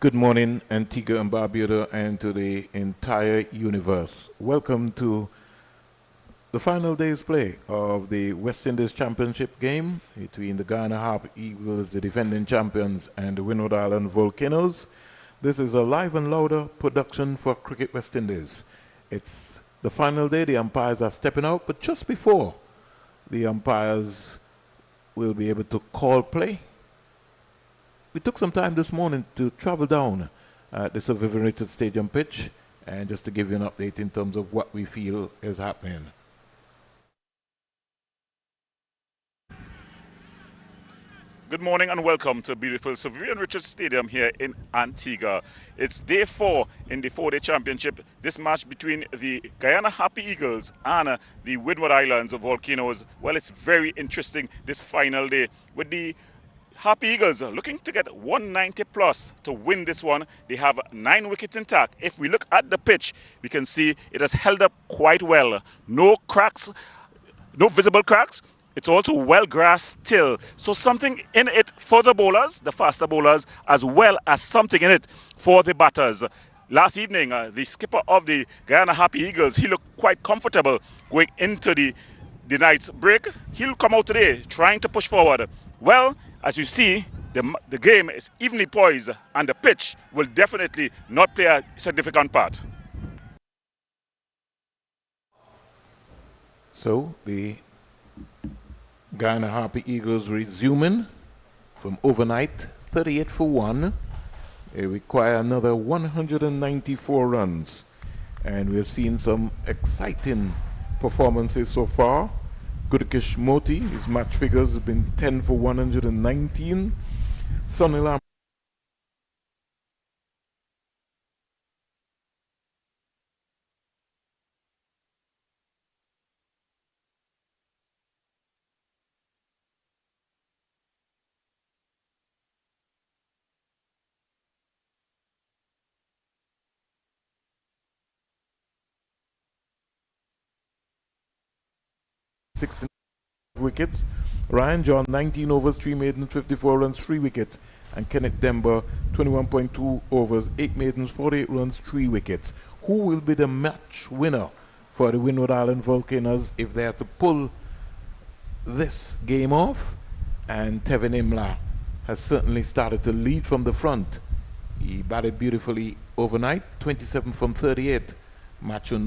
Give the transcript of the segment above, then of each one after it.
Good morning, Antigua and Barbuda, and to the entire universe. Welcome to the final day's play of the West Indies Championship game between the Guyana Harp Eagles, the defending champions, and the Windward Island Volcanoes. This is a live and louder production for Cricket West Indies. It's the final day, the umpires are stepping out, but just before the umpires will be able to call play, we took some time this morning to travel down the Sir Vivian Richards Stadium pitch and just to give you an update in terms of what we feel is happening. Good morning and welcome to beautiful Sir Vivian Richards Stadium here in Antigua. It's day 4 in the 4-day championship. This match between the Guyana Happy Eagles and the Windward Islands of Volcanoes. Well, it's very interesting this final day with the Happy Eagles looking to get 190 plus to win this one. They have 9 wickets intact. If we look at the pitch, we can see it has held up quite well. No cracks, no visible cracks. It's also well grassed still. So something in it for the bowlers, the faster bowlers, as well as something in it for the batters. Last evening, the skipper of the Guyana Happy Eagles, he looked quite comfortable going into the night's break. He'll come out today trying to push forward. Well, as you see, the game is evenly poised and the pitch will definitely not play a significant part. So the Guyana Harpy Eagles resuming from overnight, 38 for 1. They require another 194 runs. And we've seen some exciting performances so far. Gudakish Moti, his match figures have been 10 for 119. Sunilam sixteen wickets. Ryan John, 19 overs, 3 maidens, 54 runs, 3 wickets. And Kenneth Demba, 21.2 overs, 8 maidens, 48 runs, 3 wickets. Who will be the match winner for the Windward Island Volcanoes if they are to pull this game off? And Tevin Imla has certainly started to lead from the front. He batted beautifully overnight, 27 from 38. Macho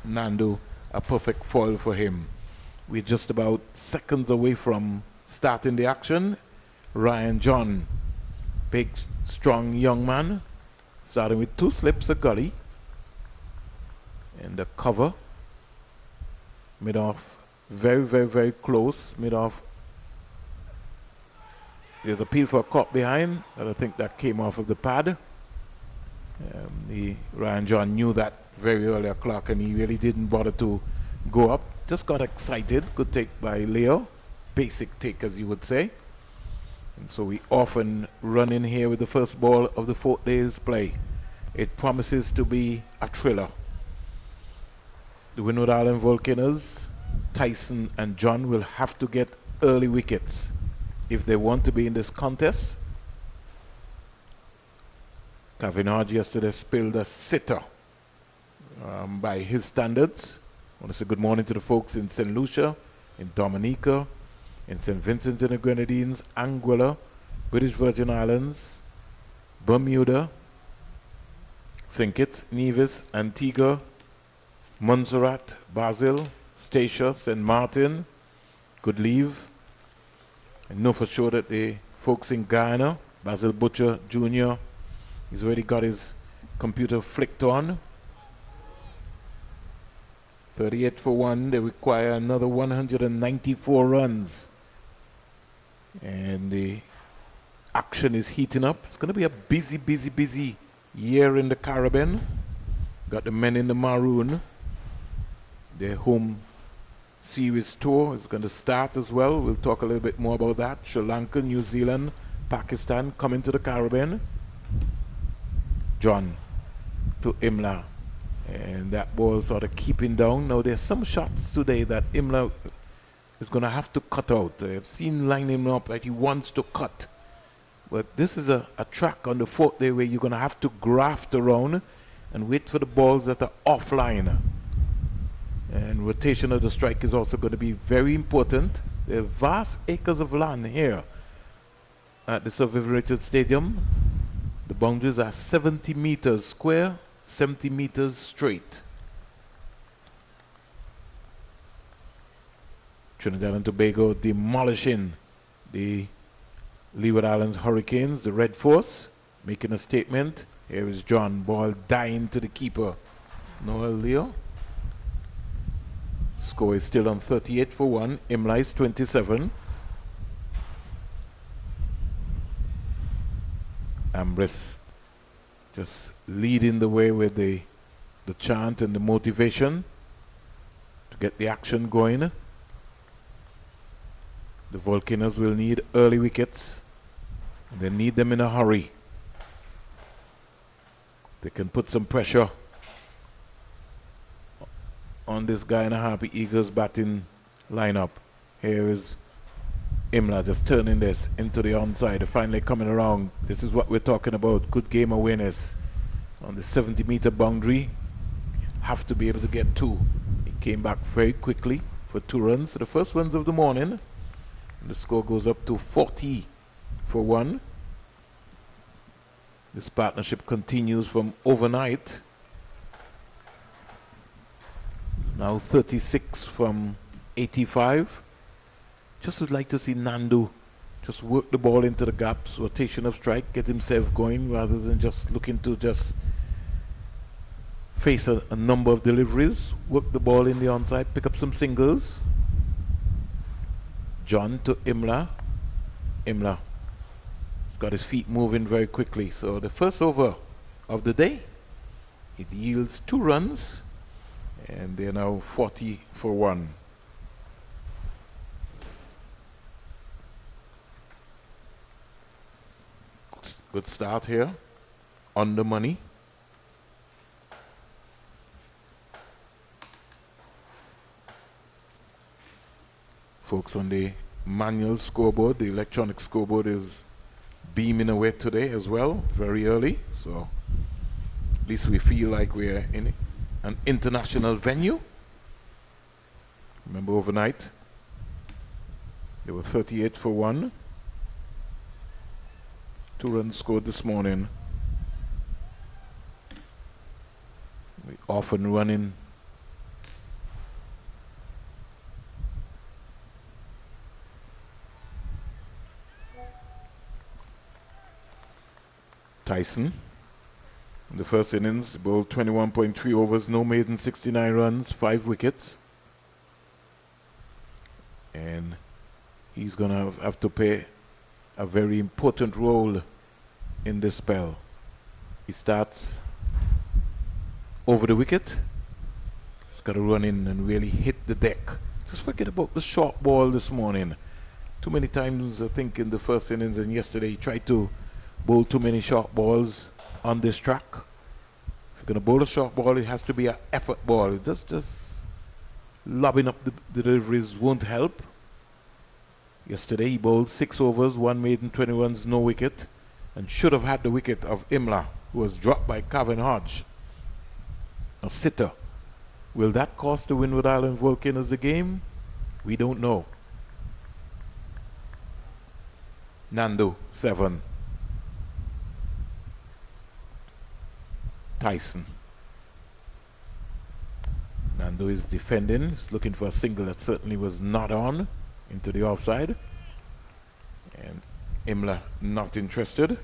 Nando, a perfect foil for him. We're just about seconds away from starting the action. Ryan John, big, strong young man, starting with 2 slips, a gully. And the cover, mid-off, very, very, very close, mid-off. There's a peel for a caught behind, and I think that came off of the pad. Ryan John knew that very early o'clock, and he really didn't bother to go up. Just got excited. Good take by Leo. Basic take, as you would say. And so we often run in here with the first ball of the 4th day's play. It promises to be a thriller. The Windward Island Volcanoes, Tyson and John will have to get early wickets if they want to be in this contest. Kevin Hodge yesterday spilled a sitter by his standards. I want to say good morning to the folks in St. Lucia, in Dominica, in St. Vincent and the Grenadines, Anguilla, British Virgin Islands, Bermuda, St. Kitts, Nevis, Antigua, Montserrat, Basel, Statia, St. Martin. Good leave. I know for sure that the folks in Guyana, Basil Butcher Jr., he's already got his computer flicked on. 38 for 1. They require another 194 runs. And the action is heating up. It's going to be a busy, busy, busy year in the Caribbean. Got the men in the maroon. Their home series tour is going to start as well. We'll talk a little bit more about that. Sri Lanka, New Zealand, Pakistan coming to the Caribbean. John to Imla. And that ball sort of keeping down. Now there's some shots today that Imla is going to have to cut out. I've seen lining him up like he wants to cut. But this is a track on the fourth day where you're going to have to graft around and wait for the balls that are offline. And rotation of the strike is also going to be very important. There are vast acres of land here at the Sir Vivian Richards Stadium. The boundaries are 70 meters square, 70 meters straight. Trinidad and Tobago demolishing the Leeward Islands Hurricanes, the Red Force, making a statement. Here is John, ball dying to the keeper, Noel Leo. Score is still on 38-1. Imla is 27. Ambrose just leading the way with the chant and the motivation to get the action going. The Volcanoes will need early wickets. They need them in a hurry. They can put some pressure on this Guyana Happy Eagles batting lineup. Here is Imla just turning this into the onside, finally coming around. This is what we're talking about. Good game awareness on the 70-meter boundary. Have to be able to get two. He came back very quickly for 2 runs. The first runs of the morning. And the score goes up to 40-1. This partnership continues from overnight. It's now 36 from 85. Just would like to see Nandu just work the ball into the gaps, rotation of strike, get himself going rather than just looking to just face a number of deliveries, work the ball in the onside, pick up some singles. John to Imla. Imla has got his feet moving very quickly. So the first over of the day, it yields 2 runs, and they're now 40-1. Good start here on the money. Folks on the manual scoreboard, the electronic scoreboard is beaming away today as well, very early. So at least we feel like we're in an international venue. Remember overnight, they were 38-1. 2 runs scored this morning. We often running Tyson. In the first innings, bowled 21.3 overs, no maiden, 69 runs, 5 wickets. And he's going to have to play a very important role in this spell. He starts over the wicket. He's got to run in and really hit the deck. Just forget about the short ball this morning. Too many times, I think, in the first innings and yesterday, he tried to bowl too many short balls on this track. If you're going to bowl a short ball, it has to be an effort ball. Just lobbing up the deliveries won't help. Yesterday he bowled 6 overs, 1 maiden, 20 runs, no wicket, and should have had the wicket of Imla, who was dropped by Calvin Hodge, a sitter. Will that cost the Windward Island Volcanoes the game? We don't know. Nando, 7. Tyson. Nando is defending. He's looking for a single that certainly was not on. Into the offside. And Imla not interested.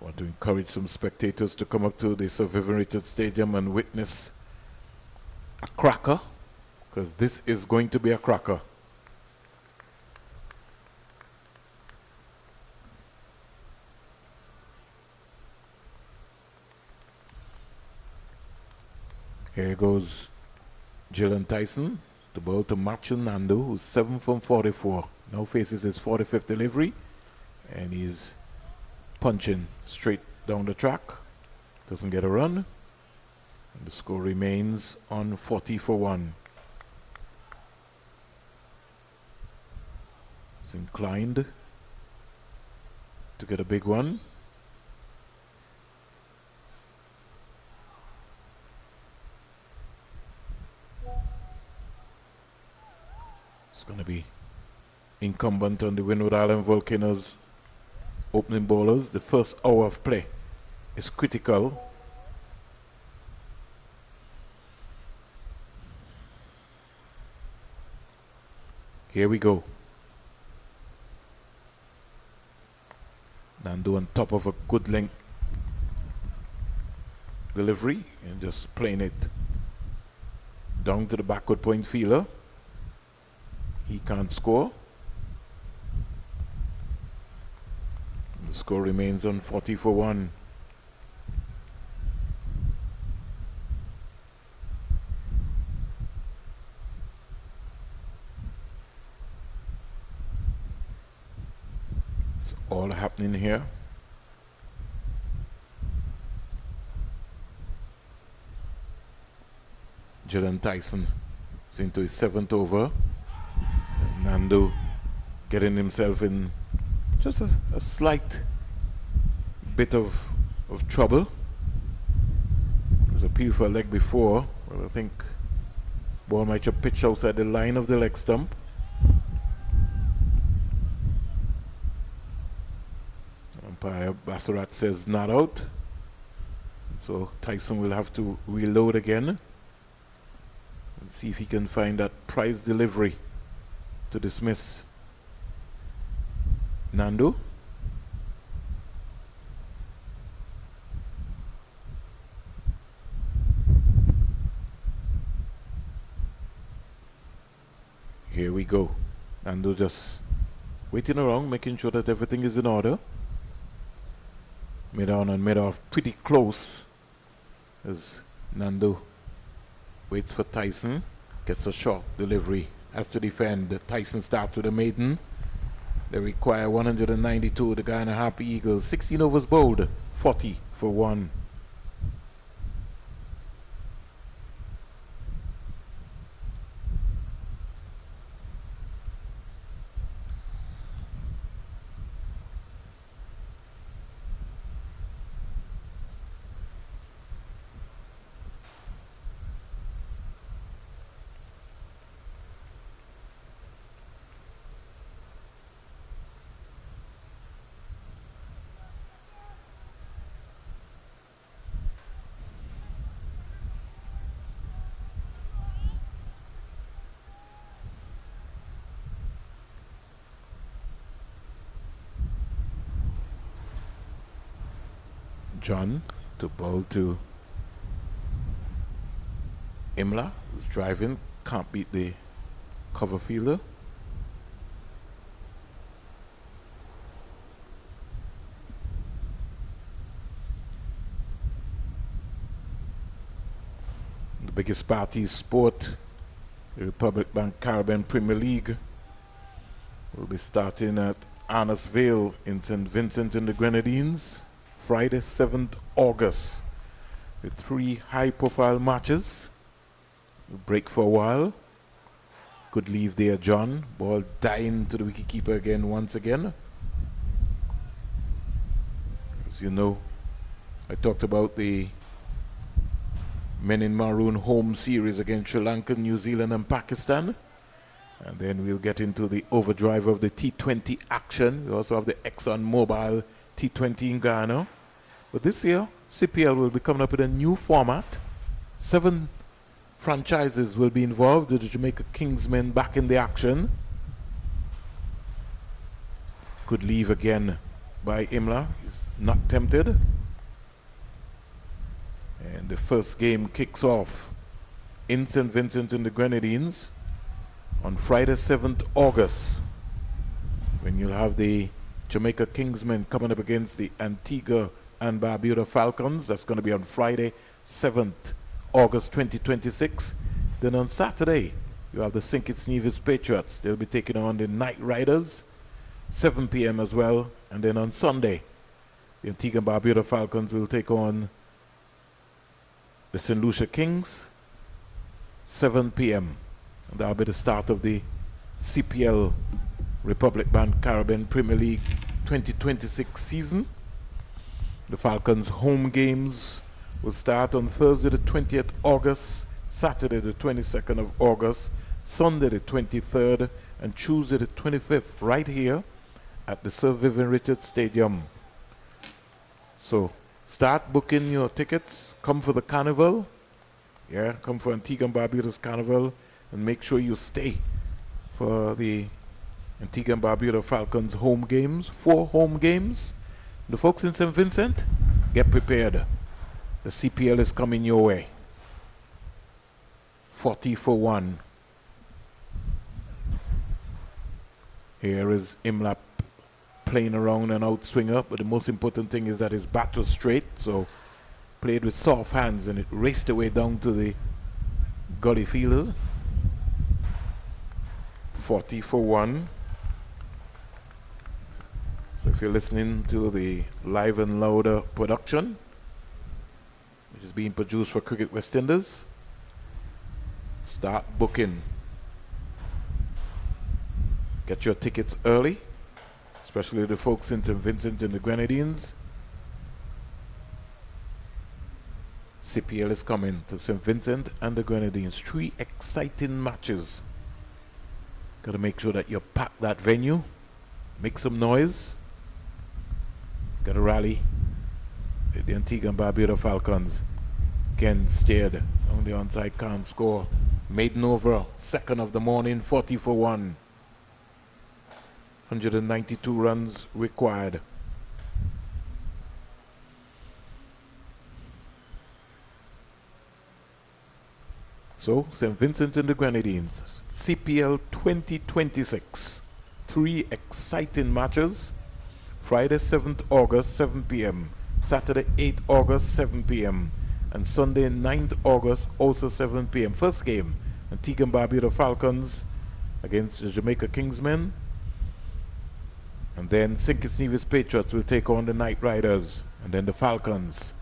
Want to encourage some spectators to come up to the Sir Vivian Richards Stadium and witness a cracker, because this is going to be a cracker. Here goes Gillen Tyson, the ball to Machu Nando, who's 7 from 44. Now faces his 45th delivery, and he's punching straight down the track. Doesn't get a run. And the score remains on 40 for 1. It's inclined to get a big one. It's going to be incumbent on the Windward Island Volcanoes opening bowlers. The first hour of play is critical. Here we go. Nando on top of a good length delivery and just playing it down to the backward point fielder. He can't score. The score remains on 40 for 1. It's all happening here. Dylan Tyson is into his 7th over. Nando getting himself in just a slight bit of trouble. There was a appeal for a leg before. Well, I think ball might have pitched outside the line of the leg stump. Umpire Bassarat says not out. So Tyson will have to reload again and see if he can find that prize delivery to dismiss Nando. Here we go. Nando just waiting around, making sure that everything is in order. Mid-on and mid-off pretty close as Nando waits for Tyson. Gets a short delivery. Has to defend. Tyson starts with a maiden. They require 192. The Guyana Happy Eagles. 16 overs bowled. 40 for 1. John to bowl to Imla, who's driving, can't beat the cover fielder. The biggest party sport, the Republic Bank Caribbean Premier League, will be starting at Arnas Vale in St. Vincent and the Grenadines. Friday, 7th August, with 3 high-profile matches. We'll break for a while. Good leave there, John. Ball dying to the wicketkeeper again, once again. As you know, I talked about the Men in Maroon home series against Sri Lanka, New Zealand and Pakistan. And then we'll get into the overdrive of the T20 action. We also have the Exxon Mobil T20 in Guyana. But this year, CPL will be coming up with a new format. 7 franchises will be involved. The Jamaica Kingsmen back in the action. Good leave again by Imla. He's not tempted. And the first game kicks off in St. Vincent and the Grenadines on Friday, 7th August, when you'll have the Jamaica Kingsmen coming up against the Antigua and Barbuda Falcons. That's going to be on Friday, 7th August 2026. Then on Saturday, you have the St. Kitts Nevis Patriots. They'll be taking on the Night Riders, 7 p.m. as well. And then on Sunday, the Antigua and Barbuda Falcons will take on the St. Lucia Kings, 7 p.m. And that'll be the start of the CPL Republic Bank Caribbean Premier League 2026 season. The Falcons' home games will start on Thursday the 20th August, Saturday the 22nd of August, Sunday the 23rd, and Tuesday the 25th, right here at the Sir Vivian Richards Stadium. So start booking your tickets. Come for the carnival. Yeah, come for Antigua and Barbuda's carnival, and make sure you stay for the Antigua and Barbuda Falcons home games. 4 home games. The folks in St. Vincent, get prepared. The CPL is coming your way. 40 for 1. Here is Imlap playing around an outswinger, but the most important thing is that his bat was straight, so played with soft hands and it raced away down to the gully fielder. 40 for 1. So if you're listening to the Live and Louder production, which is being produced for Cricket West Indies, start booking. Get your tickets early, especially the folks in St. Vincent and the Grenadines. CPL is coming to St. Vincent and the Grenadines. 3 exciting matches. Got to make sure that you pack that venue, make some noise. Got to rally. The Antigua and Barbuda Falcons. Ken steered on the onside, can't score. Maiden over, second of the morning, 40 for 1. 192 runs required. So, St. Vincent and the Grenadines, CPL 2026. 3 exciting matches. Friday 7th August, 7 p.m. Saturday 8th August, 7 p.m. And Sunday 9th August, also 7 p.m. First game, Antigua and Barbuda Falcons against the Jamaica Kingsmen. And then St. Kitts Nevis Patriots will take on the Knight Riders. And then the Falcons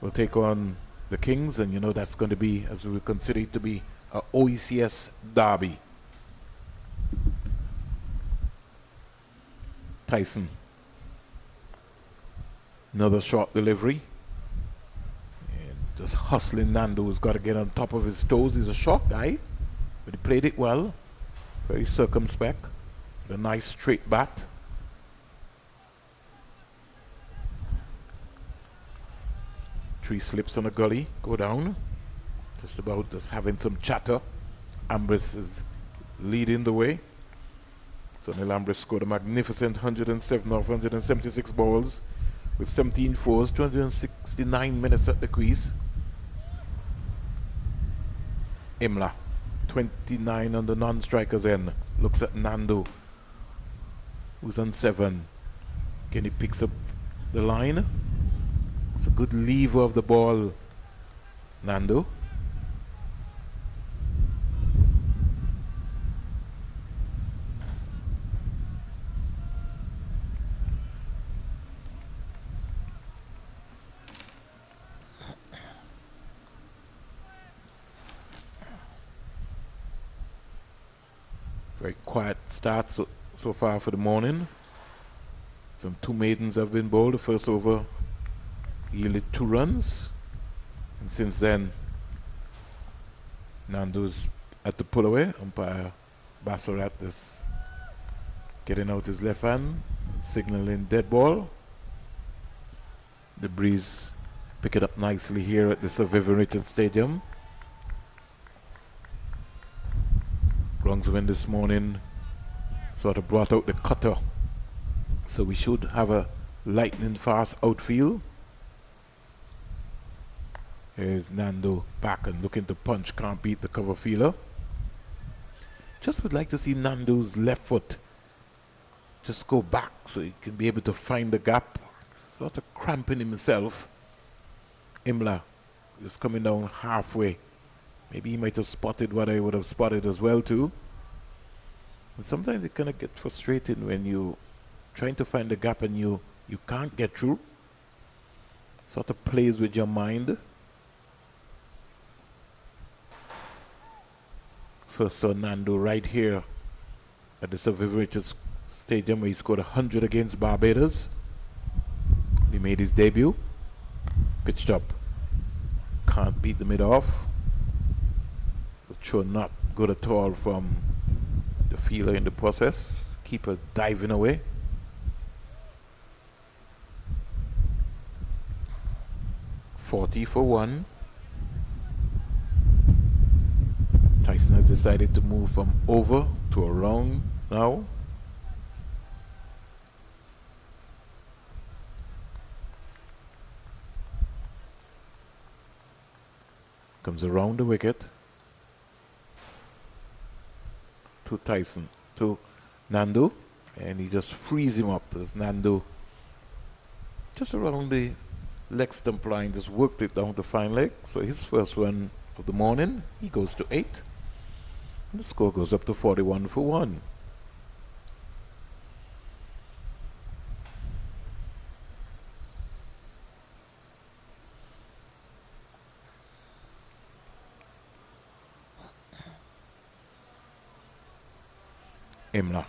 will take on the Kings. And you know that's going to be, as we consider it to be, a OECS derby. Tyson. Another short delivery. And just hustling Nando, who's got to get on top of his toes. He's a short guy, but he played it well. Very circumspect. With a nice straight bat. Three slips on the gully, go down. Just about just having some chatter. Ambrose is leading the way. Sonny Ambrose scored a magnificent 107 off 176 balls with 17 fours, 269 minutes at the crease. Imla, 29 on the non-strikers end. Looks at Nando, who's on 7. Kenny picks up the line. It's a good lever of the ball, Nando. Very quiet start so far for the morning. Some 2 maidens have been bowled. The first over yielded 2 runs. And since then, Nando's at the pull away. Umpire Bassarat is getting out his left hand, signaling dead ball. The breeze pick it up nicely here at the Sir Vivian Richards Stadium. Groundsman this morning sort of brought out the cutter, so we should have a lightning fast outfield. Here's Nando back and looking to punch, can't beat the cover fielder. Just would like to see Nando's left foot just go back so he can be able to find the gap. Sort of cramping himself. Imla just coming down halfway. Maybe he might have spotted what I would have spotted as well too. And sometimes it kind of gets frustrating when you trying to find the gap and you can't get through. Sort of plays with your mind. First saw Nando right here at the Sir Vivian Richards Stadium where he scored 100 against Barbados. He made his debut. Pitched up. Can't beat the mid-off. But sure not good at all from the fielder in the process. Keeper diving away. $40 for 1. Tyson has decided to move from over to around now. Comes around the wicket to Tyson, to Nando, and he just frees him up. There's Nando just around the leg stump line, just worked it down to fine leg. So his first run of the morning, he goes to 8. And the score goes up to 41 for 1. Imla,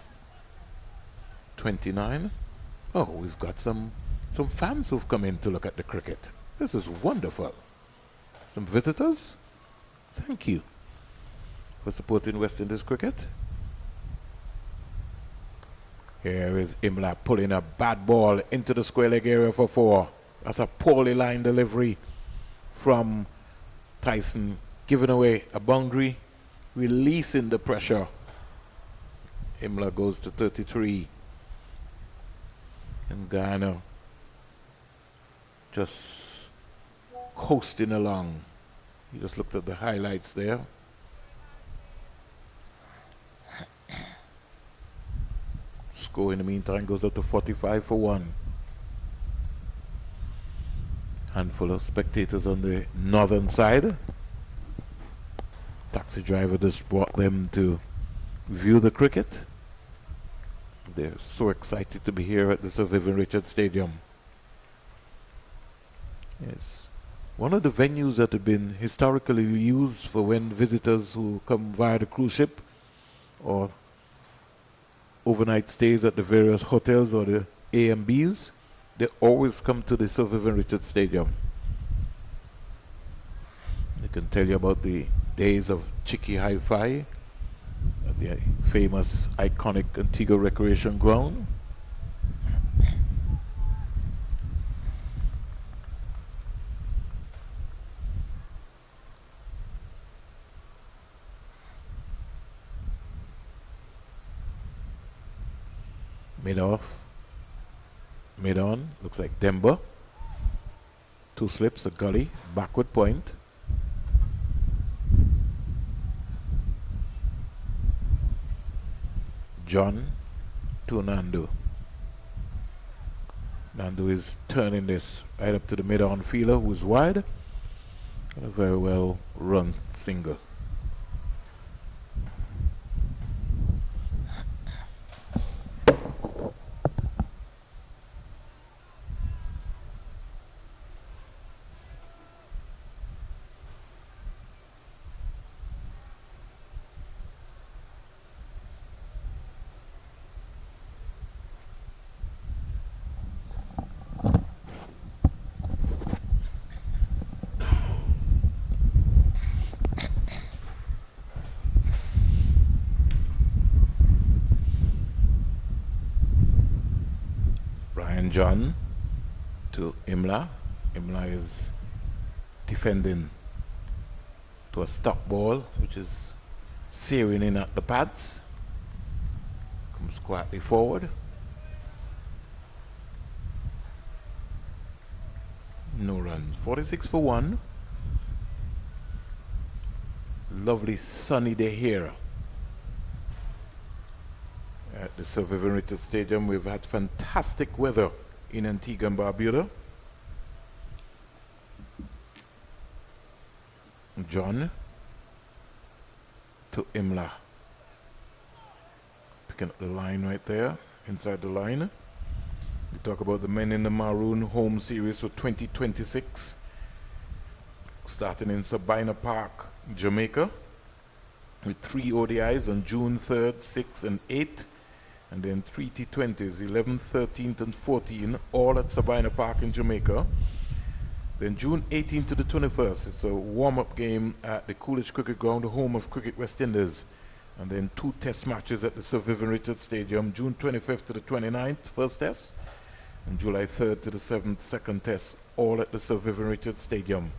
29. Oh, we've got some fans who've come in to look at the cricket. This is wonderful. Some visitors. Thank you for supporting West Indies cricket. Here is Imla pulling a bad ball into the square leg area for 4. That's a poorly lined delivery from Tyson, giving away a boundary, releasing the pressure. Imla goes to 33. And Guyana just coasting along. You just looked at the highlights there. Score in the meantime goes up to 45 for 1. Handful of spectators on the northern side. Taxi driver just brought them to view the cricket. They're so excited to be here at the Sir Vivian Richards Stadium. It's one of the venues that have been historically used for when visitors who come via the cruise ship or overnight stays at the various hotels or the A&Bs, they always come to the Sir Vivian Richards Stadium. They can tell you about the days of Chicky Hi-Fi, the famous iconic Antigua Recreation Ground. Mid-off, mid-on, looks like Denver. 2 slips, a gully, backward point. John to Nando. Nando is turning this right up to the mid-on fielder who's wide. And a very well run single. John to Imla. Imla is defending to a stop ball, which is searing in at the pads. Comes quietly forward. No runs. 46 for 1. Lovely sunny day here at the Sir Vivian Richards Stadium. We've had fantastic weather in Antigua and Barbuda. John to Imla. Picking up the line right there, inside the line. We talk about the Men in the Maroon home series for 2026, starting in Sabina Park, Jamaica. with 3 ODIs on June 3rd, 6th, and 8th, and then 3 T20s, 11th, 13th, and 14th, all at Sabina Park in Jamaica. Then June 18th to the 21st, it's a warm-up game at the Coolidge Cricket Ground, the home of Cricket West Indies. And then 2 test matches at the Sir Vivian Richards Stadium, June 25th to the 29th, first test, and July 3rd to the 7th, second test, all at the Sir Vivian Richards Stadium.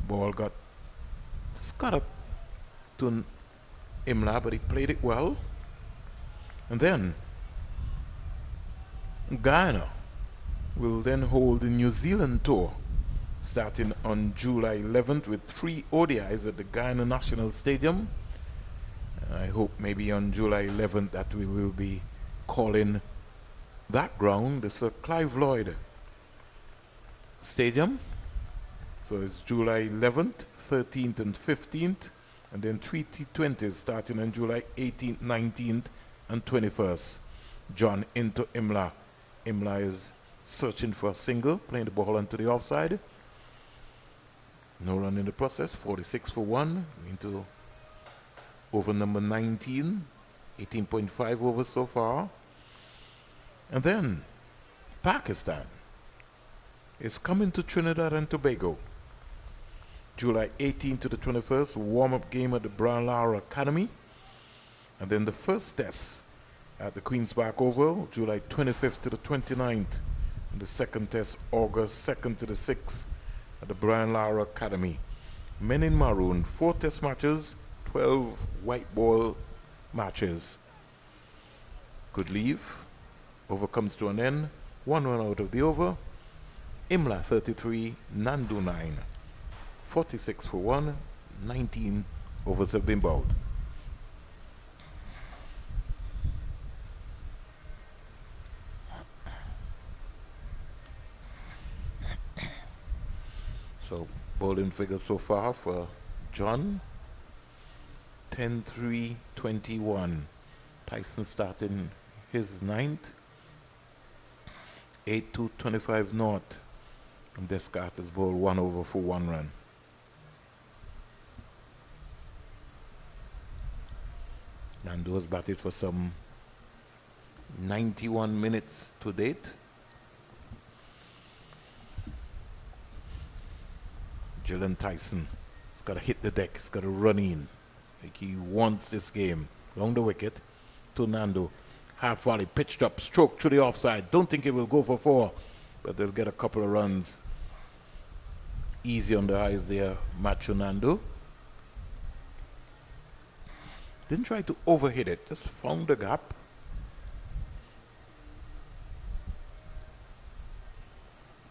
Ball just got up to Imla, but he played it well. And then Guyana will then hold the New Zealand tour starting on July 11th with 3 ODIs at the Guyana National Stadium. I hope maybe on July 11th that we will be calling that ground the Sir Clive Lloyd Stadium. So it's July 11th, 13th, and 15th, and then 3 T20s starting on July 18th, 19th, and 21st. John into Imla. Imla is searching for a single, playing the ball onto the offside. No run in the process, 46 for 1, into over number 19, 18.5 overs so far. And then Pakistan is coming to Trinidad and Tobago. July 18th to the 21st, warm-up game at the Brian Lara Academy. And then the first test at the Queen's Park Oval, July 25th to the 29th. And the second test, August 2nd to the 6th at the Brian Lara Academy. Men in maroon, 4 test matches, 12 white ball matches. Good leave. Over comes to an end. 1 run out of the over. Imla 33, Nandu 9. 46 for 1, 19 overs have been bowled. So bowling figures so far for John, 10-3-21. Tyson starting his 9th, 8-2-25 North. And Descartes bowled 1 over for 1 run. Nando has batted for some 91 minutes to date. Gillen Tyson has got to hit the deck, he's got to run in. Like he wants this game. Along the wicket to Nando. Half volley, pitched up, stroke through the offside. Don't think it will go for 4, but they'll get a couple of runs. Easy on the eyes there, Macho Nando. Didn't try to overhit it, just found the gap.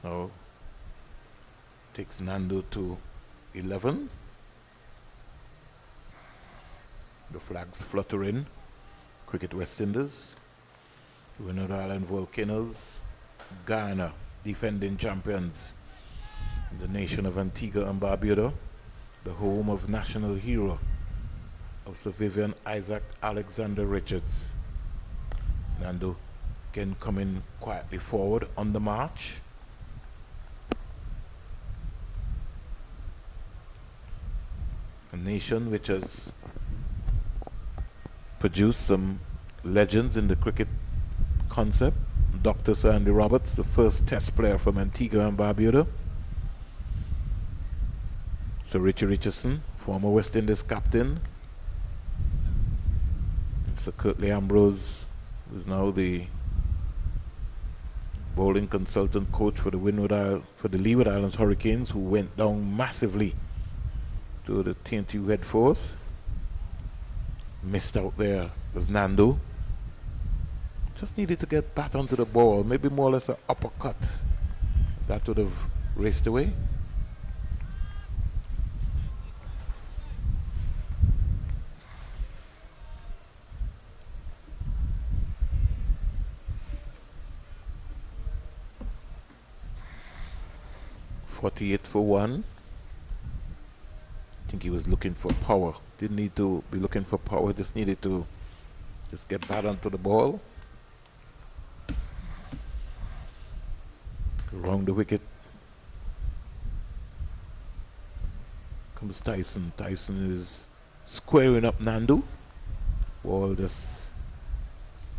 Now takes Nando to 11. The flags fluttering. Cricket West Indies, Windward Island Volcanoes, Guyana, defending champions. The nation of Antigua and Barbuda, the home of national hero of Sir Vivian Isaac Alexander Richards. Nando again coming quietly forward on the march. A nation which has produced some legends in the cricket concept. Dr. Sir Andy Roberts, the first test player from Antigua and Barbuda. Sir Richie Richardson, former West Indies captain. And Sir Curtly Ambrose, who is now the bowling consultant coach for the Leeward Islands Hurricanes, who went down massively to the TNT Red Force. Missed out there was Nando. Just needed to get back onto the ball, maybe more or less an uppercut. That would have raced away. .48 for 1. I think he was looking for power. Didn't need to be looking for power, just needed to just get back onto the ball. Around the wicket comes Tyson. Tyson is squaring up Nandu. Ball just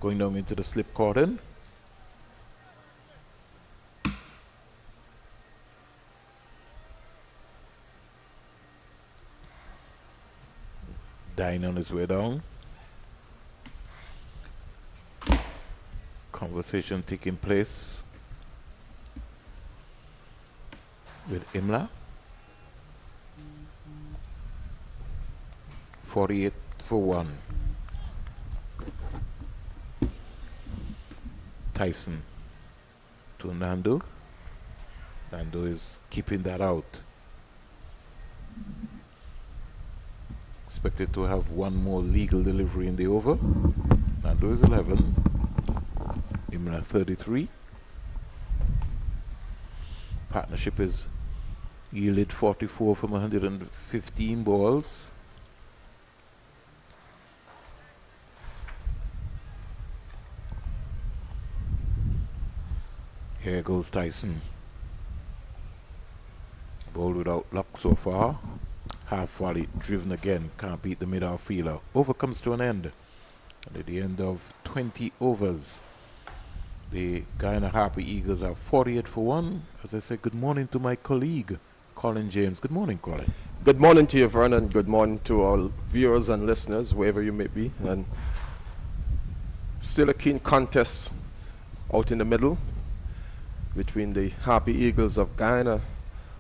going down into the slip cordon. Dying on his way down. Conversation taking place with Imla. 48 for 1. Tyson to Nando. Nando is keeping that out. Expected to have one more legal delivery in the over. Nando is 11. Imla 33. Partnership is yielded 44 from 115 balls. Here goes Tyson. Ball without luck so far. Half volley driven again. Can't beat the mid-off fielder. Over comes to an end. And at the end of 20 overs, the Guyana Harper Eagles are 48 for 1. As I said, good morning to my colleague, Colin James. Good morning, Colin. Good morning to you, Vernon. Good morning to all viewers and listeners, wherever you may be. And still a keen contest out in the middle between the Harper Eagles of Guyana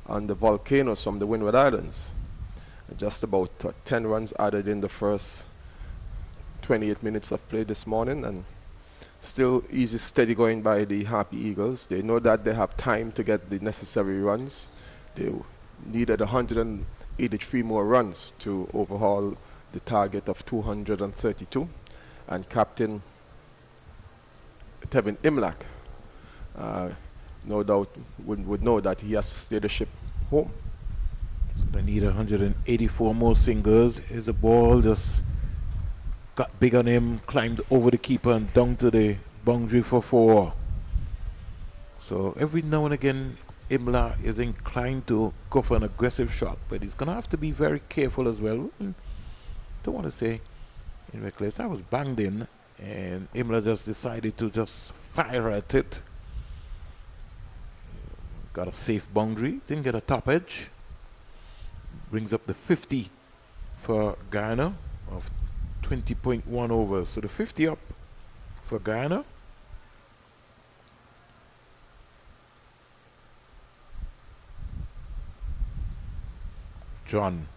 and the Volcanoes from the Windward Islands. Just about 10 runs added in the first 28 minutes of play this morning, and still easy, steady going by the Harper Eagles. They know that they have time to get the necessary runs. They needed 183 more runs to overhaul the target of 232. And Captain Tevin Imlach, no doubt, would know that he has to steer the ship home. So they need 184 more singles. Is the ball just got big on him, climbed over the keeper and down to the boundary for 4. So every now and again, Imla is inclined to go for an aggressive shot, but he's going to have to be very careful as well. Don't want to say in reckless. That was banged in, and Imla just decided to just fire at it. Got a safe boundary, didn't get a top edge. Brings up the 50 for Guyana of 20.1 overs. So the 50 up for Guyana. John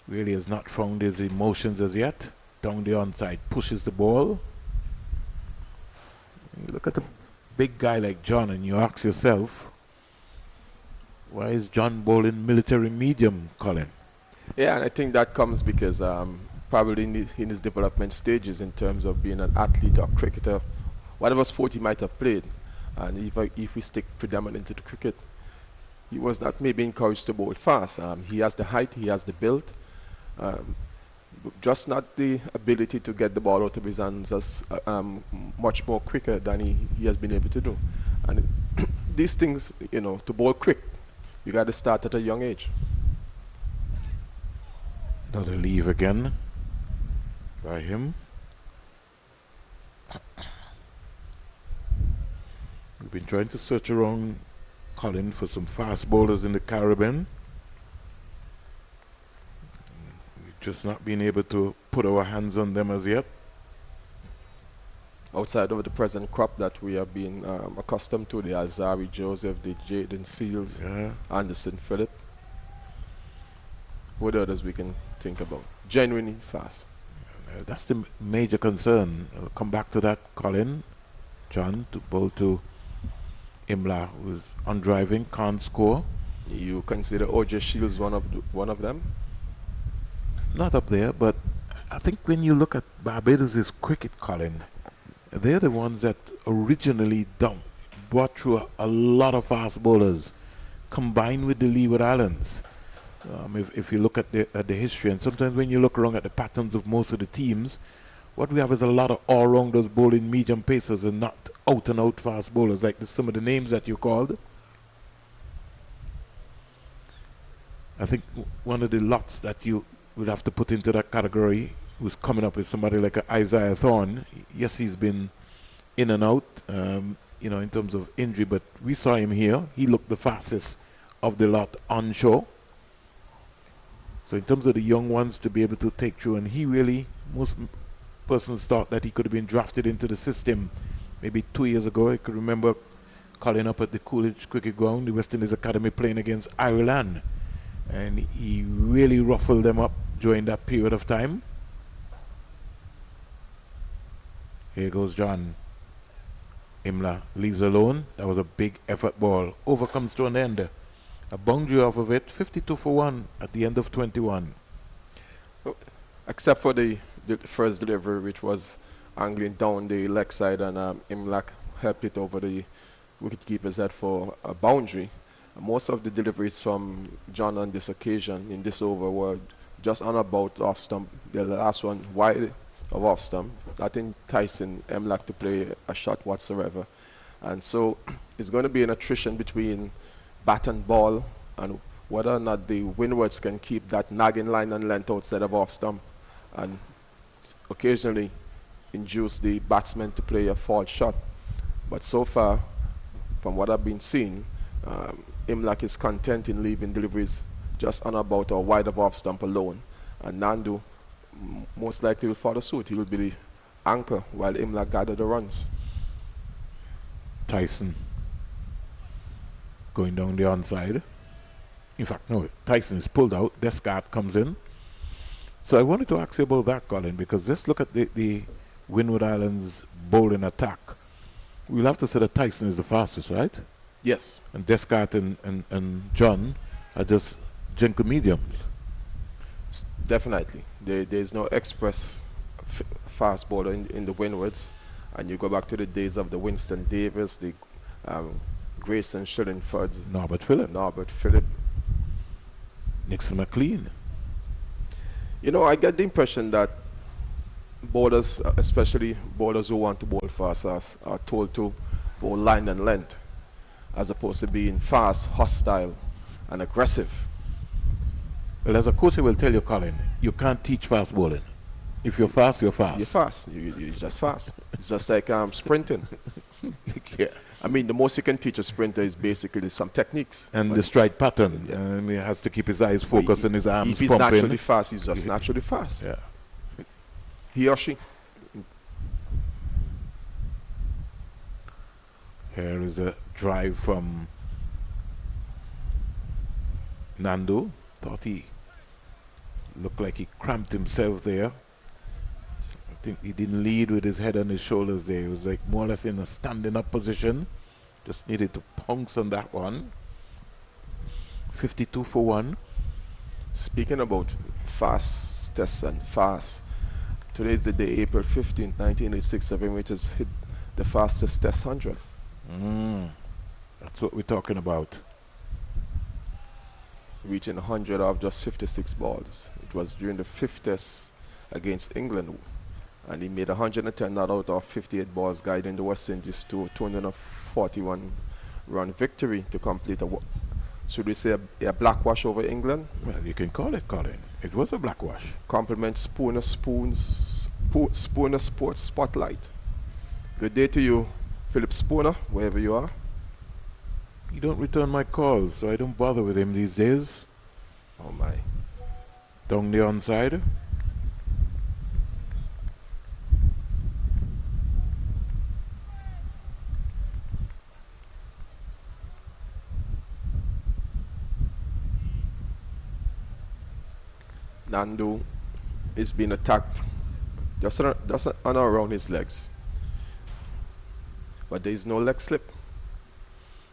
really has not found his emotions as yet. Down the onside, pushes the ball. You look at a big guy like John and you ask yourself, why is John bowling military medium, Colin? Yeah, and I think that comes because probably in his development stages in terms of being an athlete or cricketer, whatever sport he might have played, and if we stick predominantly to cricket, he was not maybe encouraged to bowl fast. He has the height, he has the build, just not the ability to get the ball out of his hands as much more quicker than he has been able to do. And these things, you know, to bowl quick, you got to start at a young age. Another leave again by him. We've been trying to search around, Colin, for some fast bowlers in the Caribbean. We've just not been able to put our hands on them as yet. Outside of the present crop that we have been accustomed to, the Azari Joseph, the Jaden Seals, Anderson Phillip. What others we can think about? Genuinely fast. That's the major concern. I'll come back to that, Colin. John to bowl to Imla, who's on driving, can't score. You consider O.J. Shields one of them? Not up there, but I think when you look at Barbados' cricket, Colin, they're the ones that originally brought through a lot of fast bowlers, combined with the Leeward Islands. If you look at the history, and sometimes when you look around at the patterns of most of the teams, what we have is a lot of all-rounders bowling medium pacers and not out-and-out fast bowlers, like some of the names that you called. I think one of the lots that you we'll have to put into that category who's coming up with somebody like a Isaiah Thorne. Yes, he's been in and out, in terms of injury, but we saw him here. He looked the fastest of the lot onshore. So in terms of the young ones to be able to take through, and he really, most persons thought that he could have been drafted into the system maybe 2 years ago. I could remember calling up at the Coolidge Cricket Ground, the West Indies Academy, playing against Ireland. And he really ruffled them up during that period of time. Here goes John. Imla leaves alone. That was a big effort ball. Over comes to an end. A boundary off of it, 52 for 1 at the end of 21. Except for the first delivery, which was angling down the leg side, and Imlak helped it over the wicketkeeper's head for a boundary. Most of the deliveries from John on this occasion, in this over, were just on about off stump. The last one wide of off stump. Not enticing Imlak to play a shot whatsoever. And so it's going to be an attrition between bat and ball, and whether or not the Windwards can keep that nagging line and length outside of off stump and occasionally induce the batsman to play a false shot. But so far, from what I've been seeing, Imlak is content in leaving deliveries just on about or wide of off stump alone. And Nandu most likely will follow suit. He will be the anchor while Imlak gather the runs. Tyson going down the onside. In fact, no, Tyson is pulled out. Descartes comes in. So I wanted to ask you about that, Colin, because let's look at the Windward Islands bowling attack. We'll have to say that Tyson is the fastest, right? Yes. And Descartes and John are just gentle mediums. Definitely. There's no express fast bowler in the Windwards. And you go back to the days of the Winston Davis, the Grayson Shillingfords, Norbert Phillip, Nixon McLean. You know, I get the impression that bowlers, especially bowlers who want to bowl fast, are told to bowl line and length, as opposed to being fast, hostile, and aggressive. Well, as a coach, I will tell you, Colin, you can't teach fast bowling. If you're fast, you're fast. You're fast. You're just fast. It's just like sprinting. Yeah. I mean, the most you can teach a sprinter is basically some techniques. And the stride pattern. Yeah. He has to keep his eyes focused and his arms If he's pumping. naturally fast, he's just naturally fast. Yeah. He or she. Here is a drive from Nando. Thought he looked like he cramped himself there. I think he didn't lead with his head on his shoulders there. He was like more or less in a standing up position. Just needed to pounce on that one. 52 for 1. Speaking about fastest and fast, today is the day, April 15th, 1986, which has hit the fastest Test 100. That's what we're talking about. Reaching 100 off just 56 balls. It was during the 5th Test against England, and he made 110 not out of 58 balls, guiding the West Indies to a 241 run victory to complete a, should we say, a blackwash over England? Well, you can call it, Colin. It was a blackwash. Compliment Spooner Sports Spotlight. Good day to you, Philip Spooner, wherever you are. He don't return my calls, so I don't bother with him these days. Oh my. Down the onside. Nando is being attacked just on around his legs. But there is no leg slip.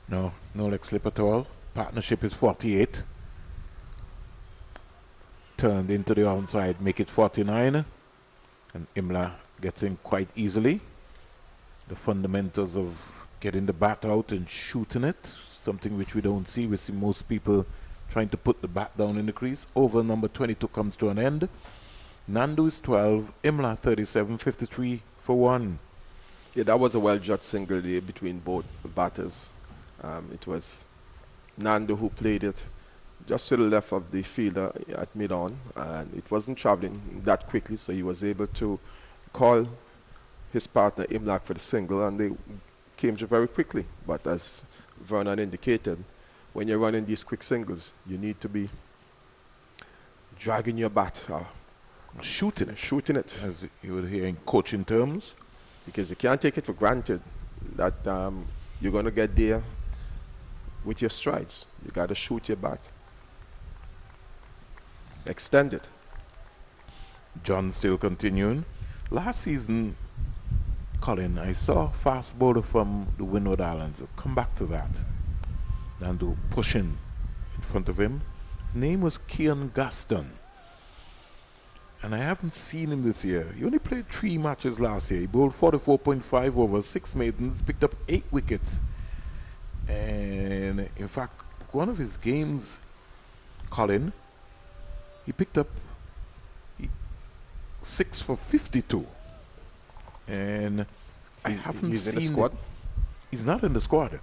No leg slip at all. Partnership is 48. Turned into the onside, make it 49. And Imla gets in quite easily. The fundamentals of getting the bat out and shooting it, something which we don't see. We see most people trying to put the bat down in the crease. Over number 22 comes to an end. Nandu is 12, Imla 37, 53 for 1. Yeah, that was a well-judged single there between both batters. It was Nando who played it just to the left of the fielder at mid-on, and it wasn't traveling that quickly, so he was able to call his partner Imlach for the single, and they came to very quickly. But as Vernon indicated, when you're running these quick singles, you need to be dragging your bat, shooting it. As you would hear in coaching terms. Because you can't take it for granted that you're going to get there with your strides. You got to shoot your bat. Extend it. John still continuing. Last season, Colin, I saw a fast bowler from the Windward Islands. I'll come back to that. Nando pushing in front of him. His name was Kian Gaston. And I haven't seen him this year. He only played 3 matches last year. He bowled 44.5 overs, 6 maidens, picked up 8 wickets. And in fact, one of his games, Colin, he picked up 6 for 52. And I haven't he's seen in the squad? He's not in the squad.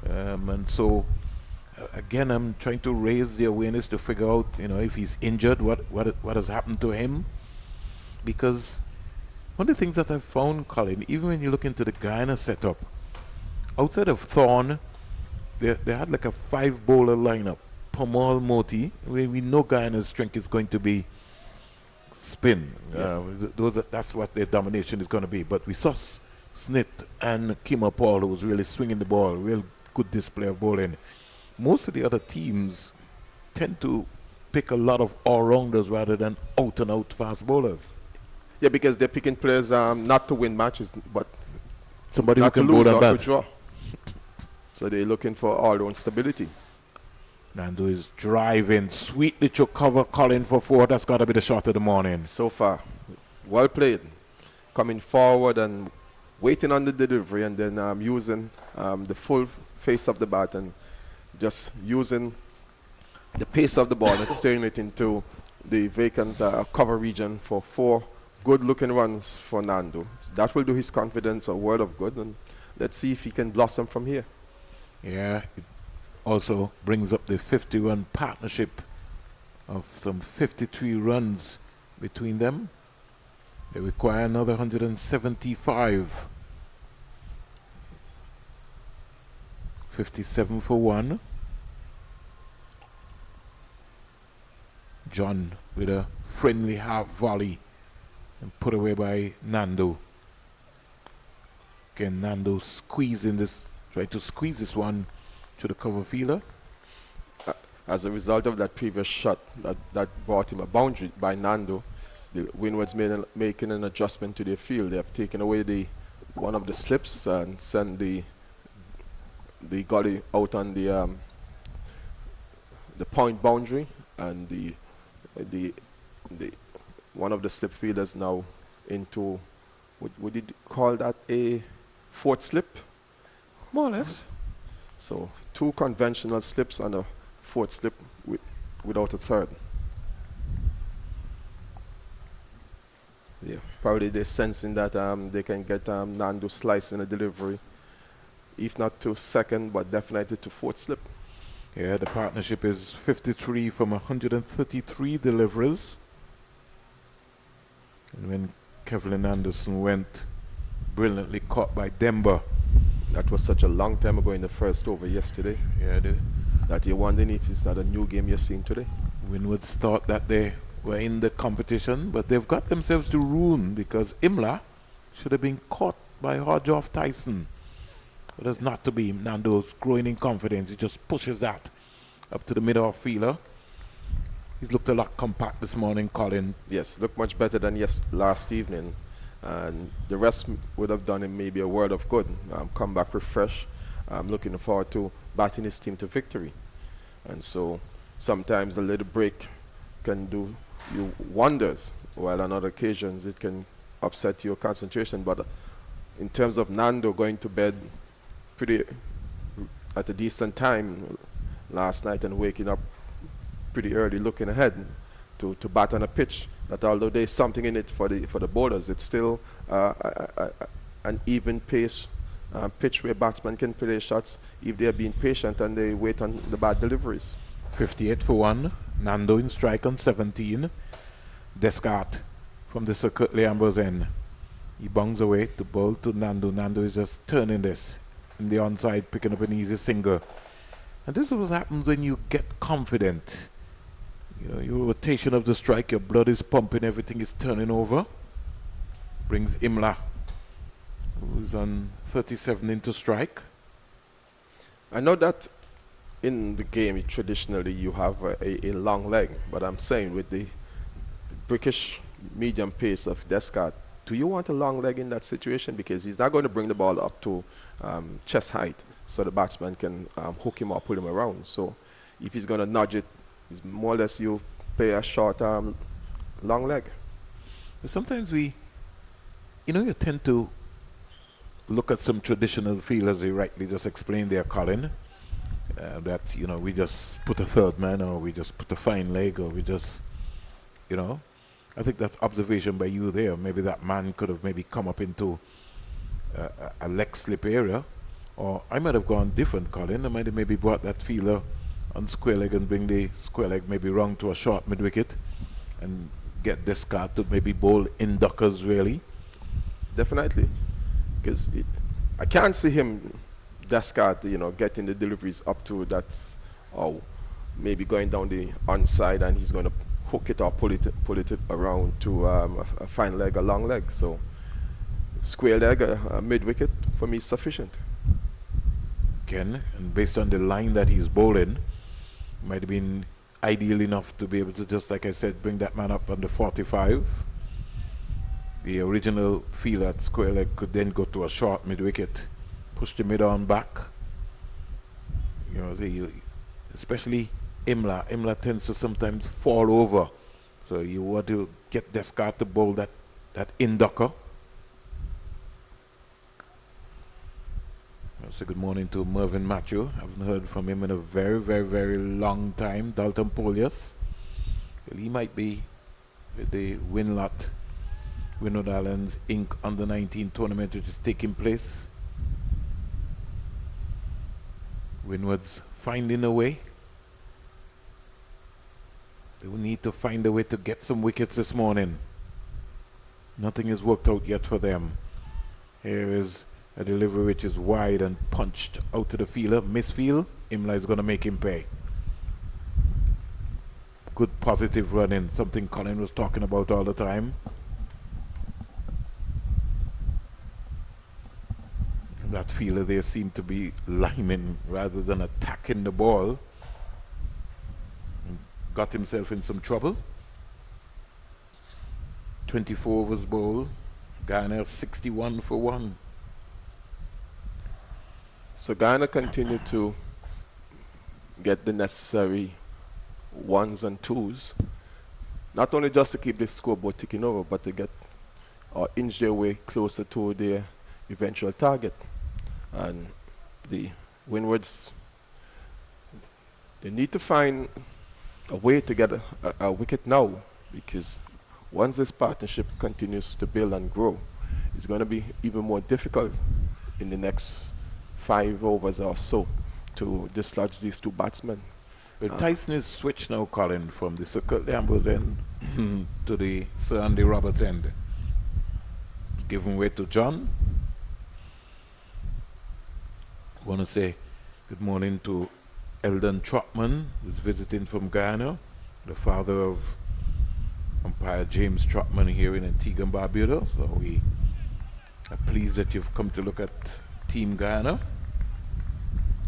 And so, again, I'm trying to raise the awareness to figure out, if he's injured, what has happened to him. Because one of the things that I've found, Colin, even when you look into the Guyana setup, outside of Thorne, they had like a 5-bowler lineup. Pamal Moti, we know Guyana's strength is going to be spin. Yes. That's what their domination is going to be. But we saw Snit and Kima Paul, who was really swinging the ball, real good display of bowling. Most of the other teams tend to pick a lot of all-rounders rather than out-and-out fast bowlers. Yeah, because they're picking players not to win matches, but somebody not who can to lose bowl or and to bat. draw. So they're looking for all-round stability. Nando is driving sweetly to cover Colin for 4. That's got to be the shot of the morning. So far, well played. Coming forward and waiting on the delivery, and then using the full face of the bat and just using the pace of the ball and steering it into the vacant cover region for 4 good-looking runs for Nando. That will do his confidence a world of good, and let's see if he can blossom from here. Yeah, it also brings up the 50-run partnership of some 53 runs between them. They require another 175. 57 for 1. John with a friendly half volley and put away by Nando. Again, Nando squeezing this, try to squeeze this one to the cover fielder. As a result of that previous shot that brought him a boundary by Nando, the Windwards making an adjustment to their field. They have taken away one of the slips and sent the gully out on the point boundary, and the one of the slip fielders now into, would you call that a 4th slip? More or less. So 2 conventional slips and a 4th slip without a 3rd. Yeah, probably they're sensing that they can get Nando slice in a delivery, if not to 2nd, but definitely to 4th slip. Yeah, the partnership is 53 from 133 deliveries. And when Kevlin Anderson went, brilliantly caught by Demba. That was such a long time ago in the first over yesterday. Yeah, that you're wondering if it's not a new game you're seeing today. Windwards thought that they were in the competition, but they've got themselves to ruin because Imla should have been caught by Hodgeoff Tyson. But it's not to be. Nando's growing in confidence. He just pushes that up to the middle fielder. He's looked a lot compact this morning, Colin. Yes, looked much better than last evening. And the rest would have done him maybe a world of good. Come back refreshed. I'm looking forward to batting his team to victory. And so sometimes a little break can do you wonders, while on other occasions it can upset your concentration. But in terms of Nando going to bed pretty at a decent time last night and waking up pretty early looking ahead to bat on a pitch that, although there's something in it for the bowlers, it's still an even pace pitch where batsmen can play shots if they're being patient and they wait on the bad deliveries. 58 for 1. Nando in strike on 17. Descartes from the Circuit Leamber's end. He bungs away to ball to Nando. Nando is just turning this in the onside, picking up an easy single. And this is what happens when you get confident. You know, your rotation of the strike, your blood is pumping, everything is turning over. Brings Imla, who's on 37 into strike. I know that in the game, traditionally, you have a long leg, but I'm saying with the British medium pace of Descartes, do you want a long leg in that situation? Because he's not going to bring the ball up to chest height so the batsman can hook him or pull him around. So if he's going to nudge it, it's more or less you play a short long leg. But sometimes you tend to look at some traditional fielders, you rightly just explained there, Colin, that, we just put a third man or we just put a fine leg or we just, I think that's observation by you there. Maybe that man could have maybe come up into a leg slip area, or I might have gone different, Colin. I might have maybe brought that fielder on square leg and bring the square leg maybe round to a short mid wicket and get Descartes to maybe bowl in duckers really. Definitely, because I can't see him Descartes, getting the deliveries up to that, or maybe going down the onside and he's going to hook it or pull it around to a fine leg, a long leg. So square leg, a mid wicket for me is sufficient. Ken, and based on the line that he's bowling, might have been ideal enough to be able to just, like I said, bring that man up under 45. The original fielder at square leg could then go to a short mid wicket, push the mid on back. Especially Imla. Imla tends to sometimes fall over. So you want to get Descartes to bowl that in-ducker. So good morning to Mervyn Matthew. I haven't heard from him in a very, very, very long time. Dalton Polius. Well, he might be with the Windward Islands Inc. Under 19 tournament which is taking place. Windward's finding a way. They will need to find a way to get some wickets this morning. Nothing has worked out yet for them. Here is a delivery which is wide and punched out to the fielder. Misfield. Imla is going to make him pay. Good positive running. Something Colin was talking about all the time. That fielder there seemed to be liming rather than attacking the ball. Got himself in some trouble. 24 overs bowled. Guyana 61 for 1. So Guyana continued to get the necessary ones and twos, not only just to keep the scoreboard ticking over, but to get or inch their way closer to their eventual target. And the Windwards, they need to find a way to get a wicket now, because once this partnership continues to build and grow, it's going to be even more difficult in the next 5 overs or so to dislodge these two batsmen. Well, Tyson is switched now, Colin, from the Sir Curtly Ambrose end to the Sir Andy Roberts end. Giving way to John. I want to say good morning to Eldon Trotman, who's visiting from Guyana, the father of umpire James Trotman here in Antigua and Barbuda. So we are pleased that you've come to look at Team Guyana.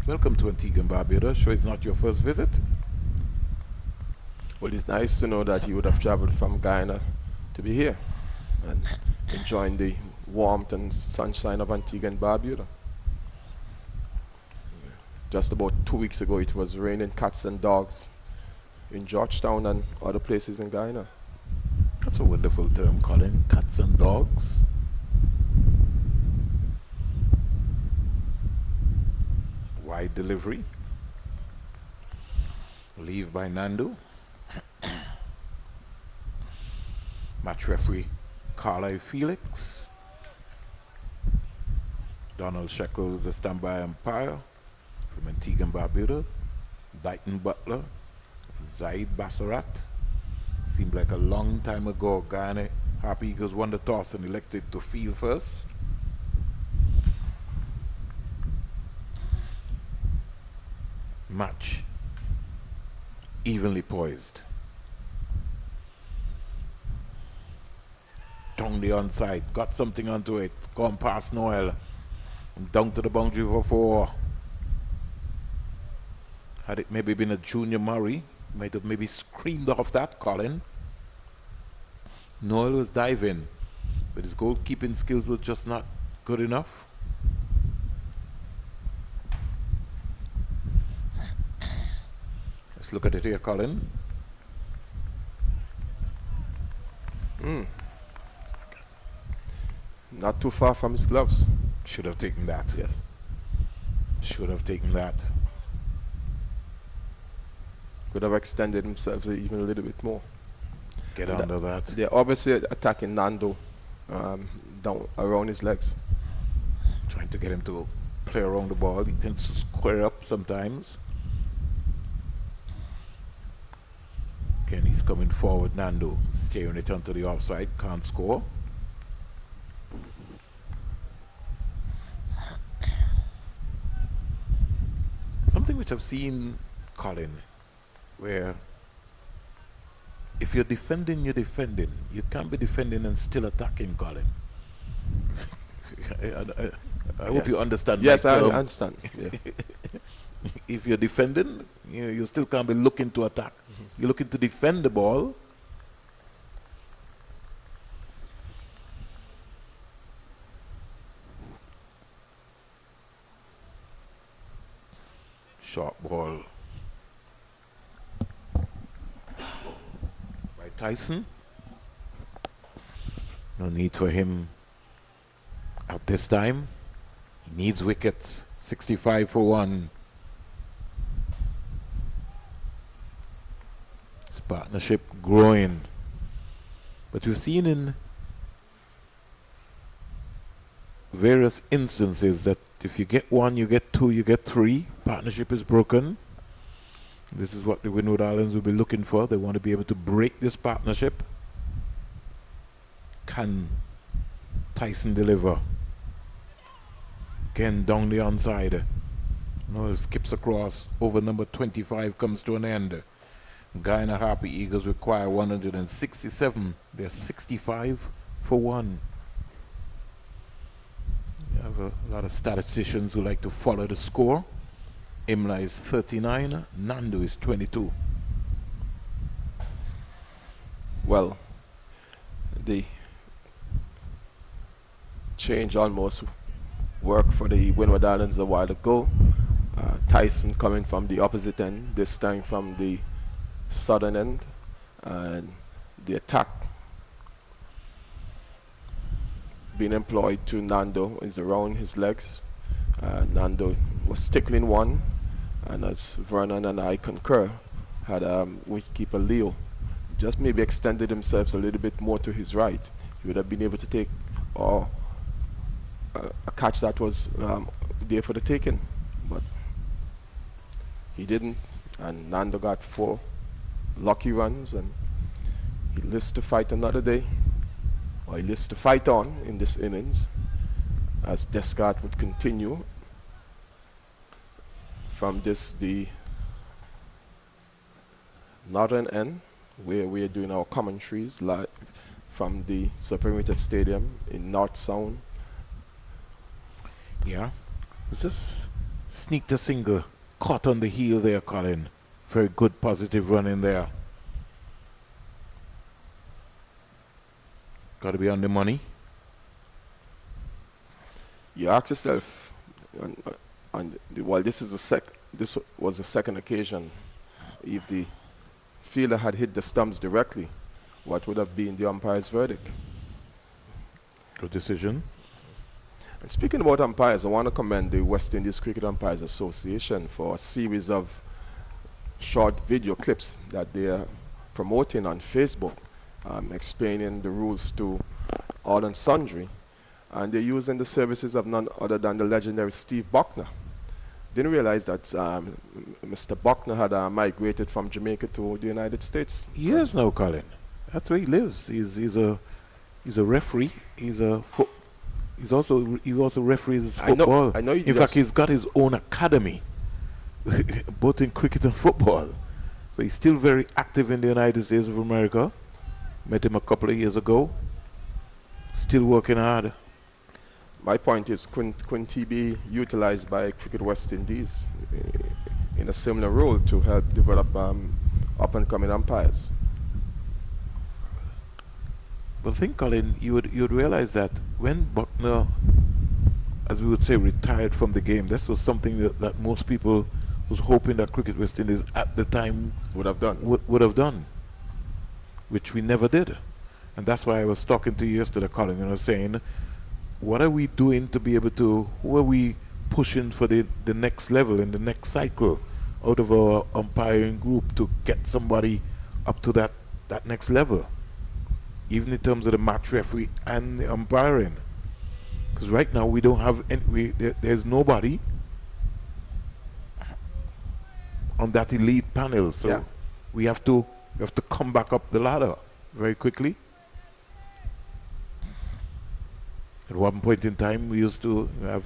Welcome to Antigua and Barbuda. Sure it's not your first visit? Well, it's nice to know that you would have traveled from Guyana to be here and enjoying the warmth and sunshine of Antigua and Barbuda. Just about 2 weeks ago, it was raining cats and dogs in Georgetown and other places in Guyana. That's a wonderful term, Colin. Cats and dogs. Wide delivery. Leave by Nandu. Match referee Carlisle Felix. Donald Shekels, the standby umpire from Antigua and Barbuda. Dighton Butler Zaid Bassarat. Seemed like a long time ago. Guyana Happy Eagles won the toss and elected to field first. Match evenly poised. Down the onside, got something onto it, gone past Noel, down to the boundary for 4. Had it maybe been a Junior Murray, might have maybe screamed off that, Colin. Noel was diving, but his goalkeeping skills were just not good enough. Let's look at it here, Colin. Not too far from his gloves. Should have taken that. Yes. Should have taken that. Could have extended himself even a little bit more. Get under that. They're obviously attacking Nando down around his legs. Trying to get him to play around the ball. He tends to square up sometimes. Again, he's coming forward, Nando. Steering it onto the offside. Can't score. Something which I've seen, Colin, where if you're defending, you're defending. You can't be defending and still attacking, Colin. I hope you understand. Yes, I understand. Yeah. If you're defending, you still can't be looking to attack. You're looking to defend the ball. Short ball by Tyson. No need for him at this time. He needs wickets. 65 for 1. This partnership growing. But we've seen in various instances that if you get 1, you get 2, you get 3. Partnership is broken. This is what the Windward Islands will be looking for. They want to be able to break this partnership. Can Tyson deliver? Again, down the onside. No, skips across. Over number 25 comes to an end. Guyana Happy Eagles require 167. They're 65 for 1. You have a lot of statisticians who like to follow the score. Imla is 39, Nando is 22. Well, the change almost worked for the Windward Islands a while ago. Tyson coming from the opposite end, this time from the southern end, and the attack being employed to Nando is around his legs. Nando was tickling one, and as Vernon and I concur, had wicketkeeper Leo just maybe extended himself a little bit more to his right, he would have been able to take a catch that was there for the taking, but he didn't, and Nando got 4 lucky runs, and he lists to fight another day, or he lists to fight on in this innings as Descartes would continue from the northern end where we are doing our commentaries live from the Supreme Stadium in North Sound. Yeah, just sneaked a single, caught on the heel there, Colin. Very good positive run in there. Got to be on the money. You ask yourself, while this was the second occasion, if the fielder had hit the stumps directly, what would have been the umpire's verdict? Good decision. And speaking about umpires, I want to commend the West Indies Cricket Umpires Association for a series of short video clips that they are promoting on Facebook, explaining the rules to all and sundry. And they're using the services of none other than the legendary Steve Buckner. didn't realize that Mr. Buckner had migrated from Jamaica to the United States. Yes, now, Colin. That's where he lives. He's a referee. He also referees football. I know. In fact, he's got his own academy, both in cricket and football. So he's still very active in the United States of America. Met him a couple of years ago. Still working hard. My point is, couldn't he be utilized by Cricket West Indies in a similar role to help develop up-and-coming umpires? But think, Colin, you'd realize that when Buckner, as we would say, retired from the game, this was something that most people was hoping that Cricket West Indies at the time Would have done. would have done, which we never did. And that's why I was talking to you yesterday, Colin, and I was saying, what are we doing to be able to, who are we pushing for the next level in the next cycle out of our umpiring group to get somebody up to that next level, even in terms of the match referee and the umpiring? Because right now we don't have any, there's nobody on that elite panel, so Yeah. we have to come back up the ladder very quickly. At one point in time, we used to have,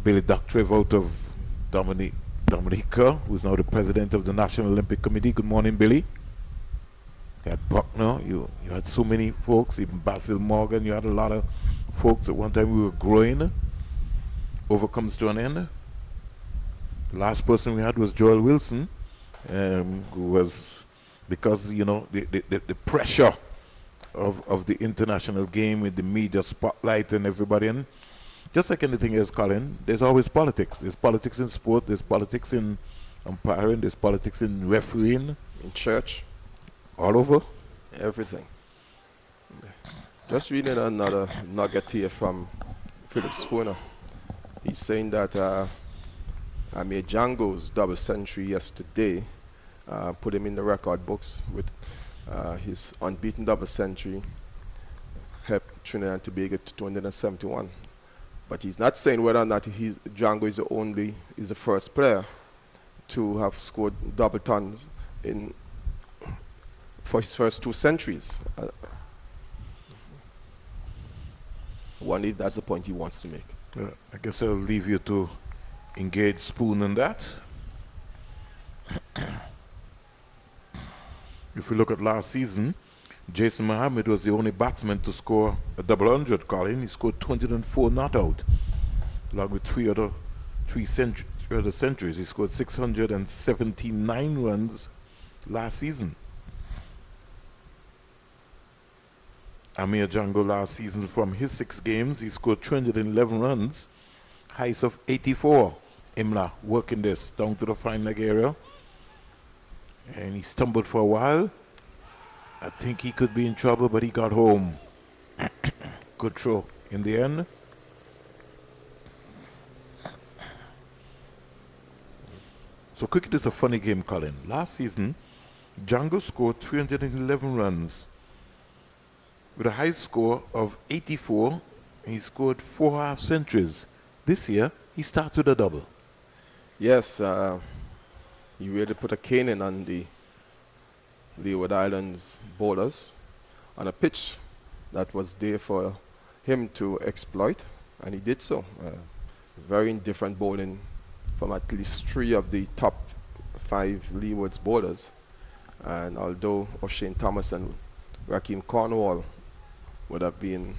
Billy Doctrev out of Dominica, who's now the president of the National Olympic Committee. Good morning, Billy. You had Buckner, you had so many folks, even Basil Morgan, you had a lot of folks. At one time we were growing. Over comes to an end. The last person we had was Joel Wilson, who was, because, the pressure of the international game with the media spotlight and everybody. And just like anything else, Colin, there's always politics. There's politics in sport, there's politics in umpiring, there's politics in refereeing. In church. All over. Everything. Just reading another nugget here from Philip Spooner. He's saying that Amir Django's double century yesterday put him in the record books with his unbeaten double century, helped Trinidad and Tobago to 271. But he's not saying whether or not Django is the first player to have scored double tons for his first 2 centuries. I wonder if that's the point he wants to make. I guess I'll leave you to engage Spoon in that. If we look at last season, Jason Mohammed was the only batsman to score a double 100, Colin. He scored 204 not out, along with three other centuries. He scored 679 runs last season. Amir Django last season, from his 6 games, he scored 211 runs, highs of 84. Imla working this down to the fine leg area. And he stumbled for a while. I think he could be in trouble, but he got home. Good throw in the end. So cricket is a funny game, Colin. Last season, Django scored 311 runs with a high score of 84. And he scored 4 half centuries. This year, he starts with a double. Yes, he really put a caning on the Leeward Islands bowlers on a pitch that was there for him to exploit, and he did so. Very indifferent bowling from at least 3 of the top 5 Leeward's bowlers. And although O'Shane Thomas and Rakeem Cornwall would have been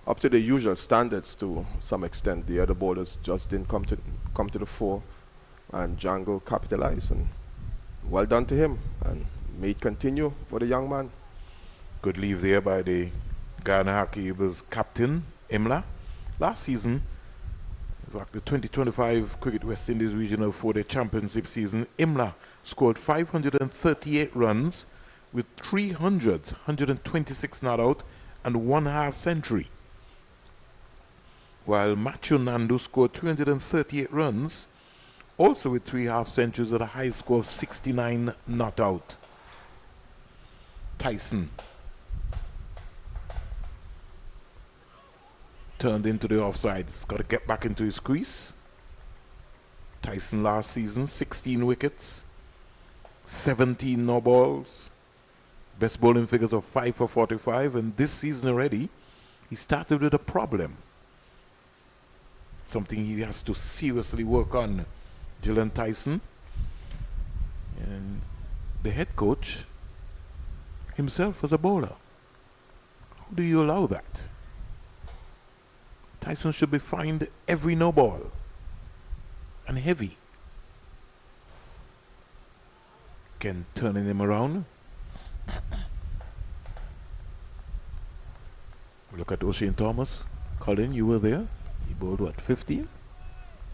up to the usual standards to some extent, the other bowlers just didn't come to the fore, and Django capitalized, and well done to him, and may it continue for the young man. Good leave there by the Guyana Hockey Eagles captain, Imla. Last season, in fact, the 2025 Cricket West Indies Regional 4-Day Championship season, Imla scored 538 runs with 300s, 126 not out, and 1 half century. While Macho Nandu scored 338 runs, also with 3 half centuries at a high score of 69 not out. Tyson turned into the offside. He's got to get back into his crease. Tyson last season, 16 wickets, 17 no balls, best bowling figures of 5 for 45, and this season already, he started with a problem. Something he has to seriously work on, Gillian Tyson. And the head coach himself was a bowler. How do you allow that? Tyson should be fined every no ball and heavy. Again, turning him around. Look at O'Shane Thomas. Colin, you were there. He bowled what, 15?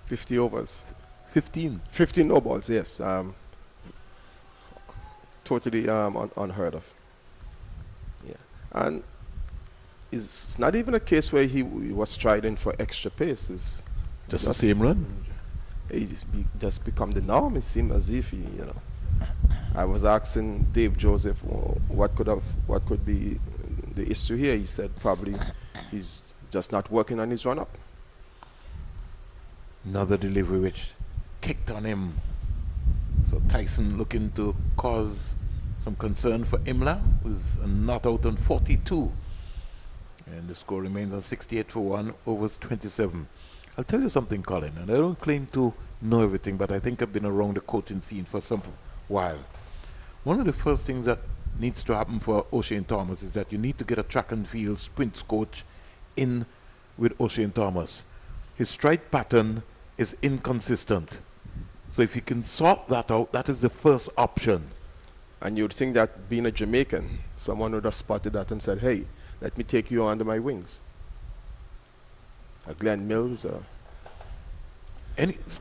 50 overs. 15. 15 no balls, yes. Totally unheard of. Yeah. And it's not even a case where he was striding for extra pace. It's just the same run. He just become the norm. It seemed as if he, I was asking Dave Joseph what could be the issue here. He said probably he's just not working on his run up. Another delivery which kicked on him. So Tyson looking to cause some concern for Imla, who's not out on 42. And the score remains on 68 for 1, overs 27. I'll tell you something, Colin, and I don't claim to know everything, but I think I've been around the coaching scene for some while. One of the first things that needs to happen for O'Shane Thomas is that you need to get a track and field sprints coach in with O'Shane Thomas. His stride pattern is inconsistent. So if you can sort that out, that is the first option. And you'd think that being a Jamaican, someone would have spotted that and said, hey, let me take you under my wings. A Glenn Mills.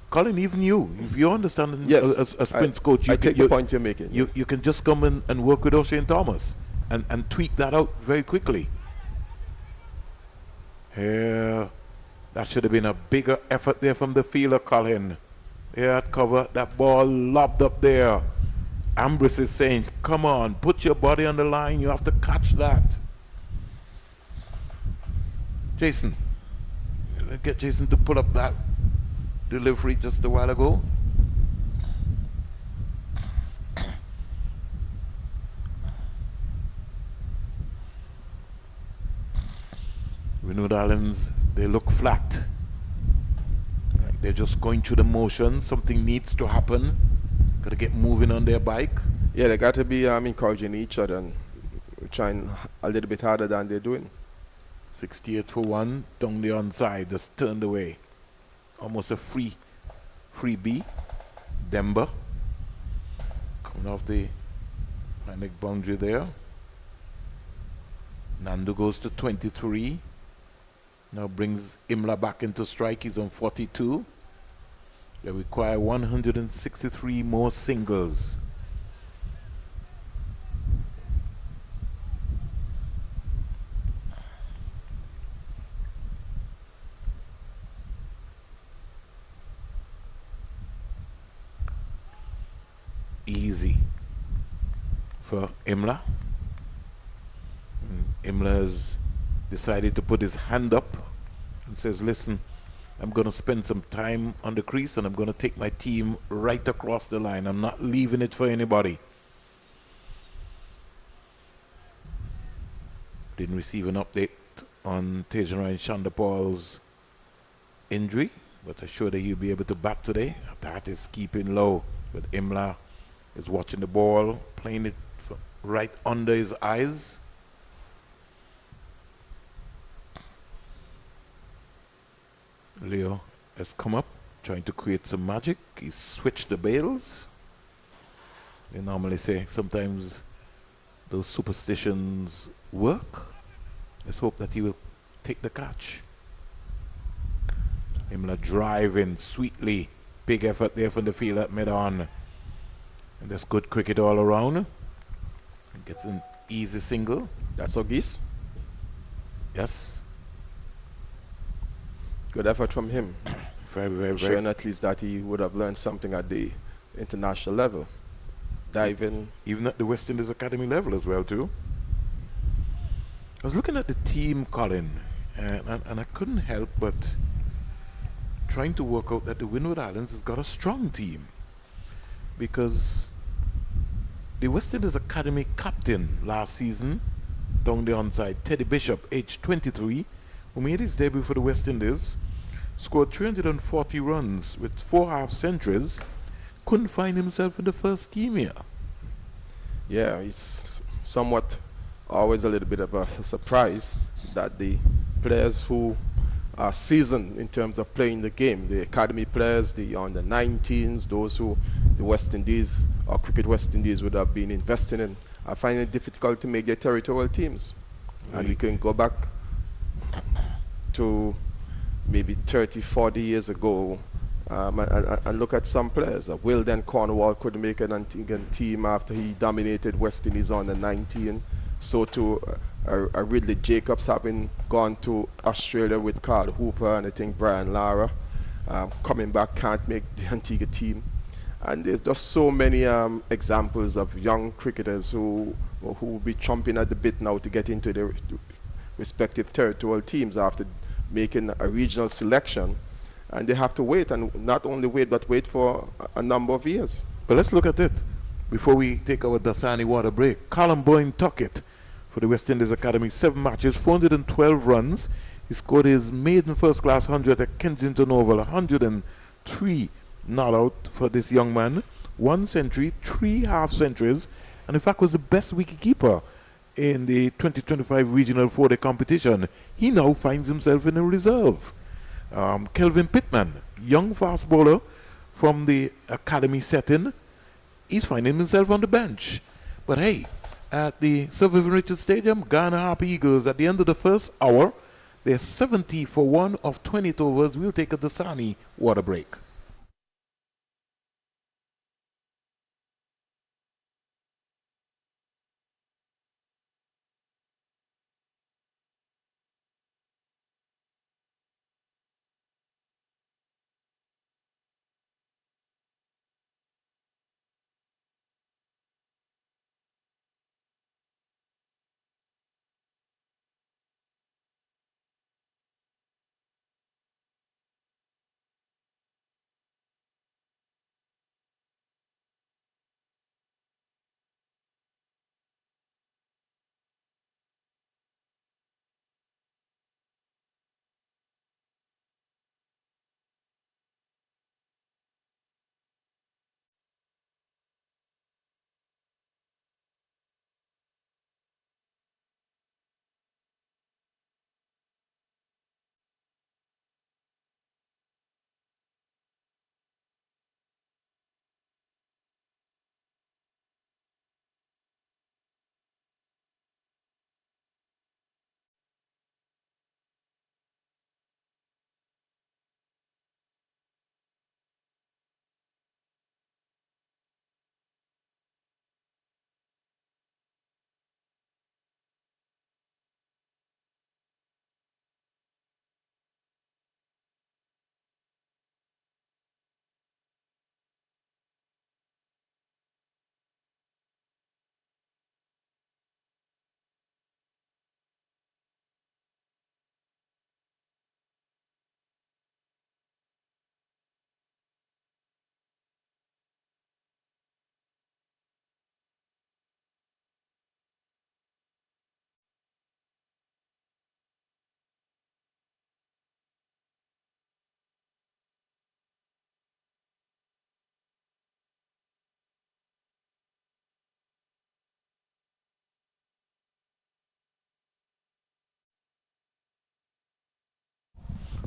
Colin, even you, if you understand yes, a sprints coach, I take the point you're making. You can just come in and work with O'Shane Thomas and tweak that out very quickly. Here, that should have been a bigger effort there from the fielder, Colin. Yeah, cover, that ball lobbed up there. Ambrose is saying, come on, put your body on the line, you have to catch that. Jason, get Jason to pull up that delivery just a while ago. Windward Islands, they look flat. Like they're just going through the motion. Something needs to happen. Got to get moving on their bike. Yeah, they got to be encouraging each other and trying a little bit harder than they're doing. 68 for 1, down the onside, just turned away. Almost a free B. Demba coming off the panic boundary there. Nandu goes to 23. Now brings Imla back into strike. He's on 42. They require 163 more singles. Easy for Imla. Imla has decided to put his hand up and says, listen, I'm going to spend some time on the crease and I'm going to take my team right across the line. I'm not leaving it for anybody. Didn't receive an update on Tejan Chandapal's injury, but I'm sure that he'll be able to bat today. That is keeping low, but Imla is watching the ball, playing it right under his eyes. Leo has come up, trying to create some magic. He's switched the bails. They normally say sometimes those superstitions work. Let's hope that he will take the catch. Imla driving sweetly. Big effort there from the field at mid-on. And that's good cricket all around. Gets an easy single. That's Ogis. Yes. Good effort from him. Very, very, very. Showing at least that he would have learned something at the international level. Diving. Even at the West Indies Academy level as well, too. I was looking at the team, Colin, And I couldn't help but trying to work out that the Windward Islands has got a strong team, because the West Indies Academy captain last season, down the onside, Teddy Bishop, age 23, who made his debut for the West Indies, scored 340 runs with 4 half centuries, couldn't find himself in the first team here. Yeah, it's somewhat always a little bit of a surprise that the players who are seasoned in terms of playing the game, the academy players, the under 19s, those who the West Indies or Cricket West Indies would have been investing in, are finding it difficult to make their territorial teams. Right. And we can go back to maybe 30, 40 years ago and look at some players. Wilden Cornwall couldn't make an Antiguan team after he dominated West Indies on the 19. So too, Ridley Jacobs having gone to Australia with Carl Hooper, and I think Brian Lara coming back can't make the Antigua team. And there's just so many examples of young cricketers who will be chomping at the bit now to get into their respective territorial teams after making a regional selection. And they have to wait, and not only wait, but wait for a number of years. But let's look at it before we take our Dasani water break. Callum Boyne Tuckett for the West Indies Academy, 7 matches, 412 runs. He scored his maiden first-class 100 at Kensington Oval, 103 not out for this young man. 1 century, 3 half centuries, and in fact was the best wicketkeeper in the 2025 regional 4-day competition. He now finds himself in a reserve. Kelvin Pittman, young fast bowler from the academy setting, he's finding himself on the bench. But hey, at the Sir Vivian Richards Stadium, Guyana Happy Eagles, at the end of the first hour, they're 70 for 1 of 28 overs. We'll take a Dasani water break.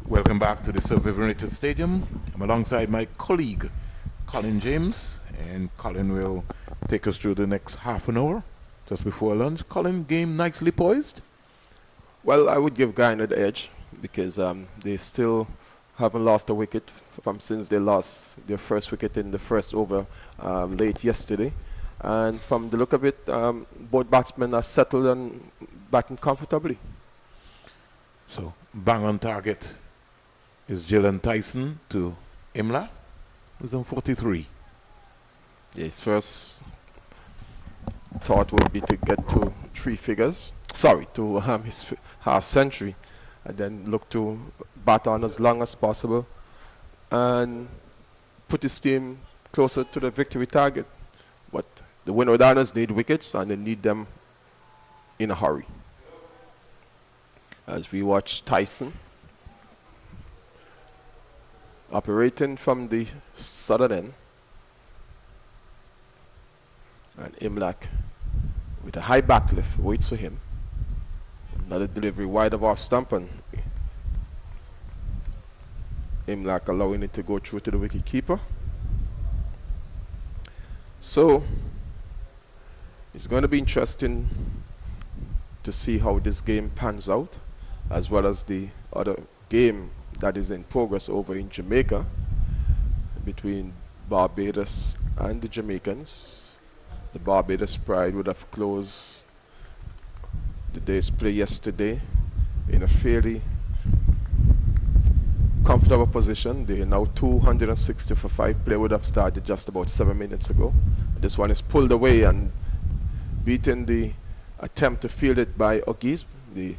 Welcome back to the Sir Vivian Richards Stadium. I'm alongside my colleague, Colin James, and Colin will take us through the next half an hour, just before lunch. Colin, game nicely poised? Well, I would give Guyana the edge, because they still haven't lost a wicket since they lost their first wicket in the first over late yesterday. And from the look of it, both batsmen are settled and batting comfortably. So, bang on target is Jalen Tyson to Imla, who's on 43. Yeah, his first thought would be to get to 3 figures. Sorry, to his half century. and then look to bat on as long as possible and put his team closer to the victory target. But the Windward need wickets, and they need them in a hurry. As we watch Tyson operating from the southern end, and Imlach with a high backlift waits for him. Another delivery wide of off stump, and Imlach allowing it to go through to the wicket keeper. So it's going to be interesting to see how this game pans out, as well as the other game that is in progress over in Jamaica between Barbados and the Jamaicans. The Barbados Pride would have closed the day's play yesterday in a fairly comfortable position. They are now 260 for 5. Play would have started just about 7 minutes ago. This one is pulled away and beaten the attempt to field it by O'Gees. The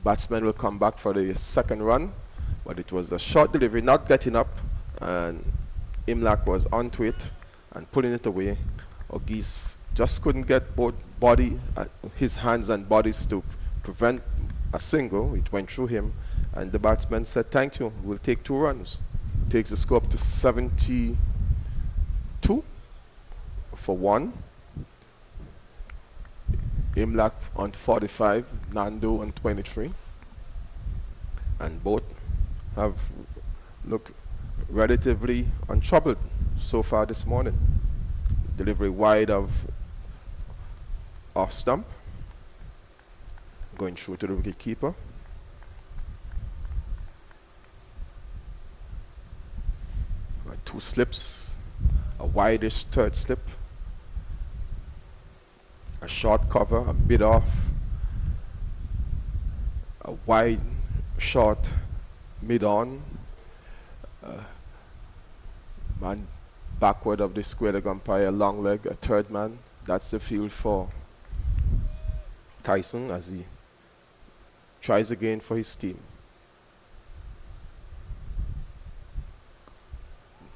batsman will come back for the second run, but it was a short delivery, not getting up, and Imlach was onto it and pulling it away. O'Gees just couldn't get both his hands and bodies to prevent a single. It went through him, and the batsman said, "Thank you, we'll take 2 runs." Takes the score up to 72 for 1. Imlach on 45, Nando on 23. And both have looked relatively untroubled so far this morning. Delivery wide of off stump, going through to the wicket keeper. Two slips, a wideish third slip, a short cover, a bit off, a wide short mid on, man backward of the square leg umpire, long leg, a third man. That's the field for Tyson as he tries again for his team.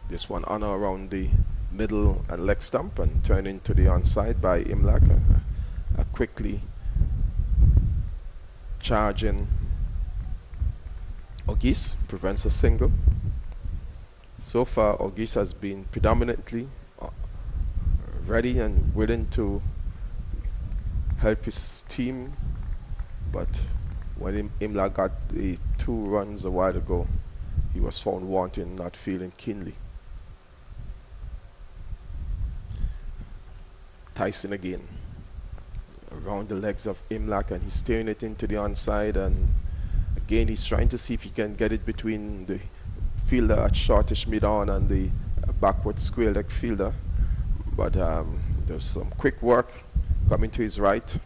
This one on around the middle and leg stump and turn into the onside by Imlach. A quickly charging O'Gees prevents a single. So far, O'Gees has been predominantly ready and willing to help his team, but when Imlach got the 2 runs a while ago, he was found wanting, not feeling keenly. Tyson again around the legs of Imlach, and he's steering it into the onside, and again he's trying to see if he can get it between the fielder at shortish mid on and the backward square leg fielder, but there's some quick work coming to his right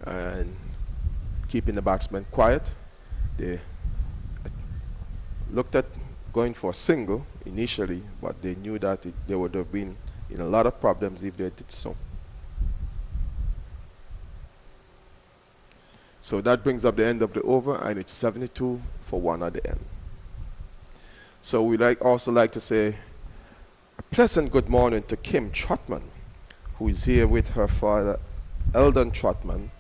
and keeping the batsman quiet. They looked at going for a single initially, but they knew that they would have been in a lot of problems if they did so. So that brings up the end of the over, and it's 72 for 1 at the end. So we'd also like to say a pleasant good morning to Kim Trotman, who is here with her father, Eldon Trotman.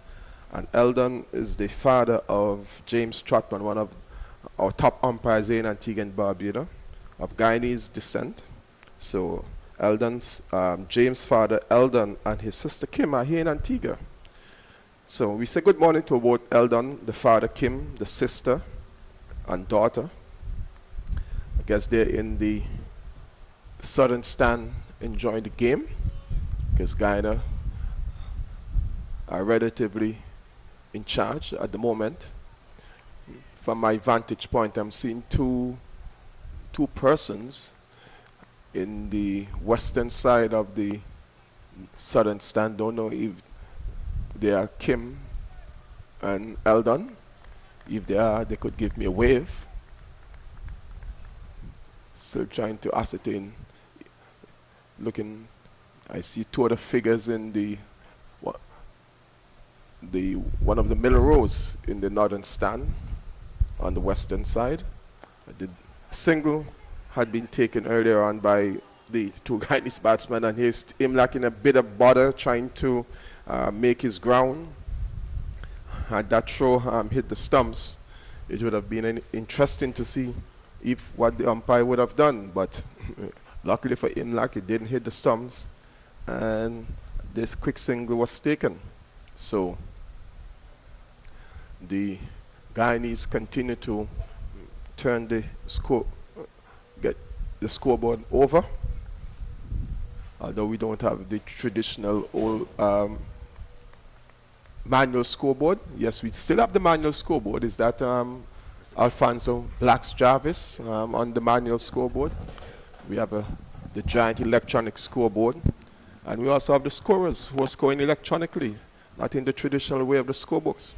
And Eldon is the father of James Trotman, one of our top umpires here in Antigua and Barbuda, of Guyanese descent. So James' father, Eldon, and his sister Kim are here in Antigua. So we say good morning to both Eldon, the father, Kim, the sister, and daughter. I guess they're in the southern stand enjoying the game, because Guyana are relatively in charge at the moment. From my vantage point, I'm seeing two persons in the western side of the southern stand. Don't know if they are Kim and Eldon. If they are, they could give me a wave. Still trying to ascertain. Looking, I see 2 other figures in the one of the middle rows in the northern stand on the western side. The single had been taken earlier on by the two Guyanese batsmen, and here's Imlach in a bit of bother trying to make his ground. Had that throw hit the stumps, it would have been interesting to see if what the umpire would have done, but luckily for Imlach, it didn't hit the stumps, and this quick single was taken. So the Guyanese continue to turn the get the scoreboard over, although we don't have the traditional old manual scoreboard. Yes, we still have the manual scoreboard. Is that Alfonso Black's Jarvis on the manual scoreboard? We have the giant electronic scoreboard, and we also have the scorers who are scoring electronically, not in the traditional way of the scorebooks.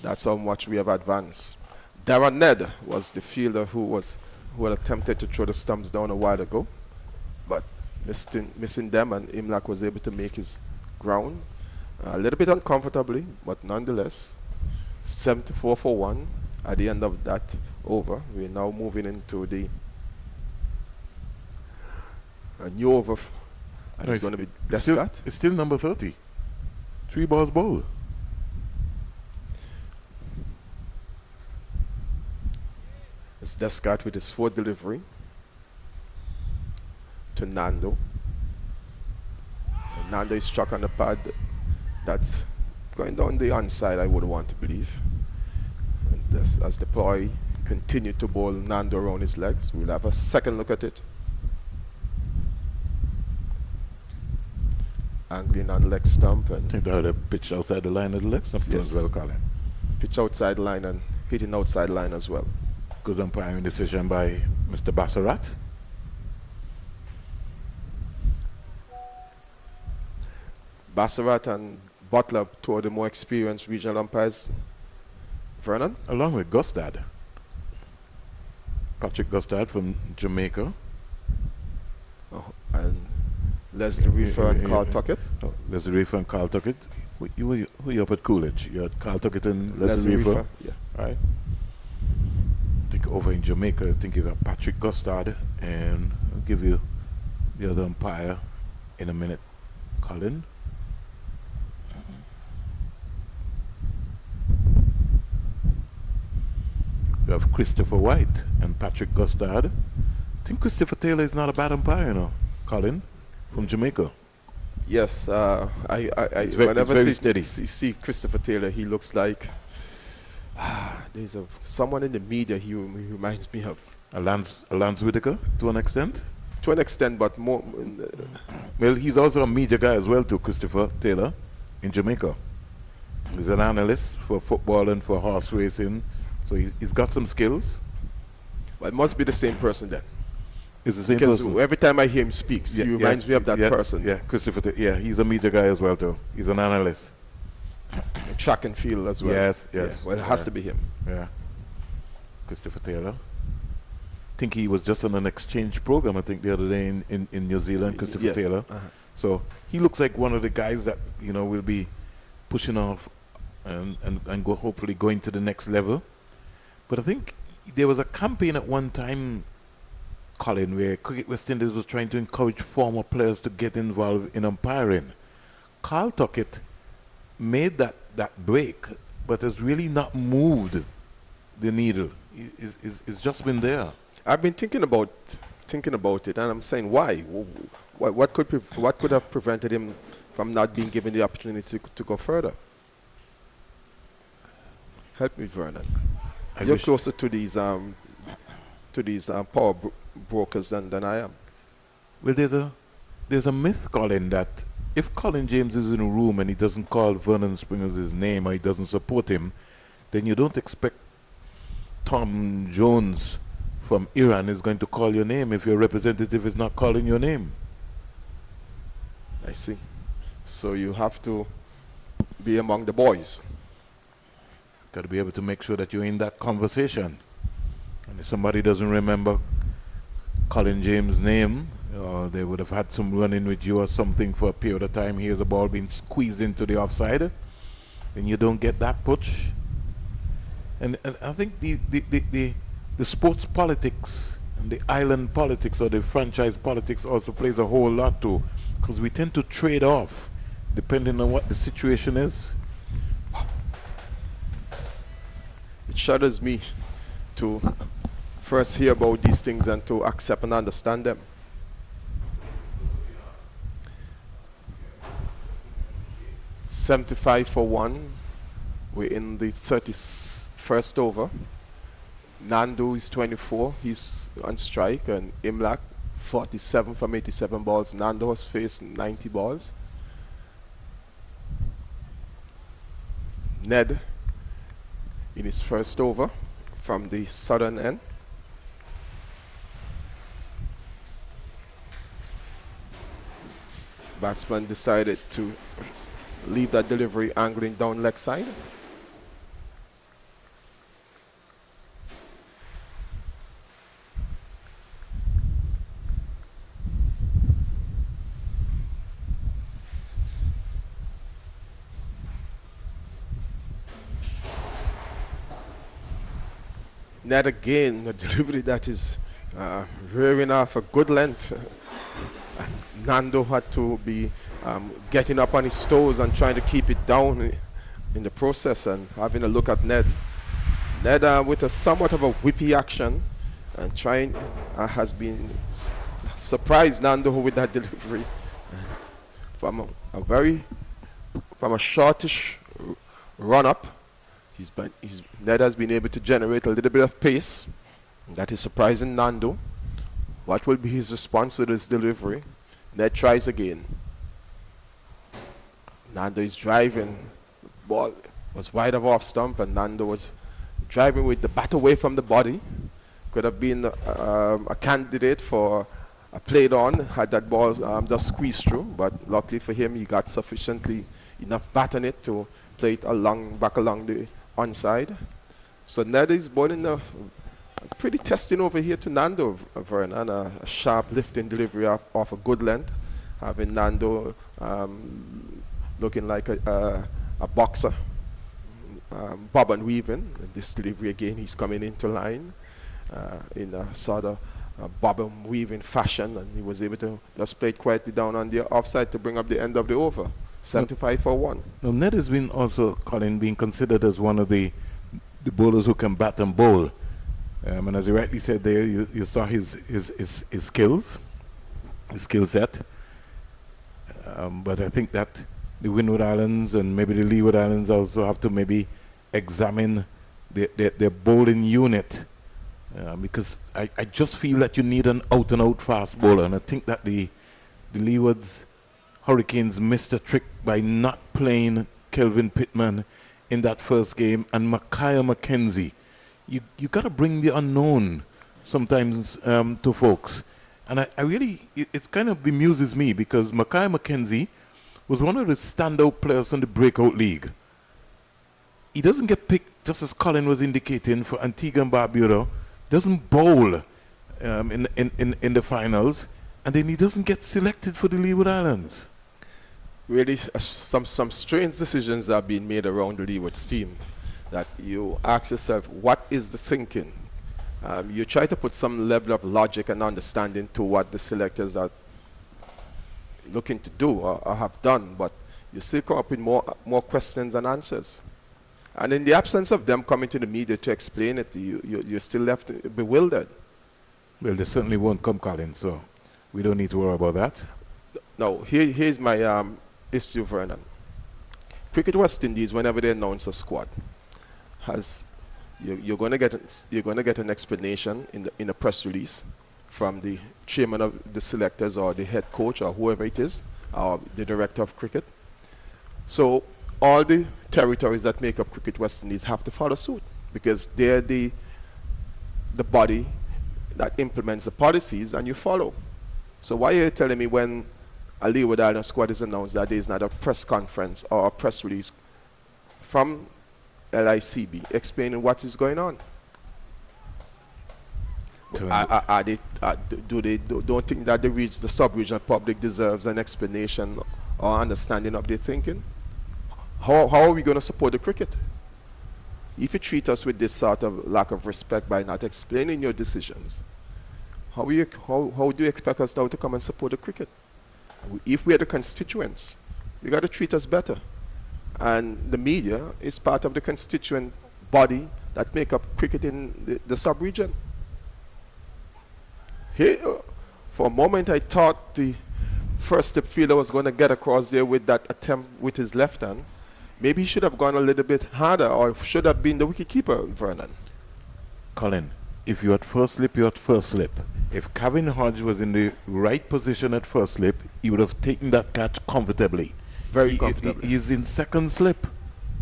That's how much we have advanced. Darren Ned was the fielder who had attempted to throw the stumps down a while ago, but missing them, and Imlach was able to make his ground a little bit uncomfortably, but nonetheless 74 for 1 at the end of that over. We're now moving into a new over, and it's going to be Descott. It's still number 30. 3 balls bowled. It's Descott with his 4th delivery to Nando. And Nando is struck on the pad. That's going down the onside, I would want to believe. And this, as the boy continued to bowl Nando around his legs, we'll have a second look at it. Angling on leg stump. And I think they had a pitch outside the line of the leg stump as well, Colin. Pitch outside line and hitting outside line as well. Good umpiring decision by Mr. Bassarat. Bassarat and Butler, two of the more experienced regional umpires. Vernon? Along with Gustad. Patrick Gustad from Jamaica. And Leslie Reefer and Carl Tuckett. Leslie Reefer and Carl Tuckett. Who you up at Coolidge? You had Carl Tuckett and Leslie Reefer. Yeah. Right. I think over in Jamaica, I think you got Patrick Gustad, and I'll give you the other umpire in a minute, Colin. You have Christopher White and Patrick Gustad. I think Christopher Taylor is not a bad umpire, you know, Colin, from Jamaica. Yes, whenever I see Christopher Taylor, he looks like there's someone in the media he reminds me of. A Lance Whitaker, to an extent? To an extent, but more... well, he's also a media guy as well, too, Christopher Taylor, in Jamaica. He's an analyst for football and for horse racing, so he's got some skills. But it must be the same person then. It's the same because person. Every time I hear him speak, he reminds me of that person. Yeah, Christopher Taylor. Yeah, he's a media guy as well, too. He's an analyst. Track and field as well. Yes. Yeah, well, it has to be him. Yeah. Christopher Taylor. I think he was just on an exchange program, I think, the other day in New Zealand, Christopher Taylor. So he looks like one of the guys that, you know, will be pushing off and hopefully going to the next level. But I think there was a campaign at one time, Colin, where Cricket West Indies was trying to encourage former players to get involved in umpiring. Carl Tuckett made that break, but has really not moved the needle. It's just been there. I've been thinking about it, and I'm saying why? What could have prevented him from not being given the opportunity to go further? Help me, Vernon. You're closer to these power brokers than I am. Well, there's a myth, Colin, that if Colin James is in a room and he doesn't call Vernon Springers his name or he doesn't support him, then you don't expect Tom Jones from Iran is going to call your name if your representative is not calling your name. I see. So you have to be among the boys. Got to be able to make sure that you're in that conversation. And if somebody doesn't remember Colin James' name, They would have had some running with you or something for a period of time. Here's the ball being squeezed into the offside, and you don't get that push. And I think the sports politics and the island politics or the franchise politics also plays a whole lot too, because we tend to trade off depending on what the situation is. It shudders me to first hear about these things and to accept and understand them. $75 for 1. We're in the 31st over. Nando is 24. He's on strike. And Imlak, 47 from 87 balls. Nando has faced 90 balls. Ned in his first over from the southern end. Batsman decided to leave that delivery angling down leg side. Ned again, a delivery that is rearing off a good length. Nando had to be getting up on his toes and trying to keep it down in the process, and having a look at Ned. Ned with a somewhat of a whippy action and trying has been surprised Nando with that delivery. From a shortish run up, Ned has been able to generate a little bit of pace. That is surprising Nando. What will be his response to this delivery? Ned tries again. Nando is driving. Ball was wide of off stump, and Nando was driving with the bat away from the body. Could have been a candidate for a played on had that ball just squeezed through, but luckily for him, he got sufficiently enough bat on it to play it back along the onside. So Ned is bowling a pretty testing over here to Nando, Vernon. A sharp lifting delivery off a good length, having Nando looking like a boxer, bob and weaving. And this delivery again, he's coming into line in a sort of bob and weaving fashion, and he was able to just play it quietly down on the offside to bring up the end of the over. 75 for 1. Now, Ned has been also, Colin, being considered as one of the bowlers who can bat and bowl. And as you rightly said there, you saw his skills, his skill set. But I think that the Windward Islands and maybe the Leeward Islands also have to maybe examine their bowling unit. Because I just feel that you need an out-and-out fast bowler. And I think that the Leeward's Hurricanes missed a trick by not playing Kelvin Pittman in that first game, and Micaiah McKenzie. You got to bring the unknown sometimes to folks. And I really, it kind of bemuses me because Micaiah McKenzie was one of the standout players in the breakout league. He doesn't get picked, just as Colin was indicating, for Antigua and Barbuda. Doesn't bowl in the finals, and then he doesn't get selected for the Leeward Islands. Really, some strange decisions are being made around the Leeward's team that you ask yourself, what is the thinking? You try to put some level of logic and understanding to what the selectors are looking to do or have done, but you still come up with more questions than answers. And in the absence of them coming to the media to explain it, you're still left bewildered. Well, they certainly won't come, Colin, so we don't need to worry about that. No, here's my issue, Vernon. Cricket West Indies, whenever they announce a squad, you're going to get an explanation in a press release from the chairman of the selectors or the head coach or whoever it is, or the director of cricket. So all the territories that make up Cricket West Indies have to follow suit because they're the body that implements the policies and you follow. So why are you telling me when a Leeward Island squad is announced that there is not a press conference or a press release from LICB explaining what is going on? Don't think that the sub-regional public deserves an explanation or understanding of their thinking? How are we going to support the cricket? If you treat us with this sort of lack of respect by not explaining your decisions, how do you expect us now to come and support the cricket? If we are the constituents, you got to treat us better. And the media is part of the constituent body that make up cricket in the sub-region. Here, for a moment, I thought the first step fielder was going to get across there with that attempt with his left hand. Maybe he should have gone a little bit harder, or should have been the wicketkeeper, Vernon. Colin, if you're at first slip, you're at first slip. If Kevin Hodge was in the right position at first slip, he would have taken that catch comfortably. Very comfortably. He's in second slip.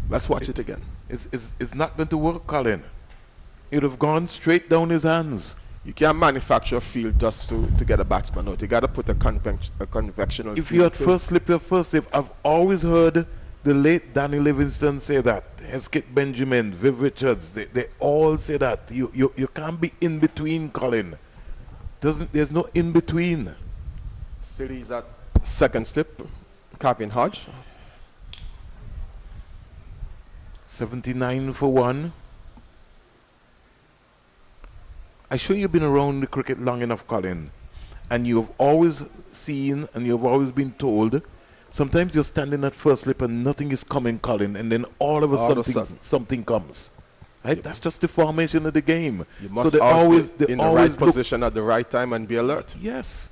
Let's watch it again. It's not going to work, Colin. It would have gone straight down his hands. You can't manufacture a field just to get a batsman out. You got to put a convectional If field you're at in place. first slip, you're first slip. I've always heard the late Danny Livingston say that. Hesketh Benjamin, Viv Richards, they all say that. You can't be in between, Colin. There's no in between. Still he's at second slip. Kevin Hodge. 79 for 1. I'm sure you've been around the cricket long enough, Colin, and you've always seen and you've always been told sometimes you're standing at first slip and nothing is coming, Colin, and then all of a sudden something comes. Right? That's just the formation of the game. You must so always they be in the always right position at the right time and be alert. Yes.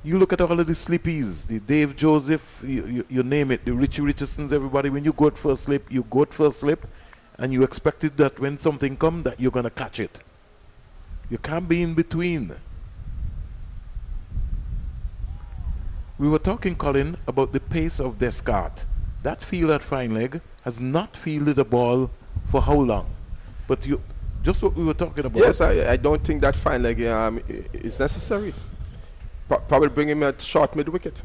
You look at all of the sleepies, the Dave Joseph, you name it, the Richie Richardsons, everybody. When you go at first slip, you go at first slip, and you expected that when something comes that you're going to catch it. You can't be in between. We were talking, Colin, about the pace of Descartes. That field at fine leg has not fielded a ball for how long? But just what we were talking about. Yes, I don't think that fine leg is necessary. Probably bring him at short mid-wicket.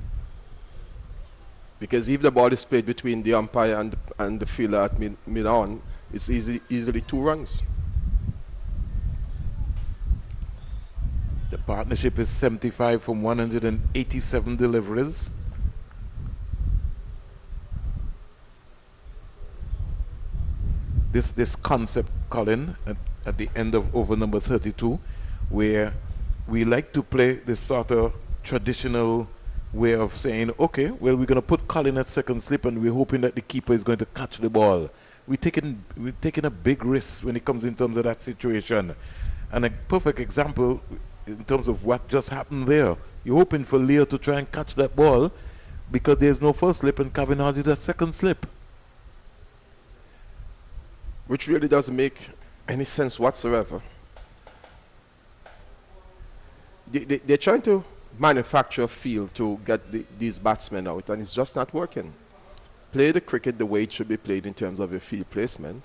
Because if the ball is played between the umpire and the fielder at mid-on, it's easily 2 runs. The partnership is 75 from 187 deliveries. This concept, Colin, at the end of over number 32, where we like to play this sort of traditional way of saying, okay, well, we're going to put Colin at second slip and we're hoping that the keeper is going to catch the ball. We're taking a big risk when it comes in terms of that situation. And a perfect example in terms of what just happened there. You're hoping for Leo to try and catch that ball because there's no first slip and Kevin Hodge is at second slip. Which really doesn't make any sense whatsoever. They're trying to manufacture a field to get these batsmen out, and it's just not working. Play the cricket the way it should be played in terms of your field placement.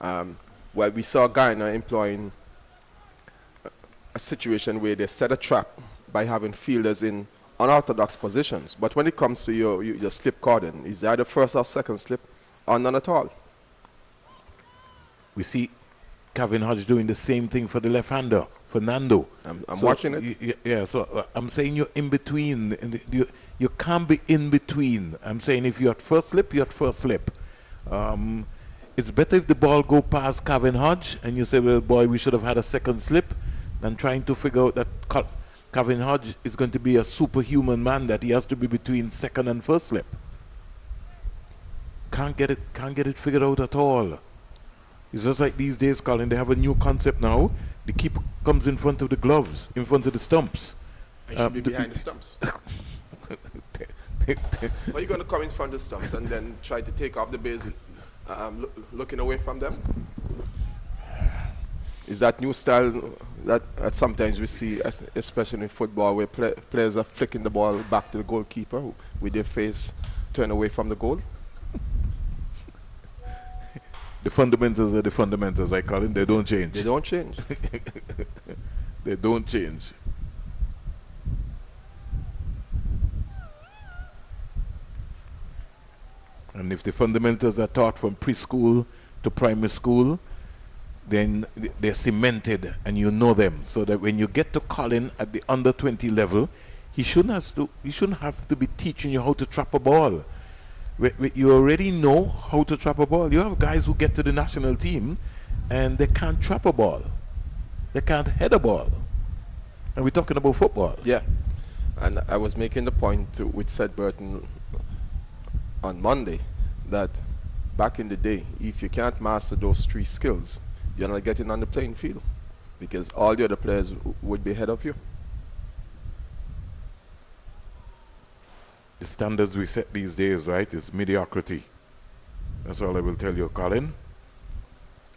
Well, we saw Guyana employing a situation where they set a trap by having fielders in unorthodox positions. But when it comes to your slip cordon, it's either first or second slip or none at all. We see Kevin Hodge doing the same thing for the left-hander, Fernando. I'm watching it. Yeah, so I'm saying you're in between. You can't be in between. I'm saying if you're at first slip, you're at first slip. It's better if the ball go past Kevin Hodge and you say, well, boy, we should have had a second slip, than trying to figure out that Kevin Hodge is going to be a superhuman man, that he has to be between second and first slip. Can't get it figured out at all. It's just like these days, Colin, they have a new concept now. The keeper comes in front of the gloves, in front of the stumps. And should be behind the stumps. Are you going to come in front of the stumps and then try to take off the base, looking away from them? Is that new style that sometimes we see, especially in football, where players are flicking the ball back to the goalkeeper with their face turned away from the goal? The fundamentals are the fundamentals, I call it. They don't change. They don't change. They don't change. And if the fundamentals are taught from preschool to primary school, then they're cemented and you know them. So that when you get to Colin at the under 20 level, he shouldn't have to be teaching you how to trap a ball. You already know how to trap a ball. You have guys who get to the national team and they can't trap a ball. They can't head a ball. And we're talking about football. Yeah. And I was making the point with Seth Burton on Monday that back in the day, if you can't master those 3 skills, you're not getting on the playing field because all the other players would be ahead of you. The standards we set these days, right, is mediocrity. That's all I will tell you, Colin.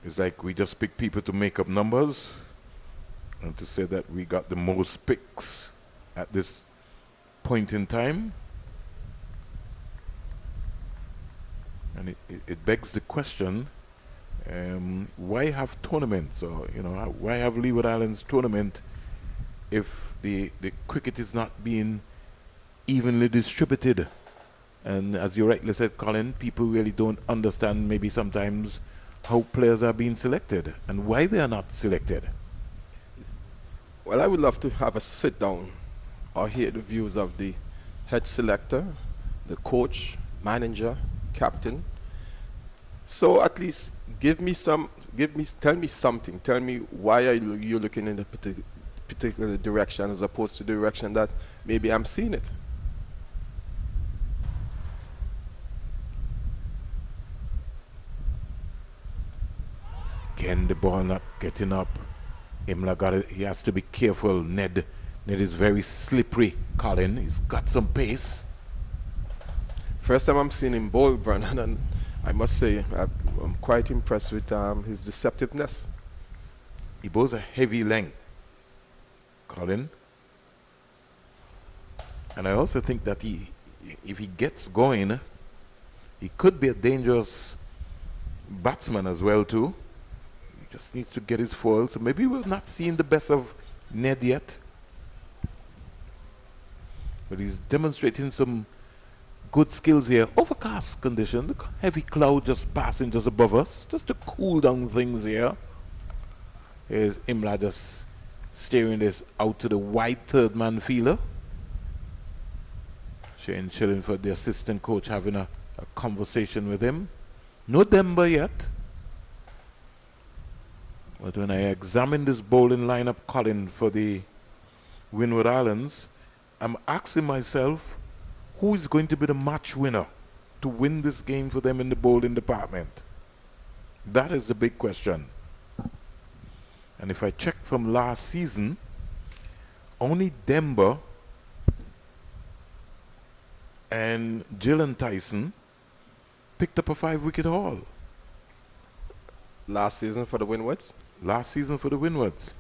It's like we just pick people to make up numbers and to say that we got the most picks at this point in time. And it begs the question, why have tournaments, or why have Leeward Islands tournament if the cricket is not being evenly distributed? And as you rightly said, Colin, people really don't understand maybe sometimes how players are being selected and why they are not selected. Well, I would love to have a sit down or hear the views of the head selector, the coach, manager, captain. So at least tell me something. Tell me why are you looking in a particular direction as opposed to the direction that maybe I'm seeing it. Again, the ball not getting up. Imla he has to be careful. Ned is very slippery, Colin. He's got some pace. First time I'm seeing him bowl, Brandon, and I must say I'm quite impressed with his deceptiveness. He bowls a heavy length, Colin. And I also think that if he gets going, he could be a dangerous batsman as well too. He just needs to get his foil. So maybe we're not seeing the best of Ned yet. But he's demonstrating some good skills here. Overcast condition, look, heavy cloud just passing just above us, just to cool down things here. Here's Imla just steering this out to the wide third man fielder. Shane Chillingford, the assistant coach, having a conversation with him. No Demba yet. But when I examine this bowling lineup, Colin, for the Windward Islands, I'm asking myself, who is going to be the match winner to win this game for them in the bowling department? That is the big question. And if I check from last season, only Demba and Gillen Tyson picked up a 5-wicket haul. Last season for the Windwards? Last season for the Windwards.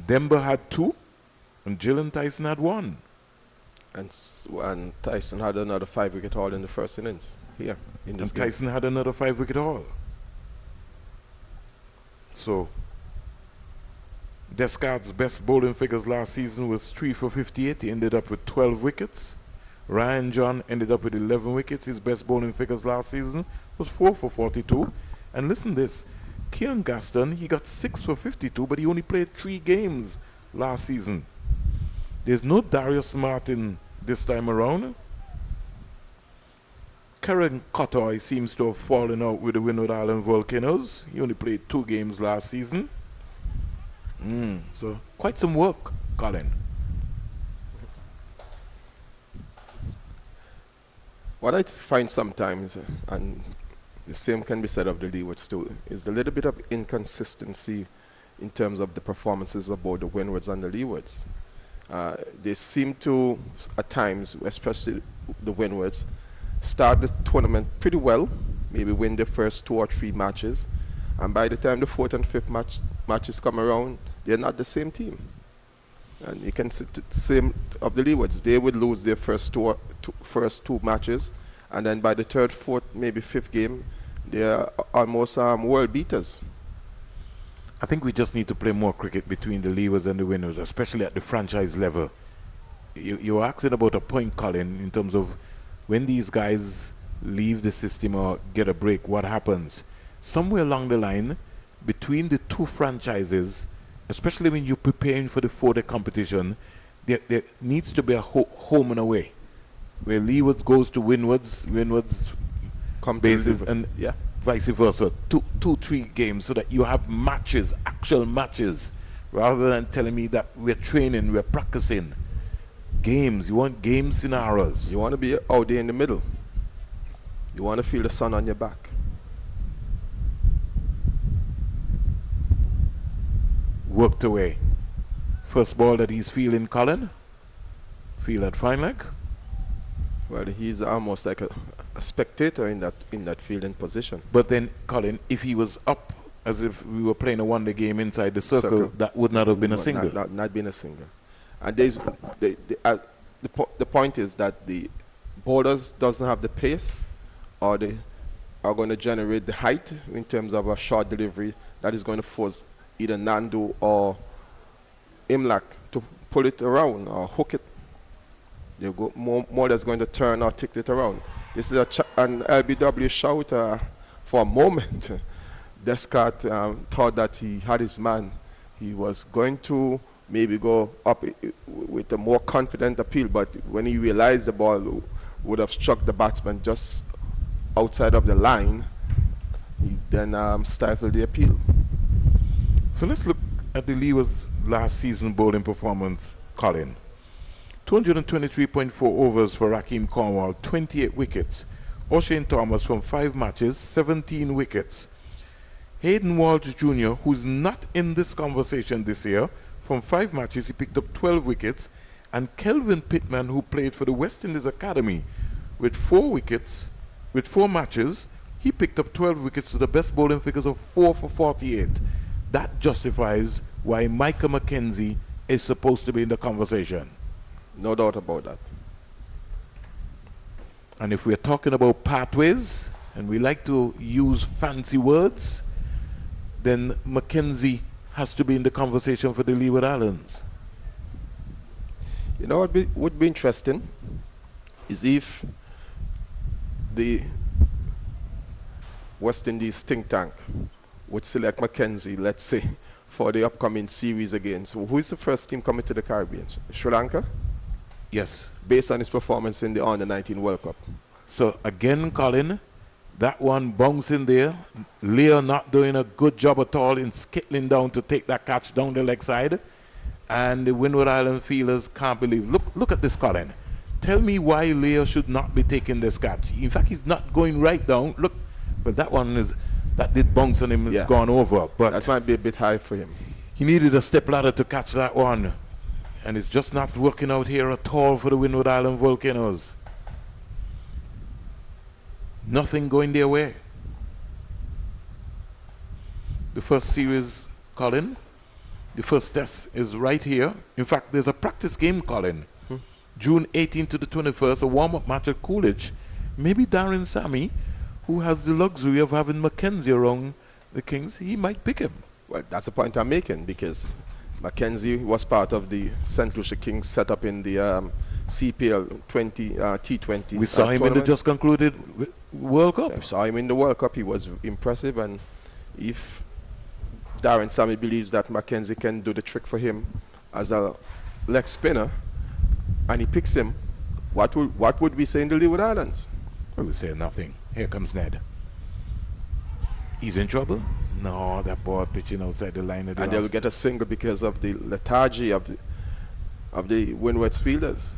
Demba had 2 and Gillen Tyson had 1. And Tyson had another 5-wicket haul in the first innings here in this and game. Tyson had another 5-wicket haul. So Descartes' best bowling figures last season was 3 for 58. He ended up with 12 wickets. Ryan John ended up with 11 wickets. His best bowling figures last season was 4 for 42. And listen this, Kieran Gaston, he got 6 for 52, but he only played 3 games last season. There's no Darius Martin this time around. Karen Cottoy seems to have fallen out with the Windward Island Volcanoes. He only played 2 games last season. So quite some work, Colin. What I find sometimes, and the same can be said of the Leewards too, is a little bit of inconsistency in terms of the performances of both the Windwards and the Leewards. They seem to, at times, especially the Windwards, start the tournament pretty well, maybe win the first 2 or 3 matches, and by the time the 4th and 5th matches come around, they're not the same team. And you can see the same of the Leewards. They would lose their first two matches, and then by the 3rd, 4th, maybe 5th game, they're almost world beaters. I think we just need to play more cricket between the Leewards and the Windwards, especially at the franchise level. You were asking about a point, Colin, in terms of when these guys leave the system or get a break, what happens? Somewhere along the line, between the two franchises, especially when you're preparing for the 4-day competition, there needs to be a home and away, where Leeward goes to Windward's bases, and vice versa. 2-3 games, so that you have matches, actual matches, rather than telling me that we're training, we're practicing. Games, you want game scenarios. You want to be out there in the middle. You want to feel the sun on your back. Worked away. First ball that he's feeling, Colin. Feel at fine leg. Well, he's almost like a spectator in that fielding position. But then, Colin, if he was up as if we were playing a one-day game inside the circle, that would not have been a single. Not been a single. And the point is that the bowlers doesn't have the pace, or they are going to generate the height in terms of a short delivery that is going to force either Nandu or Imlak to pull it around or hook it. They've got more that's going to turn or tick it around. This is an LBW shout for a moment. Descartes thought that he had his man. He was going to maybe go up with a more confident appeal, but when he realized the ball would have struck the batsman just outside of the line, he then stifled the appeal. So let's look at the Leeward's last season bowling performance, Colin. 223.4 overs for Raheem Cornwall, 28 wickets. O'Shane Thomas from 5 matches, 17 wickets. Hayden Walsh Jr., who's not in this conversation this year, from 5 matches he picked up 12 wickets. And Kelvin Pittman, who played for the West Indies Academy with 4 wickets, with 4 matches, he picked up 12 wickets to the best bowling figures of 4 for 48. That justifies why Micah McKenzie is supposed to be in the conversation. No doubt about that. And if we're talking about pathways, and we like to use fancy words, then McKenzie has to be in the conversation for the Leeward Islands. You know what would be interesting is if the West Indies think tank would select McKenzie, let's say, for the upcoming series again. So who is the first team coming to the Caribbean? Sri Lanka? Yes. Based on his performance in the Under-19 World Cup. So again, Colin, that one bouncing there. Leo not doing a good job at all in skittling down to take that catch down the leg side. And the Windward Island fielders can't believe. Look at this, Colin. Tell me why Leo should not be taking this catch. In fact, he's not going right down. Look, well, that did bounce on him. It's gone over. But that might be a bit high for him. He needed a step ladder to catch that one. And it's just not working out here at all for the Windward Island Volcanoes. Nothing going their way. The first series, Colin, the first test is right here. In fact, there's a practice game, Colin. June 18th to the 21st, a warm-up match at Coolidge. Maybe Darren Sammy, who has the luxury of having Mackenzie around the Kings, he might pick him. Well, that's the point I'm making, because Mackenzie was part of the St. Lucia Kings setup in the CPL T20. We saw him in the just concluded World Cup. We saw him in the World Cup. He was impressive, and if Darren Sammy believes that Mackenzie can do the trick for him as a leg spinner, and he picks him, what would we say in the Leeward Islands? We would say nothing. Here comes Ned. He's in trouble? No, that ball pitching outside the line of the and they'll get a single because of the lethargy of the Windward's fielders.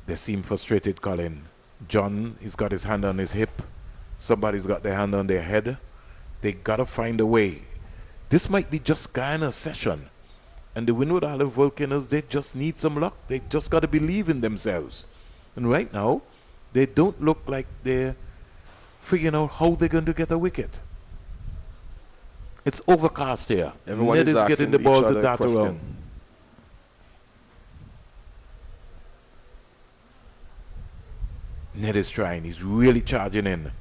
They seem frustrated, Colin. John, he's got his hand on his hip. Somebody's got their hand on their head. They got to find a way. This might be just Guyana's session. And the Windward Island Volcanoes, they just need some luck. They just got to believe in themselves. And right now, they don't look like they're figuring out how they're going to get a wicket. It's overcast here. Everyone Ned is getting the ball to dart around. Ned is trying. He's really charging in.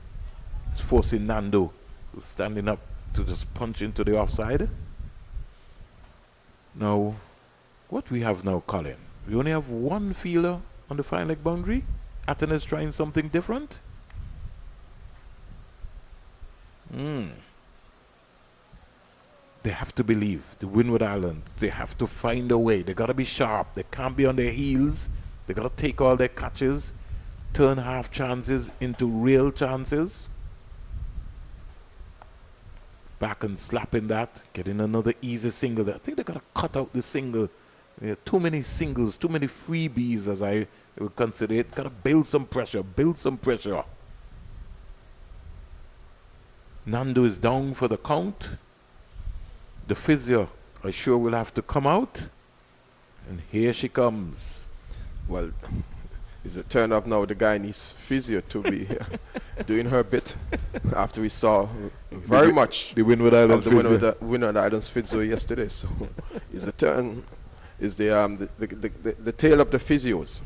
He's forcing Nando, who's standing up, to just punch into the offside. Now, what we have now, Colin? We only have one fielder on the fine leg boundary. Atten is trying something different. They have to believe, the Windward Islands. They have to find a way. They got to be sharp. They can't be on their heels. They got to take all their catches, turn half chances into real chances. Back and slapping that, getting another easy single. I think they got to cut out the single. There are too many singles, too many freebies, as I would consider it. Got to build some pressure, build some pressure. Nando is down for the count. The physio, I sure will have to come out. And here she comes. Well, it's a turn off now the Guyanese physio to be doing her bit after we saw very much the Windward Islands physio. The Windward Islands physio yesterday. So it's a turn, is the tale of the physios.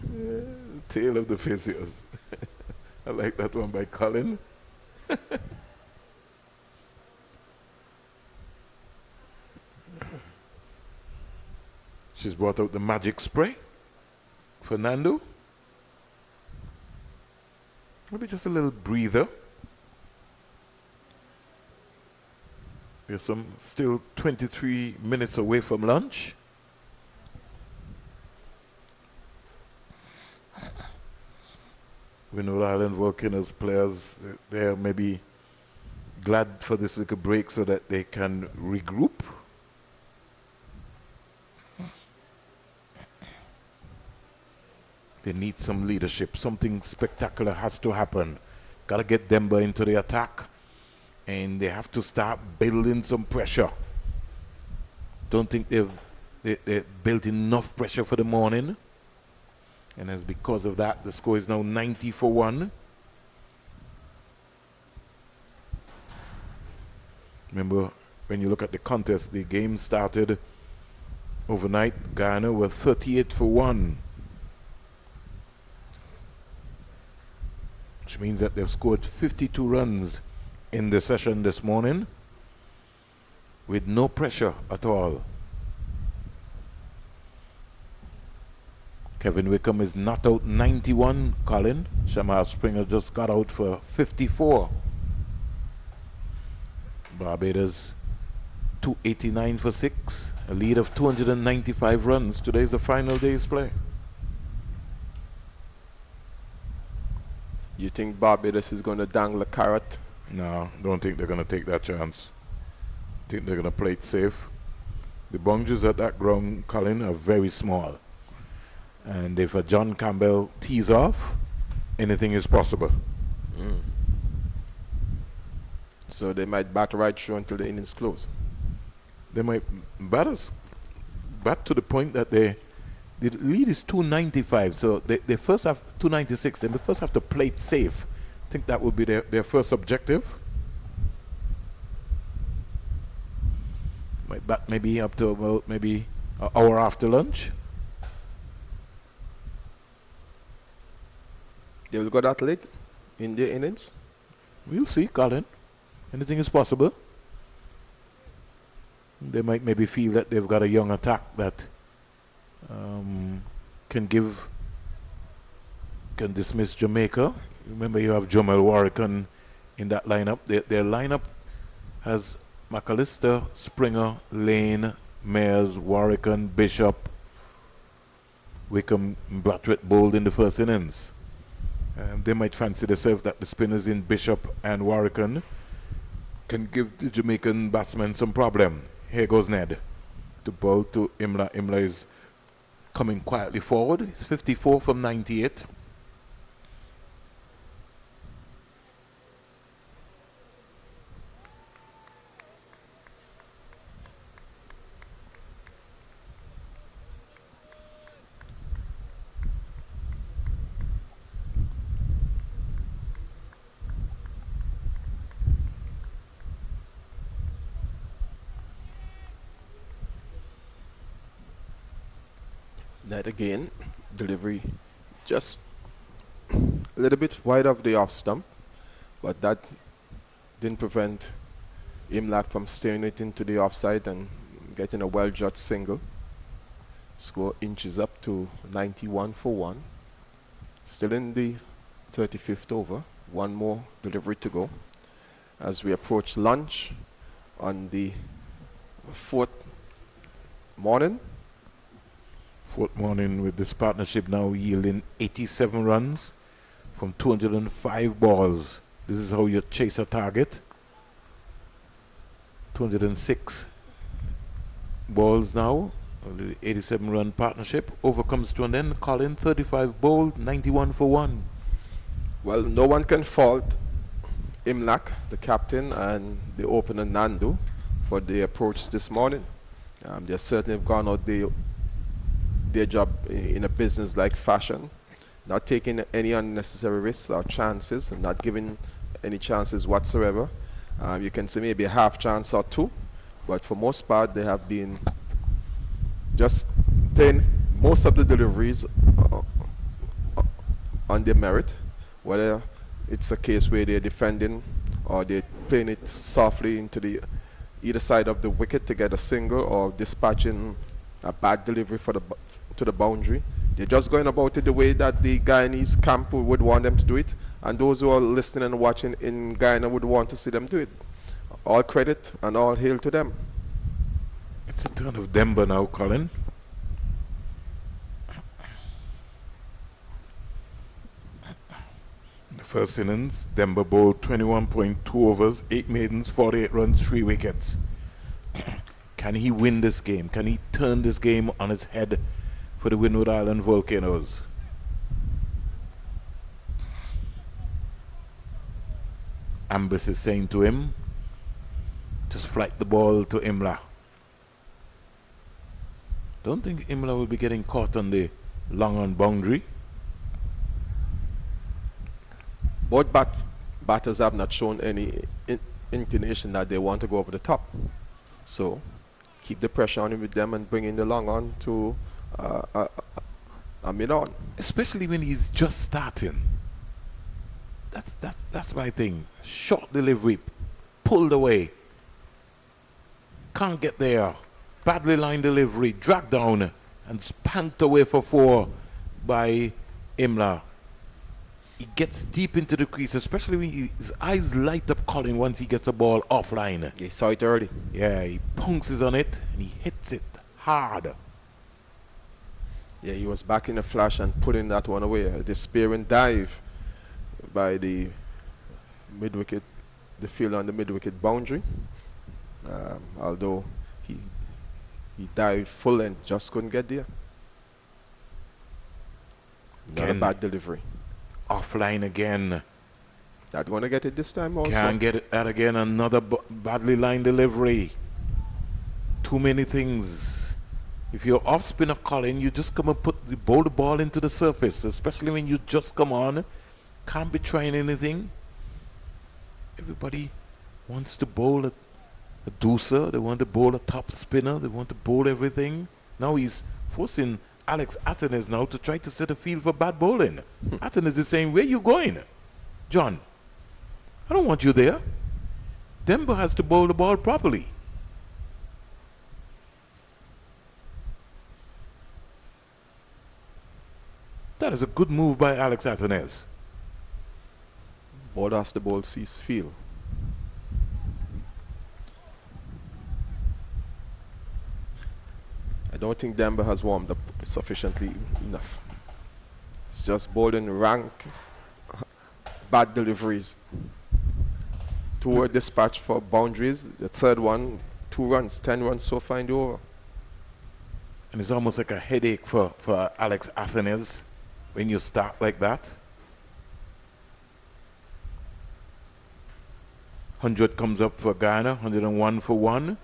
Tale of the physios. I like that one by Colin. She's brought out the magic spray for Nando. Maybe just a little breather. We're still 23 minutes away from lunch. Windward Island working as players, they're maybe glad for this little break so that they can regroup. They need some leadership. Something spectacular has to happen. Got to get Denver into the attack. And they have to start building some pressure. Don't think they've built enough pressure for the morning. And as because of that, the score is now 90-1. Remember, when you look at the contest, the game started overnight. Guyana were 38-1. Which means that they've scored 52 runs in the session this morning with no pressure at all. Kevin Wickham is not out 91, Colin. Shamar Springer just got out for 54. Barbados 289 for 6, a lead of 295 runs. Today's the final day's play. You think Barbados is going to dangle a carrot? No, don't think they're going to take that chance. Think they're going to play it safe. The boundaries at that ground, Colin, are very small. And if a John Campbell tees off, anything is possible. So they might bat right through until the innings close. They might bat to the point that the lead is 295, so they first have 296, then they first have to play it safe. I think that would be their first objective. Might bat maybe up to about maybe an hour after lunch. They will go that late in their innings? We'll see, Colin. Anything is possible. They might maybe feel that they've got a young attack that can dismiss Jamaica. Remember, you have Jamel Warrican in that lineup. Their lineup has McAllister, Springer, Lane, Mayers, Warrican, Bishop, Wickham, Blattwett bowled in the first innings. They might fancy themselves that the spinners in Bishop and Warrican can give the Jamaican batsmen some problem. Here goes Ned to bowl to Imla. Imla is coming quietly forward. It's 54 from 98. That again, delivery just a little bit wide of the off stump, but that didn't prevent Imlak from steering it into the offside and getting a well-judged single. Score inches up to 91-1. Still in the 35th over, one more delivery to go. as we approach lunch on the fourth morning. Fourth morning with this partnership now yielding 87 runs from 205 balls. This is how you chase a target. 206 balls now. The 87 run partnership overcomes to, and then Colin 35 bowled, 91 for 1. Well, no one can fault Imlak, the captain, and the opener Nandu for the approach this morning. They certainly have gone out their job in a business-like fashion, not taking any unnecessary risks or chances, and not giving any chances whatsoever. You can say maybe a half chance or two, but for most part they have been just playing most of the deliveries on their merit, whether it's a case where they're defending or they're playing it softly into the either side of the wicket to get a single, or dispatching a bad delivery to the boundary. They're just going about it the way that the Guyanese camp would want them to do it, and those who are listening and watching in Guyana would want to see them do it. All credit and all hail to them. It's the turn of Demba now, Colin. In the first innings, Demba bowled 21.2 overs, 8 maidens, 48 runs, 3 wickets. Can he win this game? Can he turn this game on its head for the Windward Island Volcanoes? Ambus is saying to him, just flight the ball to Imla. Don't think Imla will be getting caught on the long on boundary. Both batters have not shown any inclination that they want to go over the top. So keep the pressure on him with them and bring in the long on to mid-on. Especially when he's just starting. That's my thing. Short delivery, pulled away. Can't get there. Badly lined delivery, dragged down and spanked away for 4 by Imla. He gets deep into the crease, especially when his eyes light up Colin once he gets a ball offline. He saw it early. Yeah, he pounces on it and he hits it hard. Yeah, he was back in a flash and putting that one away. A despairing dive by the mid-wicket, the field on the mid-wicket boundary. Although he dived full length, just couldn't get there. Not a bad delivery. Offline again. Not going to get it this time also. Can't get it out again. Another badly lined delivery. Too many things. If you're off spinner Colin, you just come and bowl the ball into the surface, especially when you just come on. Can't be trying anything. Everybody wants to bowl a deucer. They want to bowl a top spinner. They want to bowl everything. Now he's forcing Alex Athenes now to try to set a field for bad bowling. Athenes is saying, where you going? John, I don't want you there. Demba has to bowl the ball properly. That is a good move by Alex Athenes. Ball has the ball cease field. I don't think Demba has warmed up sufficiently enough. It's just bowling rank bad deliveries. 2 were dispatched for boundaries. The third one, 2 runs, 10 runs so far in the over. And it's almost like a headache for Alex Athenes when you start like that. 100 comes up for Guyana, 101 for 1.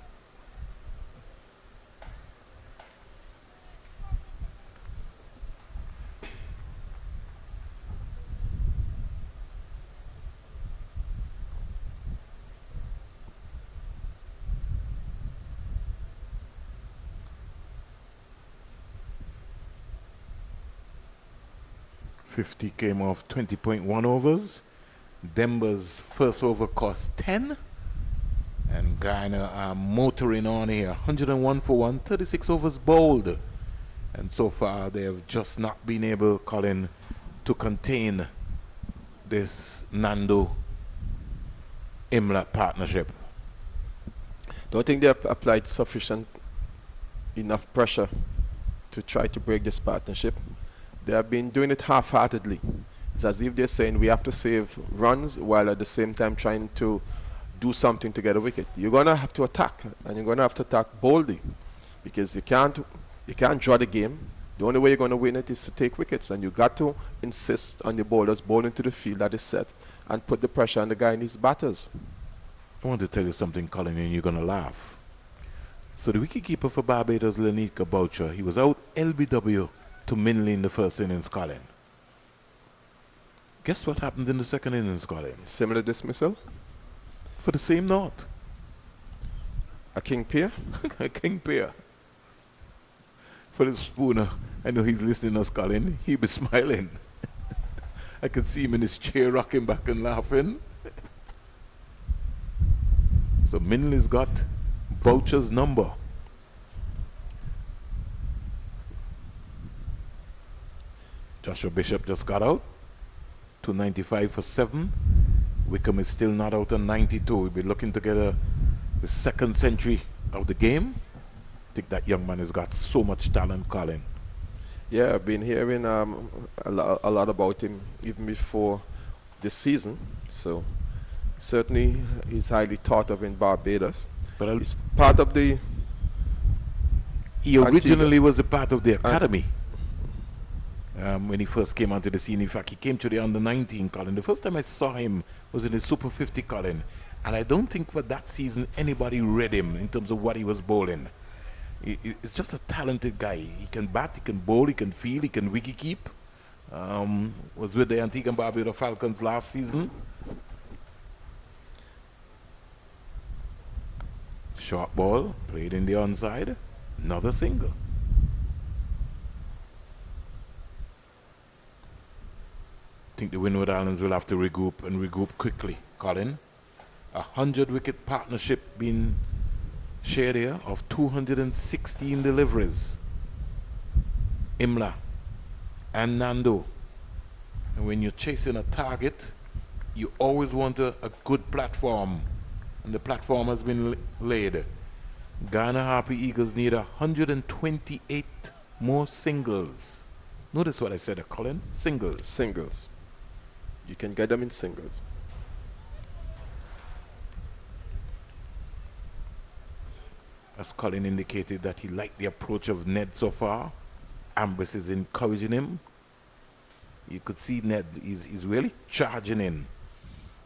.50 came off 20.1 overs. Demba's first over cost 10. And Guyana are motoring on here. 101 for 1, 36 overs bowled. And so far they have just not been able, Colin, to contain this Nando Imla partnership? Don't think they have applied sufficient enough pressure to try to break this partnership. They have been doing it half-heartedly. It's as if they're saying we have to save runs while at the same time trying to do something to get a wicket. You're going to have to attack, and you're going to have to attack boldly, because you can't draw the game. The only way you're going to win it is to take wickets, and you got to insist on the bowlers bowling to the field that is set and put the pressure on the Guyanese batters. I want to tell you something, Colin, and you're going to laugh. So the wicketkeeper for Barbados, Lenika Boucher, he was out LBW to Minley in the first innings, Colin. Guess what happened in the second innings, Colin? Similar dismissal? For the same note. A king pair? A king pair. For the spooner, I know he's listening to us, Colin. He be smiling. I could see him in his chair rocking back and laughing. So Minley's got Boucher's number. Joshua Bishop just got out. 295 for 7. Wickham is still not out on 92. We'll be looking to get the second century of the game. I think that young man has got so much talent, Colin. Yeah, I've been hearing a lot about him even before this season. So certainly he's highly thought of in Barbados. But he's part of the... He originally was a part of the academy. When he first came onto the scene. In fact, he came to the under-19, Colin. The first time I saw him was in the Super 50, Colin. And I don't think for that season anybody read him in terms of what he was bowling. He's just a talented guy. He can bat, he can bowl, he can field, he can wicket keep. Was with the Antigua and Barbuda Falcons last season. Short ball, played in the onside. Another single. I think the Windward Islands will have to regroup and regroup quickly, Colin. 100 wicket partnership being shared here of 216 deliveries. Imla and Nando. And when you're chasing a target, you always want a good platform. And the platform has been laid. Guyana Harpy Eagles need 128 more singles. Notice what I said, Colin. Singles. Singles. You can get them in singles. As Colin indicated that he liked the approach of Ned so far. Ambrose is encouraging him. You could see Ned is really charging in.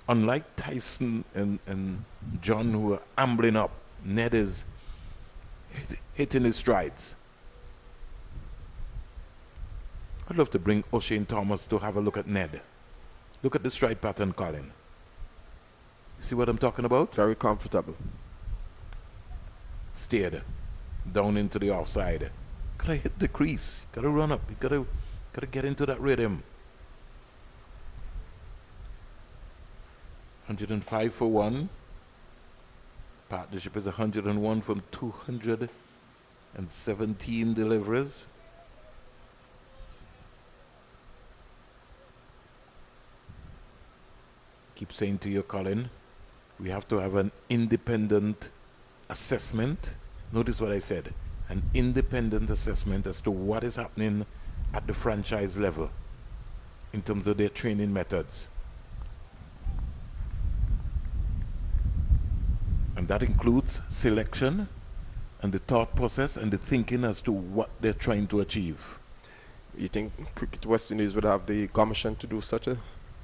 Unlike Tyson and John, who are ambling up, Ned is hitting his strides. I'd love to bring O'Shane Thomas to have a look at Ned. Look at the stride pattern, Colin. You see what I'm talking about? Very comfortable. Steered down into the offside. Gotta hit the crease. Gotta run up. You gotta get into that rhythm. 105 for 1. Partnership is 101 from 217 deliveries. Keep saying to you, Colin, we have to have an independent assessment. Notice what I said. An independent assessment as to what is happening at the franchise level in terms of their training methods. And that includes selection and the thought process and the thinking as to what they're trying to achieve. You think Cricket West Indies would have the commission to do such a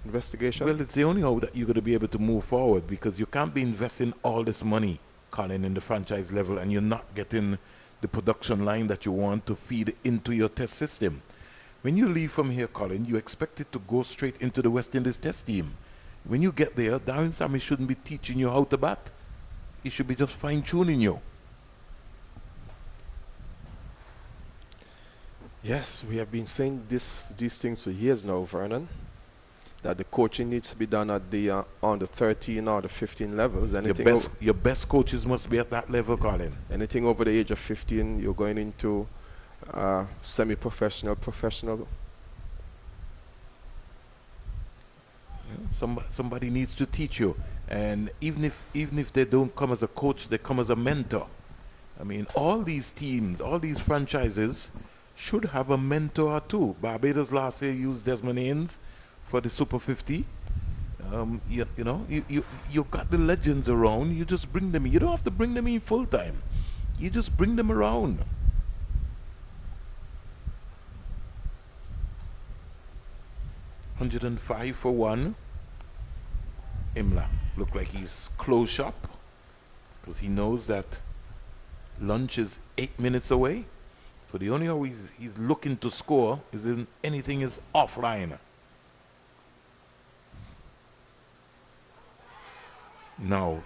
investigation? Well, it's the only way that you're going to be able to move forward, because you can't be investing all this money, Colin, in the franchise level, and you're not getting the production line that you want to feed into your test system. When you leave from here, Colin, you expect it to go straight into the West Indies test team. When you get there, Darren Sammy shouldn't be teaching you how to bat. He should be just fine-tuning you. Yes, we have been saying these things for years now, Vernon, that the coaching needs to be done at the on the 13 or the 15 levels. Your best coaches must be at that level, Colin. Anything over the age of 15, you're going into semi-professional, professional. Somebody needs to teach you. And even if they don't come as a coach, they come as a mentor. I mean, all these teams, all these franchises should have a mentor or two. Barbados last year used Desmond Haynes for the Super 50. You got the legends around. You just bring them in. You don't have to bring them in full time. You just bring them around. $105 for one. Imla look like he's close shop because he knows that lunch is 8 minutes away. So the only way he's looking to score is if anything is offline. Now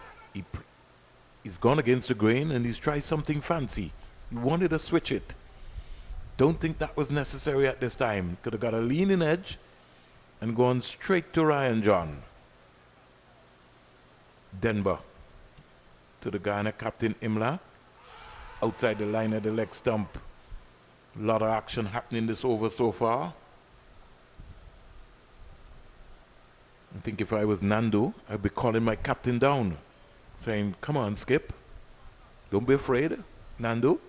he's gone against the grain and he's tried something fancy. He wanted to switch it. Don't think that was necessary at this time. Could have got a leaning edge and gone straight to Ryan John. Denver to the Guyana captain Imla. Outside the line of the leg stump. A lot of action happening this over so far. I think if I was Nando, I'd be calling my captain down, saying, come on, Skip. Don't be afraid, Nando.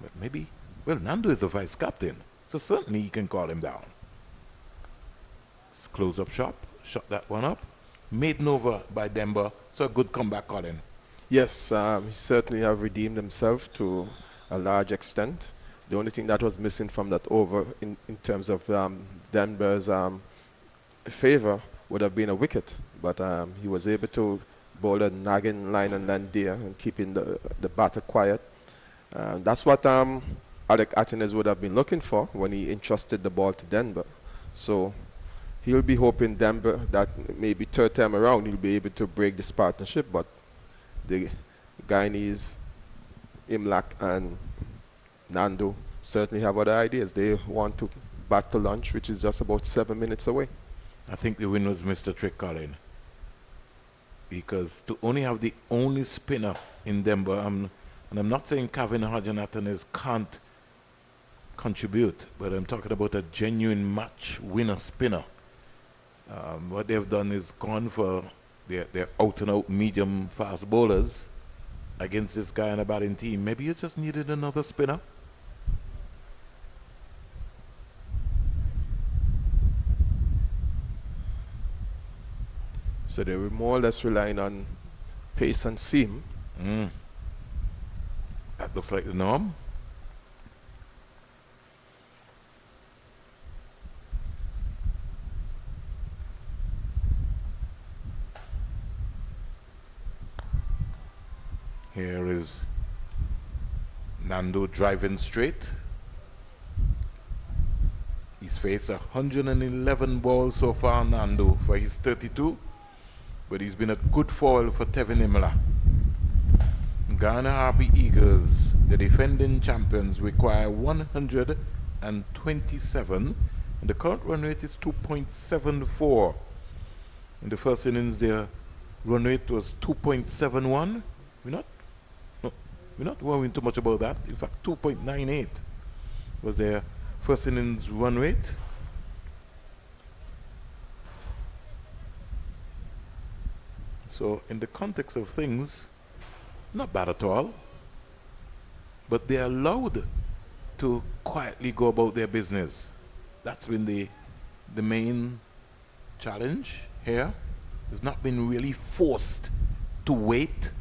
But maybe, well, Nando is the vice captain, so certainly he can call him down. Let's close up shop, shut that one up. Made over by Denver, so a good comeback, Colin. Yes, he certainly have redeemed himself to a large extent. The only thing that was missing from that over in terms of Denver's favor would have been a wicket. But he was able to bowl a nagging line and land there and keeping the batter quiet. That's what Alec Atkins would have been looking for when he entrusted the ball to Denver. So he'll be hoping Denver that maybe third time around he'll be able to break this partnership. But the Guyanese, Imlak and Nando certainly have other ideas. They want to bat to lunch, which is just about 7 minutes away. I think the win was Mr. Trick, Colin. Because to only have the only spinner in Denver, and I'm not saying Kevin Hodgenathan can't contribute, but I'm talking about a genuine match winner spinner. What they've done is gone for their out-and-out medium fast bowlers against this guy on a batting team. Maybe you just needed another spinner. So they were more or less relying on pace and seam. That looks like the norm. Here is Nando driving straight. He's faced 111 balls so far, Nando, for his 32. But he's been a good foil for Tevin Imla. Guyana Harpy Eagles, the defending champions, require 127. And the current run rate is 2.74. In the first innings, their run rate was 2.71. We're not worrying too much about that. In fact, 2.98 was their first innings run rate. So in the context of things, not bad at all. But they're allowed to quietly go about their business. That's been the main challenge here. It's not been really forced to wait.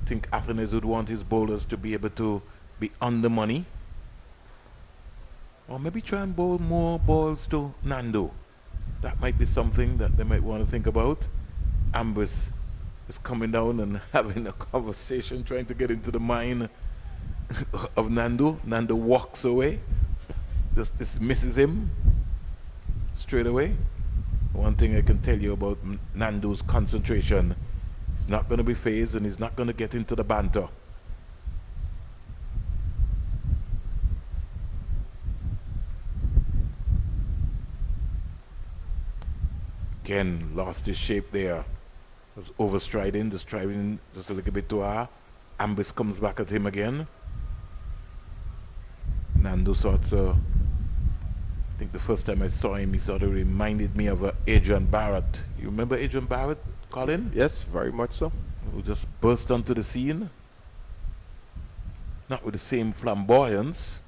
I think Athens would want his bowlers to be able to be on the money. Or maybe try and bowl more balls to Nando. That might be something that they might want to think about. Ambers is coming down and having a conversation, trying to get into the mind of Nando. Nando walks away, just dismisses him straight away. One thing I can tell you about Nando's concentration, he's not going to be phased and he's not going to get into the banter. Again, lost his shape there. Was overstriding, just driving just a little bit too hard. Ambus comes back at him again. Nando sorts of, I think the first time I saw him, he sort of reminded me of Adrian Barrett. You remember Adrian Barrett? Colin? Yes, very much so. Who just burst onto the scene. Not with the same flamboyance.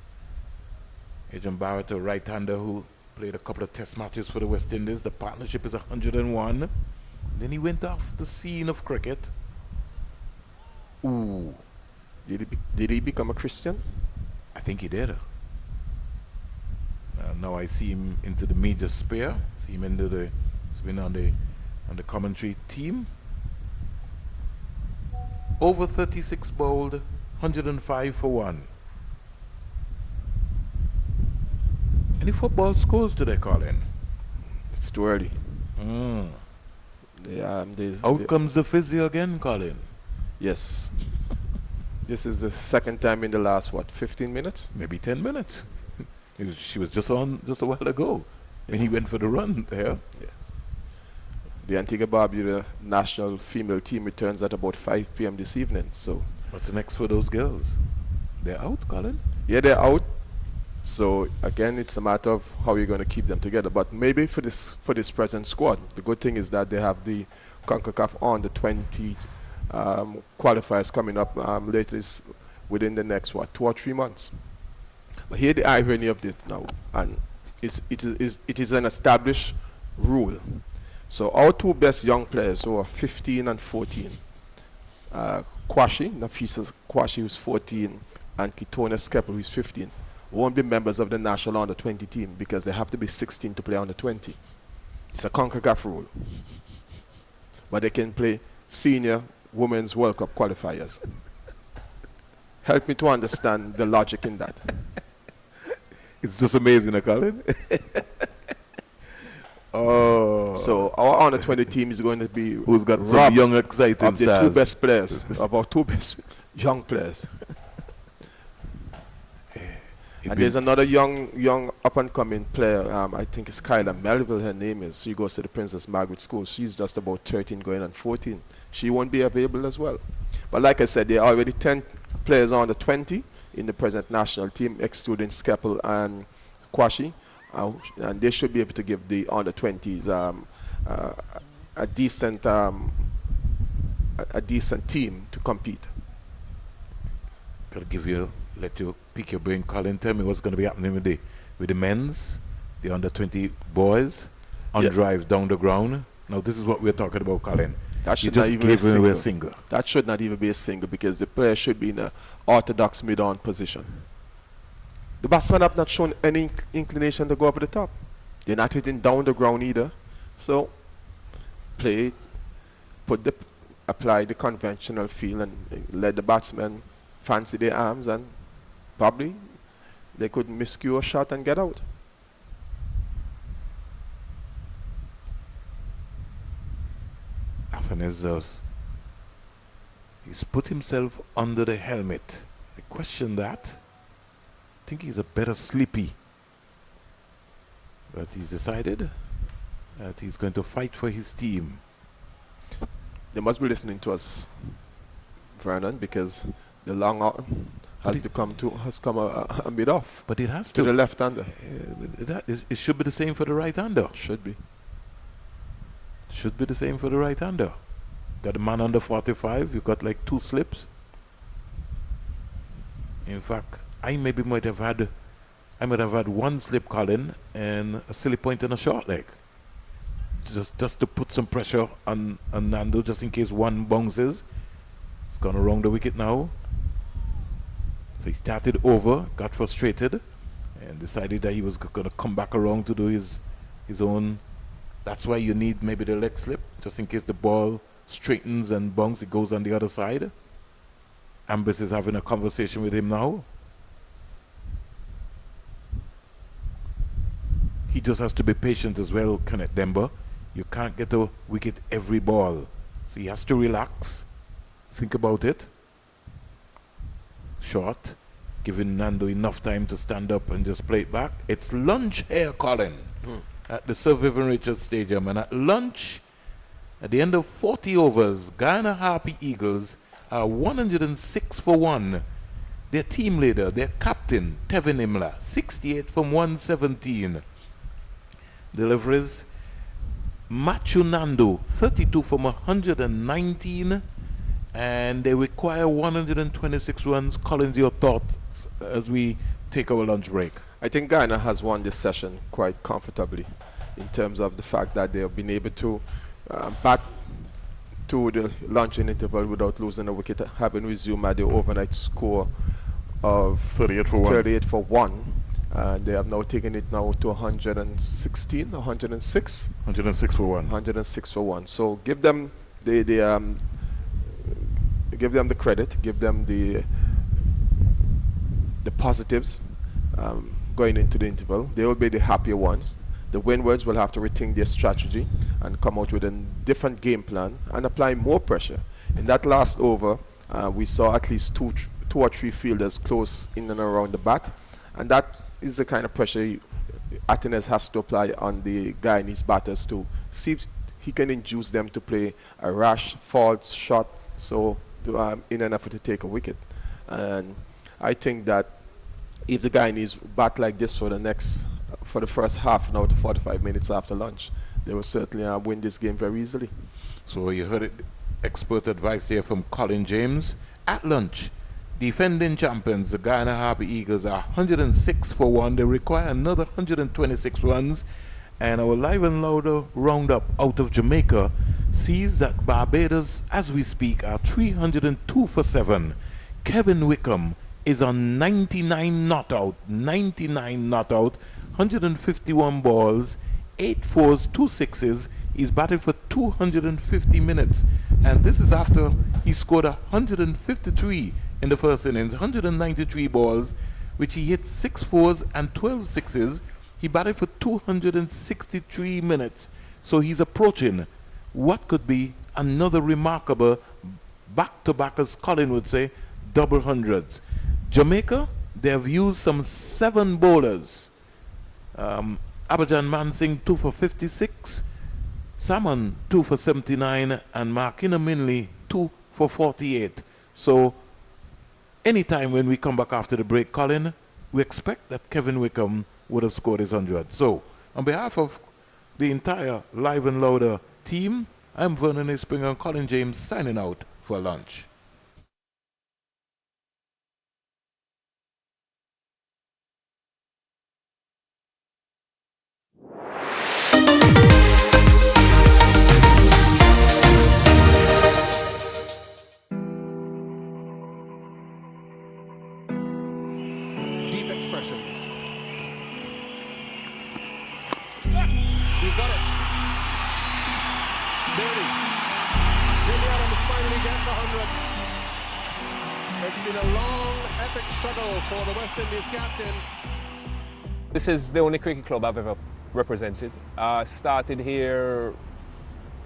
Adrian Barrett, a right-hander who played a couple of test matches for the West Indies. The partnership is 101. Then he went off the scene of cricket. Ooh. Did he become a Christian? I think he did. Now I see him into the major sphere. See him into the, he's been on the commentary team. Over 36 bowled, 105 for 1. Any football scores today, Colin? It's too early. Out comes the physio again, Colin. Yes. This is the second time in the last, 15 minutes? Maybe 10 minutes. She was just on just a while ago when he went for the run there. Yes. The Antigua Barbuda national female team returns at about 5 p.m. this evening. So, what's next for those girls? They're out, Colin? Yeah, they're out. So again, it's a matter of how you're going to keep them together. But maybe for this present squad, the good thing is that they have the CONCACAF on the 20 qualifiers coming up later within the next 2 or 3 months. But here the irony of this now, and it is an established rule. So our 2 best young players who are 15 and 14, Nafisa Kwashi, who's 14, and Kitona Skeppel, who's 15, won't be members of the national under 20 team because they have to be 16 to play under 20. It's a CONCACAF rule. But they can play senior Women's World Cup qualifiers. Help me to understand the logic in that. It's just amazing, Colin. Oh. So our under 20 team is going to be who's got some young, exciting of the stars. 2 best players, of our 2 best young players. And there's another young up-and-coming player, I think it's Kyla Melville, her name is. She goes to the Princess Margaret School. She's just about 13 going on 14. She won't be available as well. But like I said, there are already 10 players under 20 in the present national team, excluding Skeppel and Kwashi. And they should be able to give the under 20s a decent team to compete. Gotta let you pick your brain, Colin. Tell me what's going to be happening with the men's, the under 20 boys on drive down the ground. Now this is what we're talking about, Colin. That should you not just even gave be away a single. That should not even be a single because the player should be in an orthodox mid-on position. The batsmen have not shown any inclination to go over the top. They're not hitting down the ground either. So apply the conventional feel and let the batsmen fancy their arms, and probably they could miscue a shot and get out. Athanasios, he's put himself under the helmet. I question that. I think he's a better sleepy. But he's decided that he's going to fight for his team. They must be listening to us, Vernon, because the long out has come a bit off. But it has to the left-hander. It should be the same for the right-hander. Should be. Should be the same for the right-hander. Got a man under 45. You got like 2 slips. In fact, I might have had 1 slip, Colin, and a silly point and a short leg. Just to put some pressure on Nando, just in case one bounces. It's gone around the wicket now. So he started over, got frustrated, and decided that he was going to come back around to do his own. That's why you need maybe the leg slip, just in case the ball straightens and bounces, it goes on the other side. Ambis is having a conversation with him now. He just has to be patient as well, Kenneth Demba. You can't get a wicket every ball. So he has to relax, think about it. Short, giving Nando enough time to stand up and just play it back. It's lunch here, Colin, at the Sir Vivian Richards Stadium. And at lunch, at the end of 40 overs, Guyana Harpy Eagles are 106 for 1. Their team leader, their captain, Tevin Imla, 68 from 117. Deliveries Machunando, 32 from 119, and they require 126 runs. Collins, your thoughts as we take our lunch break? I think Guyana has won this session quite comfortably in terms of the fact that they have been able to bat to the launching interval without losing a wicket, having resumed at the overnight score of 38 for 1. 38 for 1. They have now taken it now to 116, 106? 106 for 1. 106 for 1. So give them give them the credit, give them the positives going into the interval. They will be the happier ones. The Windwards will have to rethink their strategy and come out with a different game plan and apply more pressure. In that last over, we saw at least two or three fielders close in and around the bat, and that is the kind of pressure Athens has to apply on the Guyanese batters to see if he can induce them to play a rash, false shot, so in an effort to take a wicket. And I think that if the Guyanese bat like this for the first half an hour to 45 minutes after lunch, they will certainly win this game very easily. So you heard it, expert advice there from Colin James. At lunch, defending champions, the Guyana Harpy Eagles, are 106 for 1. They require another 126 runs. And our live and louder roundup out of Jamaica sees that Barbados, as we speak, are 302 for 7. Kevin Wickham is on 99 not out, 151 balls, 8 fours, 2 sixes. He's batted for 250 minutes. And this is after he scored 153 in the first innings, 193 balls, which he hit 6 fours and 12 sixes. He batted for 263 minutes. So he's approaching what could be another remarkable back-to-back, as Colin would say, double hundreds. Jamaica, they have used some 7 bowlers. Abidjan Mansing 2 for 56, Salmon 2 for 79, and Markina Minley 2 for 48. So anytime when we come back after the break, Colin, we expect that Kevin Wickham would have scored his 100. So on behalf of the entire Live and Louder team, I'm Vernon A. Springer and Colin James signing out for lunch. Deep expressions. He's got it. There it is. Jimmy Adams finally gets 100. It's been a long, epic struggle for the West Indies captain. This is the only cricket club I've ever represented. I started here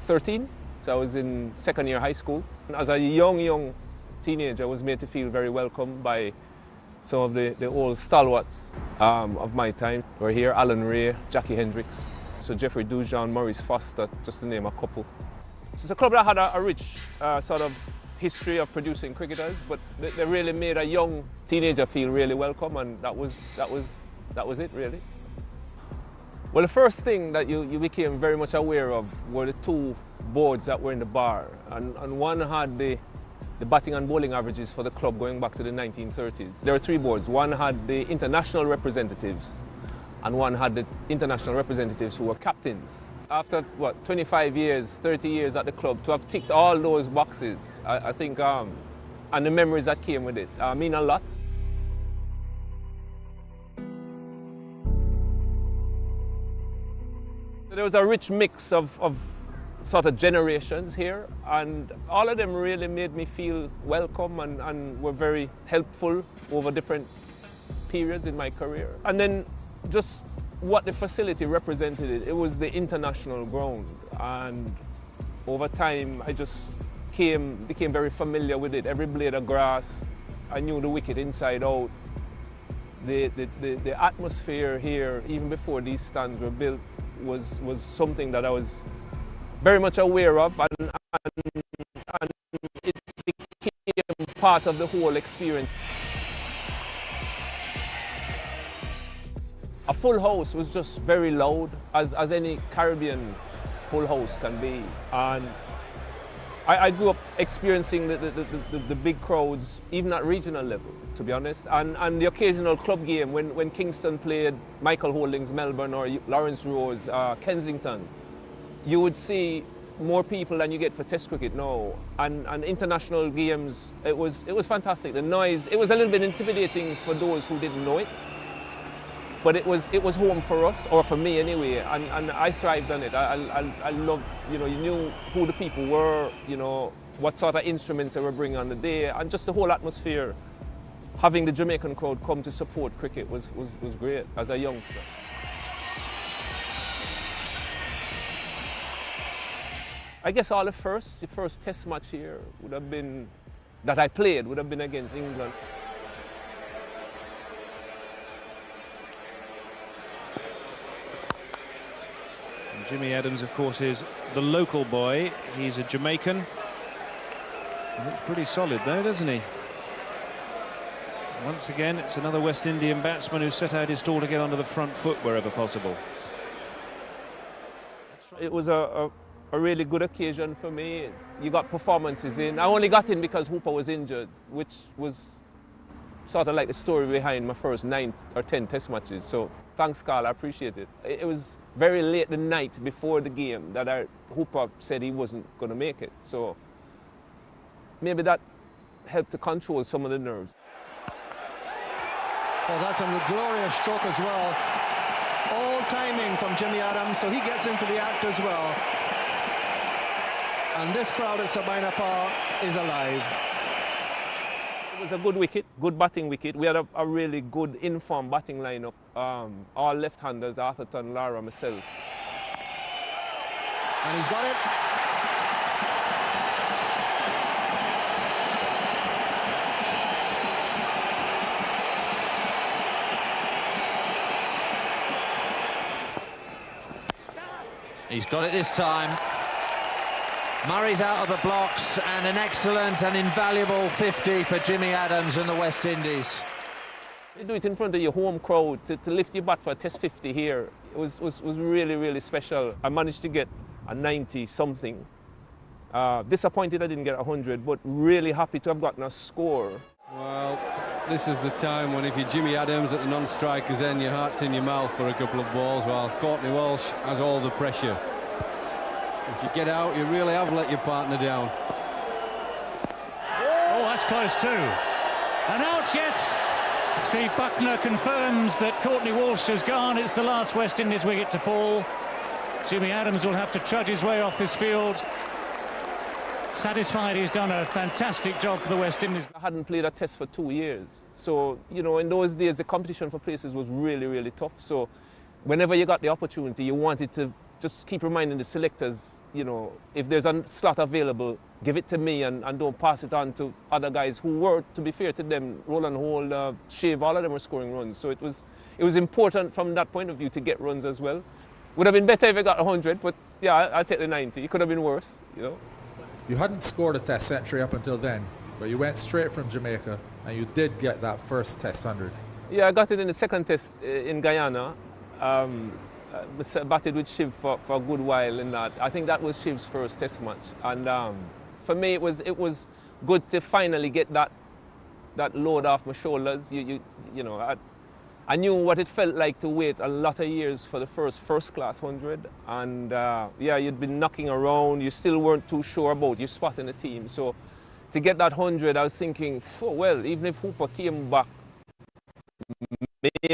13, so I was in second year high school. As a young teenager, I was made to feel very welcome by some of the old stalwarts of my time. We're here, Alan Ray, Jackie Hendricks, so Jeffrey Dujon, Maurice Foster, just to name a couple. So it's a club that had a rich sort of history of producing cricketers, but they really made a young teenager feel really welcome, and that was it really. Well, the first thing that you became very much aware of were the 2 boards that were in the bar, and one had the batting and bowling averages for the club going back to the 1930s. There were 3 boards. One had the international representatives, and one had the international representatives who were captains. After, 25 years, 30 years at the club, to have ticked all those boxes, I think, and the memories that came with it, mean a lot. There was a rich mix of sort of generations here, and all of them really made me feel welcome and were very helpful over different periods in my career. And then just what the facility represented, it was the international ground, and over time I just became very familiar with it. Every blade of grass, I knew the wicket inside out. The atmosphere here, even before these stands were built, was something that I was very much aware of, and it became part of the whole experience. A full house was just very loud, as any Caribbean full house can be. And I grew up experiencing the big crowds, even at regional level, to be honest. And the occasional club game, when Kingston played Michael Holding's Melbourne or Lawrence Rose, Kensington, you would see more people than you get for Test cricket now. And international games, it was fantastic. The noise, it was a little bit intimidating for those who didn't know it. But it was home for us, or for me anyway, and I thrived on it. I loved, you knew who the people were, what sort of instruments they were bringing on the day, and just the whole atmosphere. Having the Jamaican crowd come to support cricket was great as a youngster. I guess the first Test match here would have been, that I played, would have been against England. Jimmy Adams, of course, is the local boy. He's a Jamaican. He looks pretty solid, though, doesn't he? Once again, it's another West Indian batsman who set out his stall to get onto the front foot wherever possible. It was a really good occasion for me. You got performances in. I only got in because Hooper was injured, which was sort of like the story behind my first 9 or 10 Test matches. So thanks, Carl, I appreciate it. It was very late the night before the game that Hooper said he wasn't going to make it. So maybe that helped to control some of the nerves. Well, that's a glorious stroke as well. All timing from Jimmy Adams, so he gets into the act as well. And this crowd at Sabina Park is alive. It was a good wicket, good batting wicket. We had a really good informed batting lineup. All left-handers, Atherton, Lara, myself. And he's got it. He's got it this time. Murray's out of the blocks, and an excellent and invaluable 50 for Jimmy Adams and the West Indies. You do it in front of your home crowd, to lift your bat for a Test 50 here, it was really, really special. I managed to get a 90-something. Disappointed I didn't get 100, but really happy to have gotten a score. Well, this is the time when if you're Jimmy Adams at the non-strikers end, your heart's in your mouth for a couple of balls, while Courtney Walsh has all the pressure. If you get out, you really have let your partner down. Oh, that's close too. And out, yes! Steve Buckner confirms that Courtney Walsh has gone. It's the last West Indies wicket to fall. Jimmy Adams will have to trudge his way off this field. Satisfied he's done a fantastic job for the West Indies. I hadn't played a Test for 2 years. So, in those days, the competition for places was really, really tough. So whenever you got the opportunity, you wanted to just keep reminding the selectors, if there's a slot available, give it to me and don't pass it on to other guys who were, to be fair to them, Roland Hall, Shave, all of them were scoring runs. So it was important from that point of view to get runs as well. Would have been better if I got 100, but yeah, I'll take the 90. It could have been worse, You hadn't scored a Test century up until then, but you went straight from Jamaica and you did get that first Test 100. Yeah, I got it in the second Test in Guyana. Batted with Shiv for a good while in that. I think that was Shiv's first Test match, and for me it was good to finally get that load off my shoulders. I knew what it felt like to wait a lot of years for the first class 100, and yeah, you'd been knocking around. You still weren't too sure about your spot in the team. So to get that 100, I was thinking, oh, well, even if Hooper came back, maybe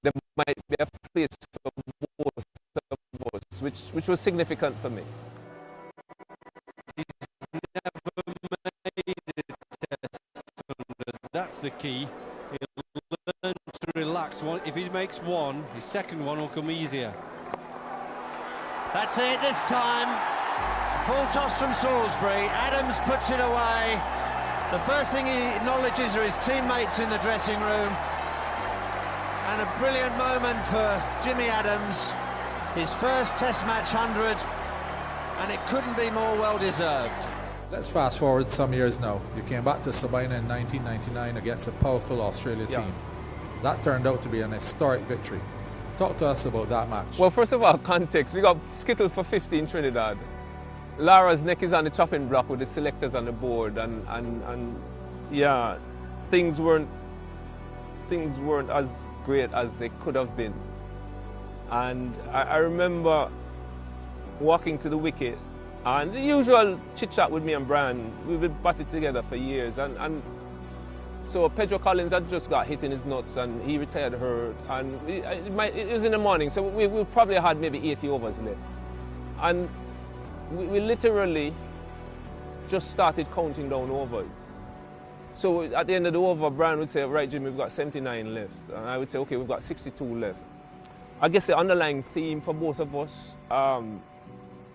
there might be a place for both of us, which was significant for me. He's never made it Test 100. That's the key. He'll learn to relax. If he makes one, his second one will come easier. That's it this time. Full toss from Salisbury. Adams puts it away. The first thing he acknowledges are his teammates in the dressing room. And a brilliant moment for Jimmy Adams. His first Test match 100, and it couldn't be more well-deserved. Let's fast forward some years now. You came back to Sabina in 1999 against a powerful Australia team. That turned out to be an historic victory. Talk to us about that match. Well, first of all, context. We got skittled for 50 in Trinidad. Lara's neck is on the chopping block with the selectors on the board, and yeah, things weren't as great as they could have been. And I remember walking to the wicket, and the usual chit-chat with me and Brian. We've been batted together for years, and so Pedro Collins had just got hit in his nuts, and he retired hurt, and it was in the morning, so we probably had maybe 80 overs left. And we literally just started counting down overs. So at the end of the over, Brian would say, right, Jimmy, we've got 79 left. And I would say, okay, we've got 62 left. I guess the underlying theme for both of us,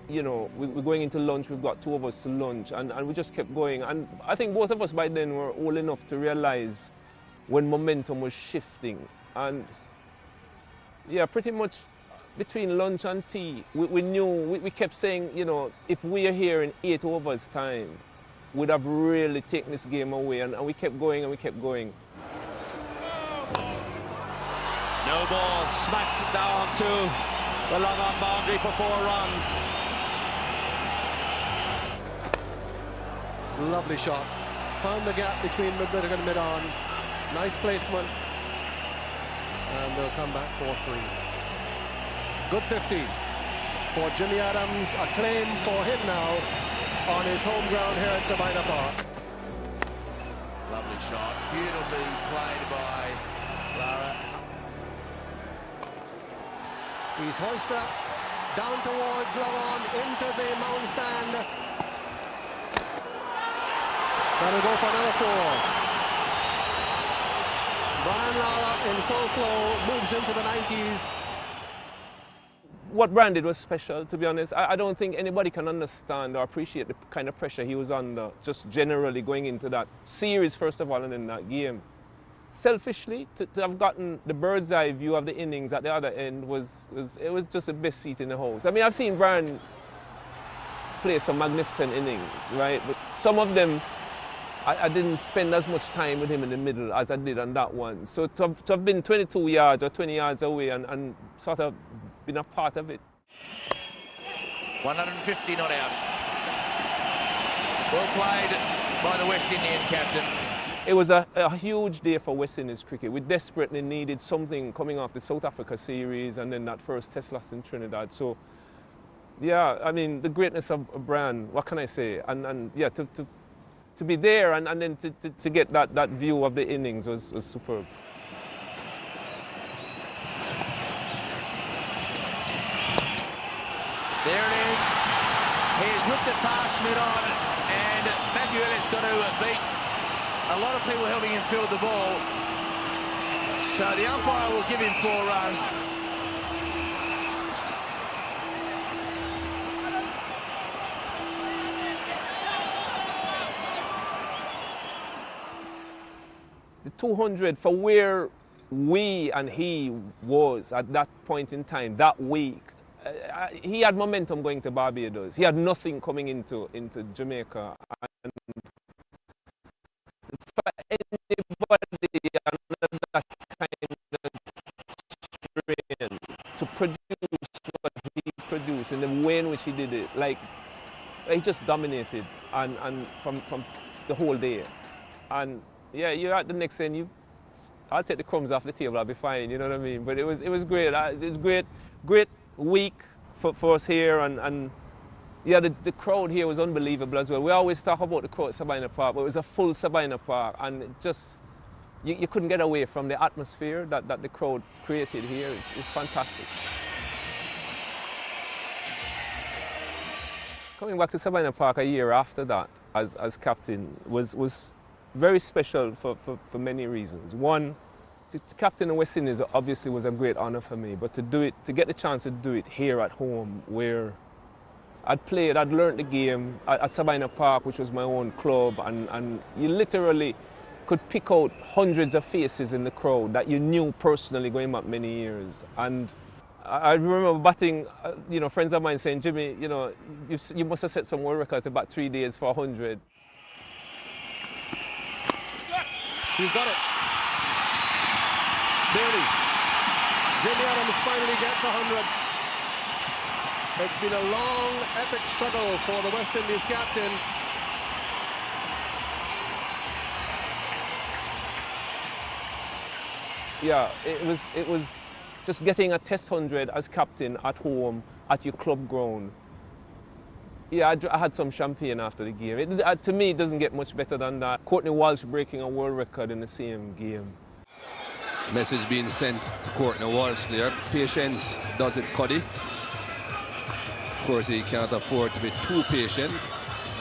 you know, we're going into lunch, we've got 2 overs to lunch, and we just kept going. And I think both of us by then were old enough to realize when momentum was shifting. And yeah, pretty much between lunch and tea, we knew, we kept saying, you know, if we are here in 8 overs time, we'd have really taken this game away, and we kept going and we kept going. No ball, smacked down to the long on boundary for 4 runs. Lovely shot. Found the gap between mid-mid and mid-on. Nice placement. And they'll come back 4-3. Good 15 for Jimmy Adams. A claim for him now on his home ground here at Sabina Park. Lovely shot. Beautifully played by Lara. He's hoisted up, down towards Lavon, into the mound stand. That'll go for another 4. Brian Lara in full flow, moves into the 90s. What Brian did was special, to be honest. I don't think anybody can understand or appreciate the kind of pressure he was under, just generally going into that series, first of all, and then that game. Selfishly, to have gotten the bird's eye view of the innings at the other end was just the best seat in the house. I mean, I've seen Brian play some magnificent innings, right? But some of them, I didn't spend as much time with him in the middle as I did on that one. So to have been 22 yards or 20 yards away and sort of been a part of it. 150 not out. Well played by the West Indian captain. It was a huge day for West Indies cricket. We desperately needed something coming off the South Africa series and then that first test loss in Trinidad. So, yeah, I mean, the greatness of Brian, what can I say? And yeah, to be there and then to get that view of the innings was superb. There it is. He's whipped it past mid-on, and Matthew Elliott's got to beat a lot of people helping him field the ball. So the umpire will give him 4 runs. The 200 for where we and he was at that point in time, that week. He had momentum going to Barbados. He had nothing coming into Jamaica. And for anybody under that kind of strain to produce what he produced in the way in which he did it, like he just dominated and from the whole day. And yeah, you're at the next end. I'll take the crumbs off the table. I'll be fine. You know what I mean? But it was great. It was great week for us here, and yeah, the crowd here was unbelievable as well. We always talk about the crowd at Sabina Park, but it was a full Sabina Park, and it just you couldn't get away from the atmosphere that the crowd created here. It's fantastic. Coming back to Sabina Park a year after that as captain was very special for many reasons. One, to captain the West Indies obviously was a great honor for me, but to get the chance to do it here at home, where I'd learned the game at Sabina Park, which was my own club, and you literally could pick out hundreds of faces in the crowd that you knew personally going back many years. And I remember batting, friends of mine saying, Jimmy, you must have set some world record to bat 3 days for 100. He's got it. Birdie. Jimmy Adams finally gets 100. It's been a long, epic struggle for the West Indies captain. Yeah, it was just getting a test 100 as captain at home at your club ground. Yeah, I had some champagne after the game. To me, it doesn't get much better than that. Courtney Walsh breaking a world record in the same game. Message being sent to Courtney Walsh there. Patience does it, Cuddy. Of course, he can't afford to be too patient.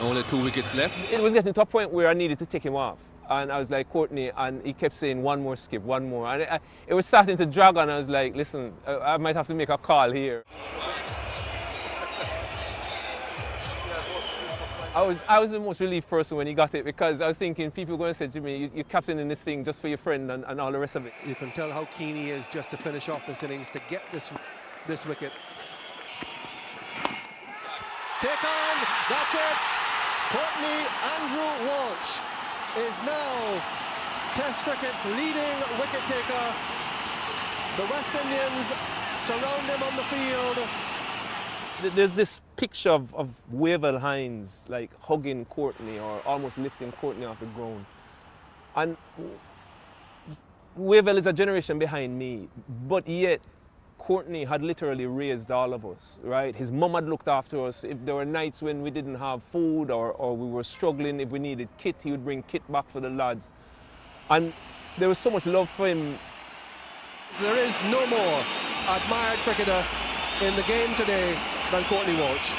Only 2 wickets left. It was getting to a point where I needed to take him off. And I was like, Courtney, and he kept saying, one more skip, one more. And it was starting to drag on. I was like, listen, I might have to make a call here. I was the most relieved person when he got it, because I was thinking people were going to say, Jimmy, you're captaining this thing just for your friend and all the rest of it. You can tell how keen he is just to finish off this innings, to get this wicket. Take on, that's it. Courtney Andrew Walsh is now Test cricket's leading wicket taker. The West Indians surround him on the field. There's this picture of Wavell Hines like hugging Courtney or almost lifting Courtney off the ground. And Wavell is a generation behind me, but yet Courtney had literally raised all of us, right? His mum had looked after us. If there were nights when we didn't have food or we were struggling, if we needed kit, he would bring kit back for the lads. And there was so much love for him. There is no more admired cricketer in the game today than Courtney Walsh.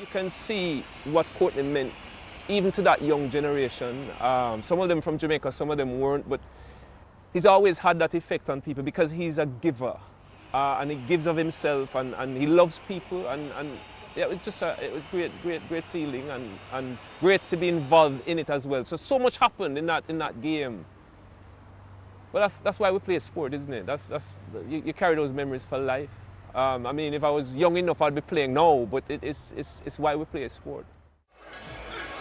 You can see what Courtney meant even to that young generation. Some of them from Jamaica, some of them weren't, but he's always had that effect on people because he's a giver, and he gives of himself, and he loves people, and yeah, it was just it was great feeling, and great to be involved in it as well. So much happened in that game. But that's why we play sport, isn't it? You carry those memories for life. I mean, if I was young enough, I'd be playing now, but it's why we play sport.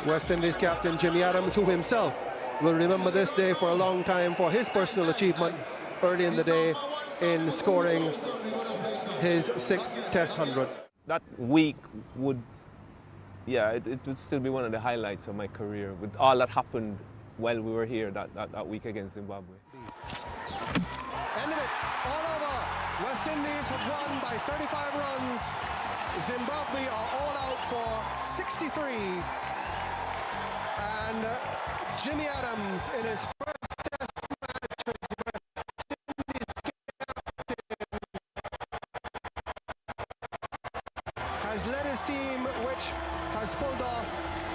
West Indies captain Jimmy Adams, who himself will remember this day for a long time for his personal achievement early in the day in scoring his 6th Test 100. That week would, yeah, it would still be one of the highlights of my career with all that happened while we were here that week against Zimbabwe. End of it, all over. West Indies have won by 35 runs. Zimbabwe are all out for 63. And Jimmy Adams, in his first Test match as West Indies captain, has led his team, which has pulled off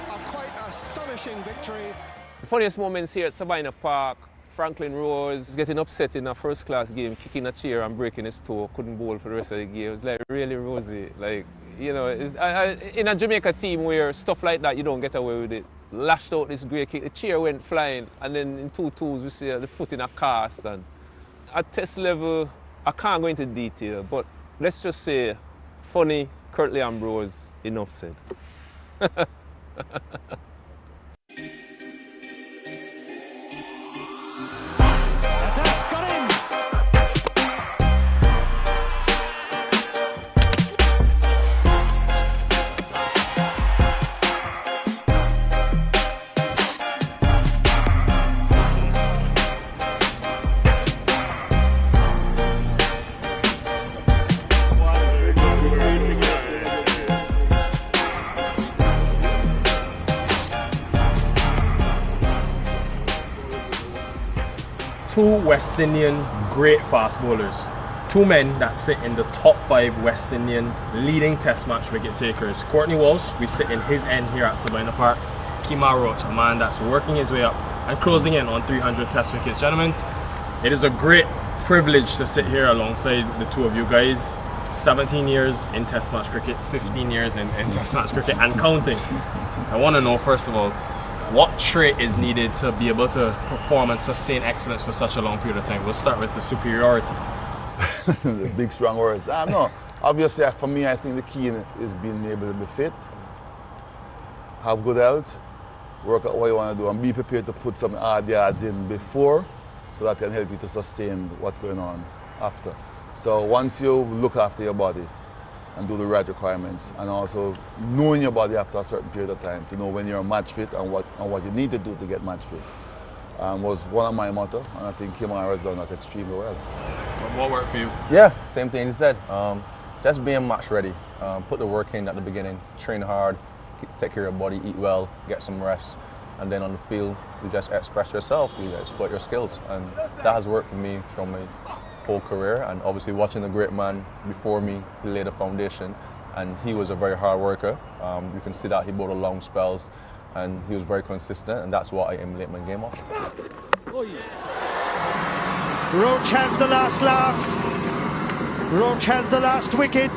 a quite astonishing victory. The funniest moments here at Sabina Park, Franklin Rose getting upset in a first-class game, kicking a chair and breaking his toe, couldn't bowl for the rest of the game. It was like really rosy. Like, you know, in a Jamaica team where stuff like that, you don't get away with it. Lashed out this great kick, the chair went flying, and then in 2-2s we see the foot in a cast. And at Test level, I can't go into detail, but let's just say, funny, Curtly Ambrose, enough said. That's it, got him! Two West Indian great fast bowlers. Two men that sit in the top 5 West Indian leading Test match wicket takers. Courtney Walsh, we sit in his end here at Sabina Park. Kemar Roach, a man that's working his way up and closing in on 300 Test wickets. Gentlemen, it is a great privilege to sit here alongside the two of you guys. 17 years in Test match cricket, 15 years in Test match cricket and counting. I want to know, first of all, what trait is needed to be able to perform and sustain excellence for such a long period of time? We'll start with the superiority. The big, strong words. No, obviously, for me, I think the key is being able to be fit, have good health, work out what you want to do, and be prepared to put some hard yards in before, so that can help you to sustain what's going on after. So once you look after your body and do the right requirements, and also knowing your body after a certain period of time to know when you're match fit and what you need to do to get match fit, was one of my motto, and I think Kimara has done that extremely well. What worked for you? Yeah, same thing you said. Just being match ready. Put the work in at the beginning, train hard, take care of your body, eat well, get some rest, and then on the field, you just express yourself, you exploit your skills, and that has worked for me from my whole career. And obviously watching the great man before me, he laid a foundation, and he was a very hard worker. You can see that he bowled long spells, and he was very consistent, and that's what I emulate my game off. Roach has the last laugh. Roach has the last wicket.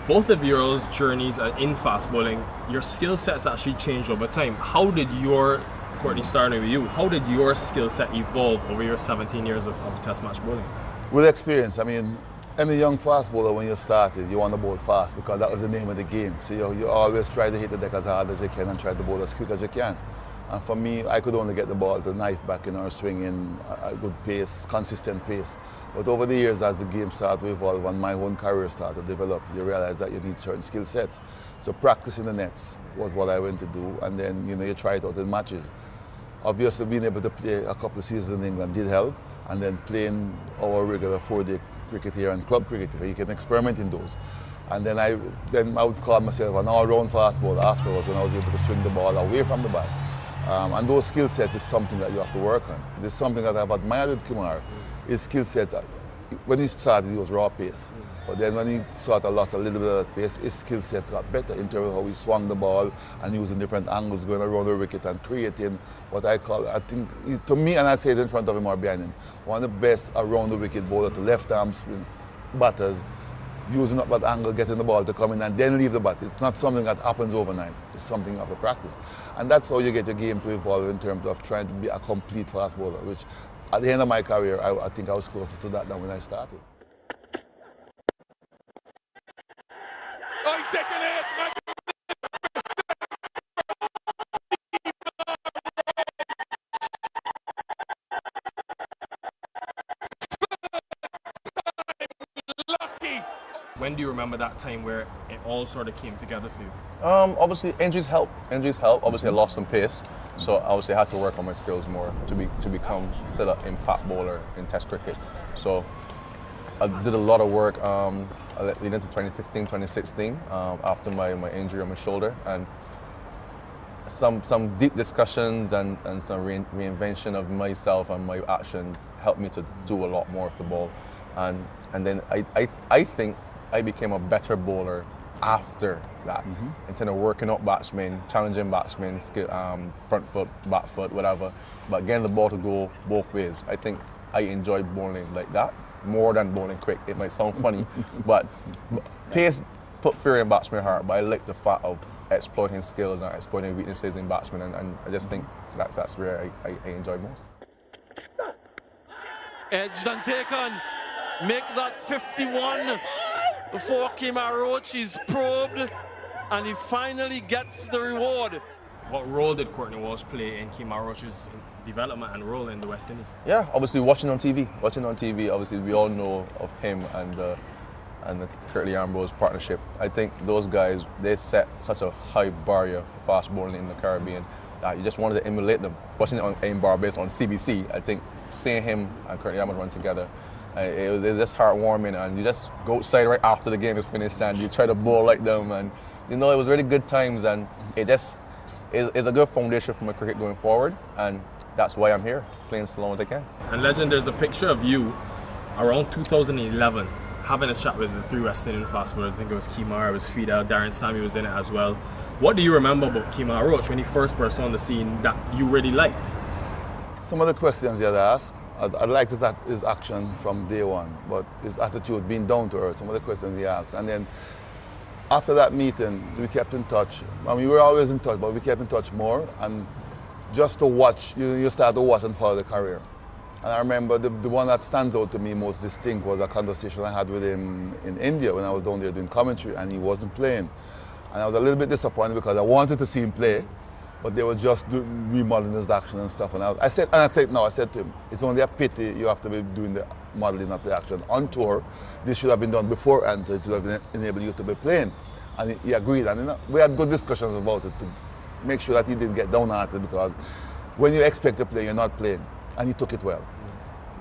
Both of your journeys in fast bowling, your skill sets actually changed over time. How did your, Courtney, starting with you, how did your skill set evolve over your 17 years of test match bowling? With experience, I mean, any young fast bowler when you started, you want to bowl fast because that was the name of the game. So you always try to hit the deck as hard as you can and try to bowl as quick as you can. And for me, I could only get the ball to knife back in or swing in a good pace, consistent pace. But over the years, as the game started to evolve and my own career started to develop, you realize that you need certain skill sets. So practicing the nets was what I went to do, and then you try it out in matches. Obviously, being able to play a couple of seasons in England did help, and then playing our regular 4-day cricket here and club cricket, where you can experiment in those. And then I would call myself an all-round fast bowler afterwards when I was able to swing the ball away from the bat. And those skill sets is something that you have to work on. There's something that I've admired with Kumar. His skill sets, when he started, he was raw pace. But then when he sort of lost a little bit of that pace, his skill sets got better in terms of how he swung the ball and using different angles, going around the wicket and creating what I call, I think, to me, and I say it in front of him or behind him, one of the best around the wicket bowler to left arm spin batters, using up that angle, getting the ball to come in and then leave the bat. It's not something that happens overnight. It's something you have to practice. And that's how you get your game to evolve in terms of trying to be a complete fast bowler, which at the end of my career, I think I was closer to that than when I started. When do you remember that time where it all sort of came together for you? Obviously, injuries help. Obviously, I lost some pace, so obviously I had to work on my skills more to become still an impact bowler in Test cricket. So I did a lot of work leading into 2015, 2016 after my injury on my shoulder, and some deep discussions and some reinvention of myself and my action helped me to do a lot more of the ball, and then I think I became a better bowler after that, in terms of working up batsmen, challenging batsmen, front foot, back foot, whatever, but getting the ball to go both ways. I think I enjoy bowling like that more than bowling quick. It might sound funny, but pace put fear in batsmen's heart, but I like the fact of exploiting skills and exploiting weaknesses in batsmen, and I just think that's where I enjoy most. Edged and taken, make that 51 before Kemar Roach is probed, and he finally gets the reward. What role did Courtney Walsh play in Kemar Roach's development and role in the West Indies? Yeah, obviously watching on TV, obviously we all know of him and the Curtly Ambrose partnership. I think those guys, they set such a high barrier for fast bowling in the Caribbean that you just wanted to emulate them. Watching it in Barbados on CBC, I think seeing him and Curtly Ambrose run together, it was just heartwarming, and you just go outside right after the game is finished and you try to bowl like them, and it was really good times, and it just is a good foundation for my cricket going forward, and that's why I'm here, playing so long as I can. And Legend, there's a picture of you around 2011 having a chat with the three West Indian fast bowlers. I think it was Kemar, it was Fidel, Darren Sammy was in it as well. What do you remember about Kemar Roach when he first burst on the scene that you really liked? Some of the questions he had asked, I liked his action from day one, but his attitude, being down to earth, some of the questions he asked. And then after that meeting, we kept in touch. I mean, we were always in touch, but we kept in touch more. And just to watch, you start to watch and follow the career. And I remember the one that stands out to me most distinct was a conversation I had with him in India when I was down there doing commentary, and he wasn't playing. And I was a little bit disappointed because I wanted to see him play. but they were just remodeling his action and stuff. And I said to him, it's only a pity you have to be doing the modeling of the action on tour. This should have been done before, and it should have enabled you to be playing. And he agreed, and we had good discussions about it to make sure that he didn't get downhearted, because when you expect to play, you're not playing, and he took it well.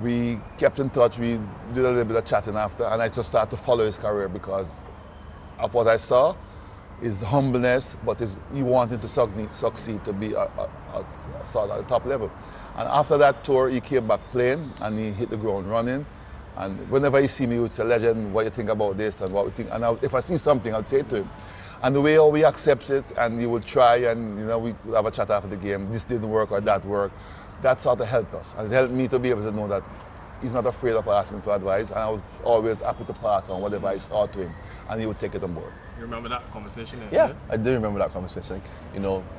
We kept in touch, we did a little bit of chatting after, and I just started to follow his career because of what I saw, his humbleness, but he wanted to succeed to be at the top level. And after that tour, he came back playing, and he hit the ground running. And whenever he see me, he would say, "Legend, what do you think about this?" and what we think. And if I see something, I'd say to him. And the way how he accepts it, and he would try, and we would have a chat after the game. This didn't work or that worked. That sort of helped us, and it helped me to be able to know that he's not afraid of asking for advice. And I was always happy to pass on whatever I saw to him, and he would take it on board. You remember that conversation? Yeah, I do remember that conversation.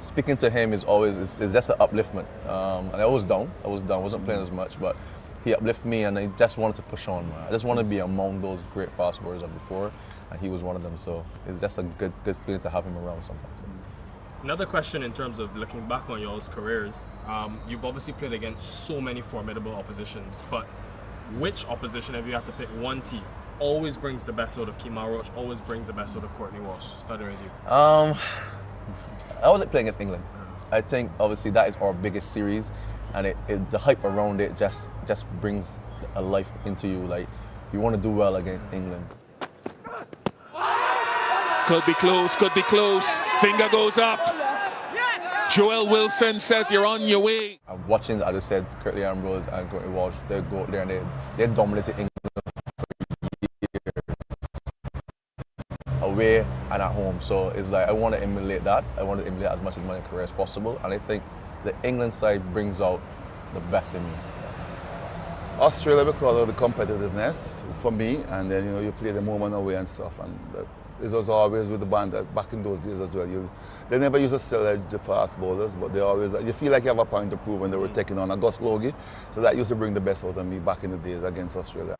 Speaking to him is always is just an upliftment. And I was down. I wasn't playing as much, but he uplifted me, and I just wanted to push on, man. I just want to be among those great fast bowlers of before, and he was one of them. So it's just a good feeling to have him around sometimes. Another question in terms of looking back on y'all's careers, you've obviously played against so many formidable oppositions, but which opposition, if you had to pick one team, always brings the best out of Kemar Roach, always brings the best out of Courtney Walsh? Starting with you. I wasn't playing against England. I think obviously that is our biggest series, and the hype around it just brings a life into you. Like, you want to do well against England. Could be close, could be close. Finger goes up. Joel Wilson says you're on your way. I'm watching, as I said, Curtly Ambrose and Courtney Walsh, they go out there and they dominated England away and at home. So it's like, I want to emulate that. I want to emulate as much of my career as possible. And I think the England side brings out the best in me. Australia, because of the competitiveness for me, and then you play the moment away and stuff, and it was always with the band that back in those days as well. They never used to sell the fast bowlers, but they always, you feel like you have a point to prove when they were taking on Gus Logie. So that used to bring the best out of me back in the days against Australia.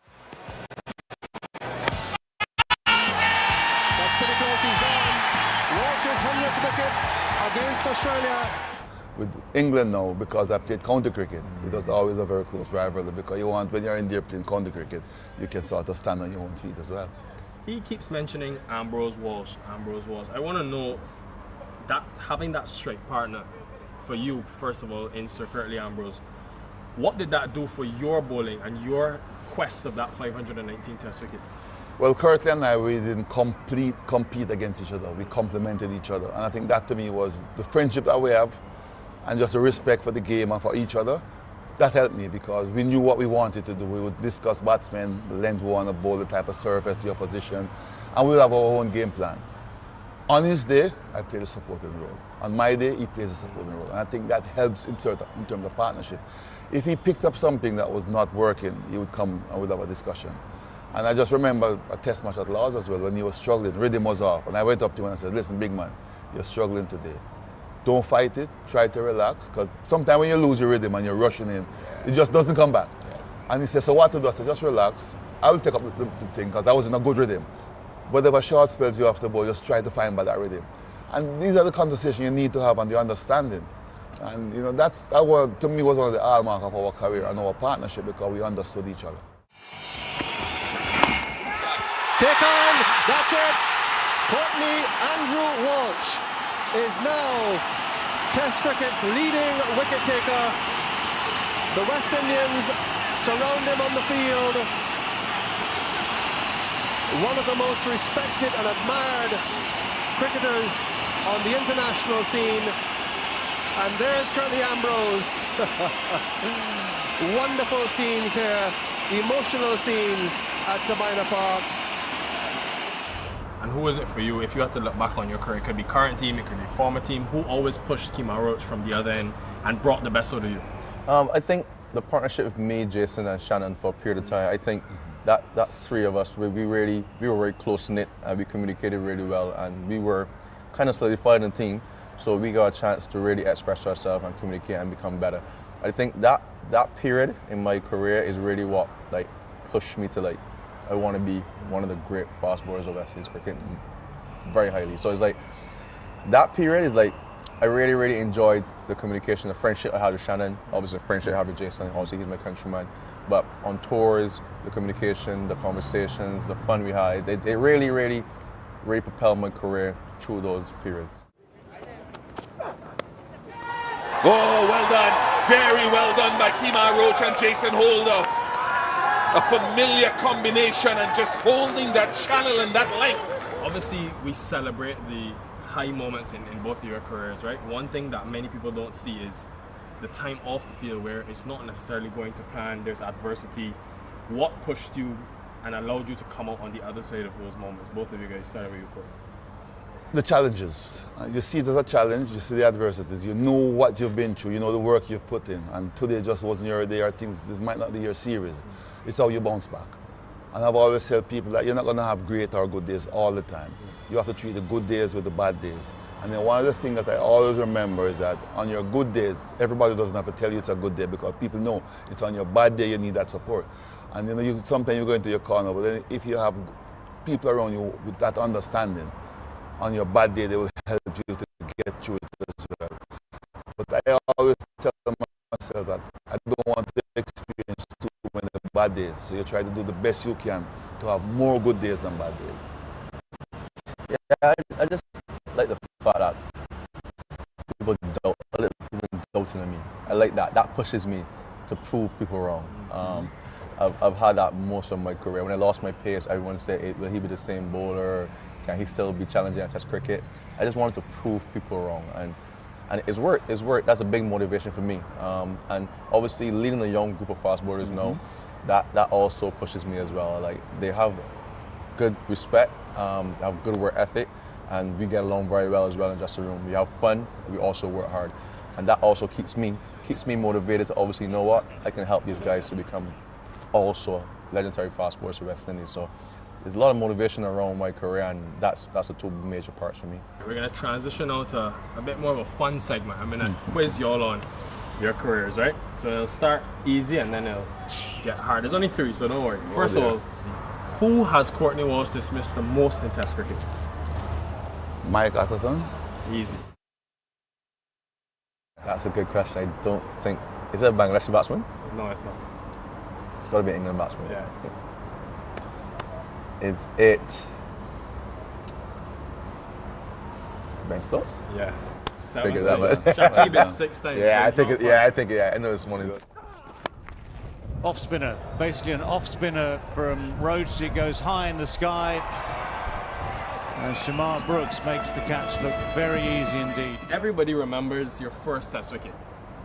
That's pretty close, he's gone. Walsh's 100th wicket against Australia. With England now, because I played county cricket, it was always a very close rivalry, because when you're in there playing county cricket, you can sort of stand on your own feet as well. He keeps mentioning Ambrose Walsh. I want to know that having that strike partner for you, first of all, in Sir Curtly Ambrose, what did that do for your bowling and your quest of that 519 Test wickets? Well, Curtly and I, we didn't compete against each other. We complemented each other, and I think that to me was the friendship that we have, and just the respect for the game and for each other. That helped me, because we knew what we wanted to do. We would discuss batsmen, the length we want to bowl, the type of surface, the opposition, and we'll have our own game plan. On his day, I played a supporting role. On my day, he plays a supporting role. And I think that helps in terms of partnership. If he picked up something that was not working, he would come and we'd have a discussion. And I just remember a test match at Lords as well, when he was struggling, rhythm was off. And I went up to him and I said, "Listen, big man, you're struggling today. Don't fight it, try to relax, because sometimes when you lose your rhythm and you're rushing in, it just doesn't come back." And he said, "So what to do?" I said, "Just relax. I will take up the thing, because I was in a good rhythm. Whatever short spells you have to bowl, just try to find by that rhythm." And these are the conversations you need to have, and the understanding. And to me, was one of the hallmarks of our career and our partnership, because we understood each other. Take on, that's it. Courtney Andrew Walsh is now Test cricket's leading wicket taker. The West Indians surround him on the field. One of the most respected and admired cricketers on the international scene. And there's Curtly Ambrose. Wonderful scenes here, emotional scenes at Sabina Park. And who is it for you, if you had to look back on your career? It could be current team, it could be former team. Who always pushed Kemar Roach from the other end and brought the best out of you? I think the partnership with me, Jason, and Shannon for a period of time, I think that three of us, we were very close-knit, and we communicated really well, and we were kind of solidified in the team, so we got a chance to really express ourselves and communicate and become better. I think that period in my career is really what pushed me to I want to be one of the great fast bowlers of West Indies cricket very highly. So it's that period is I really, really enjoyed the communication, the friendship I had with Shannon, obviously the friendship I had with Jason, obviously he's my countryman. But on tours, the communication, the conversations, the fun we had, it really, really, really propelled my career through those periods. Oh, well done. Very well done by Kemar Roach and Jason Holder. A familiar combination and just holding that channel and that length. Obviously, we celebrate the high moments in both of your careers, right? One thing that many people don't see is the time off the field where it's not necessarily going to plan, there's adversity. What pushed you and allowed you to come out on the other side of those moments? Both of you guys started with your career. The challenges. You see it as a challenge, you see the adversities, you know what you've been through, you know the work you've put in, and today just wasn't your day, or things, this might not be your series. It's how you bounce back. And I've always said people that you're not going to have great or good days all the time. You have to treat the good days with the bad days. And then one of the things that I always remember is that on your good days, everybody doesn't have to tell you it's a good day, because people know it's on your bad day you need that support. And you know, sometimes you go into your corner, but then if you have people around you with that understanding, on your bad day they will help you to get through it as well. But I always tell myself that I don't want to experience too many bad days, so you try to do the best you can to have more good days than bad days. Yeah, I just like the fact that people doubting on me. I like that. That pushes me to prove people wrong. I've had that most of my career. When I lost my pace, everyone said, hey, will he be the same bowler? Can he still be challenging at Test cricket? I just wanted to prove people wrong. And it's worked. It's worked. That's a big motivation for me. And obviously, leading a young group of fast bowlers now, that also pushes me as well. Like, they have good respect, they have good work ethic, and we get along very well as well in the dressing room. We have fun. We also work hard, and that also keeps me motivated to obviously know what I can help these guys to become also legendary fast bowlers for West Indies. So there's a lot of motivation around my career, and that's the two major parts for me. We're gonna transition now to a bit more of a fun segment. I'm gonna quiz y'all on your careers, right? So it'll start easy and then it'll get hard. There's only 3, so don't worry. First of all, who has Courtney Walsh dismissed the most in Test cricket? Mike Atherton. Easy. That's a good question. I don't think... Is it a Bangladeshi batsman? No, it's not. It's got to be an England batsman. Yeah. Is it... Ben Stokes? Yeah. 7 times. Shakib is 6 times. Yeah, so I think it. Yeah, I think it. Yeah, I know it's one. Off spinner, basically an off spinner from Rhodes. It goes high in the sky. And Shamar Brooks makes the catch look very easy indeed. Everybody remembers your first Test wicket,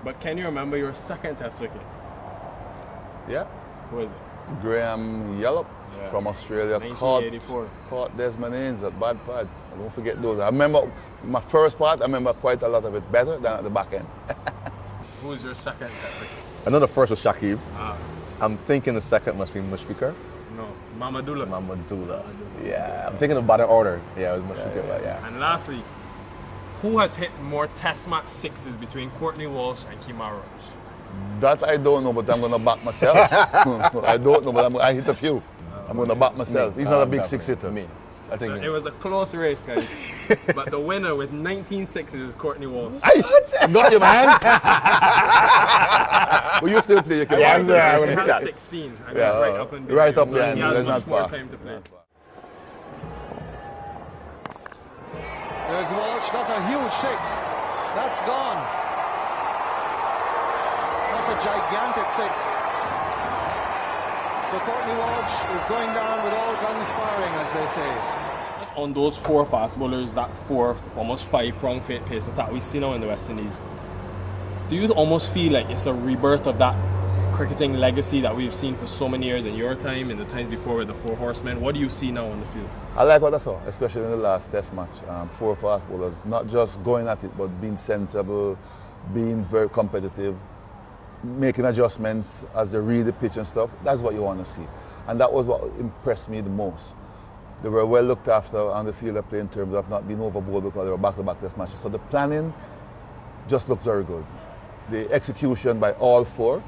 but can you remember your second Test wicket? Yeah. Who is it? Graham Yallop from Australia. 1984. Caught Desmond Haynes at bad pad. I don't forget those. I remember my first part, I remember quite a lot of it better than at the back end. Who was your second Test wicket? I know the first was Shakib. I'm thinking the second must be Mushfiqur. No, Mamadullah. Mamadullah. Yeah, I'm thinking about it order. Yeah, it was Mushfiqur. Yeah. And lastly, who has hit more Test match sixes between Courtney Walsh and Kemar Roach? That I don't know, but I'm going to back myself. I don't know, but I hit a few. I'm going to back myself. He's not a big six hitter. Me. I think it was a close race, guys. But the winner with 19 sixes is Courtney Walsh. I got you, man. Well, you still play. He has 16. And he's right up and right up so there. he has much more time to play. There's Walsh. That's a huge six. That's gone. That's a gigantic six. So Courtney Walsh is going down with all guns firing, as they say. On those 4 fast bowlers, that 4, almost 5-prong pace attack we see now in the West Indies, do you almost feel like it's a rebirth of that cricketing legacy that we've seen for so many years in your time and the times before with the 4 horsemen? What do you see now on the field? I like what I saw, especially in the last Test match. 4 fast bowlers, not just going at it, but being sensible, being very competitive, making adjustments as they read the pitch and stuff. That's what you want to see. And that was what impressed me the most. They were well looked after on the field of play in terms of not being overboard because they were back-to-back Test matches. So the planning just looked very good. The execution by all 4.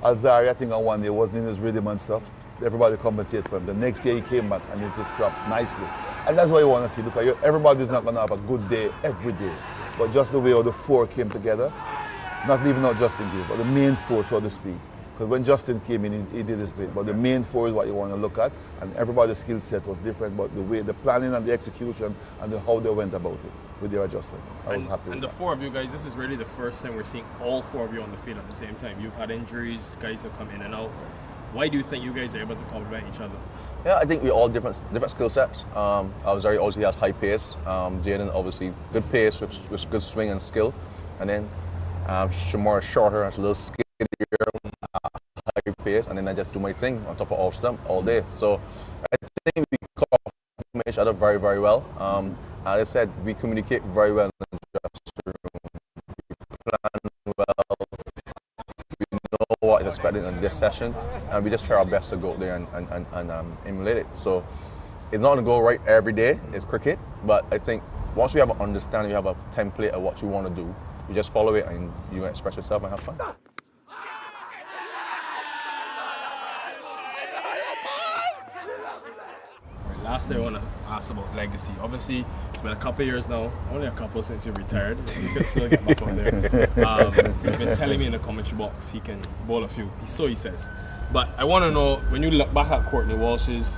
Alzari, I think on one day wasn't in his rhythm and stuff. Everybody compensated for him. The next day he came back and it just drops nicely. And that's what you want to see, because everybody's not going to have a good day every day. but just the way how the four came together, not leaving out Justin Gill, but the main four, so to speak. Because when Justin came in, he did his bit, but the main four is what you want to look at, and everybody's skill set was different, but the way, the planning and the execution and how they went about it with their adjustment, I was happy with And the four of you guys, this is really the first time we're seeing all four of you on the field at the same time. You've had injuries, guys have come in and out. Why do you think you guys are able to complement each other? Yeah, I think we all different skill sets. Alzari obviously has high pace. Jaden obviously good pace with good swing and skill. And then Shamar Shorter has a little skinnier, high pace. And then I just do my thing on top of off stump all day. So I think we complement each other very, very well. As I said, we communicate very well in the dressing room. We plan well. We know what is expected in this session, and we just try our best to go out there and emulate it. So it's not going to go right every day. It's cricket, but I think once we have an understanding, you have a template of what you want to do, you just follow it and you express yourself and have fun. Last thing I want to ask about legacy. Obviously, it's been a couple of years now, only a couple since you retired. You can still get back out there. He's been telling me in the commentary box he can bowl a few. So he says. But I want to know, when you look back at Courtney Walsh's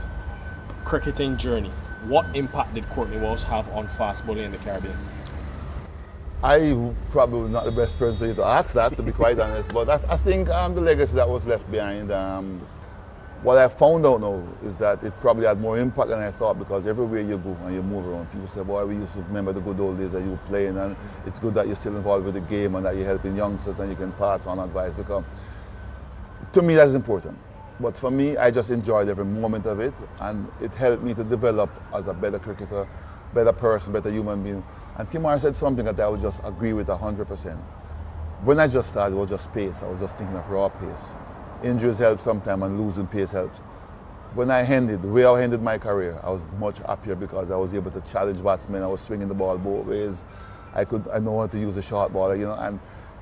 cricketing journey, what impact did Courtney Walsh have on fast bowling in the Caribbean? I probably not the best person for you to ask that, to be quite honest. But I think the legacy that was left behind. What I found out now is that it probably had more impact than I thought, because everywhere you go and you move around, people say, boy, we used to remember the good old days that you were playing, and it's good that you're still involved with the game and that you're helping youngsters and you can pass on advice, because to me that's important. But for me, I just enjoyed every moment of it, and it helped me to develop as a better cricketer, better person, better human being. And Kimar said something that I would just agree with 100%. When I just started, it was just pace. I was just thinking of raw pace. Injuries help sometimes, and losing pace helps. When I ended, the way I ended my career, I was much happier because I was able to challenge batsmen. I was swinging the ball both ways. I know how to use a short ball, and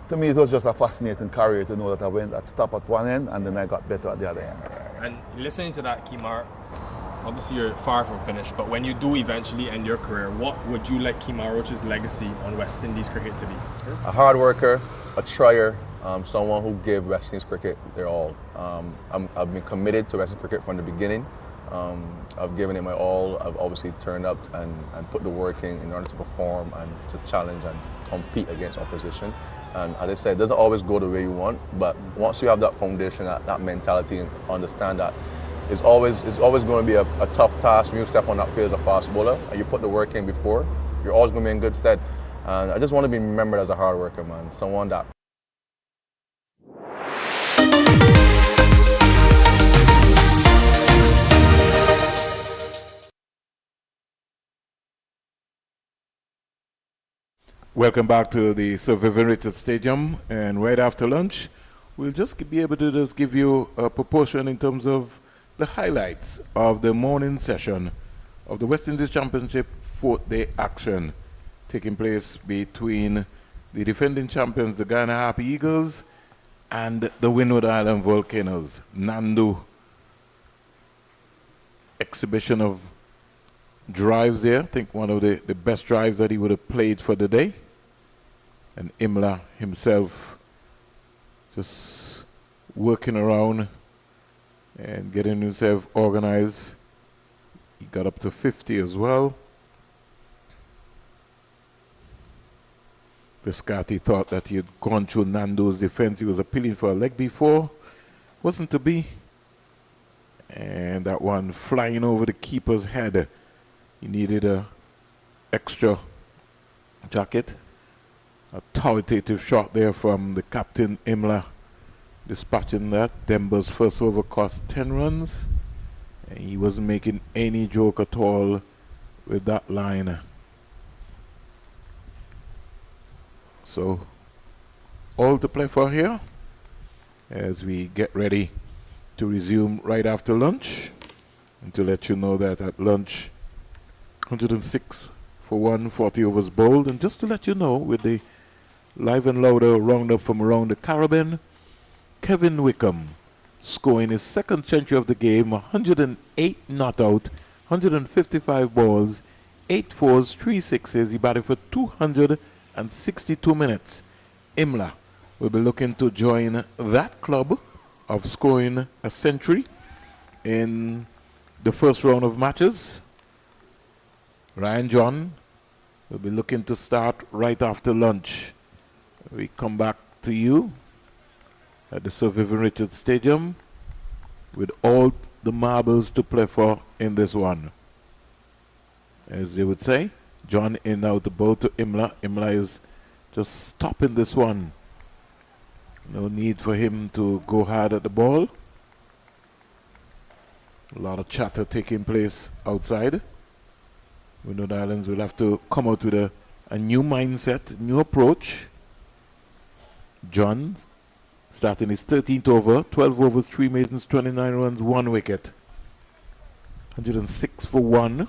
to me it was just a fascinating career to know that I stopped at one end and then I got better at the other end. And listening to that, Kimar, obviously you're far from finished, but when you do eventually end your career, what would you like Kimar Roach's legacy on West Indies cricket to be? A hard worker, a trier, someone who gave West Indies cricket their all. I've been committed to West Indies cricket from the beginning. I've given it my all. I've obviously turned up and put the work in order to perform and to challenge and compete against opposition. And as I said, it doesn't always go the way you want, but once you have that foundation, that mentality, and understand that it's always going to be a tough task when you step on that field as a fast bowler and you put the work in before, you're always going to be in good stead. And I just want to be remembered as a hard worker, man, someone that Welcome back to the Sir Vivian Richards Stadium, and right after lunch we'll just be able to just give you a proportion in terms of the highlights of the morning session of the West Indies Championship 4th day action taking place between the defending champions, the Guyana Happy Eagles, and the Windward Island Volcanoes. Nandu exhibition of drives there. I think one of the best drives that he would have played for the day. And Imla himself just working around and getting himself organized. He got up to 50 as well. Piscati thought that he had gone through Nando's defense. He was appealing for a leg before. Wasn't to be. And that one flying over the keeper's head. He needed a extra jacket. Authoritative shot there from the captain, Imla, dispatching that. Denver's first over cost 10 runs. And he wasn't making any joke at all with that line. So, all to play for here as we get ready to resume right after lunch. And to let you know that at lunch, 106 for 140 overs bowled. And just to let you know, with the live and louder roundup from around the Caribbean, Kevin Wickham scoring his second century of the game, 108 not out, 155 balls, 8 fours, 3 sixes. He batted for 200 and 62 minutes. Imla will be looking to join that club of scoring a century in the first round of matches. Ryan John will be looking to start right after lunch. We come back to you at the Sir Vivian Richards Stadium with all the marbles to play for in this one. As they would say, John in now the ball to Imla. Imla is just stopping this one. No need for him to go hard at the ball. A lot of chatter taking place outside. Windward Islands will have to come out with a new mindset, new approach. John starting his 13th over, 12 overs, 3 maidens, 29 runs, 1 wicket. 106 for 1.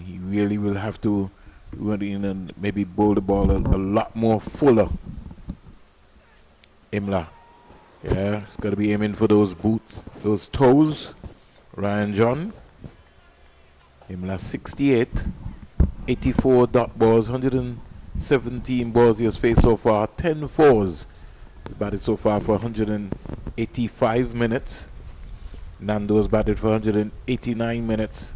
He really will have to run in and maybe bowl the ball a lot more fuller. Imla. Yeah, it's got to be aiming for those boots, those toes. Ryan John. Imla 68. 84 dot balls, 117 balls he has faced so far, 10 fours. He's batted so far for 185 minutes. Nando has batted for 189 minutes.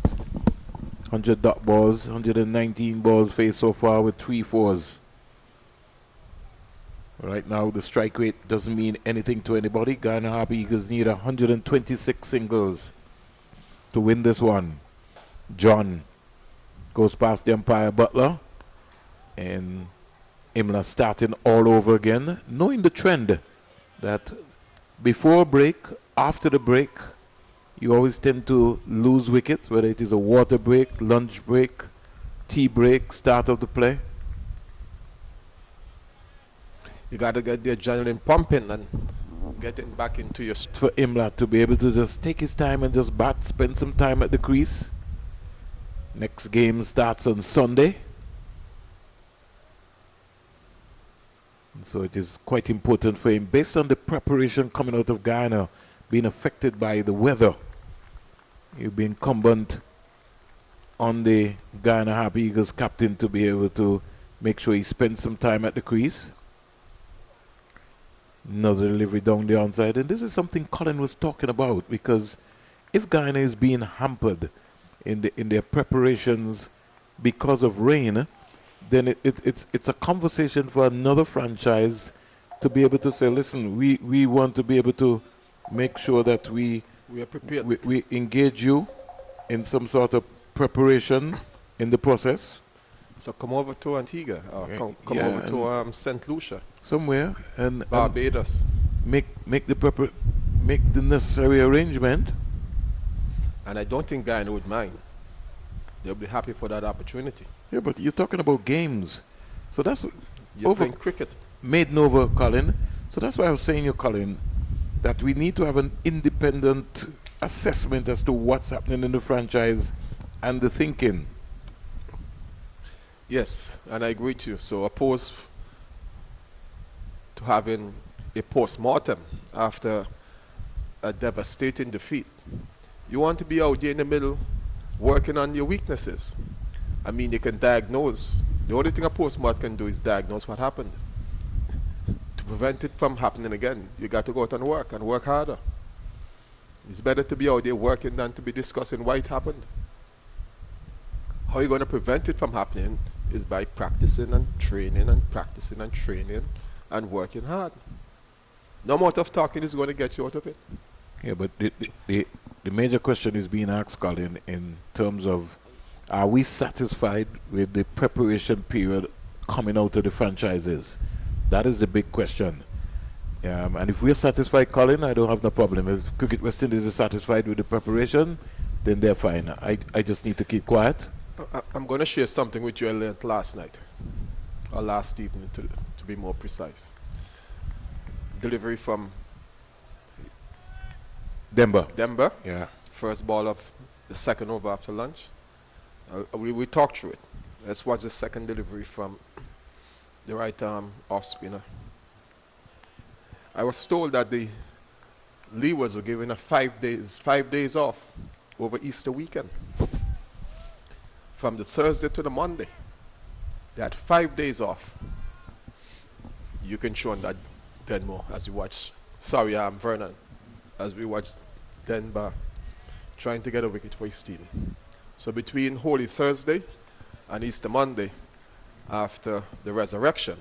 100 dot balls, 119 balls faced so far with 3 fours. Right now, the strike rate doesn't mean anything to anybody. Guyana Harpy Eagles need 126 singles to win this one. John goes past the umpire Butler, and Imla starting all over again, knowing the trend that before break, after the break, you always tend to lose wickets, whether it is a water break, lunch break, tea break, start of the play. You got to get the adrenaline pumping and getting back into your... For Imla to be able to just take his time and just bat, spend some time at the crease. Next game starts on Sunday. And so it is quite important for him, based on the preparation coming out of Guyana, being affected by the weather. He'll be incumbent on the Guyana Harpy Eagles captain to be able to make sure he spends some time at the crease. Another delivery down the onside. And this is something Colin was talking about, because if Guyana is being hampered in their preparations because of rain, then it's a conversation for another franchise to be able to say, listen, we want to be able to make sure that we are prepared. We engage you in some sort of preparation in the process. So come over to Antigua, or come over to St. Lucia. Somewhere, and Barbados. Make the necessary arrangement. And I don't think Guyana would mind. They'll be happy for that opportunity. Yeah, but you're talking about games. So that's You're playing cricket. Maiden over, Colin. So that's why I was saying, Colin, that we need to have an independent assessment as to what's happening in the franchise and the thinking. Yes, and I agree with you. So opposed to having a post-mortem after a devastating defeat, you want to be out there in the middle working on your weaknesses. I mean, you can diagnose. The only thing a post-mortem can do is diagnose what happened. To prevent it from happening again, you got to go out and work harder. It's better to be out there working than to be discussing why it happened. How you're going to prevent it from happening is by practicing and training and practicing and training and working hard. No amount of talking is going to get you out of it. Yeah, but the major question is being asked, Colin, in terms of, are we satisfied with the preparation period coming out of the franchises? That is the big question. And if we're satisfied, Colin, I don't have no problem. If Cricket West Indies is satisfied with the preparation, then they're fine. I just need to keep quiet. I'm going to share something with you I learned last night, or last evening to be more precise. Delivery from Denver. Yeah. First ball of the second over after lunch. We talked through it. Let's watch the second delivery from the right arm off spinner. I was told that the Leewards were given 5 days off over Easter weekend. from the Thursday to the Monday. They had 5 days off. You can show on that Denmo as we watch. Sorry, I'm Vernon. As we watch Denver trying to get a wicket for his team. So between Holy Thursday and Easter Monday, after the resurrection,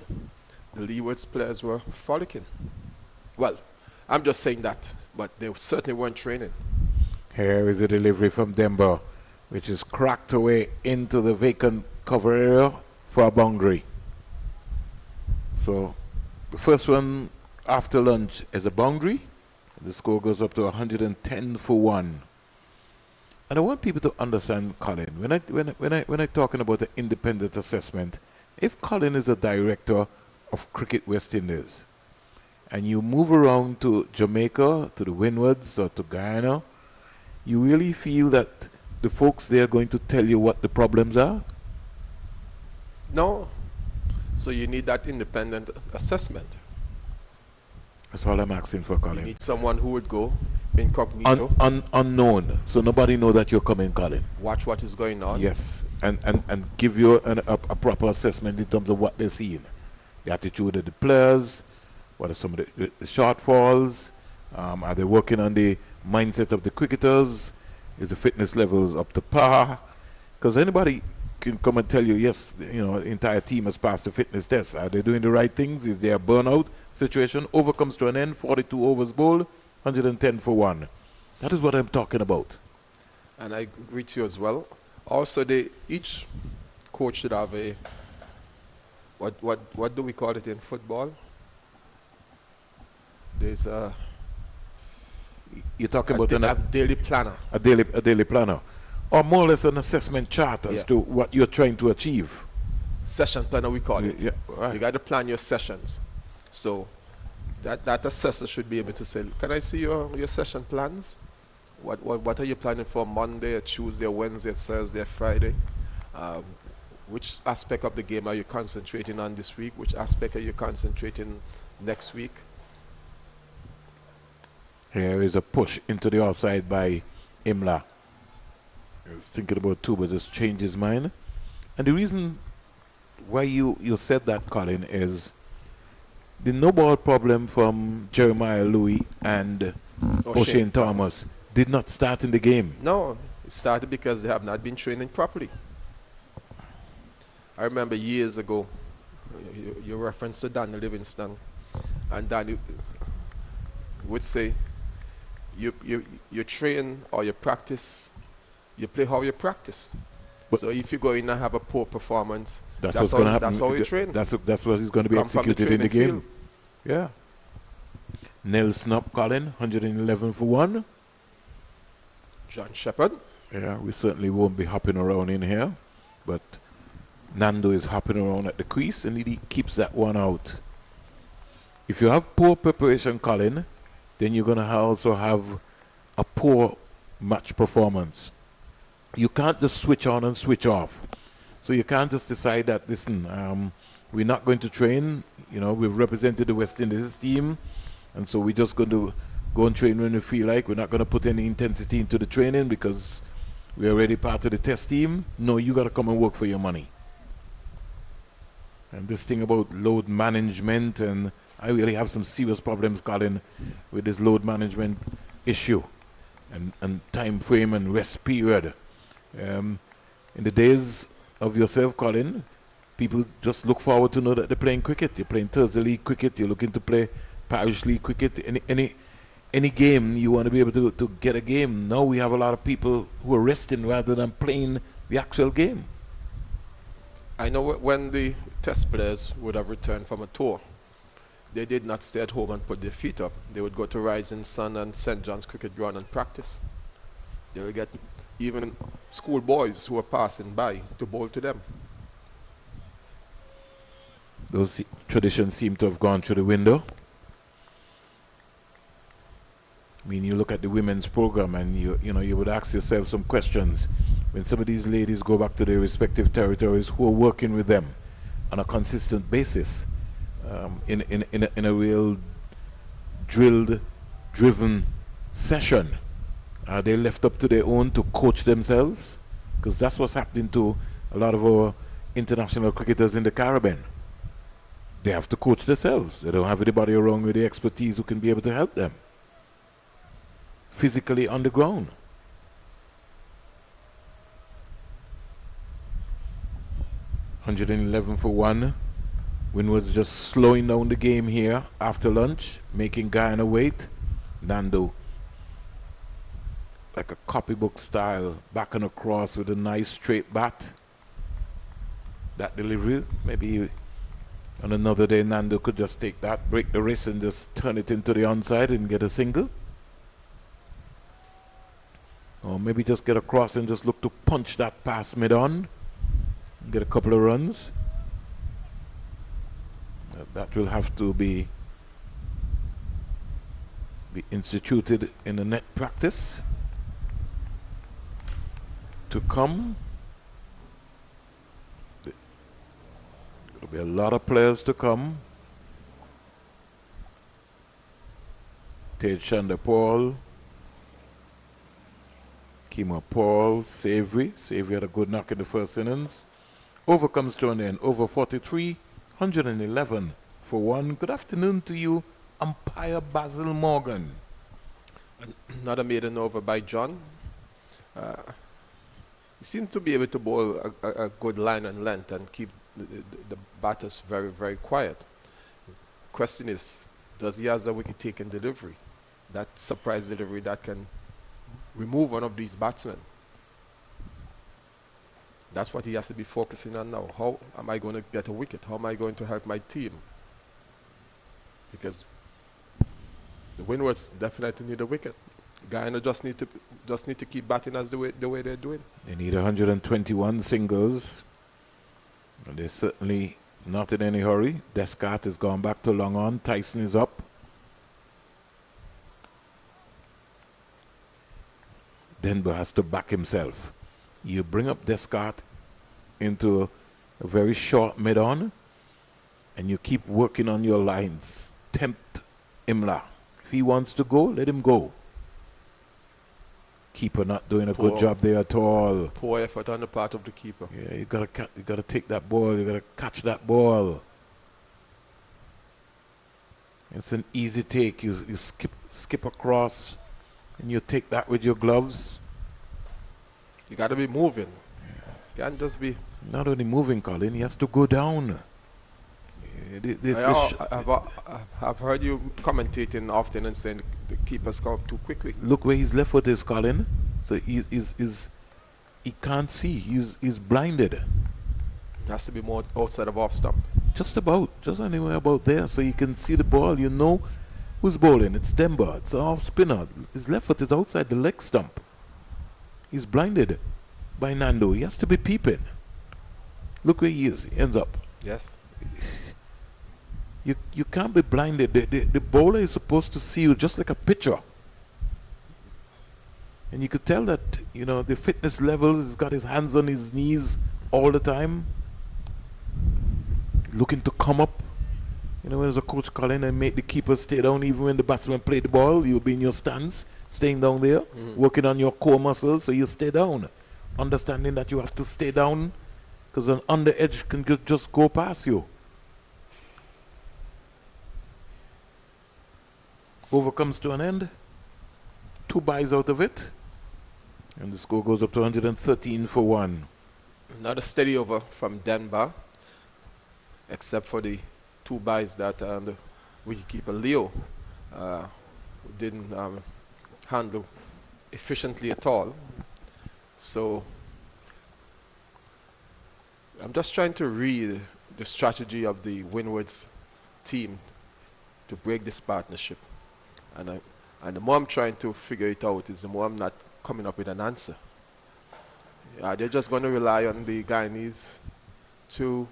the Leewards players were frolicking. Well, I'm just saying that, but they certainly weren't training. Here is a delivery from Denver, which is cracked away into the vacant cover area for a boundary. So the first one after lunch is a boundary. The score goes up to 110 for 1. And I want people to understand, Colin, when I talking about the independent assessment, if Colin is a director of Cricket West Indies, and you move around to Jamaica, to the Windwards, or to Guyana, you really feel that the folks there are going to tell you what the problems are? No. So you need that independent assessment. That's all I'm asking for, Colin. You need someone who would go incognito. Unknown, so nobody know that you're coming, Colin. Watch what is going on. Yes, and give you a proper assessment in terms of what they're seeing. The attitude of the players, what are some of the shortfalls, are they working on the mindset of the cricketers, is the fitness levels up to par? Because anybody can come and tell you, yes, you know, the entire team has passed the fitness test. Are they doing the right things? Is there a burnout situation? Over comes to an end, 42 overs bowled, 110 for 1. That is what I'm talking about. And I agree to you as well. Also, each coach should have a, what do we call it in football? There's a... You're talking about a daily planner. A daily planner. Or more or less an assessment chart as to what you're trying to achieve. Session planner, we call it. Yeah, right. You got to plan your sessions. So that assessor should be able to say, can I see your session plans? What are you planning for Monday, or Tuesday, or Wednesday, or Thursday, or Friday? Which aspect of the game are you concentrating on this week? Which aspect are you concentrating next week? Here is a push into the outside by Imla. He was thinking about two, but just changed his mind. And the reason why you said that, Colin, is the no ball problem from Jeremiah Louis and O'Shane Thomas did not start in the game. No, it started because they have not been training properly. I remember years ago, you referenced to Danny Livingston, and Danny would say, you train or you practice, you play how you practice. But so if you go in and have a poor performance, that's what's going to happen. That's how you train. That's what is going to be executed in the game. Field. Yeah. Nell Snup, Colin, 111 for 1. John Shepherd. Yeah, we certainly won't be hopping around in here, but Nando is hopping around at the crease and he keeps that one out. If you have poor preparation, Colin, then you're going to also have a poor match performance. You can't just switch on and switch off. So you can't just decide that, listen, we're not going to train. You know, we've represented the West Indies team, and so we're just going to go and train when we feel like. We're not going to put any intensity into the training because we're already part of the test team. No, you got to come and work for your money. And this thing about load management, and I really have some serious problems, Colin, with this load management issue and time frame and rest period. In the days of yourself, Colin, people just look forward to know that they're playing cricket. You're playing Thursday League cricket. You're looking to play Parish League cricket. Any game you want to be able to get a game. Now we have a lot of people who are resting rather than playing the actual game. I know when the test players would have returned from a tour, they did not stay at home and put their feet up. They would go to Rising Sun and St. John's Cricket Ground and practice. They would get even school boys who were passing by to bowl to them. Those traditions seem to have gone through the window. I mean, you look at the women's program and you would ask yourself some questions. When some of these ladies go back to their respective territories, who are working with them on a consistent basis, in a real driven session, are they left up to their own to coach themselves? Because that's what's happening to a lot of our international cricketers in the Caribbean. They have to coach themselves. They don't have anybody around with the expertise who can be able to help them physically on the ground. $111 for 1. Windward's just slowing down the game here after lunch, making Guyana wait. Nando, like a copybook style, back and across with a nice straight bat. That delivery, maybe on another day Nando could just take that, break the wrist and just turn it into the onside and get a single. Or maybe just get across and just look to punch that past mid-on, get a couple of runs. That will have to be instituted in the net practice to come. There'll be a lot of players to come. Tej Chandler Paul, Kimo Paul, Savory. Savory had a good knock in the first innings. Over comes to an end. Over 43, 111 for 1. Good afternoon to you, umpire Basil Morgan. Another maiden over by John. He seemed to be able to bowl a good line and length and keep the batters very, very quiet. Question is, does he have a wicket-taking delivery? That surprise delivery that can remove one of these batsmen. That's what he has to be focusing on now. How am I going to get a wicket? How am I going to help my team? Because the Windwards definitely need a wicket. Guyana just need to keep batting as the way they're doing. They need 121 singles. And they're certainly not in any hurry. Descartes has gone back to long on. Tyson is up. Denver has to back himself. You bring up Descartes into a very short mid-on, and you keep working on your lines. Tempt Imla. If he wants to go, let him go. Keeper not doing a good job there at all. Poor effort on the part of the keeper. Yeah, you gotta take that ball. You gotta catch that ball. It's an easy take. You skip across, and you take that with your gloves. You gotta be moving. You can't just be. Not only moving, Colin. He has to go down. I've heard you commentating often and saying the keeper's come up too quickly. Look where his left foot is, Colin. So he can't see. He's blinded. It has to be more outside of off stump. Just anywhere about there, so you can see the ball. You know who's bowling. It's Denver. It's an off spinner. His left foot is outside the leg stump. He's blinded by Nando. He has to be peeping. Look where he is. He ends up. Yes. You can't be blinded. The bowler is supposed to see you just like a pitcher. And you could tell that, the fitness levels, he's got his hands on his knees all the time. Looking to come up. When there's a coach calling and make the keeper stay down even when the batsman play the ball, you'll be in your stance, staying down there, working on your core muscles, so you stay down. Understanding that you have to stay down because an under edge can just go past you. Over comes to an end. 2 byes out of it. And the score goes up to 113 for 1. Not a steady over from Denver, except for the 2 byes that the wicketkeeper Leo didn't handle efficiently at all. So I'm just trying to read the strategy of the Windward's team to break this partnership. And the more I'm trying to figure it out is the more I'm not coming up with an answer. They're just going to rely on the Guyanese to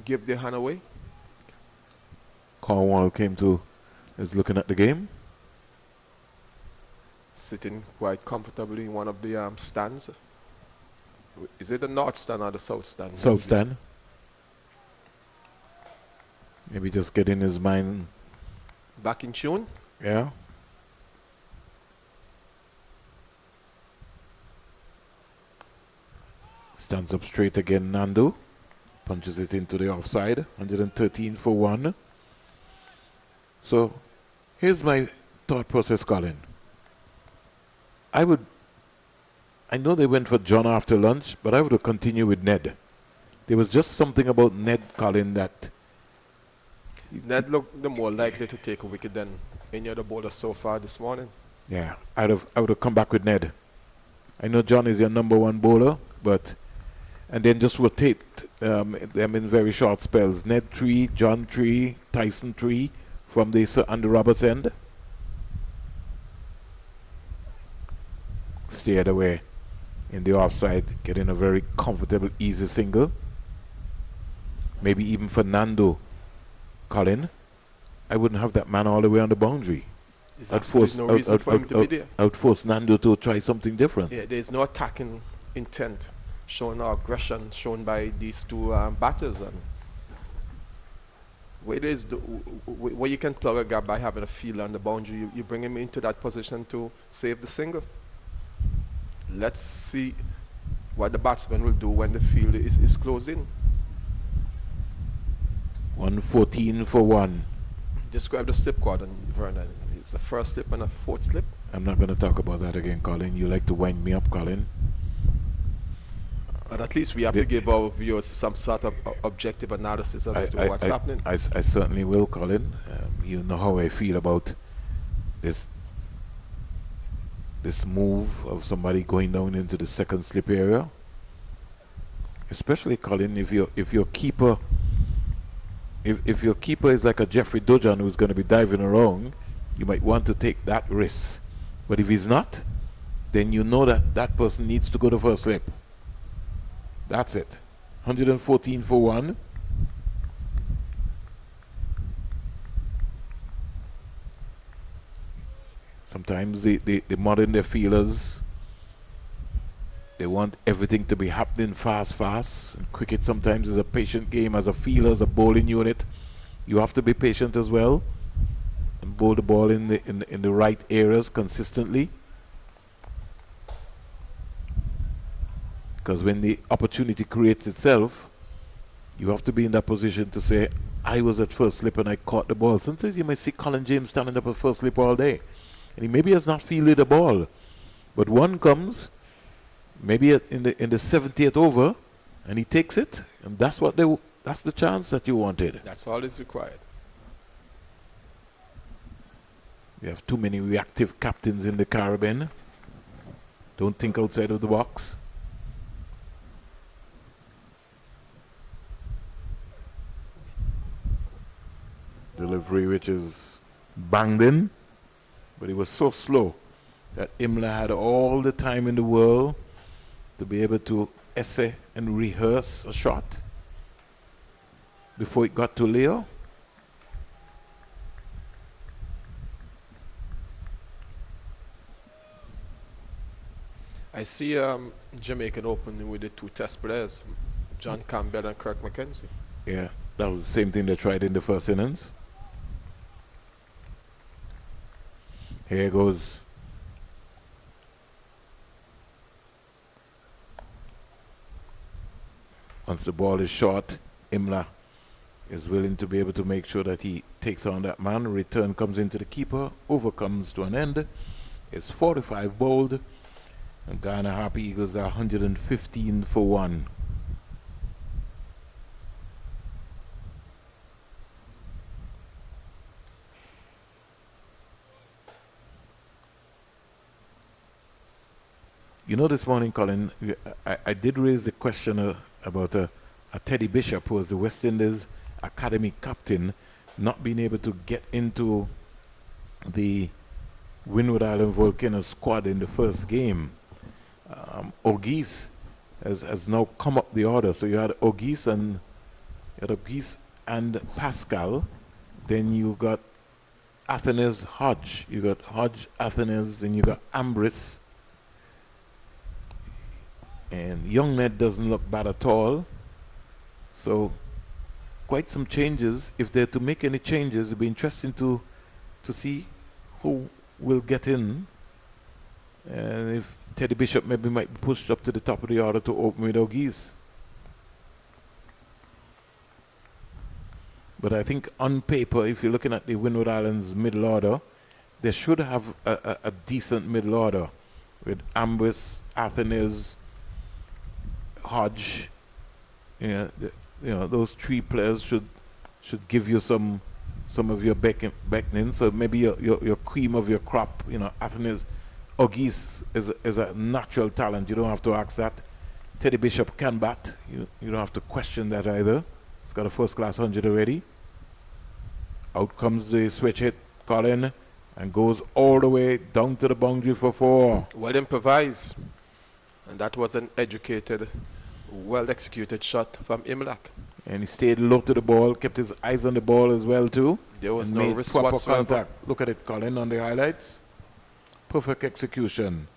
give their hand away. Cornwall is looking at the game. Sitting quite comfortably in one of the stands. Is it the north stand or the south stand? South stand. Maybe just getting his mind back in tune? Stands up straight again, Nando. Punches it into the offside. 113 for 1. So, here's my thought process, Colin. I know they went for John after lunch, but I would have continued with Ned. There was just something about Ned, Colin, that... Ned looked the more likely to take a wicket than any other bowler so far this morning. Yeah, I would have come back with Ned. I know John is your number one bowler, but... And then just rotate them in very short spells. Ned 3, John 3, Tyson 3 from the Sir Andrew Roberts end. Steered away in the offside, getting a very comfortable, easy single. Maybe even Fernando, Colin. I wouldn't have that man all the way on the boundary. I'd force Nando to try something different. Yeah, there's no attacking intent shown, or aggression shown by these two batters. And where you can plug a gap by having a fielder on the boundary, you bring him into that position to save the single. Let's see what the batsman will do when the field is closed in. 114 for 1. Describe the slip, Gordon, Vernon. It's a first slip and a fourth slip. I'm not going to talk about that again, Colin. You like to wind me up, Colin. But at least we have to give our viewers some sort of objective analysis as to what's happening. I certainly will, Colin. You know how I feel about this move of somebody going down into the second slip area. Especially, Colin, if your keeper is like a Jeffrey Dojan who's going to be diving around, you might want to take that risk. But if he's not, then you know that person needs to go to first slip. That's it. 114 for 1. Sometimes the modern day fielders, they want everything to be happening fast. And cricket sometimes is a patient game. As a fielder, as a bowling unit, you have to be patient as well and bowl the ball in the right areas consistently. Because when the opportunity creates itself, you have to be in that position to say, I was at first slip and I caught the ball. Sometimes you might see Colin James standing up at first slip all day, and he maybe has not fielded the ball. But one comes, maybe in the 70th over, and he takes it, and that's the chance that you wanted. That's all is required. We have too many reactive captains in the Caribbean. Don't think outside of the box. Delivery which is banged in, but it was so slow that Imla had all the time in the world to be able to essay and rehearse a shot before it got to Leo. I see Jamaican opening with the two test players, John Campbell and Kirk McKenzie. Yeah, that was the same thing they tried in the first innings. Here goes. Once the ball is short, Imla is willing to be able to make sure that he takes on that man. Return comes into the keeper, over comes to an end. It's 45 bowled, and Guyana Happy Eagles are 115 for 1. You know, this morning, Colin, I did raise the question about a Teddy Bishop, who was the West Indies academy captain, not being able to get into the Windward Island Volcano squad in the first game. Ogis has now come up the order. So you had Ogis and Pascal. Then you got Athenes Hodge. You got Hodge, Athenes, then you got Ambris. And young Ned doesn't look bad at all. So quite some changes. If they're to make any changes, it'll be interesting to see who will get in. And if Teddy Bishop maybe might be pushed up to the top of the order to open with O'Geese. But I think on paper, if you're looking at the Windward Islands middle order, they should have a decent middle order with Ambris, Athenes, Hodge. Those three players should give you some of your beckoning. So maybe your cream of your crop. Athenes, O'Geese is a natural talent. You don't have to ask that. Teddy Bishop can bat. You don't have to question that either. He's got a first-class 100 already. Out comes the switch hit, Colin, and goes all the way down to the boundary for 4. Well improvised. And that was an educated, well-executed shot from Imlach. And he stayed low to the ball, kept his eyes on the ball as well, too. There was and no made risk proper whatsoever. contact. Look at it, Colin, on the highlights. Perfect execution.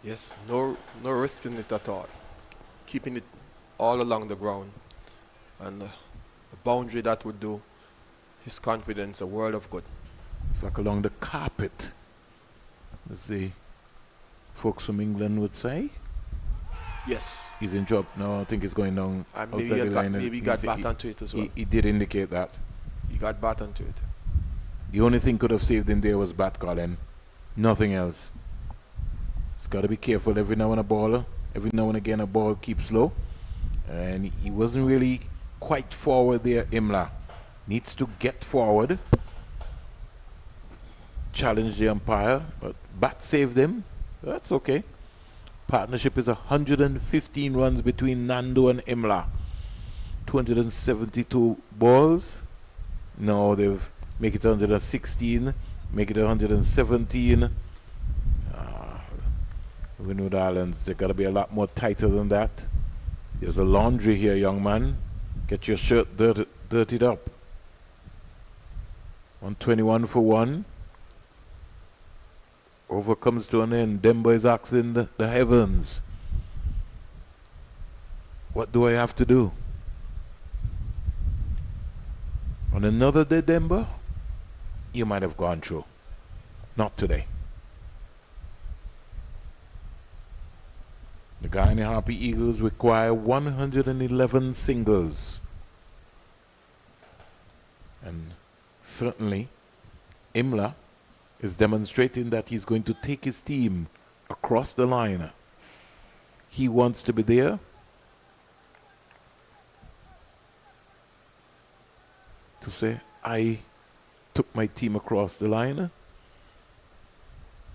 Yes, no risk in it at all. Keeping it all along the ground. And the boundary that would do his confidence a world of good. In fact, along the carpet, as the folks from England would say. Yes. He's in trouble. No, I think he's going down outside the line. Maybe he got bat onto it as well. He did indicate that. He got bat onto it. The only thing could have saved him there was bat, Colin. Nothing else. He's got to be careful every now and again a ball keeps low. And he wasn't really quite forward there, Imla. Needs to get forward. Challenge the umpire, but bat saved him. That's okay. Partnership is 115 runs between Nando and Imla. 272 balls. Now they've make it 116, make it 117. Windward Islands, they got to be a lot more tighter than that. There's a laundry here, young man. Get your shirt dirtied up. 121 for 1. Over comes to an end. Demba is asking the heavens, what do I have to do? On another day, Demba, you might have gone through. Not today. The Guyana Harpy Eagles require 111 singles. And certainly, Imla is demonstrating that he's going to take his team across the line. He wants to be there. To say, I took my team across the line.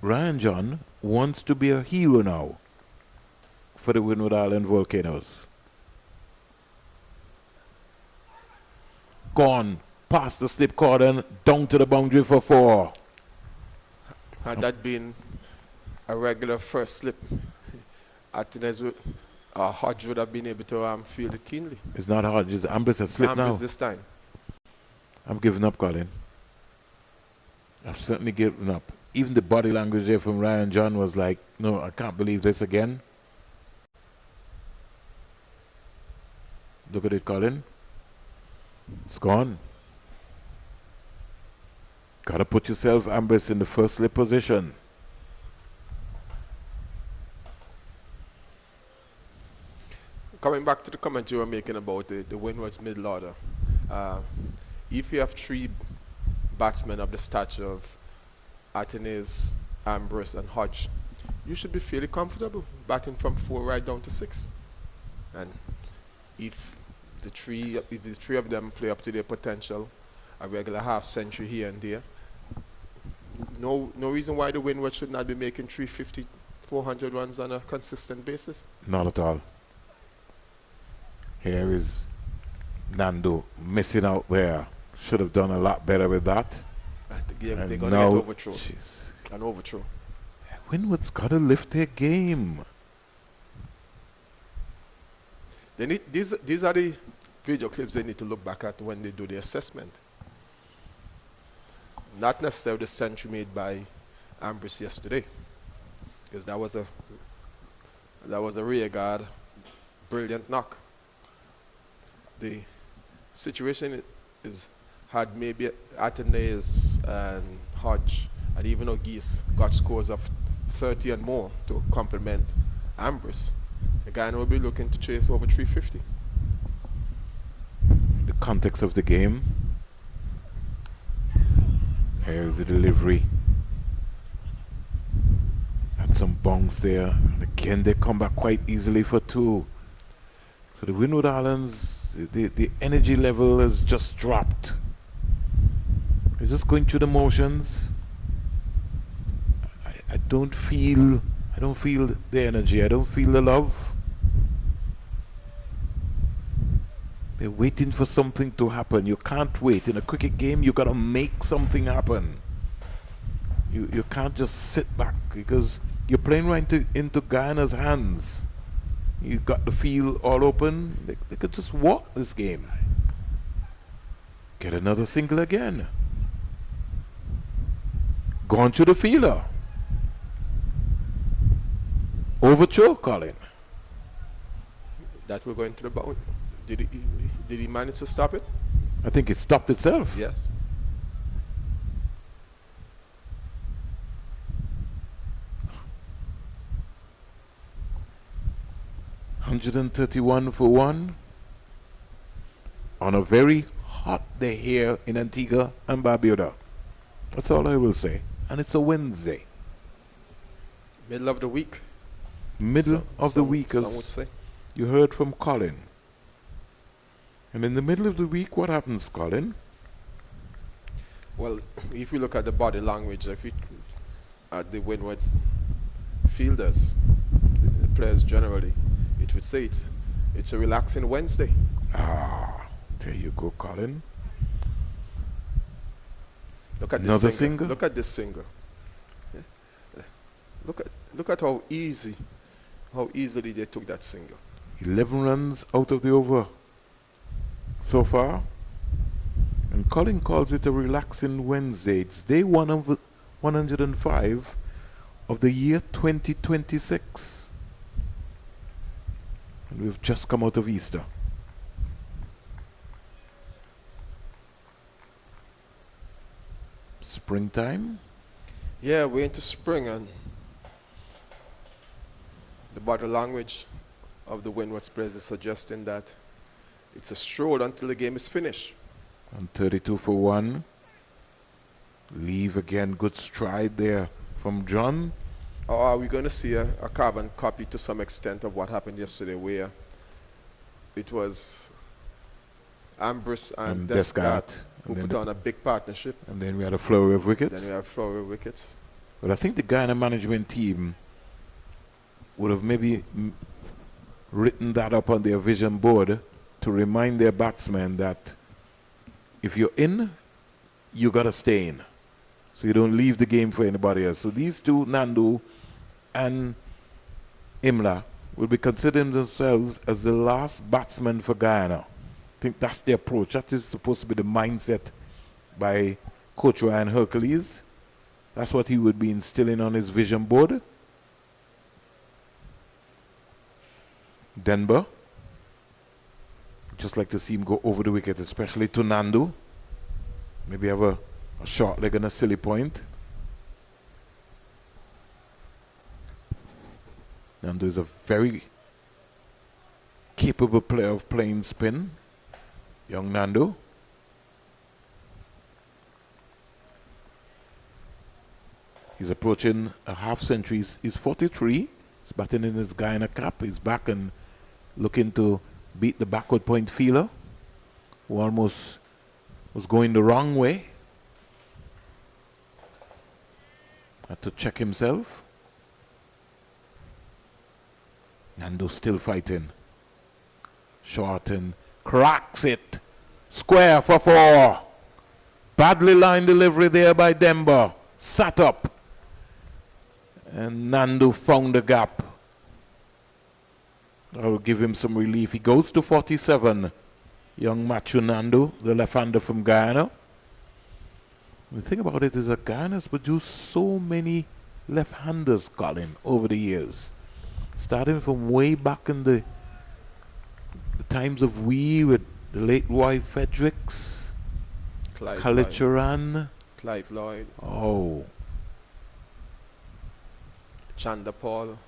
Ryan John wants to be a hero now for the Windward Island Volcanoes. Gone past the slip cordon, down to the boundary for 4. Had that been a regular first slip, Athenes Hodge would have been able to feel it keenly. It's not Hodge, it's Ambris has slipped now. Ambris this time. I'm giving up, Colin. I've certainly given up. Even the body language there from Ryan John was like, no, I can't believe this again. Look at it, Colin. It's gone. Got to put yourself, Ambris, in the first slip position. Coming back to the comment you were making about the Windward's middle order. If you have 3 batsmen of the stature of Athenes, Ambris, and Hodge, you should be fairly comfortable batting from 4 right down to 6. And if the three of them play up to their potential, a regular half century here and there, no reason why the Windward should not be making 350, 400 runs on a consistent basis. Not at all. Here is Nando missing out there. Should have done a lot better with that. They're going to get overthrown. An overthrow. Windward's got to lift their game. They need, these are the video clips they need to look back at when they do the assessment. Not necessarily the century made by Ambris yesterday, because that was a rear guard, brilliant knock. The situation is had maybe Athenes and Hodge and even O'Geese got scores of 330 and more to complement Ambrose. The Guyana will be looking to chase over 350. The context of the game. Here's the delivery. Had some bounce there. And again, they come back quite easily for 2. So the Windward Islands, the energy level has just dropped. They're just going through the motions. I don't feel the energy. I don't feel the love. They're waiting for something to happen. You can't wait. In a cricket game, you gotta make something happen. You can't just sit back because you're playing right into Guyana's hands. You got the field all open. They could just walk this game. Get another single again. Gone to the fielder. Overthrow, Colin. That will go into the bound. Did he manage to stop it? I think it stopped itself. Yes. $131 for 1 on a very hot day here in Antigua and Barbuda. That's all I will say. And it's a Wednesday. Middle of the week. Middle of the week, some as would say. you heard from Colin. And in the middle of the week, what happens, Colin? Well, if you look at the body language, at the Windward's fielders, the players generally, it would say it's a relaxing Wednesday. Ah, there you go, Colin. Look at Another this single. single? Look at this single. Look at how easily they took that single. 11 runs out of the over so far. And Colin calls it a relaxing Wednesday. It's day 105 of the year 2026. And we've just come out of Easter. Springtime? Yeah, we're into spring, and the body language of the Windward players is suggesting that it's a stroll until the game is finished. And 32 for 1. Leave again, good stride there from John. Or are we going to see a carbon copy to some extent of what happened yesterday, where it was Ambrose and Descartes who put on a big partnership? And then we had a flurry of wickets. Then we had a flurry of wickets. But I think the Guyana management team would have maybe written that up on their vision board to remind their batsmen that if you're in, you got to stay in. So you don't leave the game for anybody else. So these two, Nandu and Imla, will be considering themselves as the last batsmen for Guyana. I think that's the approach. That is supposed to be the mindset by Coach Ryan Hercules. That's what he would be instilling on his vision board. Denver. Just like to see him go over the wicket, especially to Nandu. Maybe have a short leg and a silly point. Nandu is a very capable player of playing spin. Young Nandu. He's approaching a half century. He's 43. He's batting in his Guyana cap. He's back and looking to beat the backward point fielder, who almost was going the wrong way. Had to check himself. Nandu still fighting. Shorten cracks it. Square for 4. Badly lined delivery there by Denver. Sat up. And Nandu found the gap. I will give him some relief. He goes to 47. Young Machu Nandu, the left-hander from Guyana. The thing about it is that Guyana's produced so many left-handers, Colin, over the years. Starting from way back in the times of with the late Roy Fredericks, Clive Charan. Clive Lloyd. Oh. Chanda Paul.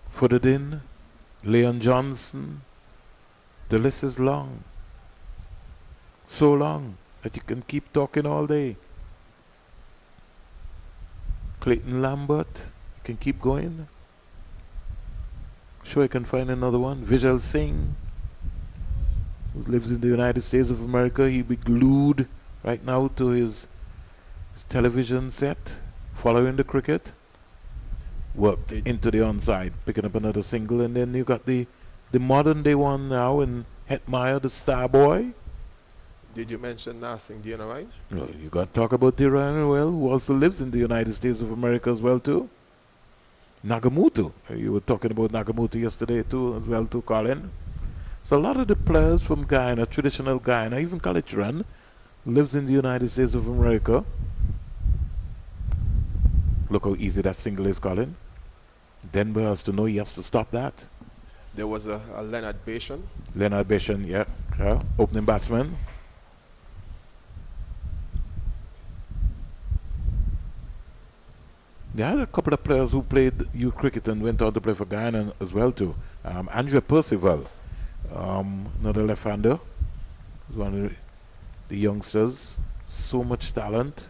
Footed in, Leon Johnson. The list is long. So long that you can keep talking all day. Clayton Lambert, you can keep going. Sure, I can find another one. Vijay Singh, who lives in the United States of America. He'll be glued right now to his television set, following the cricket. Worked into the onside, picking up another single, and then you got the modern day one now in Hetmeyer, the star boy. Did you mention Narsingh Dinarai? No, you got to talk about Dhiran, well, who also lives in the United States of America as well too. Nagamutu, you were talking about Nagamutu yesterday too, as well too, Colin. So a lot of the players from Guyana, traditional Guyana, even Kalichiran, lives in the United States of America. Look how easy that single is, Colin. Denver has to know he has to stop that. There was a Leonard Bashan. Leonard Bashan, yeah, opening batsman. There are a couple of players who played youth cricket and went on to play for Guyana as well too. Andrea Percival, another left-hander, was one of the youngsters. So much talent.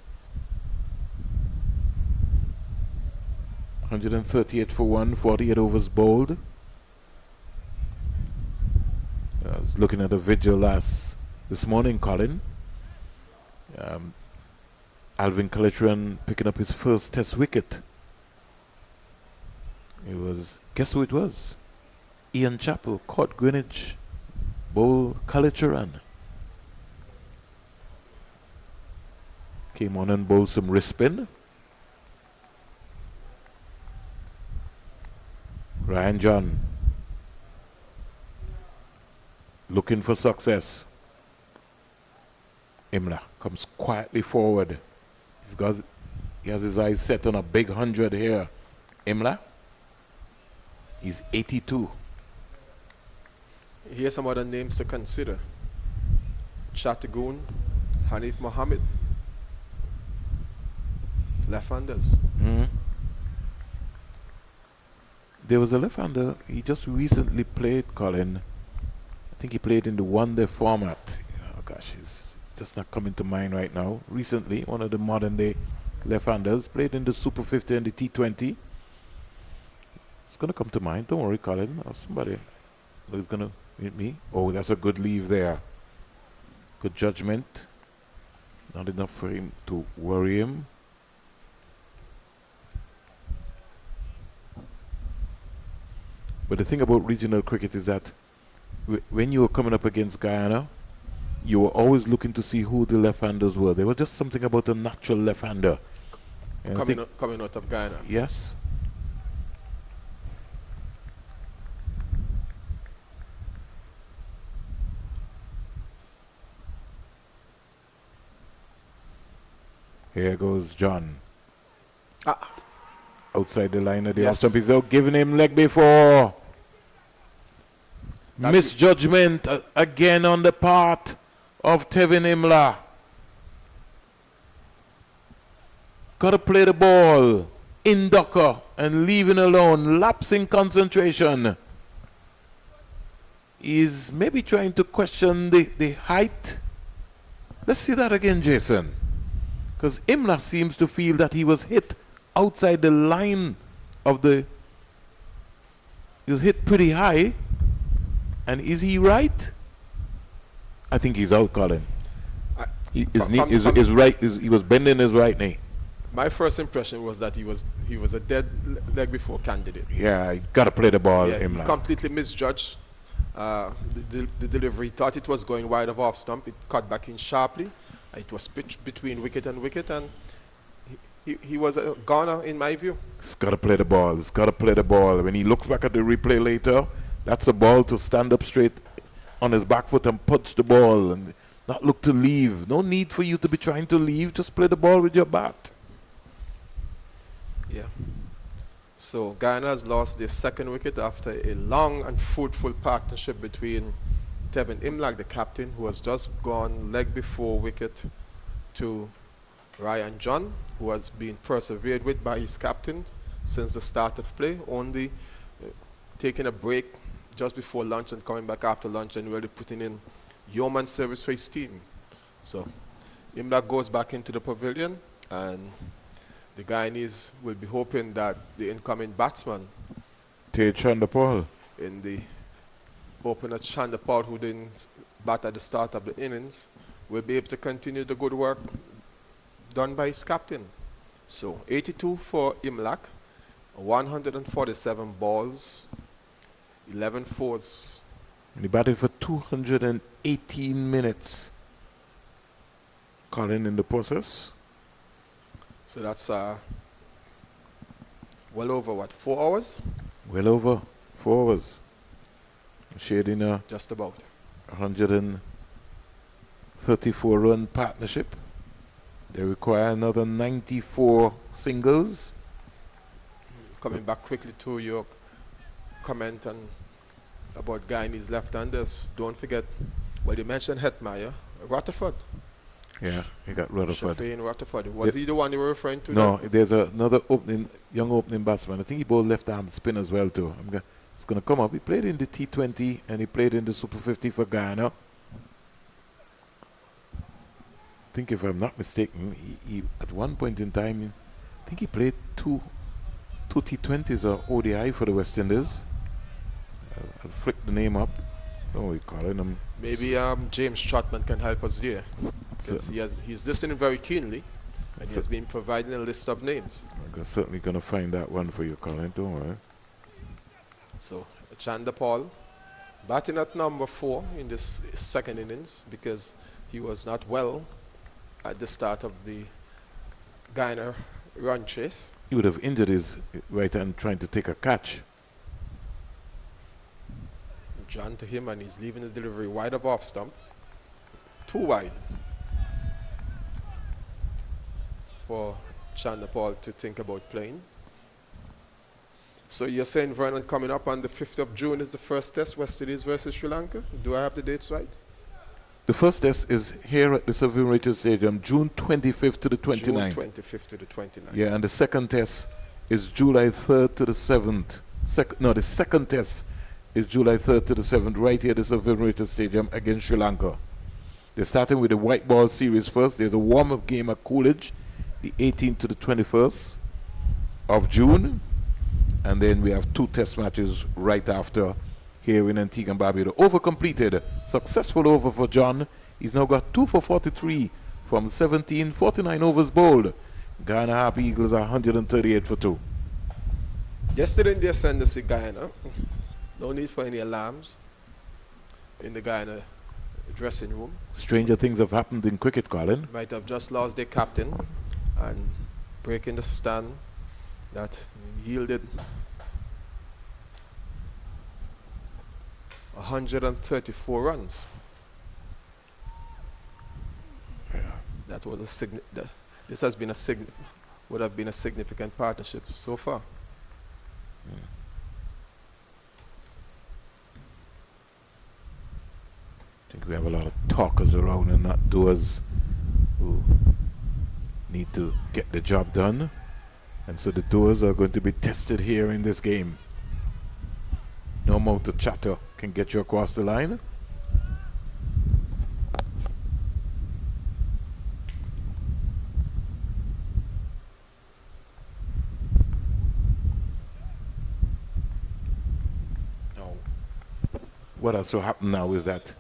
138 for 1, 48 overs bowled. I was looking at the video this morning, Colin. Alvin Kalitran picking up his first test wicket. It was, guess who it was? Ian Chappell caught Greenwich, bowl Kalitran. Came on and bowled some wrist spin. Ryan John looking for success. Imla comes quietly forward. He has his eyes set on a big 100 here. Imla, he's 82. Here's some other names to consider. Chattagoon, Hanif Mohammed. Left-handers. There was a left-hander, he just recently played, Colin. I think he played in the one-day format. Oh gosh, he's just not coming to mind right now. Recently, one of the modern-day left-handers played in the Super 50 and the T20. It's going to come to mind. Don't worry, Colin. Or somebody is going to hit me. Oh, that's a good leave there. Good judgment. Not enough for him to worry him. But the thing about regional cricket is that when you were coming up against Guyana, you were always looking to see who the left-handers were. There was just something about a natural left-hander. Coming out of Guyana. Yes. Here goes John. Outside the line of the off stump. He's out giving him leg before. Misjudgment again on the part of Tevin Imla. Got to play the ball in ducker and leaving alone. Lapsing concentration. He's maybe trying to question the height. Let's see that again, Jason. Because Imla seems to feel that he was hit outside the line of the... He was hit pretty high. And is he right? I think he's out, Colin. His knee is right. He was bending his right knee. My first impression was that he was a dead leg before candidate. Yeah, he got to play the ball, yeah, Imla. He completely misjudged the delivery. He thought it was going wide of off stump. It cut back in sharply. It was pitched between wicket and wicket, and he was a goner in my view. He's got to play the ball. He's got to play the ball. When he looks back at the replay later, that's a ball to stand up straight on his back foot and punch the ball and not look to leave. No need for you to be trying to leave. Just play the ball with your bat. Yeah. So Guyana has lost their second wicket after a long and fruitful partnership between Tevin Imlak, the captain, who has just gone leg before wicket, to Ryan John, who has been persevered with by his captain, since the start of play, only taking a break just before lunch and coming back after lunch and really putting in yeoman service for his team. So Imlak goes back into the pavilion, and the Guyanese will be hoping that the incoming batsman, Chandapal, in the opener Chandapal, who didn't bat at the start of the innings, will be able to continue the good work done by his captain. So 82 for Imlak, 147 balls, 11 fours. And he batted for 218 minutes. Colin in the process. So that's well over, what, 4 hours? Well over 4 hours. Shading just about 134 run partnership. They require another 94 singles. Coming back quickly to your comment about Guyanese left-handers, don't forget, well, you mentioned Hetmeyer, Rutherford. Yeah, he got Rutherford. Shafeen Rutherford. Was he the one you were referring to? No, there's another young opening batsman. I think he bowled left-arm spin as well too. It's going to come up. He played in the T20 and he played in the Super 50 for Guyana. I think if I'm not mistaken, he at one point in time, I think he played two T20s or ODI for the West Indies. I'll flick the name up. Oh, we calling him. Maybe James Trotman can help us there. Because he's listening very keenly, and he has been providing a list of names. I'm certainly going to find that one for you, Colin. Don't worry. So, Chandapal batting at number 4 in this second innings because he was not well at the start of the Guyana run chase. He would have injured his right hand trying to take a catch. John to him, and he's leaving the delivery wide of off stump. Too wide for Chandapal to think about playing. So you're saying, Vernon, coming up on the 5th of June is the first test, West Indies versus Sri Lanka? Do I have the dates right? The first test is here at the Sir Vivian Richards Stadium, June 25th to the 29th. June 25th to the 29th. Yeah, and the second test is July 3rd to the 7th. The second test is July 3rd to the 7th, right here at the Sir Vivian Richards Stadium against Sri Lanka. They're starting with the white ball series first. There's a warm-up game at Coolidge, the 18th to the 21st of June. And then we have 2 test matches right after here in Antigua and Barbuda. Over completed. Successful over for John. He's now got 2 for 43 from 17, 49 overs bowled. Guyana Happy Eagles are 138 for 2. Yesterday in the ascendancy, Guyana, no need for any alarms in the Guyana dressing room. Stranger things have happened in cricket, Colin. Might have just lost their captain and breaking the stand that yielded 134 runs. Yeah. That was this has been would have been a significant partnership so far. Yeah. I think we have a lot of talkers around and not doers who need to get the job done. And so the doers are going to be tested here in this game. No amount of chatter can get you across the line. Now, what has to happen now is that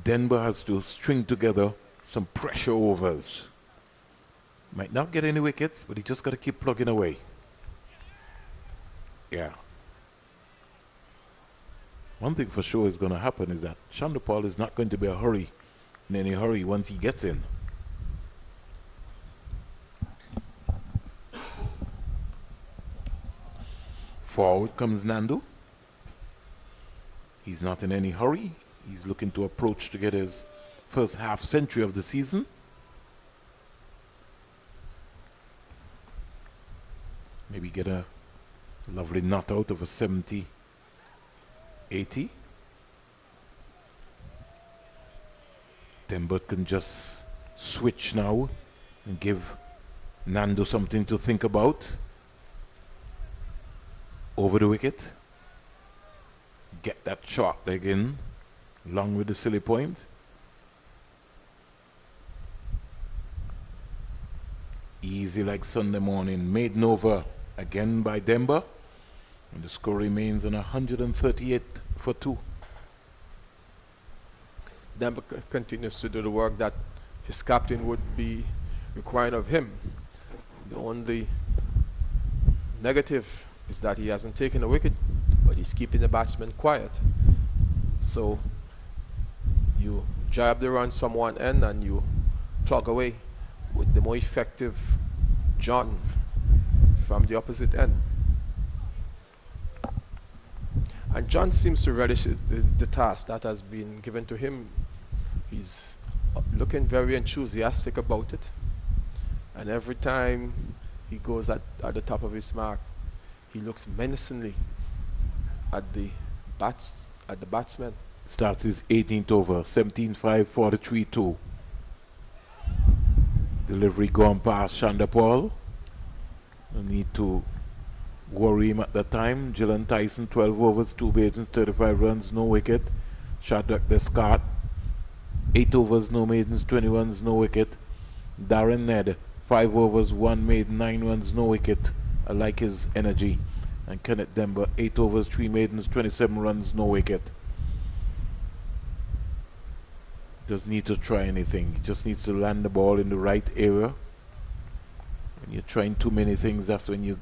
Denver has to string together some pressure overs. Might not get any wickets, but he just got to keep plugging away. Yeah. One thing for sure is going to happen is that Chandapal is not going to be in any hurry once he gets in. Forward comes Nando. He's not in any hurry. He's looking to approach to get his first half century of the season. Maybe get a lovely knot out of a 70, 80. Denver can just switch now and give Nando something to think about. Over the wicket. Get that short leg in. Long with the silly point. Easy like Sunday morning. Maiden over again by Demba. And the score remains on 138 for 2. Demba continues to do the work that his captain would be requiring of him. The only negative is that he hasn't taken a wicket, but he's keeping the batsman quiet. So you jab the runs from one end and you plug away with the more effective John from the opposite end. And John seems to relish the task that has been given to him. He's looking very enthusiastic about it. And every time he goes at the top of his mark, he looks menacingly at the batsman. Starts his 18th over, 17-5, 43-2. Delivery gone past Shandapal. No need to worry him at the time. Gillan Tyson, 12 overs, 2 maidens, 35 runs, no wicket. Shadrach Descart, 8 overs, no maidens, 20 runs, no wicket. Darren Ned, 5 overs, 1 maiden, 9 runs, no wicket. I like his energy. And Kenneth Demba, 8 overs, 3 maidens, 27 runs, no wicket. Doesn't need to try anything. He just needs to land the ball in the right area. When you're trying too many things, that's when you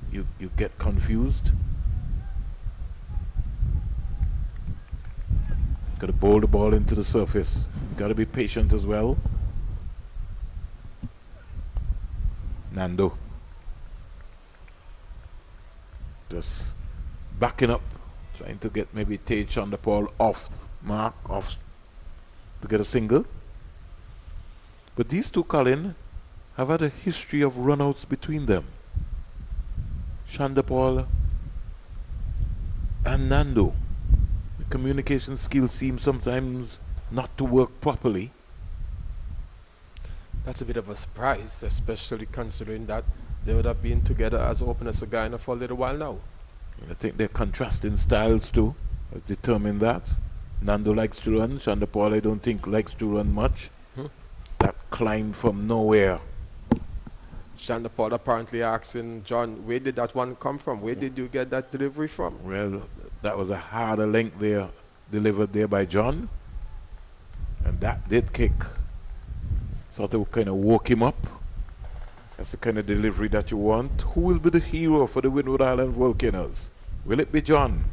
get confused. Got to bowl the ball into the surface. Got to be patient as well. Nando. Just backing up. Trying to get maybe Tage on the ball off mark, off to get a single. But these two, Colin, have had a history of runouts between them. Shandapal and Nando. The communication skills seem sometimes not to work properly. That's a bit of a surprise, especially considering that they would have been together as openers for Guyana for a little while now. I think their contrasting styles too has determined that. Nando likes to run, Shandapal I don't think likes to run much. That climb from nowhere. Shandapal apparently asking John, where did that one come from? Where did you get that delivery from? Well, that was a harder length there, delivered there by John. And that did kick. Sort of kind of woke him up. That's the kind of delivery that you want. Who will be the hero for the Windward Island Volcanoes? Will it be John?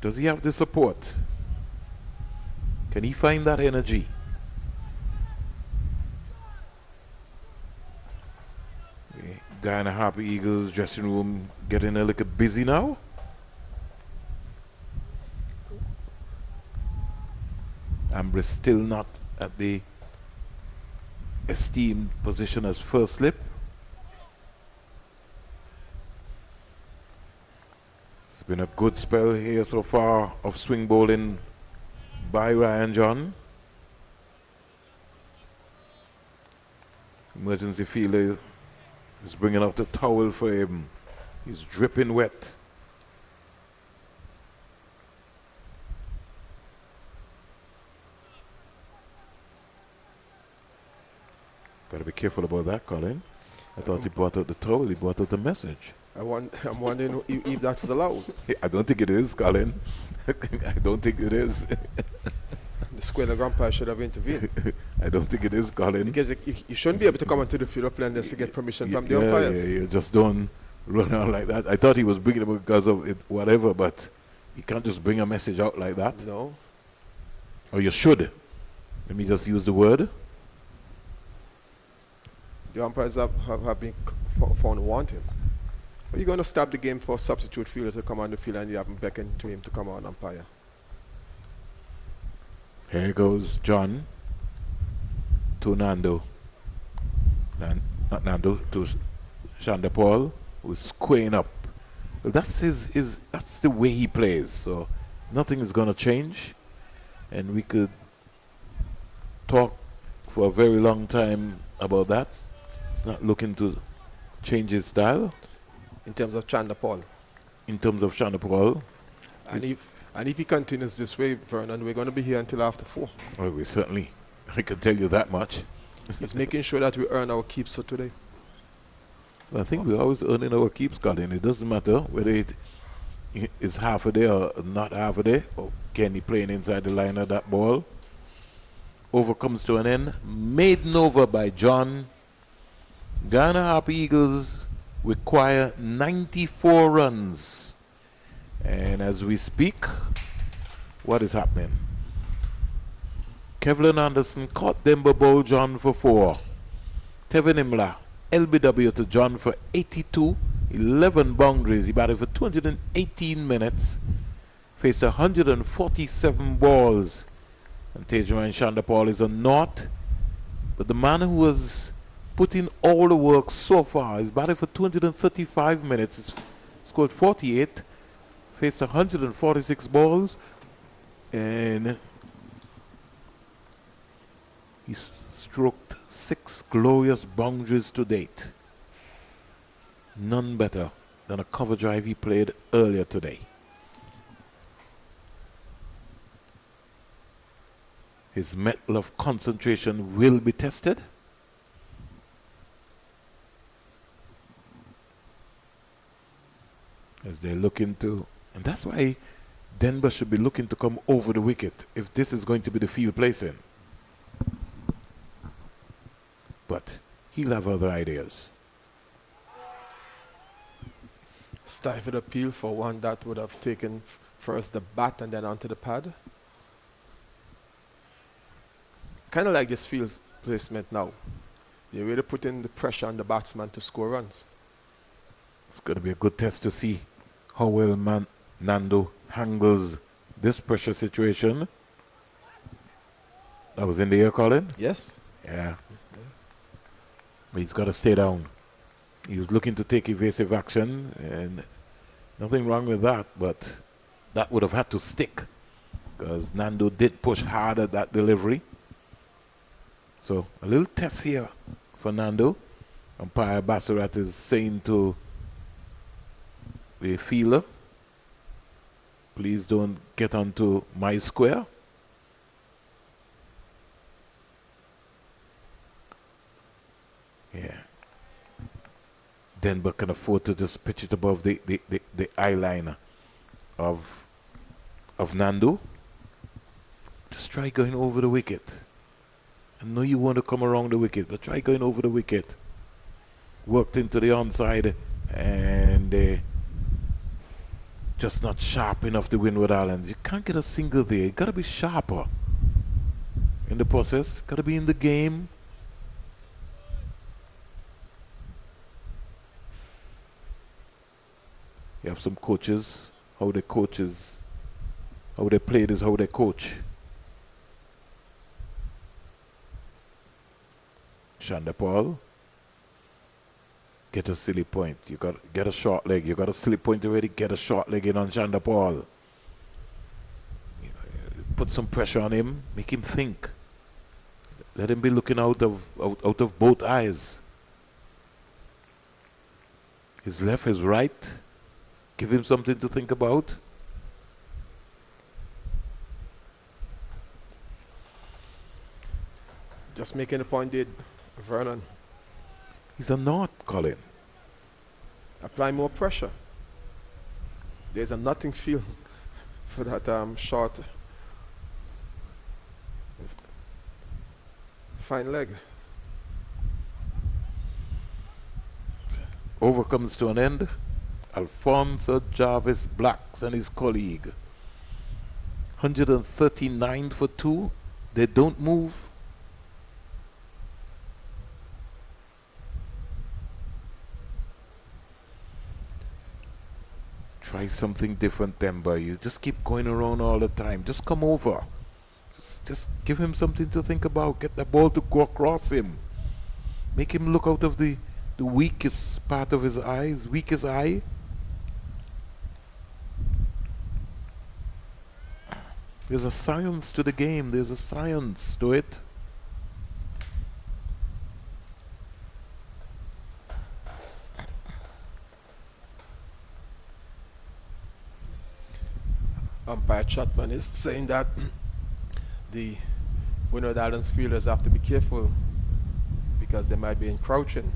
Does he have the support? Can he find that energy? Guyana Happy Eagles dressing room getting a little busy now. Amber still not at the esteemed position as first slip. It's been a good spell here so far of swing bowling by Ryan John. Emergency fielder is bringing out the towel for him. He's dripping wet. Got to be careful about that, Colin. I thought he brought out the towel, he brought out the message. I'm wondering if that's allowed. I don't think it is, Colin. I don't think it is. The square grandpa should have intervened. I don't think it is, Colin. Because you shouldn't be able to come onto the field of play unless you get permission from the umpires. Yeah, you just don't run out like that. I thought he was bringing it because of it, whatever, but you can't just bring a message out like that. No. Or you should. Let me just use the word. The umpires have been found wanting. Are you going to stop the game for a substitute fielder to come on the field and you haven't beckoned to him to come on umpire? Here goes John to Nando. Not Nando, to Shandapal, who's squaring up. Well, that's that's the way he plays. So nothing is going to change. And we could talk for a very long time about that. not looking to change his style. In terms of Chandapal. In terms of Chandapal. And if he continues this way, Vernon, we're going to be here until after 4. Well, we certainly, I can tell you that much. He's making sure that we earn our keeps for today. Well, I think we're always earning our keeps, Colin. It doesn't matter whether it's half a day or not half a day. Or Kenny playing inside the line of that ball. Over comes to an end. Maiden over by John. Guyana Happy Eagles require 94 runs. And as we speak, what is happening? Kevlin Anderson caught Denver Bowl John for 4. Tevin Imla, LBW to John for 82. 11 boundaries. He batted for 218 minutes. Faced 147 balls. And Tejman Chandapal is a naught. But the man who has put in all the work so far is batted for 235 minutes. He's scored 48. Faced 146 balls. And he's stroked 6 glorious boundaries to date. None better than a cover drive he played earlier today. His mettle of concentration will be tested. As they look into, and that's why Denver should be looking to come over the wicket if this is going to be the field placing. But he'll have other ideas. Stifled appeal for one that would have taken first the bat and then onto the pad. Kind of like this field placement now. You're really putting the pressure on the batsman to score runs. It's going to be a good test to see how well Nando handles this pressure situation. That was in the air, Colin? Yes. Yeah. But he's got to stay down. He was looking to take evasive action, and nothing wrong with that, but that would have had to stick because Nando did push hard at that delivery. So a little test here for Nando. Umpire Bassarat is saying to the fielder, please don't get onto my square. Yeah. Denver can afford to just pitch it above the eye line of Nando. Just try going over the wicket. I know you want to come around the wicket, but try going over the wicket. Worked into the onside and just not sharp enough to Windward Islands. You can't get a single there. You got to be sharper in the process. Got to be in the game. You have some coaches, how they play is how they coach. Chandapal, get a silly point. You got to get a short leg. You got a silly point already. Get a short leg in on Chandapal. Put some pressure on him. Make him think. Let him be looking out of both eyes. His left, his right. Give him something to think about. Just making a point, did Vernon. He's a knot, Colin. Apply more pressure. There's a nothing feel for that short, fine leg. Over comes to an end. Alfonso Jarvis Blacks and his colleague. 139 for 2. They don't move. Try something different, Denver. You just keep going around all the time. Just come over. Just give him something to think about. Get the ball to go across him. Make him look out of the weakest part of his eyes, weakest eye. There's a science to the game. There's a science to it. umpire Chapman is saying that the Windward Islands fielders have to be careful because they might be encroaching,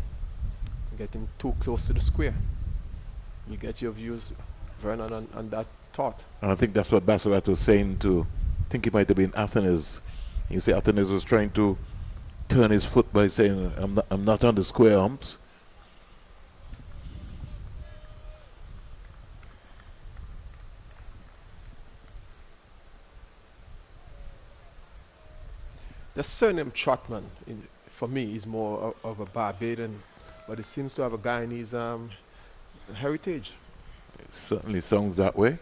getting too close to the square. You get your views, Vernon, on that thought. And I think that's what Bassarat was saying to, I think it might have been Athenes. You see, Athenes was trying to turn his foot by saying, I'm not on the square humps. The surname Trotman, for me, is more of a Barbadian, but it seems to have a Guyanese heritage. It certainly sounds that way,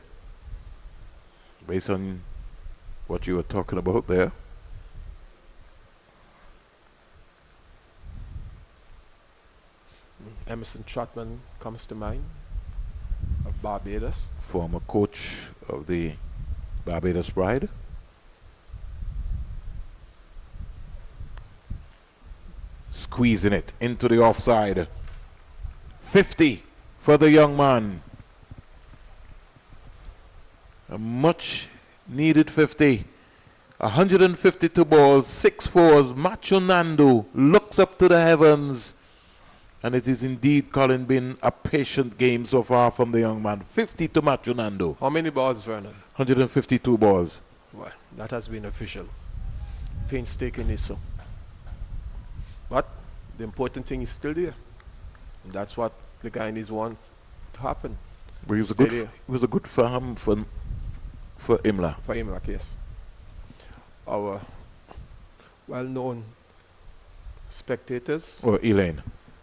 based on what you were talking about there. Emerson Trotman comes to mind, of Barbados. Former coach of the Barbados Pride. Squeezing it into the offside. 50 for the young man. A much needed 50. 152 balls, 6 fours. Macho Nando looks up to the heavens. And it is indeed, Colin, been a patient game so far from the young man. 50 to Macho Nando. How many balls, Vernon? 152 balls. Well, that has been official. Painstakingly so. But the important thing is still there. And that's what the Guyanese wants to happen. But it was a good farm for Imla. For Imla, yes. Our well-known spectators. Or Elaine.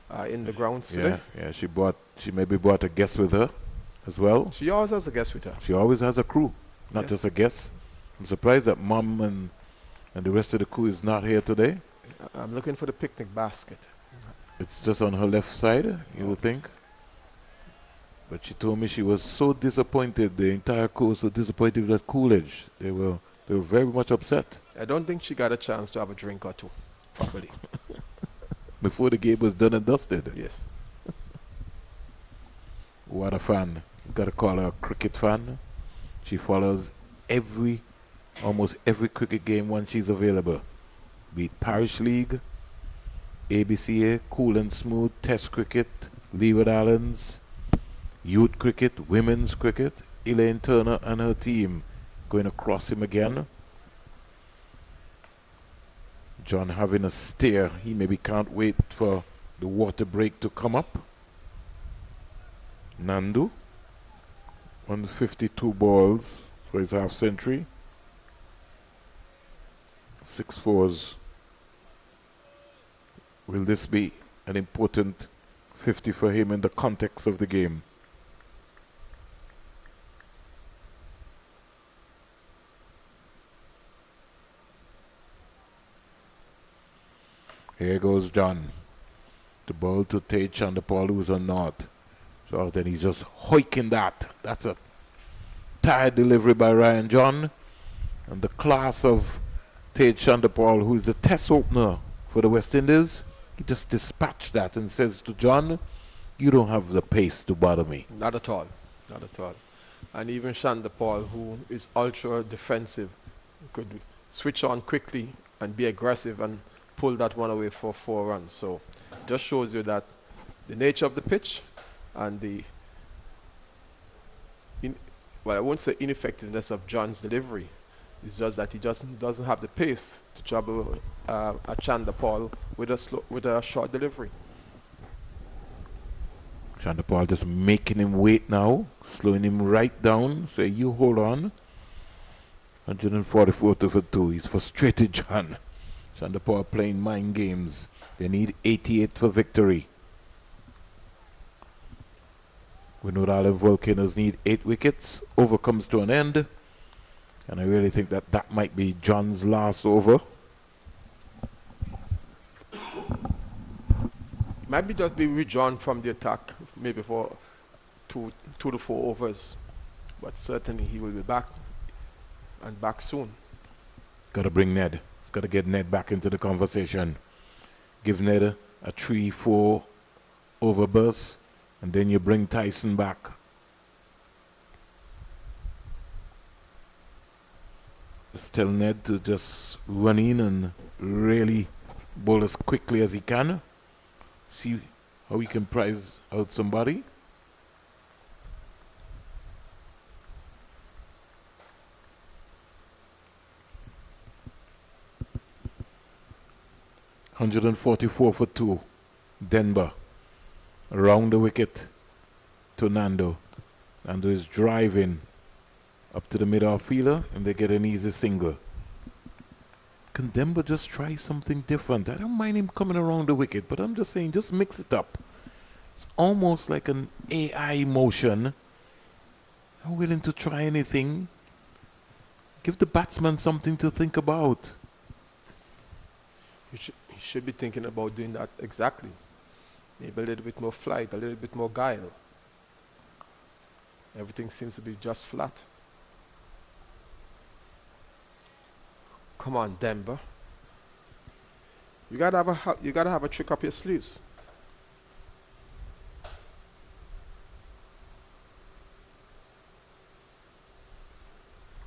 Are in the grounds today. Yeah. She maybe brought a guest with her as well. She always has a guest with her. She always has a crew, not just a guest. I'm surprised that Mom and the rest of the crew is not here today. I'm looking for the picnic basket. It's just on her left side, you would think. But she told me she was so disappointed, the entire crew was so disappointed with that Coolidge. They were very much upset. I don't think she got a chance to have a drink or two, properly. Before the game was done and dusted. Yes. What a fan. Got to call her a cricket fan. She follows almost every cricket game when she's available. Be it Parish League, ABCA, Cool and Smooth, Test Cricket, Leeward Islands, Youth Cricket, Women's Cricket. Elaine Turner and her team going across him again. John having a stare. He maybe can't wait for the water break to come up. Nandu, 152 balls for his half century. 6 fours. Will this be an important 50 for him in the context of the game? Here goes John. The ball to Tate Chandapal, who's on north. So then he's just hoiking that. That's a tired delivery by Ryan John. And the class of Tate Chandapal, who is the test opener for the West Indies, he just dispatched that and says to John, you don't have the pace to bother me. Not at all. Not at all. And even Chandapal, who is ultra defensive, could switch on quickly and be aggressive and pull that one away for 4 runs. So just shows you that the nature of the pitch and the, I won't say ineffectiveness of John's delivery. It's just that he just doesn't have the pace to trouble a Chandapal with a short delivery. Chandapal just making him wait now, slowing him right down. Say, you hold on. 144 for 2. He's frustrated, John. Chandapal playing mind games. They need 88 for victory. Windward Island Volcanoes need 8 wickets. Over comes to an end. And I really think that might be John's last over. Might be just be withdrawn from the attack, maybe for 2 to 4 overs. But certainly he will be back, and back soon. Got to bring Ned. It's got to get Ned back into the conversation. Give Ned a 3-4 over burst, and then you bring Tyson back. Just tell Ned to just run in and really bowl as quickly as he can. See how he can prize out somebody. $144 for 2. Denver around the wicket to Nando. Nando is driving up to the mid-off fielder and they get an easy single. Can Denver just try something different? I don't mind him coming around the wicket, but I'm just saying, just mix it up. It's almost like an AI motion. I'm willing to try anything. Give the batsman something to think about. You should be thinking about doing that exactly. Maybe a little bit more flight, a little bit more guile. Everything seems to be just flat. Come on, Denver. You gotta have a trick up your sleeves.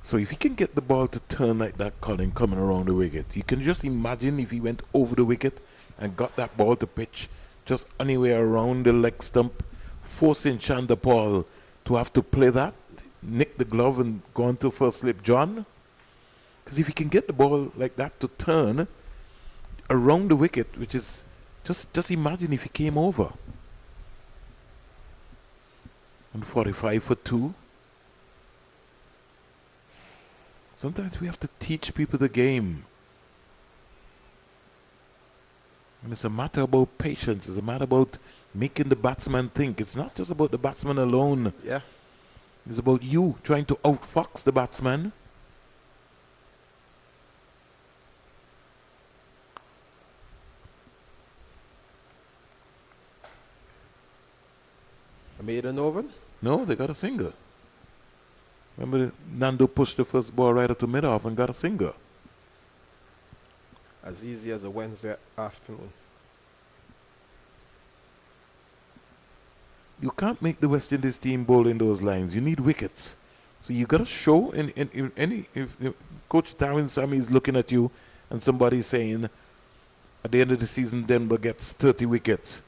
So if he can get the ball to turn like that, Colin, coming around the wicket, you can just imagine if he went over the wicket and got that ball to pitch just anywhere around the leg stump, forcing Chanderpaul to have to play that, nick the glove and go on to first slip John. Because if he can get the ball like that to turn around the wicket, which is, just imagine if he came over. And 45 for 2. Sometimes we have to teach people the game. And it's a matter about patience. It's a matter about making the batsman think. It's not just about the batsman alone. Yeah. It's about you trying to outfox the batsman. I made an over? No, they got a single. Remember, Nando pushed the first ball right up to mid-off and got a single. As easy as a Wednesday afternoon. You can't make the West Indies team bowl in those lines. You need wickets. So you got to show if Coach Darren Sammy is looking at you and somebody's saying at the end of the season Denver gets 30 wickets.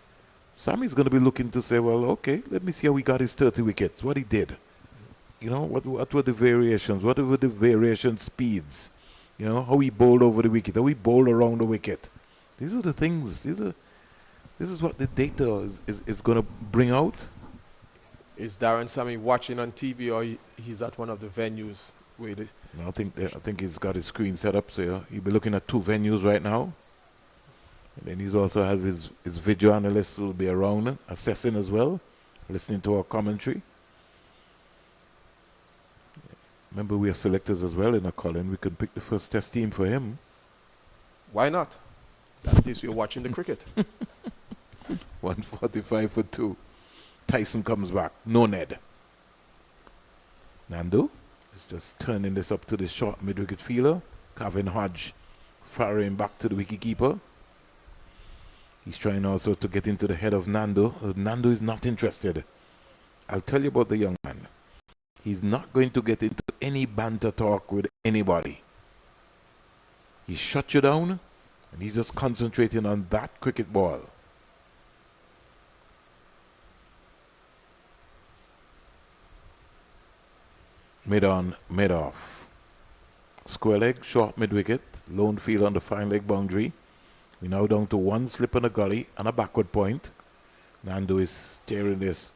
Sammy's going to be looking to say, well, okay, let me see how he got his 30 wickets, what he did. You know, what were the variations? What were the variation speeds? You know, how he bowled over the wicket, how he bowled around the wicket. These are the things. This is what the data is going to bring out. Is Darren Sammy watching on TV or he's at one of the venues? No, I think he's got his screen set up, so he'll be looking at 2 venues right now. And then he's also has his video analysts who will be around assessing as well, listening to our commentary. Remember, we are selectors as well in a Colin. We can pick the first test team for him. Why not? At least you're watching the cricket. 145 for 2. Tyson comes back. No Ned. Nando is just turning this up to the short mid-wicket fielder. Kevin Hodge firing back to the wicketkeeper. He's trying also to get into the head of Nando. Nando is not interested. I'll tell you about the young man. He's not going to get into any banter talk with anybody. He shut you down, and he's just concentrating on that cricket ball. Mid on, mid off. Square leg, short mid wicket, lone field on the fine leg boundary. We're now down to 1 slip in a gully and a backward point. Nando is steering this.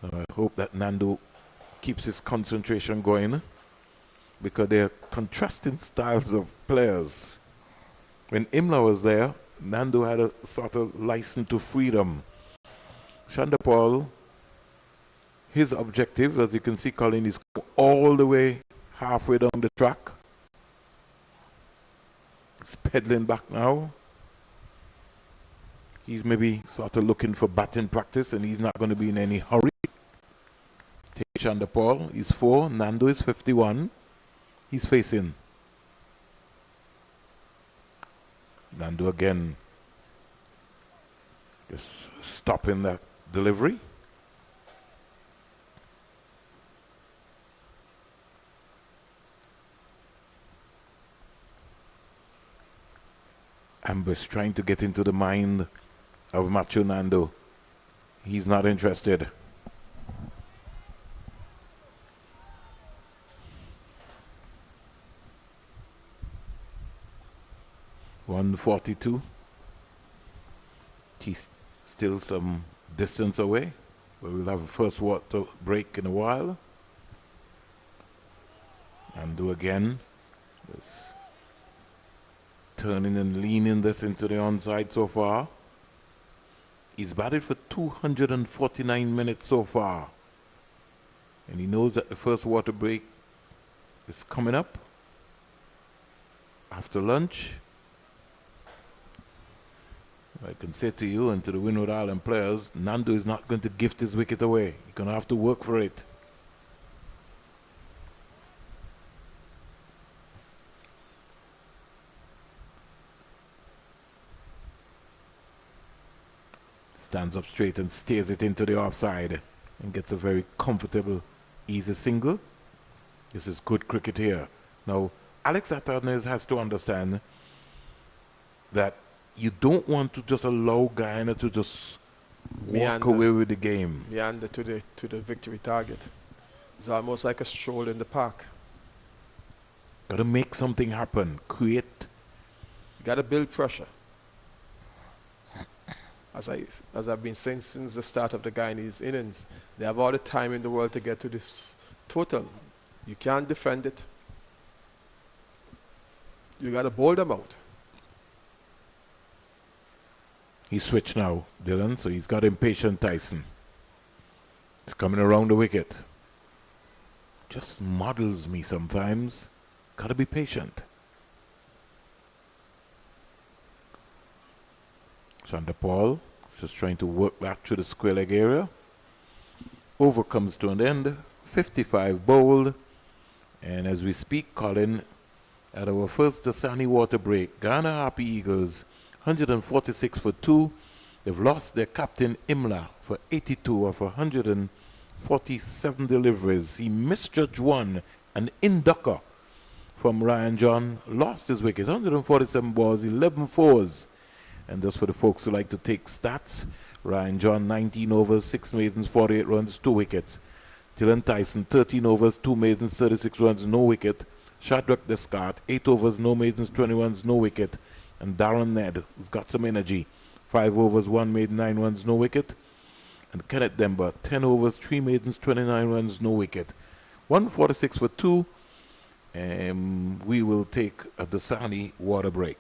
I hope that Nando keeps his concentration going, because they're contrasting styles of players. When Imla was there, Nando had a sort of license to freedom. Chanderpaul, his objective, as you can see, Colin, is all the way halfway down the track. He's pedaling back now. He's maybe sort of looking for batting practice, and he's not going to be in any hurry. Take Chanderpaul, he's 4. Nando is 51. He's facing. Nando again. Just stopping that delivery. Ambush trying to get into the mind of Macho Nando. He's not interested. .142. He's still some distance away, but we'll have a first water break in a while. And do again. Just turning and leaning this into the onside so far. He's batted for 249 minutes so far. And he knows that the first water break is coming up after lunch. I can say to you and to the Windward Island players, Nando is not going to gift his wicket away. You're going to have to work for it. Stands up straight and steers it into the offside and gets a very comfortable, easy single. This is good cricket here. Now, Alex Atarnes has to understand that you don't want to just allow Guyana to just walk away with the game. Meander to the victory target. It's almost like a stroll in the park. Got to make something happen. Create. Got to build pressure. As I've been saying since the start of the Guyanese innings, they have all the time in the world to get to this total. You can't defend it. You got to bowl them out. He switched now, Dylan, so he's got impatient Tyson. It's coming around the wicket. Just models me sometimes. Got to be patient. Chanderpaul just trying to work back through the square leg area. Over comes to an end. 55 bowled. And as we speak, Colin, at our first Dasani water break, Guyana Happy Eagles 146 for 2. They've lost their captain Imla for 82 of 147 deliveries. He misjudged one, an in-ducker from Ryan John. Lost his wicket. 147 balls, 11 fours. And just for the folks who like to take stats, Ryan John, 19 overs, 6 maidens, 48 runs, 2 wickets. Dylan Tyson, 13 overs, 2 maidens, 36 runs, no wicket. Shadrach Descartes, 8 overs, no maidens, 20 runs, no wicket. And Darren Ned, who's got some energy, 5 overs, 1 maiden, 9 runs, no wicket. And Kenneth Demba, 10 overs, 3 maidens, 29 runs, no wicket. 146 for 2. And we will take a Dasani water break.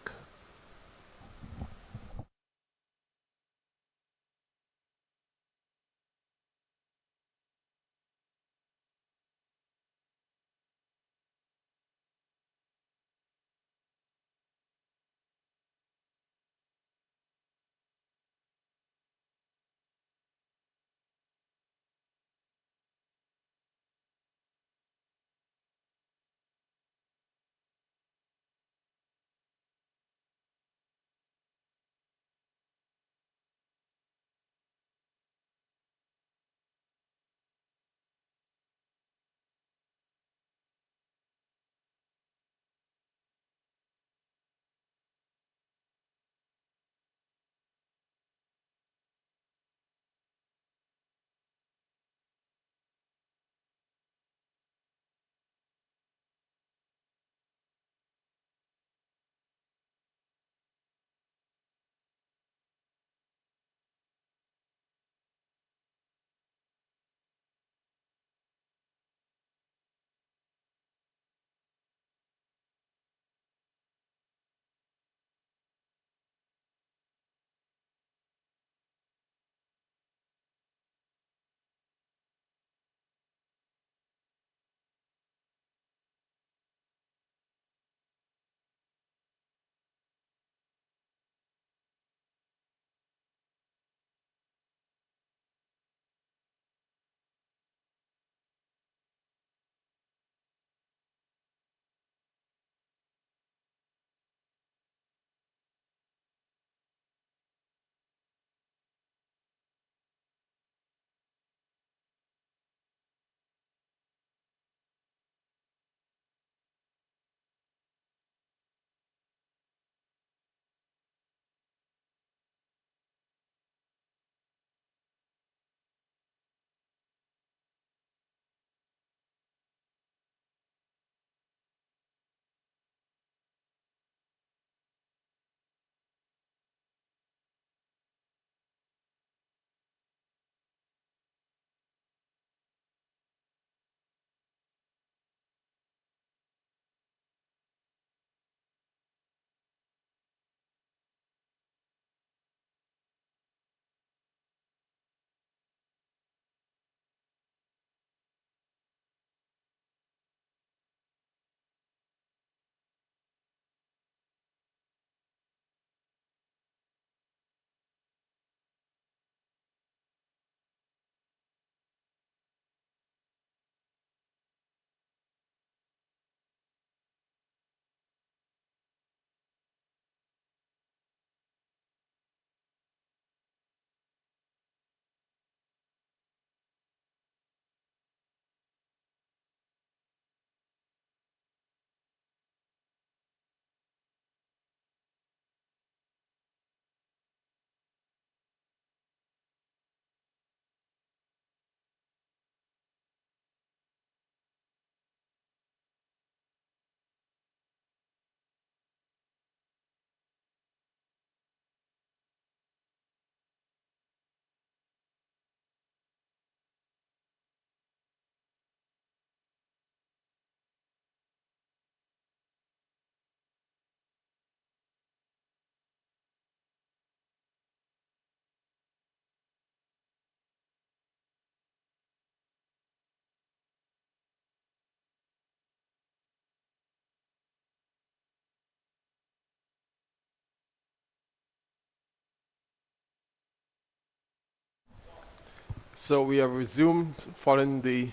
So we have resumed following the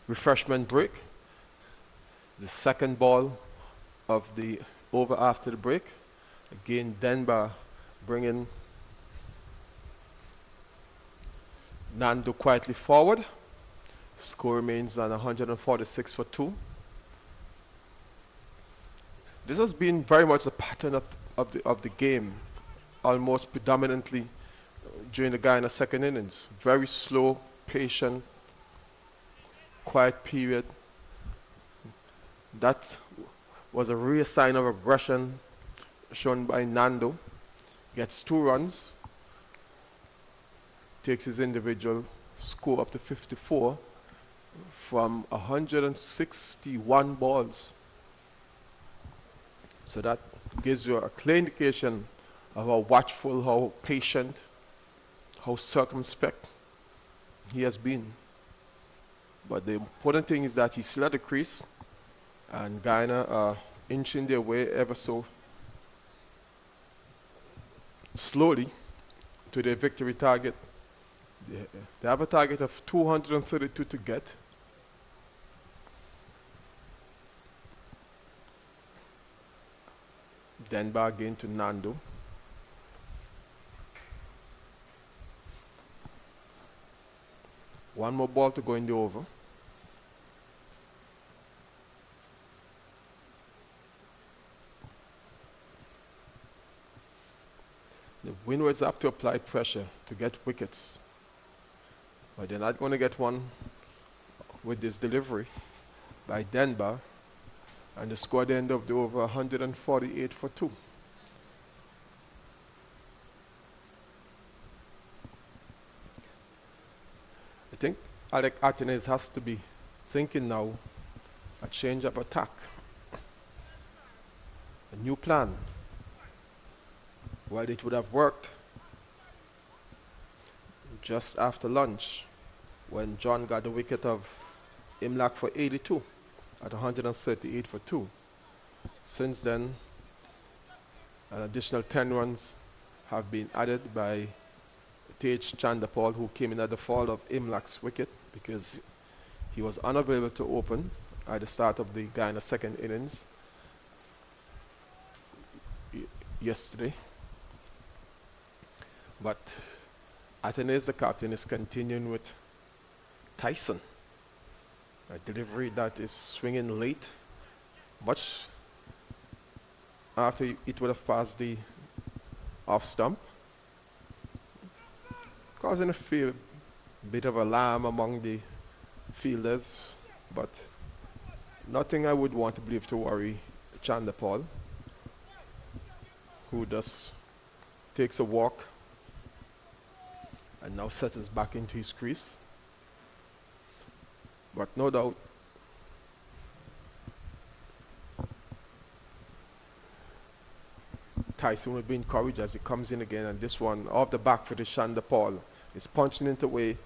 refreshment break. The second ball of the over after the break. Again, Denver bringing Nando quietly forward. Score remains on 146 for 2. This has been very much the pattern of the game, almost predominantly during the Guyana second innings. Very slow, patient, quiet period. That was a real sign of aggression shown by Nando. Gets 2 runs, takes his individual score up to 54 from 161 balls. So that gives you a clear indication of how watchful, how patient, how circumspect he has been. But the important thing is that he's still at the crease, and Guyana are inching their way ever so slowly to their victory target. They have a target of 232 to get. Denver again to Nando. One more ball to go in the over. The Windwards have to apply pressure to get wickets. But they're not going to get one with this delivery by Denver. And the score at the end of the over 148 for 2. I think Alec Atenes has to be thinking now a change of attack. A new plan. While it would have worked just after lunch when John got the wicket of Imlach for 82 at 138 for 2. Since then, an additional 10 runs have been added by Tej Chandapal, who came in at the fall of Imlach's wicket because he was unavailable to open at the start of the Guyana second innings yesterday. But Atenes, the captain, is continuing with Tyson. A delivery that is swinging late, much after it would have passed the off stump, causing a bit of alarm among the fielders, but nothing I would want to believe to worry Chandapal, who just takes a walk and now settles back into his crease. But no doubt, Tyson will be encouraged as he comes in again, and this one off the back for the Chandapal is punching into way,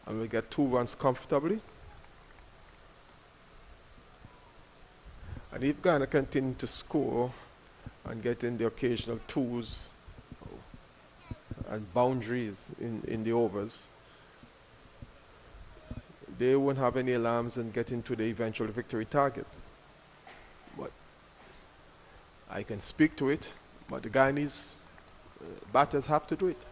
and we get 2 runs comfortably. And if Guyana continue to score and get in the occasional 2s and boundaries in the overs, they won't have any alarms and get into the eventual victory target. But I can speak to it, but the Guyanese batters have to do it.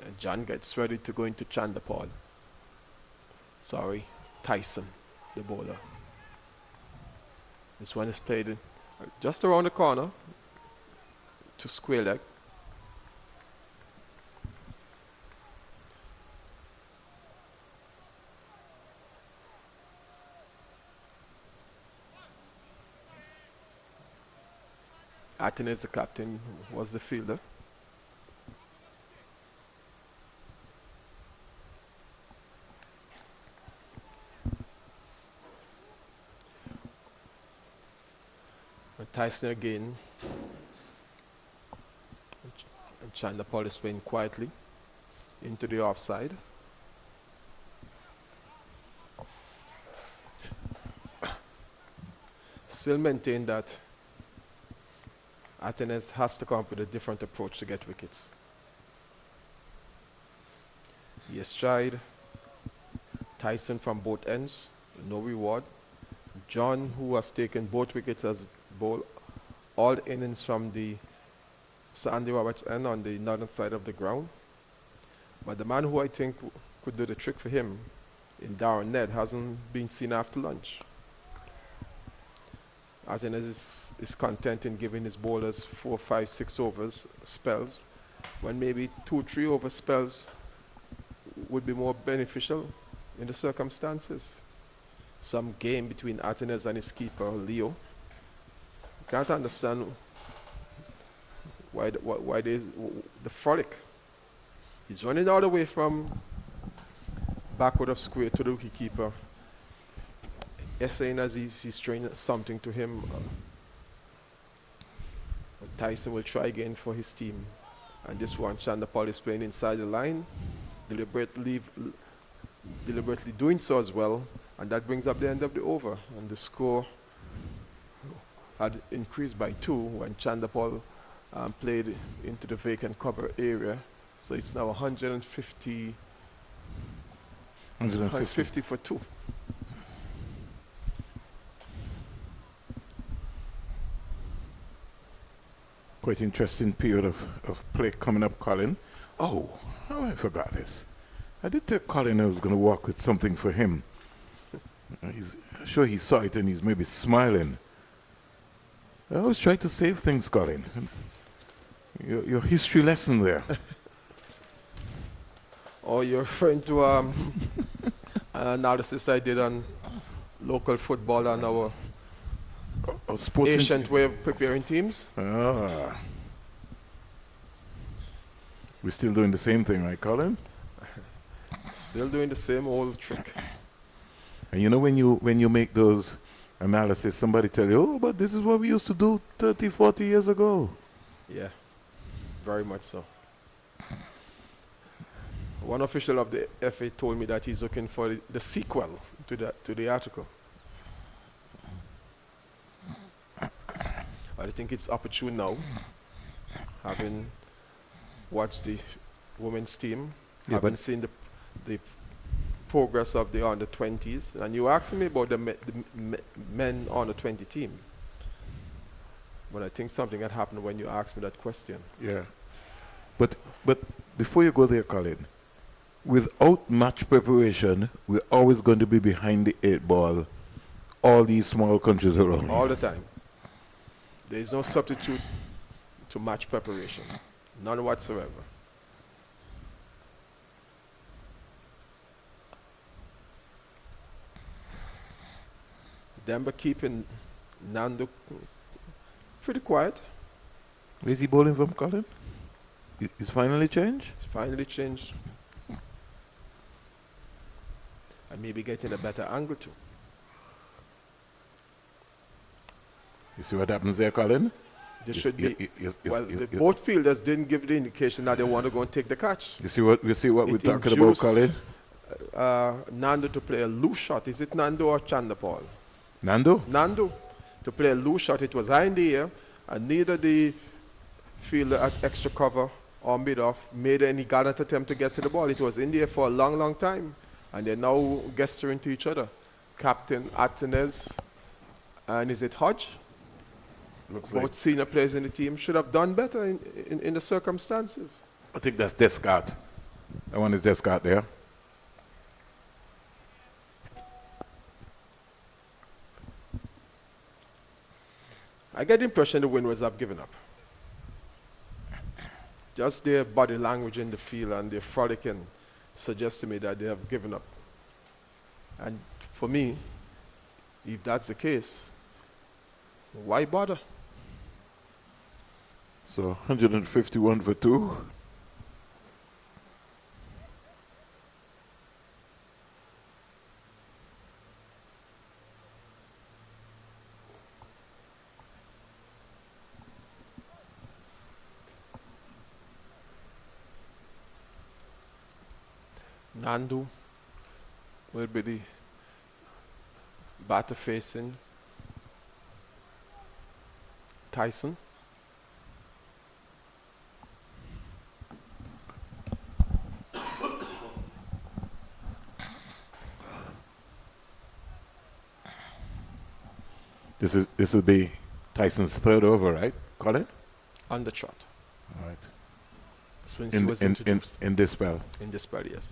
And John gets ready to go into Chandapal. Sorry, Tyson, the bowler. This one is played just around the corner to square leg. Atenes, the captain, was the fielder. And Tyson again. And Chandapal is playing quietly into the offside. Still maintain that Atenes has to come up with a different approach to get wickets. He has tried. Tyson from both ends, no reward. John, who has taken both wickets, has bowled all innings from the Sandy Roberts end on the northern side of the ground. But the man who I think could do the trick for him in Darren Ned hasn't been seen after lunch. Atenes is content in giving his bowlers 4, 5, 6 overs spells, when maybe 2, 3 over spells would be more beneficial in the circumstances. Some game between Atenes and his keeper, Leo. Can't understand why there's the frolic. He's running all the way from backward of square to the wicketkeeper, saying as if he's trying something to him. Tyson will try again for his team. And this one, Chandapal is playing inside the line, deliberately doing so as well. And that brings up the end of the over. And the score had increased by 2 when Chandapal played into the vacant cover area. So it's now 150 for 2. Quite interesting period of play coming up, Colin. Oh, how I forgot this. I did tell Colin I was going to work with something for him. I'm sure he saw it and he's maybe smiling. I always try to save things, Colin. Your history lesson there. Oh, you're referring to an analysis I did on local football and our ancient way of preparing teams? Ah. We're still doing the same thing, right, Colin? Still doing the same old trick. And you know when you make those analysis, somebody tell you, oh, but this is what we used to do 30, 40 years ago. Yeah, very much so. One official of the FA told me that he's looking for the sequel to the article. I think it's opportune now, having watched the women's team, having seen the progress of the under-20s, and you asked me about the men under-20 team. But I think something had happened when you asked me that question. Yeah. But before you go there, Colin, without match preparation, we're always going to be behind the 8 ball, all these small countries around. All the time. There is no substitute to match preparation. None whatsoever. Denver keeping Nando pretty quiet. Where's he bowling from, Colin? It's finally changed? It's finally changed. And maybe getting a better angle too. You see what happens there, Colin? There should be. Both fielders didn't give the indication that they want to go and take the catch. You see what we're talking about, Colin? Nando to play a loose shot. Is it Nando or Chandapal? Nando? Nando to play a loose shot. It was high in the air, and neither the fielder at extra cover or mid-off made any gallant attempt to get to the ball. It was in the air for a long, long time, and they're now gesturing to each other. Captain Atenes and is it Hodge? Looks both like senior players in the team should have done better in the circumstances. I think that's Descartes. That one is Descartes there. I get the impression the Windwards have given up. Just their body language in the field and their frolicking suggests to me that they have given up. And for me, if that's the case, why bother? So 151 for 2. Nandu will be the batter facing Tyson. This will be Tyson's third over, right, Colin? On the trot. All right. Since he was introduced. In this spell. In this spell, yes.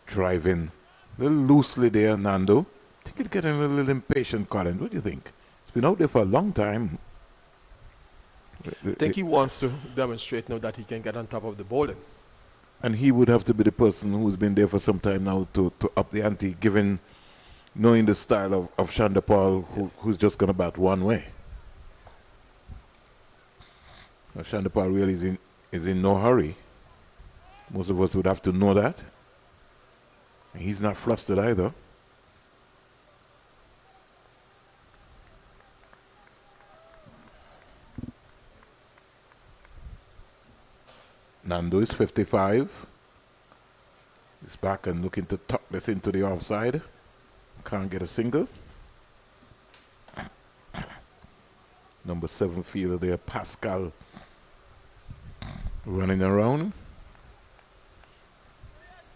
Driving a little loosely there, Nando. I think it's getting a little impatient, Colin. What do you think? It's been out there for a long time. I think he wants to demonstrate now that he can get on top of the bowling. And he would have to be the person who's been there for some time now to up the ante, given knowing the style of Chandapal, who's just going to bat one way. Now, Chandapal really is in no hurry. Most of us would have to know that. And he's not flustered either. Nando is 55. He's back and looking to tuck this into the offside. Can't get a single. Number 7 fielder there, Pascal, running around.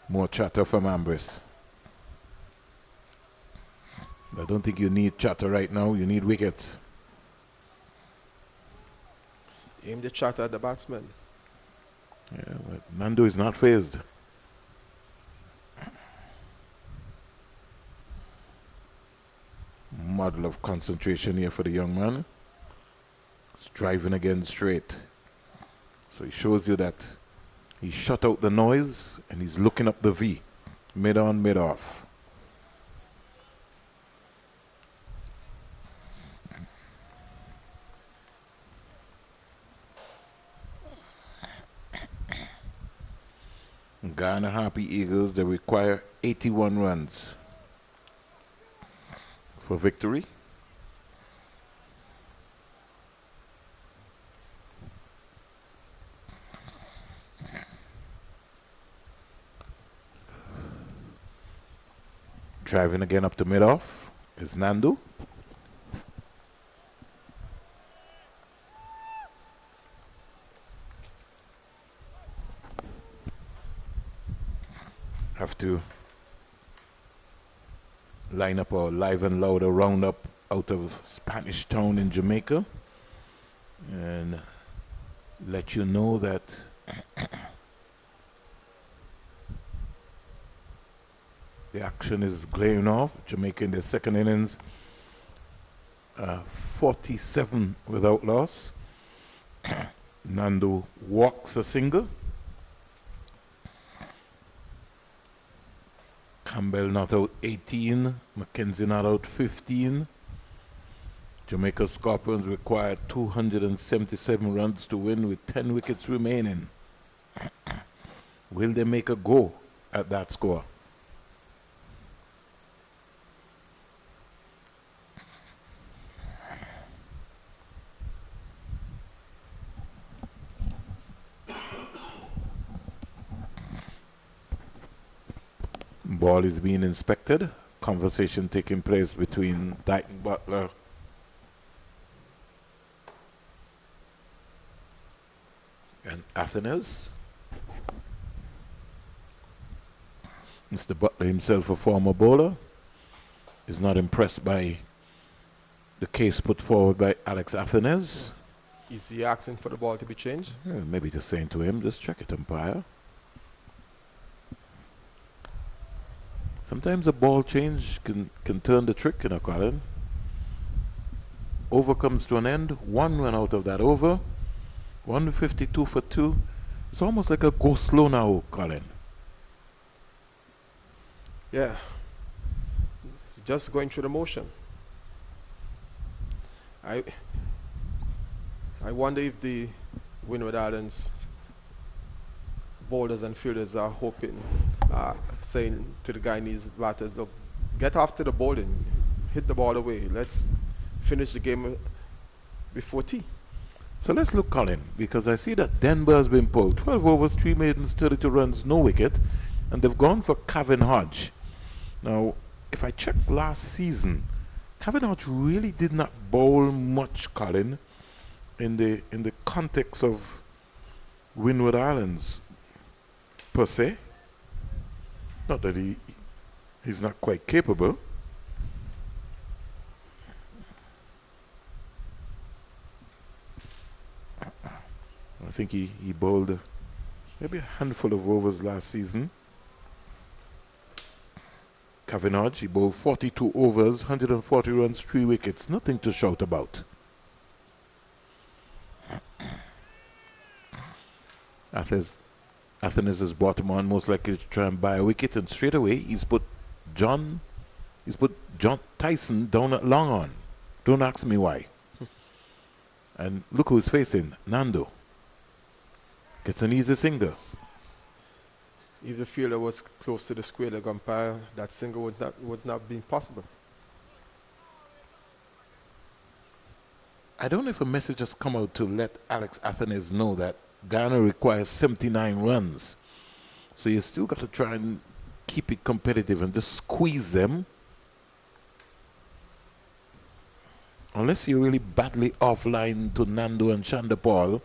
More chatter from Ambrose. I don't think you need chatter right now. You need wickets. Aim the chatter at the batsman. Yeah, but Nando is not phased. Model of concentration here for the young man. He's driving again straight. So he shows you that he shut out the noise and he's looking up the V. Mid on, mid off. Guyana Happy Eagles, they require 81 runs for victory. Driving again up to mid-off is Nando. Have to line up a live and louder roundup out of Spanish Town in Jamaica and let you know that the action is glaring off. Jamaica in their second innings, 47 without loss. Nando walks a single. Campbell not out 18, Mackenzie not out 15. Jamaica Scorpions required 277 runs to win with 10 wickets remaining. Will they make a go at that score? Ball is being inspected. Conversation taking place between Dighton Butler and Athenes. Mr. Butler himself, a former bowler, is not impressed by the case put forward by Alex Athenes. Is he asking for the ball to be changed? Yeah, maybe just saying to him, just check it, umpire. Sometimes a ball change can turn the trick, you know, Colin. Over comes to an end. 1 run out of that over. 152 for 2. It's almost like a go slow now, Colin. Yeah. Just going through the motion. I wonder if the Windward Islands bowlers and fielders are hoping, saying to the Guyanese batters, look, get after the bowling, hit the ball away. Let's finish the game before tea. So let's look, Colin, because I see that Denver has been pulled. 12 overs, 3 maidens, 32 runs, no wicket, and they've gone for Kevin Hodge. Now, if I check last season, Kevin Hodge really did not bowl much, Colin, in the context of Windward Islands per se. Not that he's not quite capable. I think he bowled maybe a handful of overs last season. Kavanagh, he bowled 42 overs, 140 runs, 3 wickets. Nothing to shout about. Athens has brought him on most likely to try and buy a wicket, and straight away he's put John Tyson down at long on. Don't ask me why. And look who he's facing, Nando. Gets an easy single. If the fielder was close to the square leg umpire, that single would not be possible. I don't know if a message has come out to let Alex Athens know that Guyana requires 79 runs. So you still got to try and keep it competitive and just squeeze them. Unless you're really badly offline to Nando and Chandapal,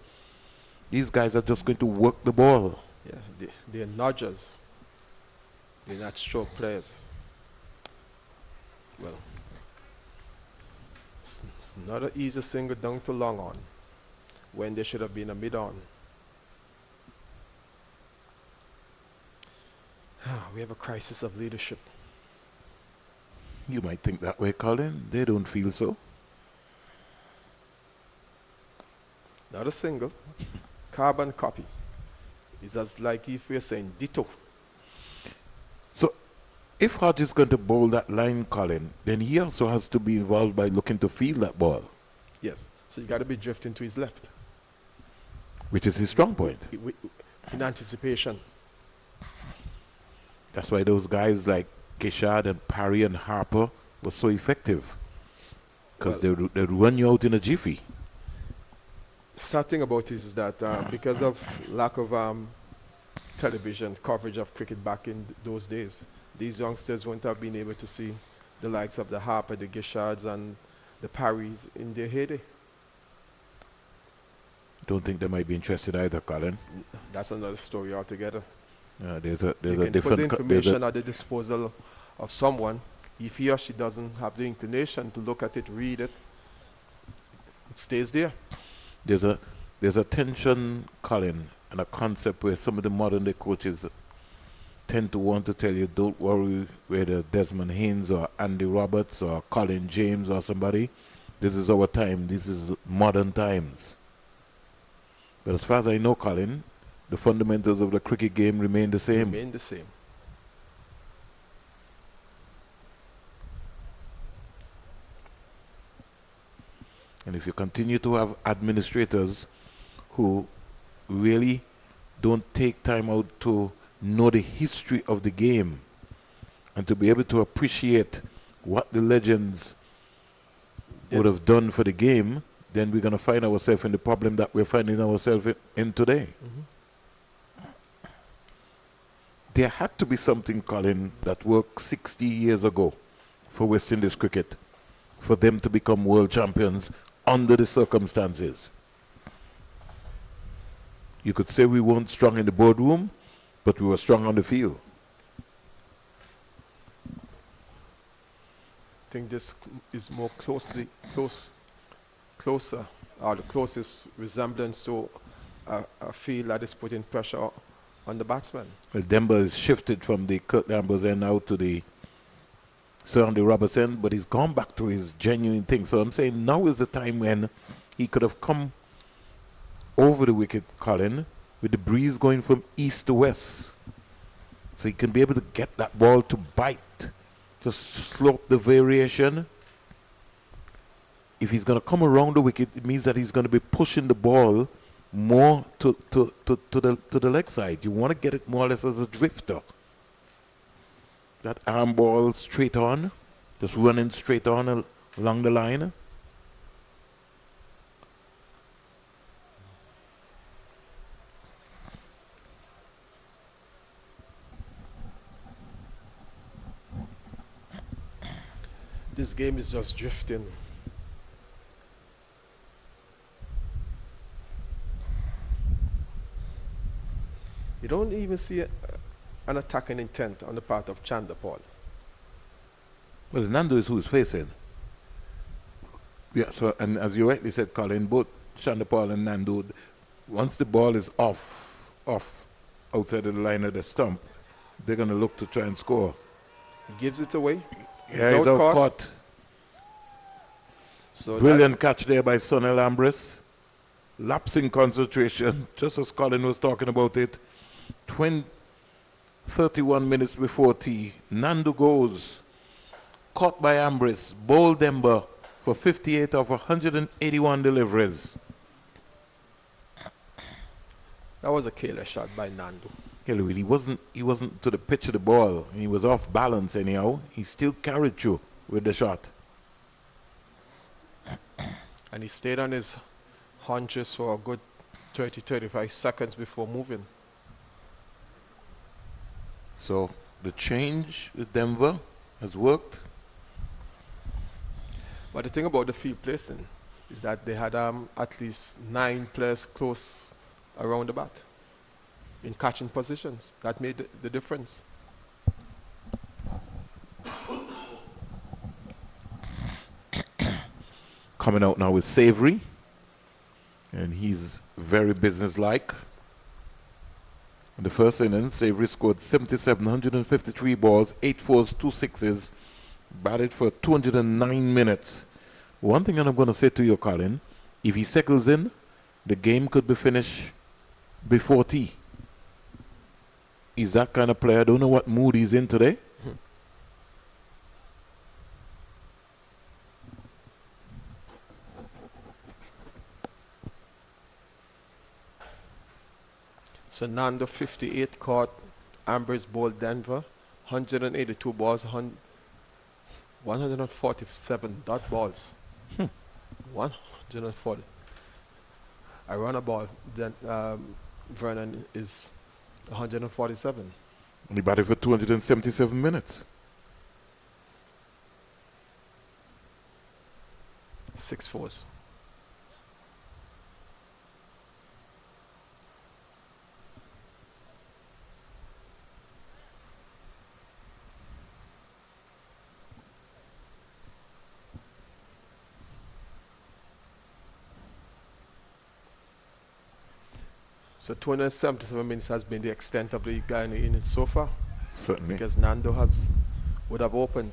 these guys are just going to work the ball. Yeah, they're nudgers. They're not stroke players. Well, it's not an easy single down to long on when they should have been a mid on. We have a crisis of leadership. You might think that way, Colin. They don't feel so. Not a single. Carbon copy. It's as like if we're saying ditto. So, if Hodge is going to bowl that line, Colin, then he also has to be involved by looking to field that ball. Yes. So you got to be drifting to his left. Which is his strong point. In anticipation. That's why those guys like Keshad and Parry and Harper were so effective. Because they'd run you out in a jiffy. Sad thing about it is that because of lack of television coverage of cricket back in those days, these youngsters wouldn't have been able to see the likes of the Harper, the Gishards, and the Parrys in their heyday. Don't think they might be interested either, Colin. That's another story altogether. There's a you can different put the information at the disposal of someone. If he or she doesn't have the inclination to look at it, read it, it stays there. There's a tension, Colin, and a concept where some of the modern day coaches tend to want to tell you, don't worry whether Desmond Haynes or Andy Roberts or Colin James or somebody. This is our time. This is modern times. But as far as I know, Colin, the fundamentals of the cricket game remain the same. Remain the same. And if you continue to have administrators who really don't take time out to know the history of the game and to be able to appreciate what the legends would have done for the game, then we're going to find ourselves in the problem that we're finding ourselves in today. There had to be something, Colin, that worked 60 years ago for West Indies cricket, for them to become world champions under the circumstances. You could say we weren't strong in the boardroom, but we were strong on the field. I think this is more closer, or the closest resemblance to a field that is putting pressure on the batsman. Well, Demba is shifted from the Kurt Lambers end out to the Sir Andy Roberts end, but he's gone back to his genuine thing. So I'm saying now is the time when he could have come over the wicket, Colin, with the breeze going from east to west. So he can be able to get that ball to bite, just slope the variation. If he's going to come around the wicket, it means that he's going to be pushing the ball more to the leg side. You want to get it more or less as a drifter. That arm ball straight on, just running straight on along the line. This game is just drifting. You don't even see an attacking intent on the part of Chandapal. Well, Nando is who's facing. Yeah, so, and as you rightly said, Colin, both Chandapal and Nando, once the ball is off outside of the line of the stump, they're going to look to try and score. He gives it away. Yeah, he's out caught. So brilliant catch there by Sonny Lambris. Lapsing concentration, just as Colin was talking about it. 31 minutes before tea, Nando goes, caught by Ambris, bowled Demba for 58 of 181 deliveries. That was a killer shot by Nando. Yeah, Louis, he wasn't to the pitch of the ball. He was off balance anyhow. He still carried through with the shot. And he stayed on his haunches for a good 30-35 seconds before moving. So the change with Denver has worked. But the thing about the field placing is that they had at least 9 players close around the bat in catching positions. That made the difference. Coming out now with Savory, and he's very businesslike. In the first innings, Savory scored 77, 153 balls, 8 fours, 2 sixes, batted for 209 minutes. One thing that I'm going to say to you, Colin, if he settles in, the game could be finished before tea. He's that kind of player. I don't know what mood he's in today. So Nando 58 caught, Ambers bowled Denver, 182 balls, 147 dot balls. 140. I run a ball, then Vernon is 147. And he batted for 277 minutes. 6 fours. So 277 minutes has been the extent of the Guyana innings so far. Certainly. Because Nando would have opened.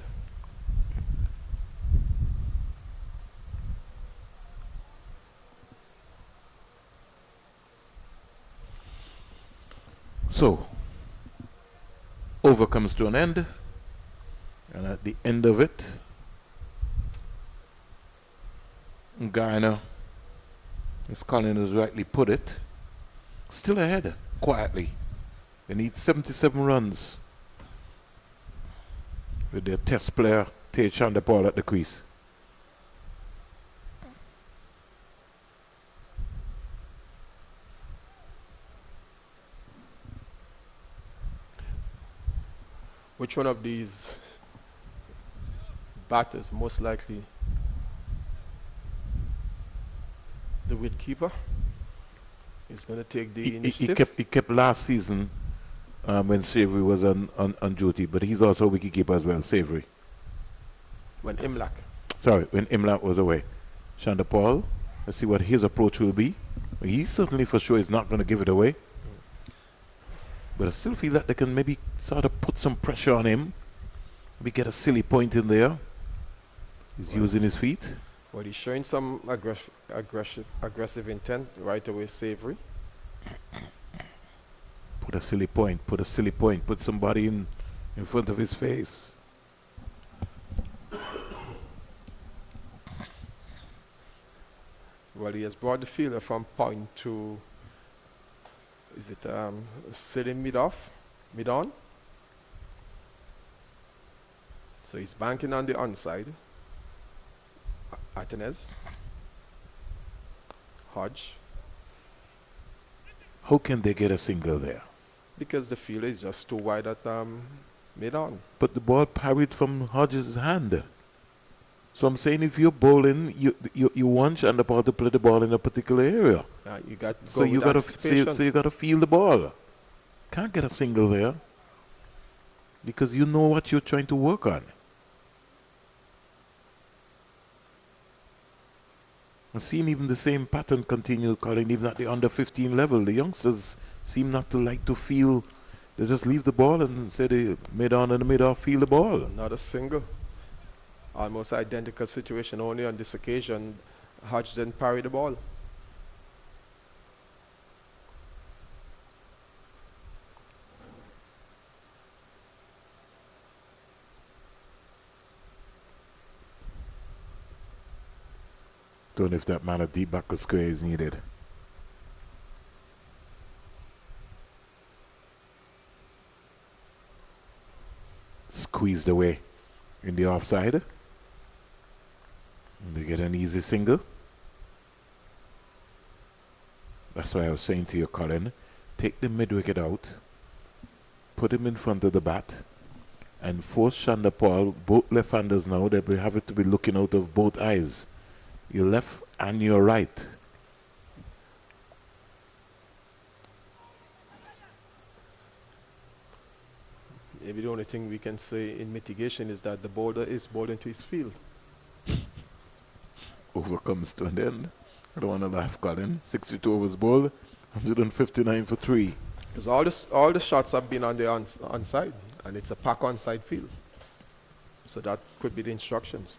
So, over comes to an end. And at the end of it, Guyana, as Colin has rightly put it, still ahead, quietly. They need 77 runs with their test player, Tej Chandapal, at the crease. Which one of these batters most likely the wicketkeeper is going to take the initiative? He kept last season when Savory was on duty, but he's also a wicketkeeper as well, Savory. When Imlak. Sorry, when Imlak was away. Chandapal, let's see what his approach will be. He certainly for sure is not going to give it away. But I still feel that they can maybe sort of put some pressure on him. Maybe get a silly point in there. He's using his feet. Well, he's showing some aggressive intent right away, Savory. Put a silly point, put somebody in front of his face. Well, he has brought the fielder from point to, is it sitting mid-on? So he's banking on the onside. Atenes, Hodge. How can they get a single there? Because the fielder is just too wide at mid-on. But the ball parried from Hodges' hand. So I'm saying if you're bowling, you want Chandapal to play the ball in a particular area. You got so you got to feel the ball. Can't get a single there. because you know what you're trying to work on. And seeing even the same pattern continue, Colin, even at the under 15 level, the youngsters seem not to like to feel. They just leave the ball and say the mid-on and the mid-off feel the ball. Not a single. Almost identical situation. Only on this occasion, Hodge didn't parry the ball. Don't know if that man at deep back of square is needed. Squeezed away in the offside. And they get an easy single. That's why I was saying to you, Colin, take the mid-wicket out, put him in front of the bat, and force Shanda Paul, both left-handers now, they will have it to be looking out of both eyes. Your left and your right. Maybe the only thing we can say in mitigation is that the bowler is bowled into his field. Overcomes to an end. I don't want to laugh, Colin. 62 overs bowled, 159 for 3. Because all the shots have been on the onside, and it's a pack onside field. So that could be the instructions.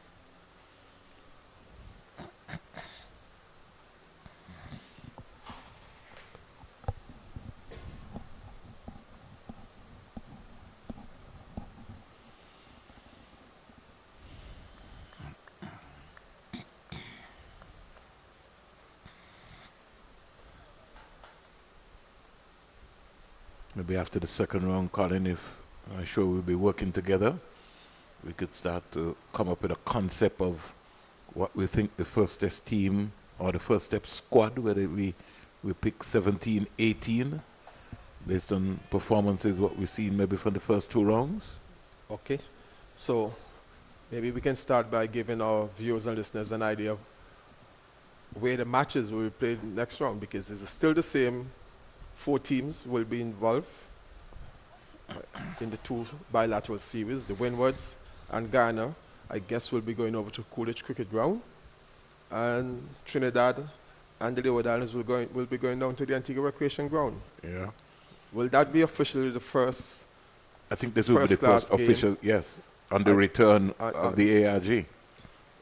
Maybe after the second round, Colin, if I'm sure we'll be working together, we could start to come up with a concept of what we think the first test team or the first step squad, whether we pick 17, 18, based on performances, what we've seen maybe from the first 2 rounds. Okay. So maybe we can start by giving our viewers and listeners an idea of where the matches will be played next round, because it's still the same 4 teams will be involved in the 2 bilateral series. The Windwards and Guyana, I guess, will be going over to Coolidge Cricket Ground, and Trinidad and the Leeward Islands will be going down to the Antigua Recreation Ground. Yeah. Will that be officially the first? I think this will be the first official, yes, on the return of the ARG.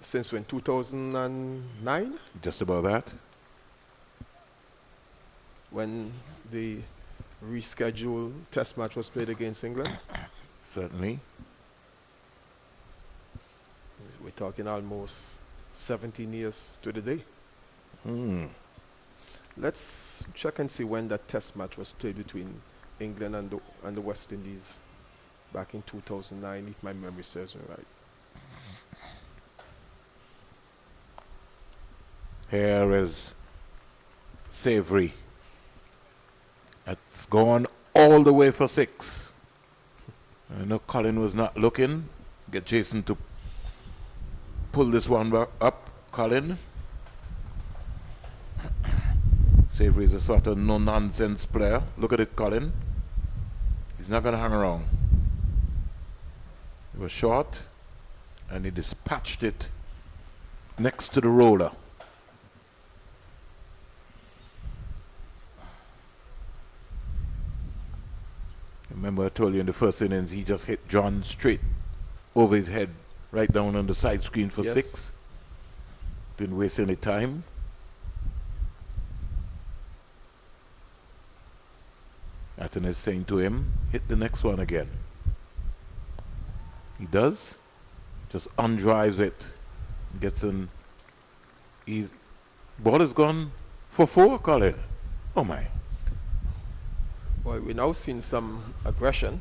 Since when, 2009? Just about that. When the rescheduled test match was played against England? Certainly. We're talking almost 17 years to the day. Let's check and see when that test match was played between England and the West Indies back in 2009, if my memory serves me right. Here is Savory. It's gone all the way for 6. I know Colin was not looking. Get Jason to pull this one up, Colin. Savory is a sort of no-nonsense player. Look at it, Colin. He's not going to hang around. It was short, and he dispatched it next to the roller. Remember I told you in the first innings he just hit John straight over his head, right down on the side screen for 6. Didn't waste any time. Atten is saying to him, hit the next one again. He does. Just undrives it. Gets an easy. Ball is gone for 4, Colin. Oh my. Well, we're now seeing some aggression,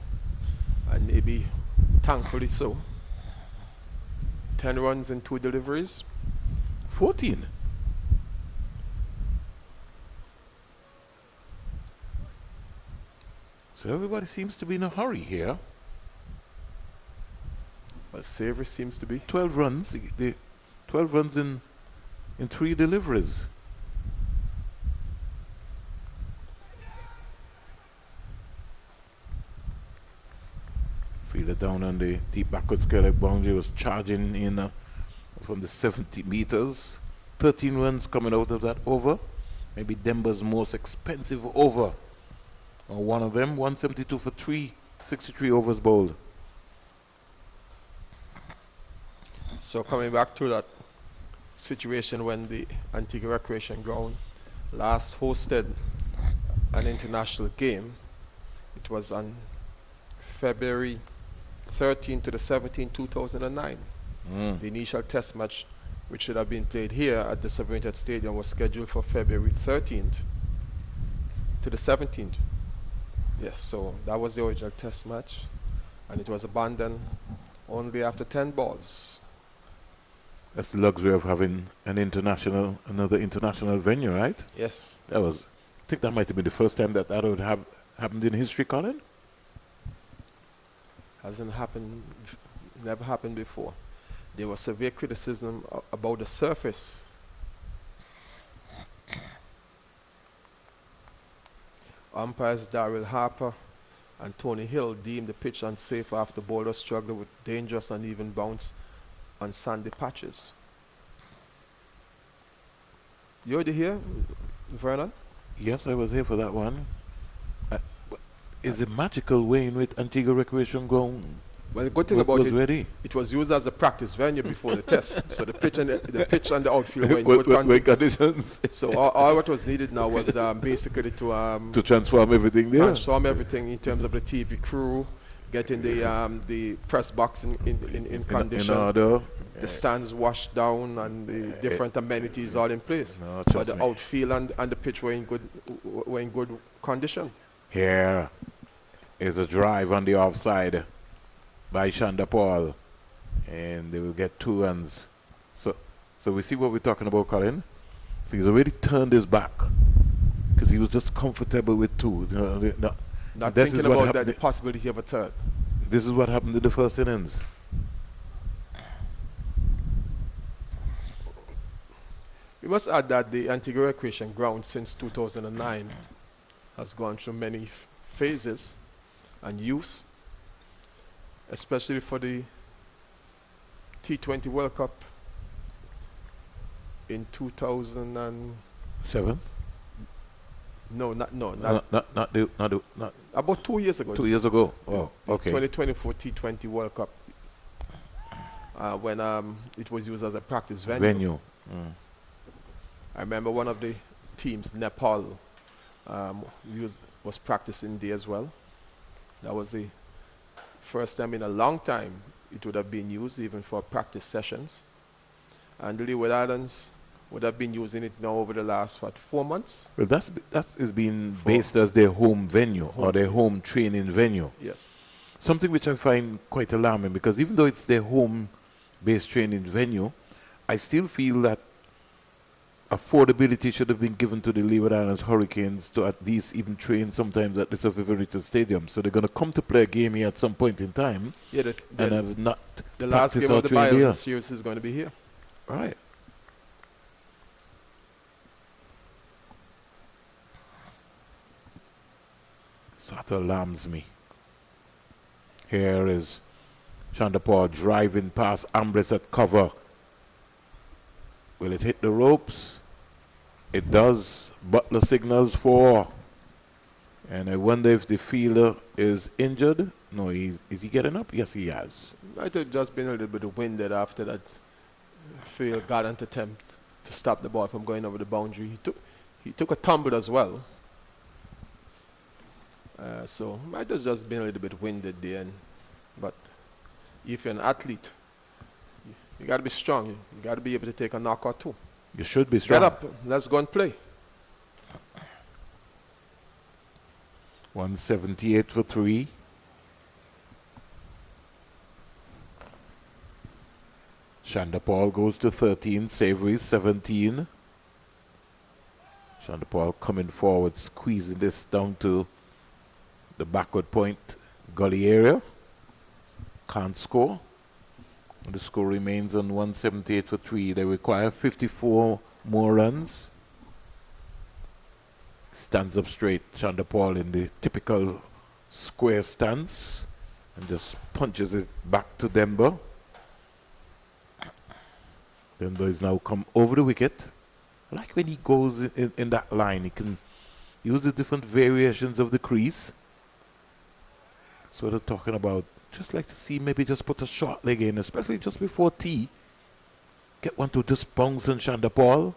and maybe thankfully so. 10 runs and 2 deliveries. 14. So everybody seems to be in a hurry here. Well, Savory seems to be. 12 runs. 12 runs in 3 deliveries. If down on the deep backward square leg boundary, was charging in from the 70 meters. 13 runs coming out of that over. Maybe Denver's most expensive over. Or one of them, 172 for 3, 63 overs bowled. So coming back to that situation when the Antigua Recreation Ground last hosted an international game, it was on February 13 to the 17th, 2009. The initial test match, which should have been played here at the Sovereignty Stadium, was scheduled for February 13th to the 17th. Yes, so that was the original test match, and it was abandoned only after 10 balls. That's the luxury of having another international venue, right? Yes. I think that might have been the first time that would have happened in history, Colin. Hasn't happened, never happened before. There was severe criticism about the surface. Umpires Darrell Harper and Tony Hill deemed the pitch unsafe after bowlers struggled with dangerous uneven bounce on sandy patches. You already here, Vernon? Yes, I was here for that one. Is it magical way in which Antigua Recreation Ground Well, the good thing about it, ready? it was used as a practice venue before the test. So the pitch and the outfield were in good conditions. So all what was needed now was basically to transform everything there. Transform everything in terms of the TV crew, getting the press box in condition, in order. the stands washed down, and the different amenities all in place. No, but the outfield and the pitch were in good condition. Here is a drive on the offside by Shanda Paul, and they will get 2 runs. So we see what we're talking about, Colin. So he's already turned his back because he was just comfortable with 2. Not thinking about the possibility of a third. This is what happened in the first innings. We must add that the Antigua Recreation Ground since 2009 has gone through many phases and use, especially for the T20 World Cup in 2007. No, not about 2 years ago. 2 years ago. Oh, okay. 2024 T20 World Cup, when it was used as a practice venue. I remember one of the teams, Nepal, was practicing there as well. That was the first time in a long time it would have been used, even for practice sessions. And the Leeward Islands would have been using it now over the last 4 months. Well, that is being based as their home venue or their home training venue. Yes. Something which I find quite alarming, because even though it's their home-based training venue, I still feel that affordability should have been given to the Leeward Islands Hurricanes to at least even train sometimes at the Sovereignty Richards Stadium. So they're going to come to play a game here at some point in time. Yeah, and have not the last game of the Bible series is going to be here. Right. Sort of alarms me. Here is Shanda Paul driving past Ambrose at cover. Will it hit the ropes? It does. Butler signals 4. And I wonder if the fielder is injured. No, is he getting up? Yes, he has. Might have just been a little bit winded after that field gallant attempt to stop the ball from going over the boundary. He took a tumble as well. So might have just been a little bit winded there. But if you're an athlete, you got to be strong. You got to be able to take a knock or 2. You should be strong. Get up. Let's go and play. 178 for 3. Shanda Paul goes to 13. Savory 17. Shanda Paul coming forward, squeezing this down to the backward point gully area. Can't score. The score remains on 178 for 3. They require 54 more runs. Stands up straight. Shanda Paul in the typical square stance. and just punches it back to Denver. Denver is now come over the wicket. I like when he goes in that line, he can use the different variations of the crease. That's what I'm talking about. Just like to see maybe just put a short leg in, especially just before tea. Get one to just bounce and Shanda Paul.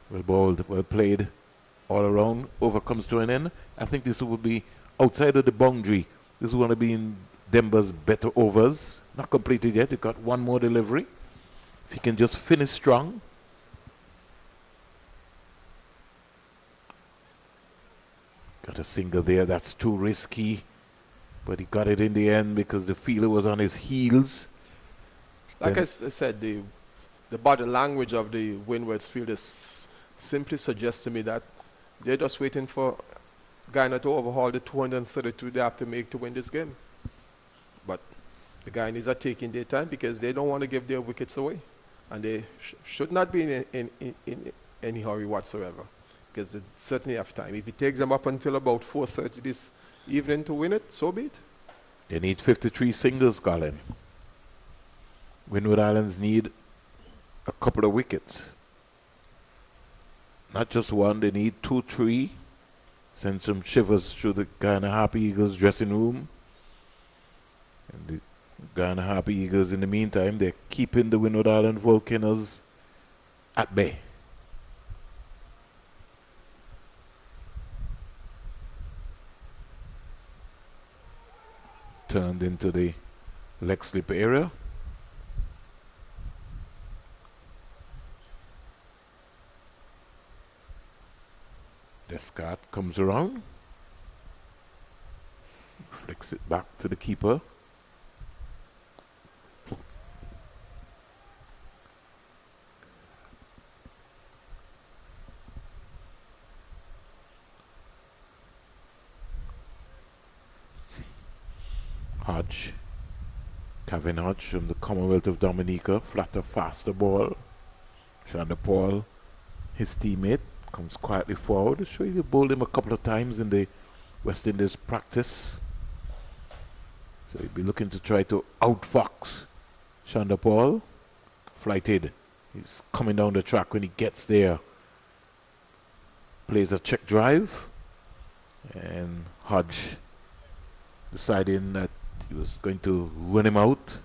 Well bowled, well played all around. Over comes to an end. I think this will be outside of the boundary. This is going to be in Denver's better overs. Not completed yet. They got one more delivery. If he can just finish strong. Got a single there. That's too risky. But he got it in the end because the fielder was on his heels. Like I said, the body language of the Windward's fielders simply suggests to me that they're just waiting for Guyana to overhaul the 232 they have to make to win this game. But the Guyanese are taking their time because they don't want to give their wickets away. And they should not be in any hurry whatsoever, because they certainly have time. If it takes them up until about 4:30 this evening to win it, so be it. They need 53 singles, Colin. Windward Islands need a couple of wickets. Not just one, they need 2, 3. Send some shivers through the Guyana Happy Eagles dressing room. And the Guyana Happy Eagles, in the meantime, they're keeping the Windward Island Volcanoes at bay. Turned into the leg slip area. Descart comes around, flicks it back to the keeper. Hodge, Kevin Hodge from the Commonwealth of Dominica, flatter, faster ball. Shanda Paul, his teammate, comes quietly forward. Show you bowled him a couple of times in the West Indies practice. So he'll be looking to try to outfox Shanda Paul. Flighted. He's coming down the track. When he gets there, plays a check drive. And Hodge deciding that he was going to run him out.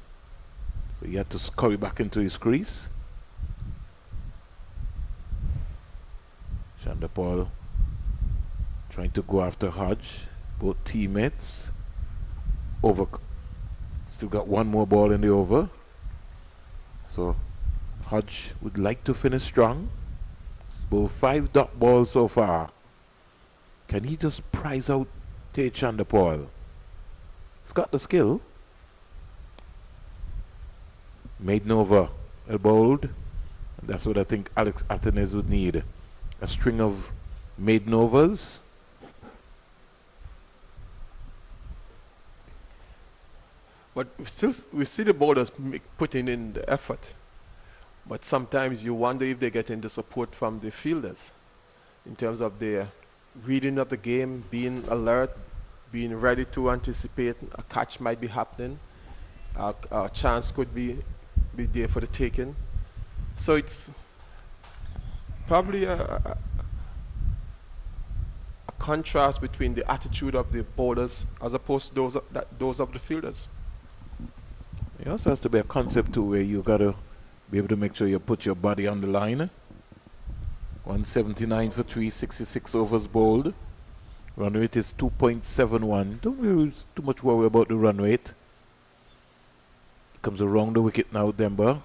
So he had to scurry back into his crease. Shanda Paul trying to go after Hodge. Both teammates. Over. Still got one more ball in the over. So Hodge would like to finish strong. It's about 5 dot balls so far. Can he just prize out Shanda Paul? He's got the skill. Maiden over, bowled. And that's what I think Alex Athens would need. A string of maiden overs. But we see the bowlers putting in the effort. But sometimes you wonder if they're getting the support from the fielders in terms of their reading of the game, being alert, being ready to anticipate a catch might be happening, a chance could be there for the taking. So it's probably a contrast between the attitude of the bowlers as opposed to those of the fielders. It also has to be a concept too, where you got to be able to make sure you put your body on the line. 179 for 366 overs bowled. Run rate is 2.71. Don't really too much worry about the run rate. Comes around the wicket now, Denver.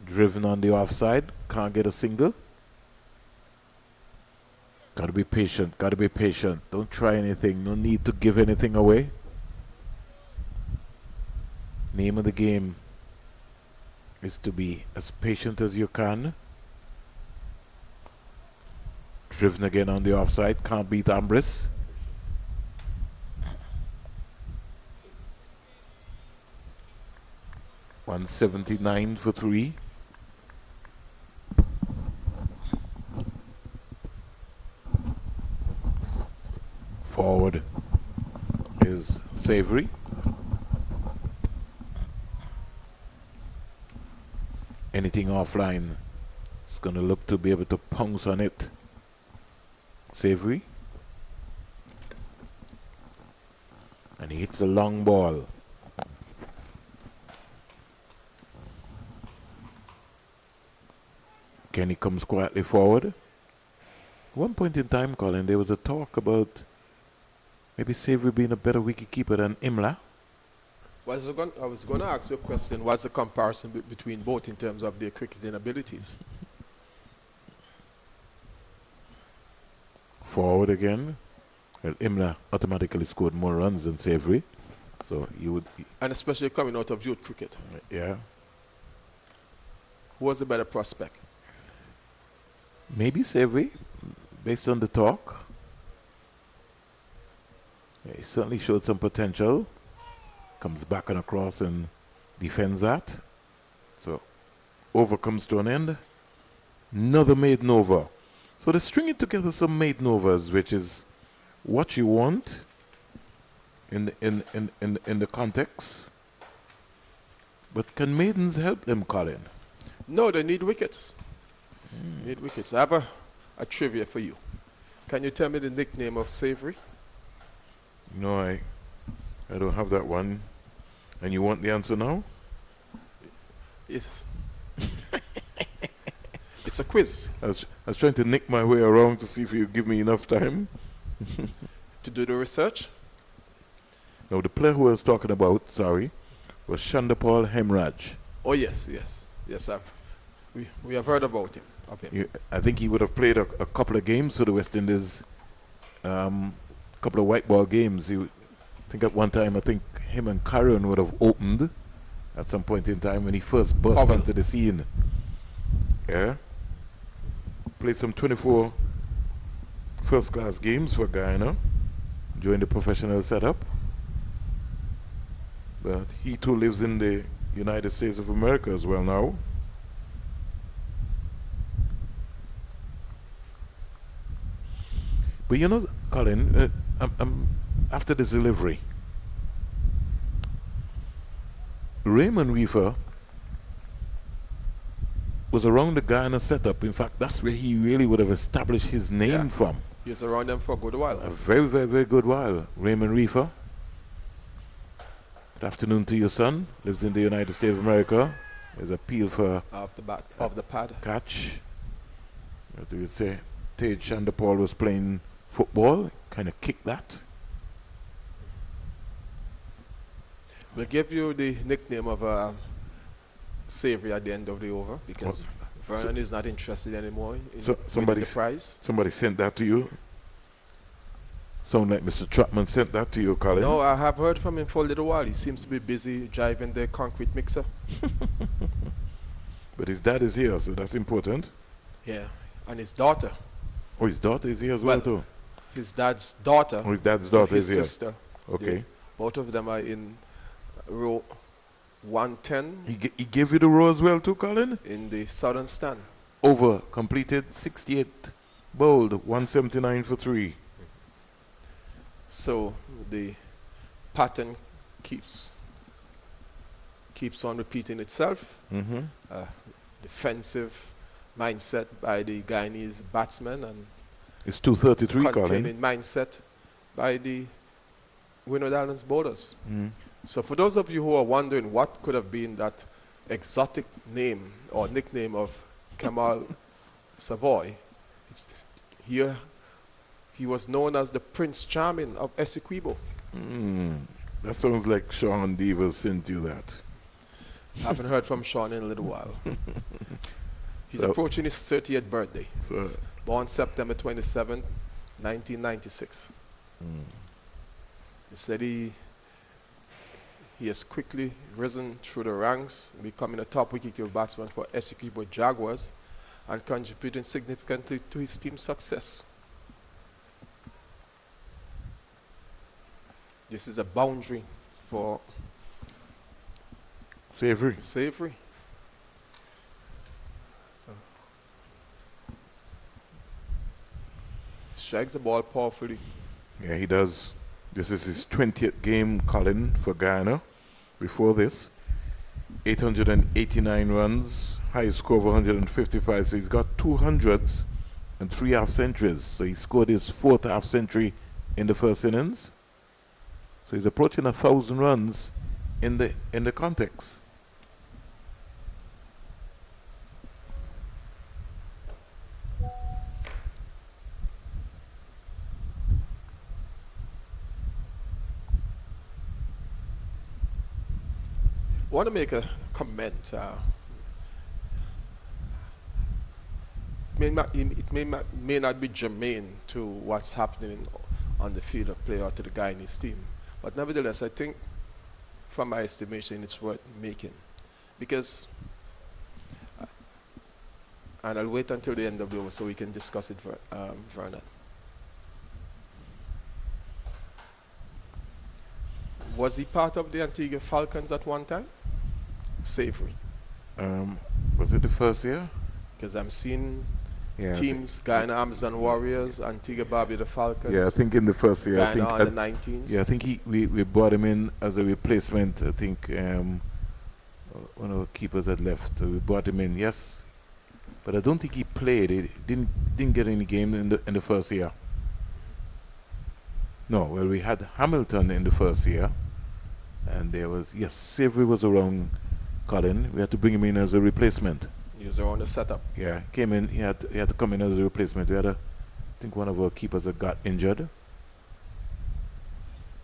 Driven on the offside. Can't get a single. Gotta be patient. Gotta be patient. Don't try anything. No need to give anything away. Name of the game is to be as patient as you can. Driven again on the offside. Can't beat Ambris. .179 for 3. Forward is Savory. Anything offline, it's going to look to be able to pounce on it. Savory. And he hits a long ball. Kenny comes quietly forward. One point in time, Colin, there was a talk about maybe Savory being a better wicketkeeper than Imla. I was going to ask you a question. What's the comparison between both in terms of their cricketing abilities? Forward again. Well, Imla automatically scored more runs than Savory. So you would... And especially coming out of youth cricket. Yeah. Who was the better prospect? Maybe Savory, based on the talk. Yeah, he certainly showed some potential. Comes back and across and defends that. So over comes to an end. Another maiden over. So they're stringing together some maiden overs, which is what you want in the context. But can maidens help them, Colin? No, they need wickets. Need wickets. I have a trivia for you. Can you tell me the nickname of Savory? No, I don't have that one. And you want the answer now? Yes. It's a quiz. I was trying to nick my way around to see if you give me enough time. To do the research? No, the player who I was talking about, was Chandapal Hemraj. Oh, yes. Yes, we have heard about him. I think he would have played a couple of games for the West Indies, couple of white ball games. I think at one time, him and Karen would have opened at some point in time when he first burst onto the scene. Yeah. Played some 24 first-class games for Guyana during the professional setup. But he too lives in the United States of America as well now. But you know, Colin, after this delivery, Raymond Reefer was around the Guyana setup. In fact, that's where he really would have established his name from. He was around them for a good while. A very, very, very good while. Raymond Reefer. Good afternoon to your son. Lives in the United States of America. His appeal for off the pad catch. What do you say? Tej Chandapal was playing football. Kind of kicked that. We'll give you the nickname of Savory at the end of the over because Vernon is not interested anymore in winning the prize. Somebody sent that to you? Sound like Mr. Trapman sent that to you, Colin? No, I have heard from him for a little while. He seems to be busy driving the concrete mixer. But his dad is here, so that's important. Yeah, and his daughter. Oh, his daughter is here as well too? His dad's daughter. Oh, his dad's daughter is here. His sister. Okay. Both of them are in row 110. He gave you the row as well too, Colin? In the southern stand. Over, completed, 68 bowled, 179 for 3. So the pattern keeps on repeating itself. Defensive mindset by the Guyanese batsmen and it's 233, containing mindset by the Windward Islands bowlers. So for those of you who are wondering what could have been that exotic name or nickname of Kamal Savoy, here he was known as the Prince Charming of Essequibo. That sounds like Sean Devers sent you that. Haven't heard from Sean in a little while. He's approaching his 30th birthday. Born September 27, 1996. He said he has quickly risen through the ranks, becoming a top wicket-keeper batsman for Essequibo Jaguars and contributing significantly to his team's success. This is a boundary for Savory. Strikes the ball powerfully. Yeah, he does. This is his 20th game, Colin, for Guyana. Before this, 889 runs, high score of 155. So he's got 200s and 3 half centuries. So he scored his 4th half century in the first innings. So he's approaching 1,000 runs in the context. I want to make a comment. It may not be germane to what's happening on the field of play or to the Guyanese team, but nevertheless, I think, from my estimation, it's worth making, because, and I'll wait until the end of the over so we can discuss it, Vernon. Was he part of the Antigua Falcons at one time? Savory. Was it the first year? Because I'm seeing teams, Guyana Amazon Warriors, Antigua Barbuda Falcons. Yeah, I think in the first year. Guyana I think under 19s. Yeah, I think we brought him in as a replacement. I think one of the keepers had left. So we brought him in, yes. But I don't think he played. He didn't get any game in the first year. No, well, we had Hamilton in the first year. And there was, yes, Savory was around Colin. We had to bring him in as a replacement. He was around the setup. Yeah, came in. He had to come in as a replacement. We had I think one of our keepers that got injured.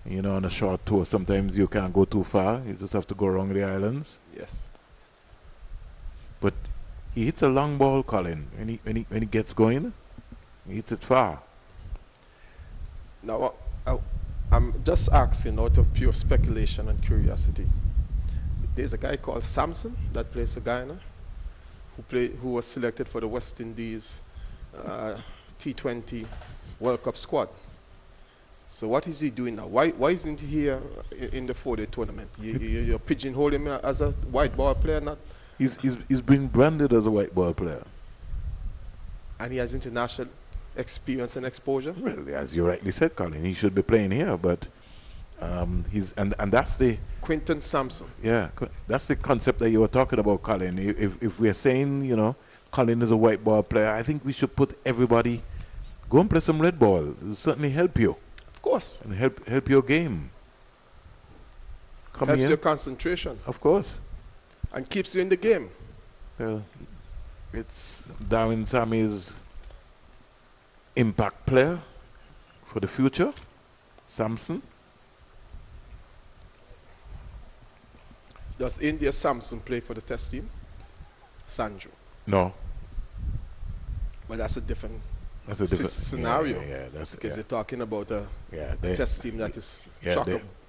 You know, on a short tour, sometimes you can't go too far. You just have to go around the islands. Yes. But he hits a long ball, Colin. When he gets going, he hits it far. Now, I'm just asking out of pure speculation and curiosity. There's a guy called Samson that plays for Guyana, who was selected for the West Indies T20 World Cup squad. So what is he doing now? Why isn't he here in the 4-day tournament? You're pigeonholing him as a white ball player, not? He's been branded as a white ball player. And he has international experience and exposure? Well, as you rightly said, Colin, he should be playing here, but he's and that's the Quinton Sampson. Yeah, that's the concept that you were talking about, Colin. If we're saying, you know, Colin is a white ball player, I think we should put everybody go and play some red ball. It will certainly help you. Of course. And help your game. Helps your concentration. Of course. And keeps you in the game. Well, it's Darwin Sammy's impact player for the future, Samson. Does India Samson play for the test team? Sanju? No. But that's a different scenario. Because you're talking about a test team that is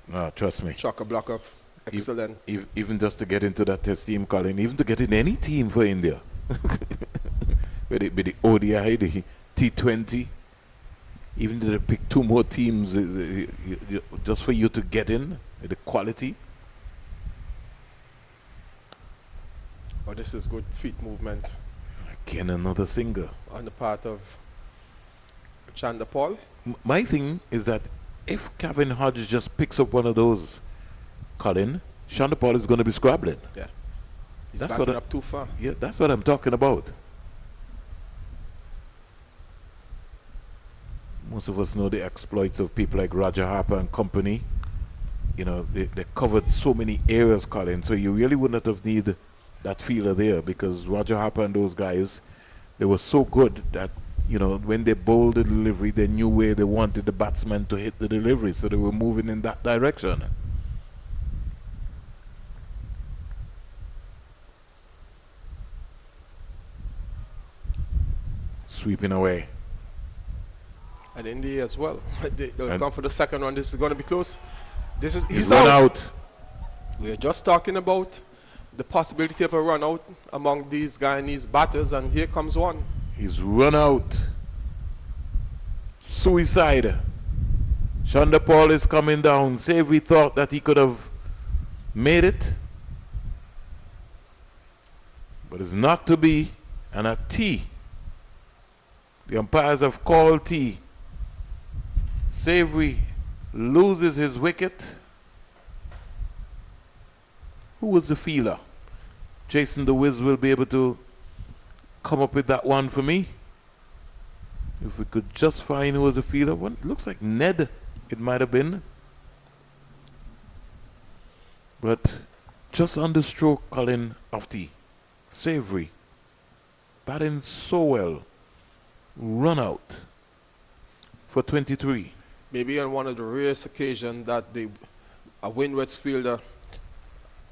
no, trust me. Chock-a-block of excellent. Even just to get into that test team, Colin, even to get in any team for India. with the ODI, the T20, even to pick 2 more teams just for you to get in, the quality. Oh, this is good feet movement. Again, another singer. On the part of Chanda Paul. My thing is that if Kevin Hodge just picks up one of those, Colin, Chanda Paul is going to be scrabbling. Yeah. He's backing up too far. Yeah, that's what I'm talking about. Most of us know the exploits of people like Roger Harper and company. You know, they covered so many areas, Colin, so you really wouldn't have needed that fielder there, because Roger Harper and those guys, they were so good that, you know, when they bowled the delivery, they knew where they wanted the batsman to hit the delivery, so they were moving in that direction. Sweeping away. And India as well. They'll come for the second one. This is going to be close. He's out. We're just talking about the possibility of a run out among these Guyanese batters, and here comes one. He's run out. Suicide. Chanda Paul is coming down. Say we thought that he could have made it, but it's not to be. And a T. The umpires have called T. Savory loses his wicket. Who was the fielder? Jason the Wiz will be able to come up with that one for me. If we could just find who was the fielder. One, it looks like Ned, it might have been. But just on the stroke, Colin Ofty. Savory. Batting so well. Run out for 23. Maybe on one of the rarest occasions that a Windward's fielder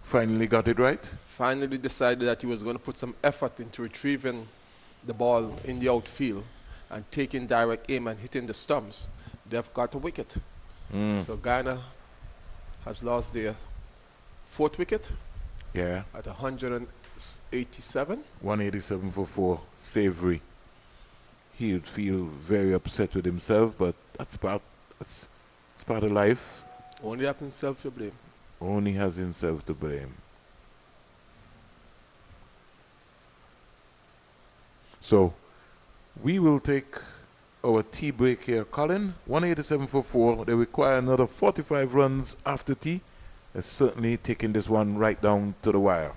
finally got it right. Finally decided that he was going to put some effort into retrieving the ball in the outfield and taking direct aim and hitting the stumps. They've got a wicket. So Guyana has lost their 4th wicket. Yeah. At 187. 187 for 4. Savory. He would feel very upset with himself, but that's part of life. Only have himself to blame. Only has himself to blame. So we will take our tea break here, Colin. 187 for 4. They require another 45 runs after tea. They're certainly taking this one right down to the wire.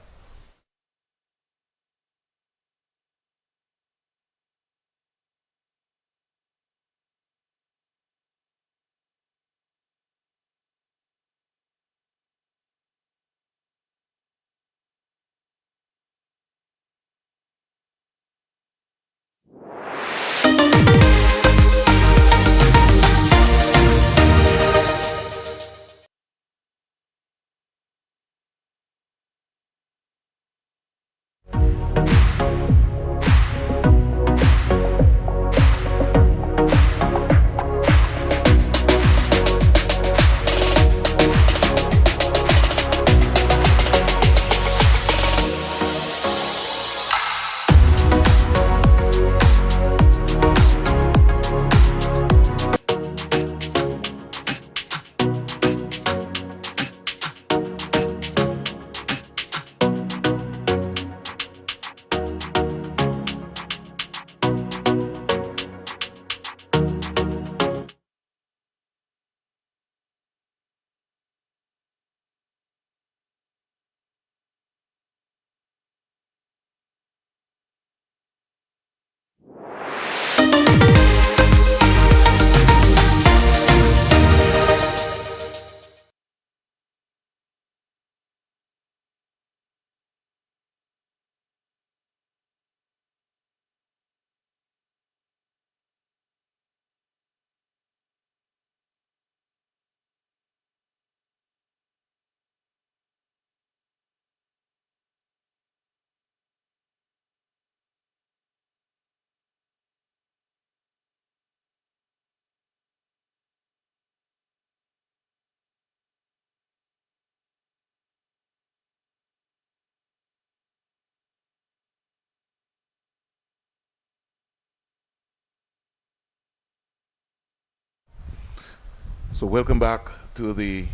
So welcome back to the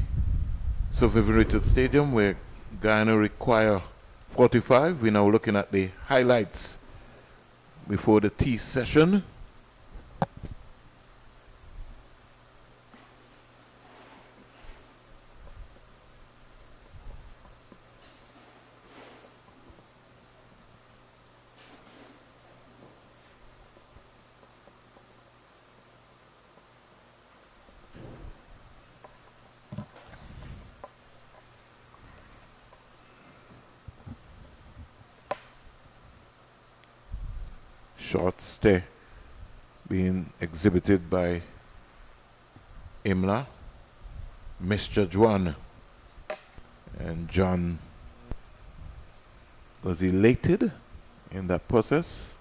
Sir Vivian Richards Stadium, where Guyana require 45. We're now looking at the highlights before the tea session. Short stay being exhibited by Imla, Mr. Juan, and John was elated in that process.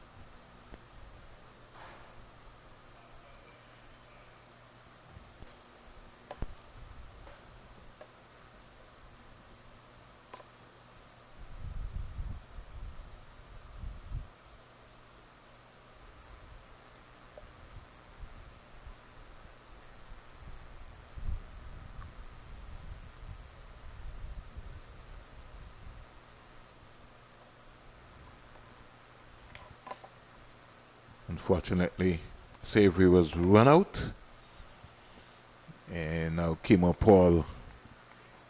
Unfortunately, Savory was run out. And now Kimo Paul,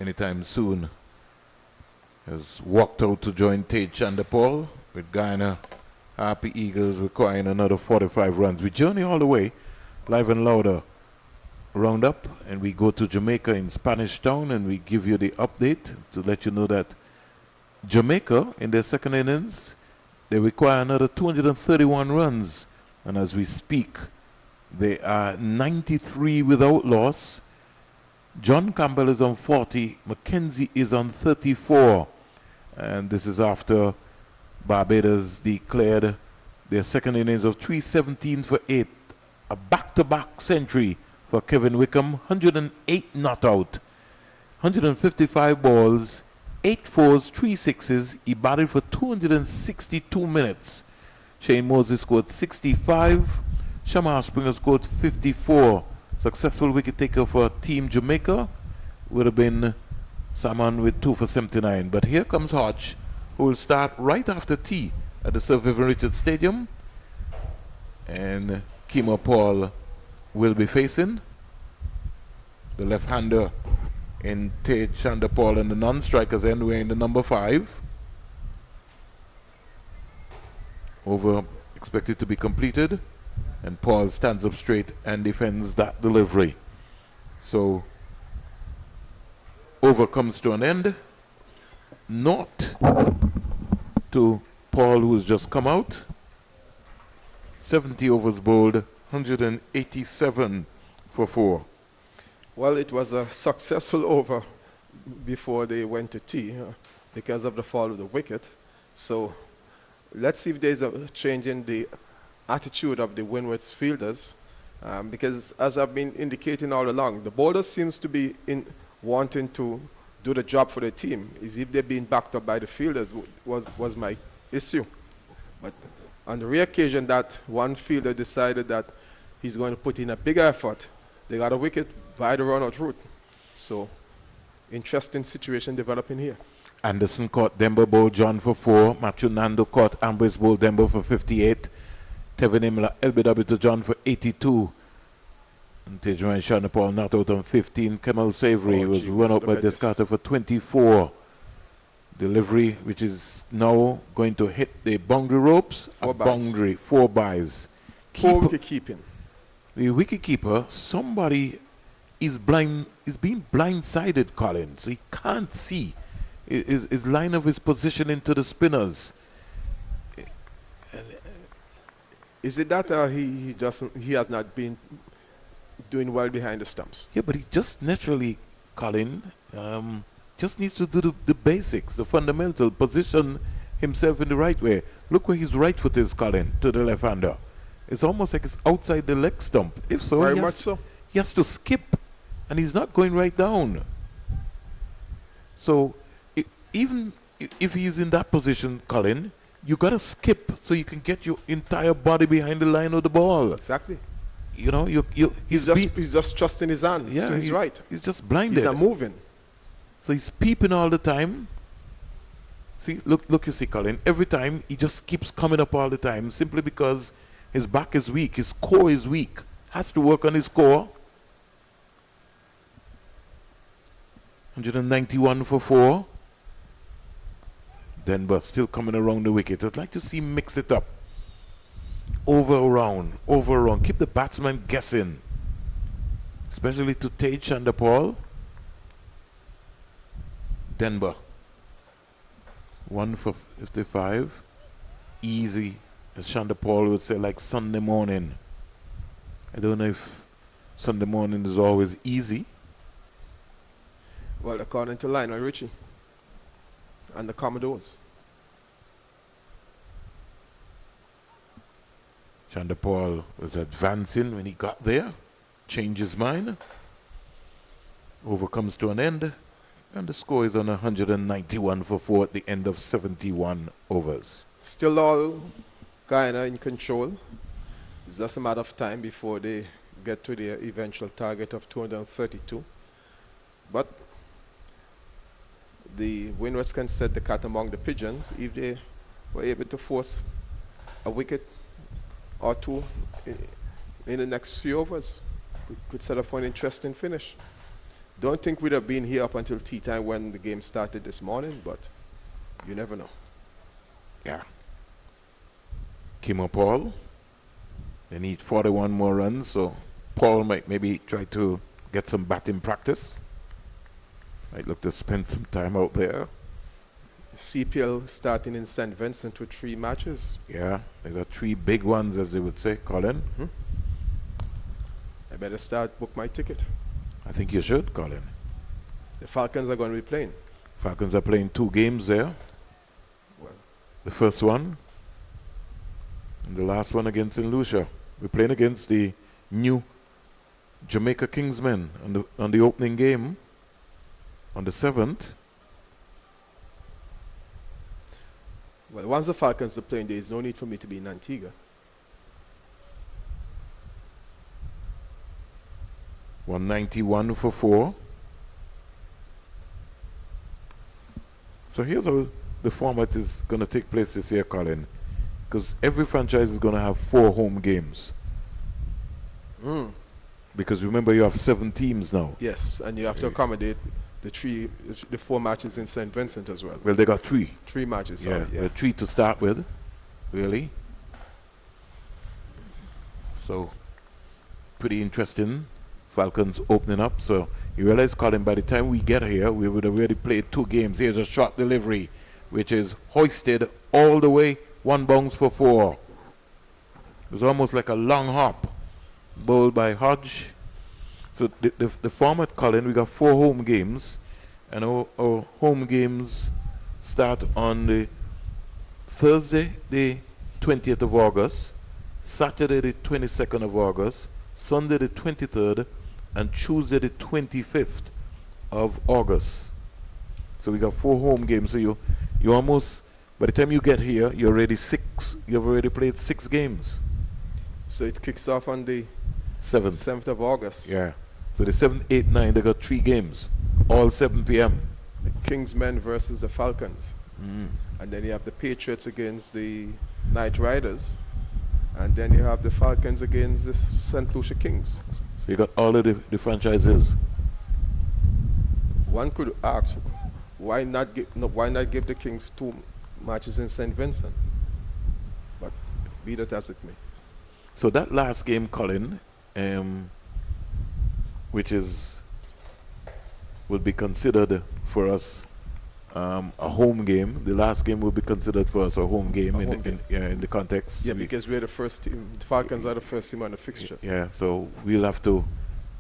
anytime soon, has walked out to join Tate Chandapal with Guyana Happy Eagles requiring another 45 runs. We journey all the way, live and louder, round up, and we go to Jamaica in Spanish Town, and we give you the update to let you know that Jamaica, in their second innings, they require another 231 runs. And as we speak, they are 93 without loss. John Campbell is on 40. Mackenzie is on 34. And this is after Barbados declared their second innings of 317 for 8. A back-to-back century for Kevin Wickham. 108 not out. 155 balls. 8 fours, 3 sixes. He batted for 262 minutes. Shane Moses scored 65. Shamar Springer scored 54. Successful wicket taker for Team Jamaica would have been someone with 2 for 79. But here comes Hodge, who will start right after tea at the Sir Vivian Richards Stadium. And Kimo Paul will be facing the left-hander in Tate Chandapal, and the non-strikers end wearing the number 5. Over expected to be completed, and Paul stands up straight and defends that delivery. So over comes to an end. Not to Paul, who's just come out. 70 overs bowled, 187 for 4. Well, it was a successful over before they went to tea because of the fall of the wicket. So let's see if there's a change in the attitude of the Windward's fielders, because as I've been indicating all along, the bowlers seems to be wanting to do the job for the team. Is if they're being backed up by the fielders was my issue. But on the rare occasion that one fielder decided that he's going to put in a bigger effort, they got a wicket by the run-out route. So, interesting situation developing here. Anderson caught Demba Bowl John for 4. Matthew Nando caught Ambrose Bowl Demba for 58. Tevin Imla LBW to John for 82. And Tejman Chandapal not out on 15. Kemal Savory was run out by Descartes for 24. Delivery, which is now going to hit the boundary ropes. 4 byes. Boundary, 4 byes. Poor wicket keeping. The wicketkeeper, somebody is blind, is being blindsided, Colin. So he can't see his line of his position into the spinners. Is it that he has not been doing well behind the stumps? Yeah, but he just naturally, Colin, just needs to do the basics, the fundamental, position himself in the right way. Look where his right foot is, Colin, to the left-hander. It's almost like it's outside the leg stump. If so, Very much so. He has to skip, and he's not going right down. So even if he's in that position, Colin, you got to skip so you can get your entire body behind the line of the ball. Exactly. You know, he's just trusting his hands. Yeah, he's right. He's just blinded. He's not moving. So he's peeping all the time. See, look, you see, Colin. Every time he just keeps coming up all the time, simply because his back is weak, his core is weak. Has to work on his core. 191 for 4. Denver still coming around the wicket. I'd like to see him mix it up. Over around. Keep the batsman guessing. Especially to Tate Chandapal. Denver. 1 for 55. Easy, as Chandapal would say, like Sunday morning. I don't know if Sunday morning is always easy. Well, according to Lionel Richie and the Commodores. Chandapal was advancing when he got there. Changed his mind. Over comes to an end. And the score is on 191 for 4 at the end of 71 overs. Still all Guyana in control. It's just a matter of time before they get to their eventual target of 232. But the Windwards can set the cat among the pigeons if they were able to force a wicket or two in the next few overs. could set up for an interesting finish. Don't think we'd have been here up until tea time when the game started this morning, but you never know. Yeah. Kim or Paul, they need 41 more runs, so Paul might maybe try to get some batting practice. Might look to spend some time out there. CPL starting in St. Vincent with 3 matches. Yeah, they got 3 big ones, as they would say, Colin. I better start book my ticket. I think you should, Colin. The Falcons are going to be playing. Falcons are playing 2 games there. Well, the first one and the last one against St. Lucia. We're playing against the new Jamaica Kingsmen on the opening game on the 7th. Well, once the Falcons are playing, there is no need for me to be in Antigua. 191 for 4. So here's how the format is going to take place this year, Colin. Because every franchise is going to have 4 home games. Because remember, you have 7 teams now. Yes, and you have to accommodate the 4 matches in St. Vincent as well. Well, they got 3. 3 matches, Yeah, sorry, 3 to start with, really. So, pretty interesting. Falcons opening up. So, you realize, Colin, by the time we get here, we would have already played 2 games. Here's a short delivery, which is hoisted all the way, 1 bounce for 4. It was almost like a long hop, bowled by Hodge. So the format, Colin, we got 4 home games, and our home games start on the Thursday, the 20th of August, Saturday, the 22nd of August, Sunday, the 23rd, and Tuesday, the 25th of August. So we got 4 home games. So you almost, by the time you get here, you've already played 6 games. So it kicks off on the 7th of August. Yeah. So the 7th, 8th, 9th, they got 3 games, all 7 p.m. The Kingsmen versus the Falcons. And then you have the Patriots against the Knight Riders. And then you have the Falcons against the St. Lucia Kings. So you got all of the franchises. One could ask, why not give the Kings 2 matches in St. Vincent? But be that as it may. So that last game, Colin, which would be considered for us a home game. The last game will be considered for us a home game in the context. Yeah, because we're the first team. The Falcons are the first team on the fixtures. Yeah, so we'll have to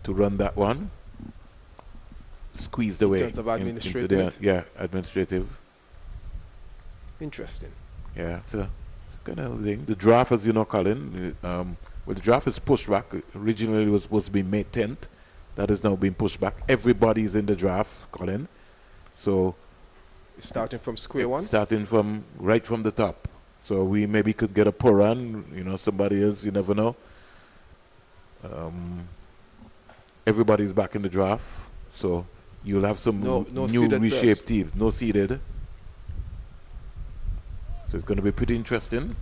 run that one. Squeezed away. In terms of administrative. Administrative. Interesting. Yeah, it's a kind of thing. The draft, as you know, Colin, the draft is pushed back. Originally, it was supposed to be May 10th. That has now been pushed back. Everybody's in the draft, Colin. So, starting from square one? Starting right from the top. So we maybe could get a Puran, somebody else, you never know. Everybody's back in the draft. So you'll have some new reshaped teams. No seeded. So it's going to be pretty interesting.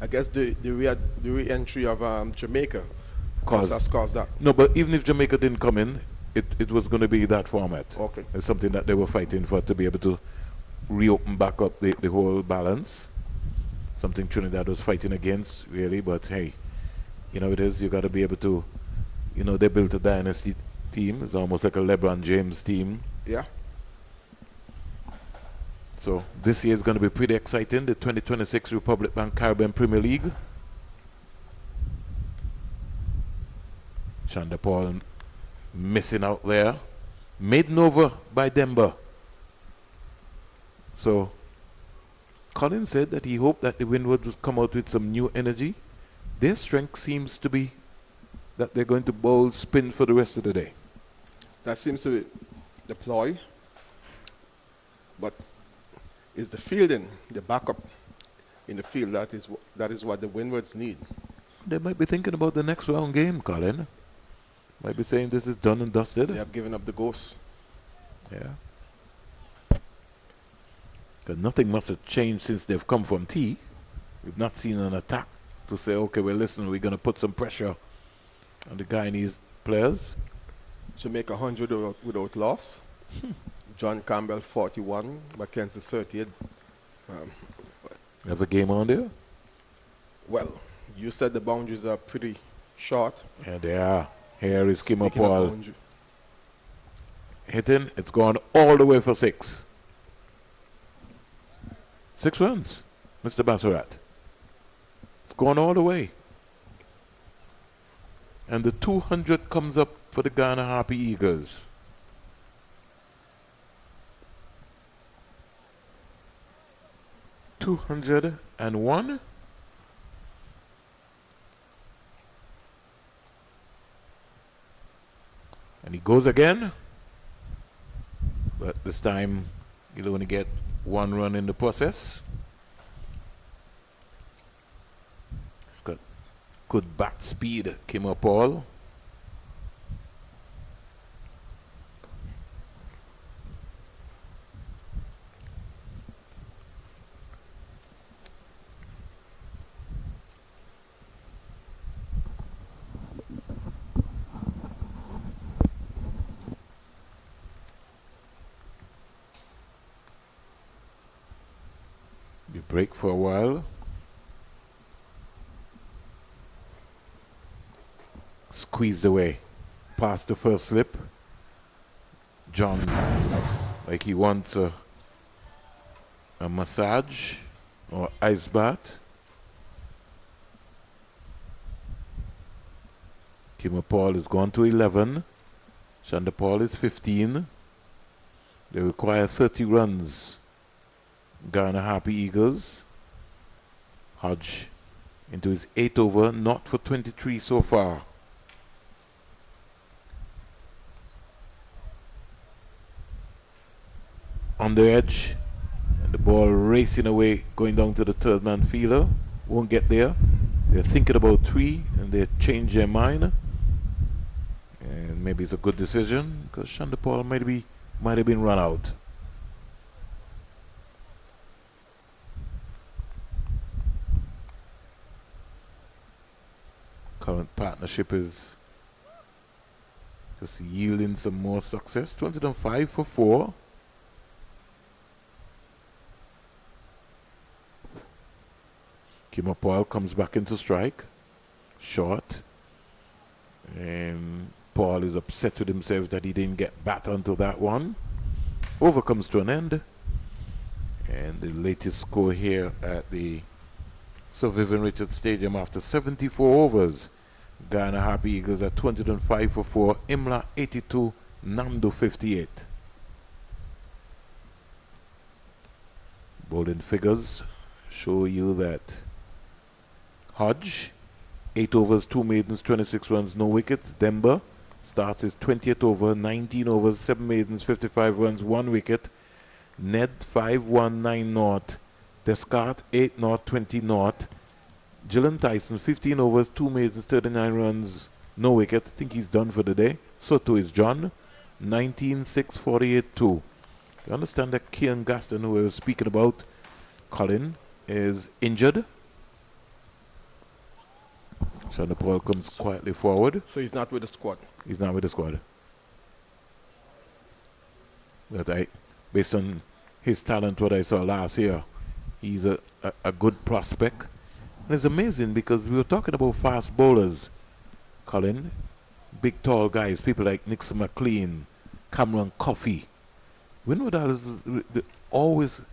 I guess the re-entry of Jamaica has caused that. No, but even if Jamaica didn't come in, it was going to be that format. Okay. It's something that they were fighting for, to be able to reopen back up the whole balance. Something Trinidad was fighting against, really. But hey, it is. You got to be able to, they built a dynasty team. It's almost like a LeBron James team. Yeah. So this year is going to be pretty exciting. The 2026 Republic Bank Caribbean Premier League. Shonda Paul missing out there. Maiden over by Denver. So Colin said that he hoped that the Windward would come out with some new energy. Their strength seems to be that they're going to bowl spin for the rest of the day. That seems to be the ploy. But is the fielding, the backup in the field, that is what the Windwards need. They might be thinking about the next round game, Colin. Might be saying this is done and dusted. They have given up the ghost. Yeah. Because nothing must have changed since they've come from tea. We've not seen an attack to say, okay, well, listen, we're going to put some pressure on the Guyanese players. Jamaica 100 without loss. John Campbell 41, Mackenzie 38. Have a game on there? Well, you said the boundaries are pretty short. Yeah, they are. Here is Kim Speaking of Paul boundary- hitting. It's gone all the way for 6. 6 runs, Mr. Bassarat. It's gone all the way. And the 200 comes up for the Guyana Harpy Eagles. $201. And he goes again. But this time he'll only get 1 run in the process. He's got good bat speed, Kim Paul. Break for a while. Squeezed away past the first slip. John, like he wants a massage or ice bath. Kim Paul is gone to 11. Shanda Paul is 15. They require 30 runs. Guyana Harpy Eagles. Hodge into his 8th over, not for 23 so far. On the edge, and the ball racing away, going down to the third man fielder. Won't get there. They're thinking about 3, and they change their mind. And maybe it's a good decision because Shanda Paul might have been run out. Current partnership is just yielding some more success. 205 for 4. Kim Paul comes back into strike. Short. And Paul is upset with himself that he didn't get bat onto that one. Over comes to an end. And the latest score here at the Sir Vivian Richards Stadium after 74 overs. Guyana Harpy Eagles at 205 for 4. Imla 82, Nando 58. Bowling figures show you that Hodge, 8 overs, 2 maidens, 26 runs, no wickets. Demba starts his 20th over, 19 overs, 7 maidens, 55 runs, 1 wicket. Ned 5-1-9 naught. Descartes 8 naught, 20 naught. Gillen Tyson 15 overs, 2 maidens, 39 runs, no wicket. I think he's done for the day. So too is John. 19-6, 48-2. You understand that Kian Gaston, who we were speaking about, Colin, is injured. Shanda Paul comes quietly forward. So he's not with the squad. He's not with the squad. But based on his talent, what I saw last year, he's a good prospect. And it's amazing because we were talking about fast bowlers, Colin. Big, tall guys, people like Nixon McLean, Cameron Coffey. Windward is always,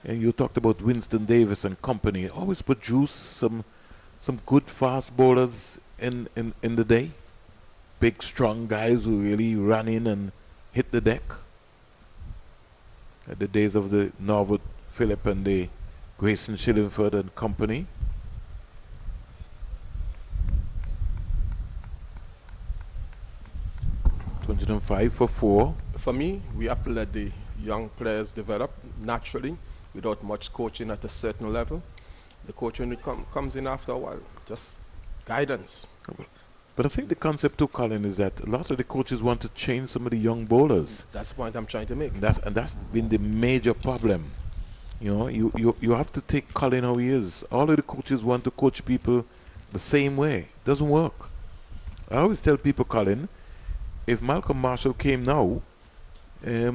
and you talked about Winston Davis and company, always produce some good fast bowlers in the day. Big, strong guys who really run in and hit the deck. At the days of the Norwood Phillip and the Grayson Shillingford and company. $205 for 4. For me, we have to let the young players develop naturally without much coaching at a certain level. The coaching comes in after a while, just guidance. But I think the concept too, Colin, is that a lot of the coaches want to change some of the young bowlers. That's the point I'm trying to make. And that's been the major problem. You know, you have to take Colin how he is. All of the coaches want to coach people the same way. It doesn't work. I always tell people, Colin, if Malcolm Marshall came now,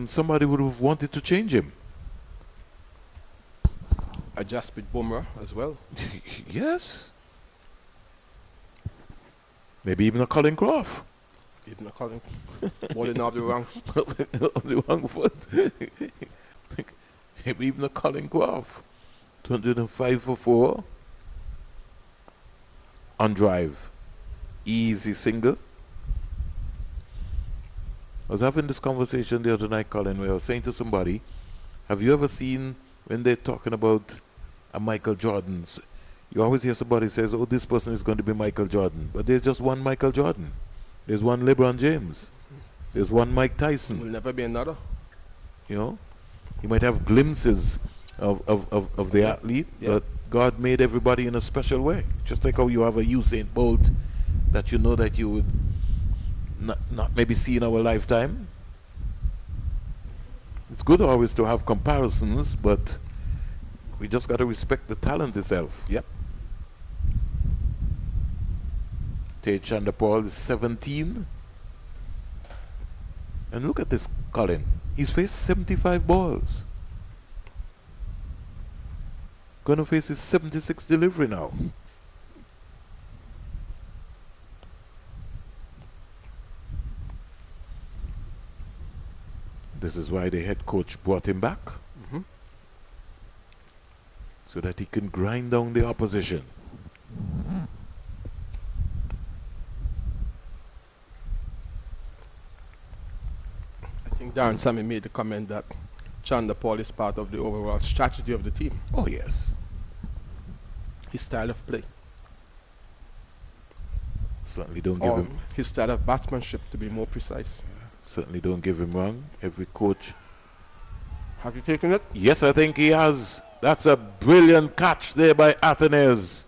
somebody would have wanted to change him. Adjust with Boomer as well. Yes. Maybe even a Colin Croft. Even a Colin. Bowling off the wrong on the wrong foot. Maybe even a Colin Croft. 205 for 4. On drive. Easy single. I was having this conversation the other night, Colin, where I was saying to somebody, have you ever seen when they're talking about a Michael Jordan? You always hear somebody says, oh, this person is going to be Michael Jordan. But there's just one Michael Jordan. There's one LeBron James. There's one Mike Tyson. Will never be another. You know? You might have glimpses of the athlete, but God made everybody in a special way. Just like how you have a Usain Bolt that you know that you would not maybe see in our lifetime. It's good always to have comparisons, but we just got to respect the talent itself. Yep. Tej Chanderpaul is 17. And look at this, Colin. He's faced 75 balls. Gonna face his 76th delivery now. This is why the head coach brought him back. So that he can grind down the opposition. I think Darren Sammy made the comment that Chanderpaul is part of the overall strategy of the team. Oh, yes. His style of play. Certainly don't give him... His style of batsmanship, to be more precise. Certainly don't give him wrong. Every coach... Have you taken it? Yes, I think he has. That's a brilliant catch there by Athenes.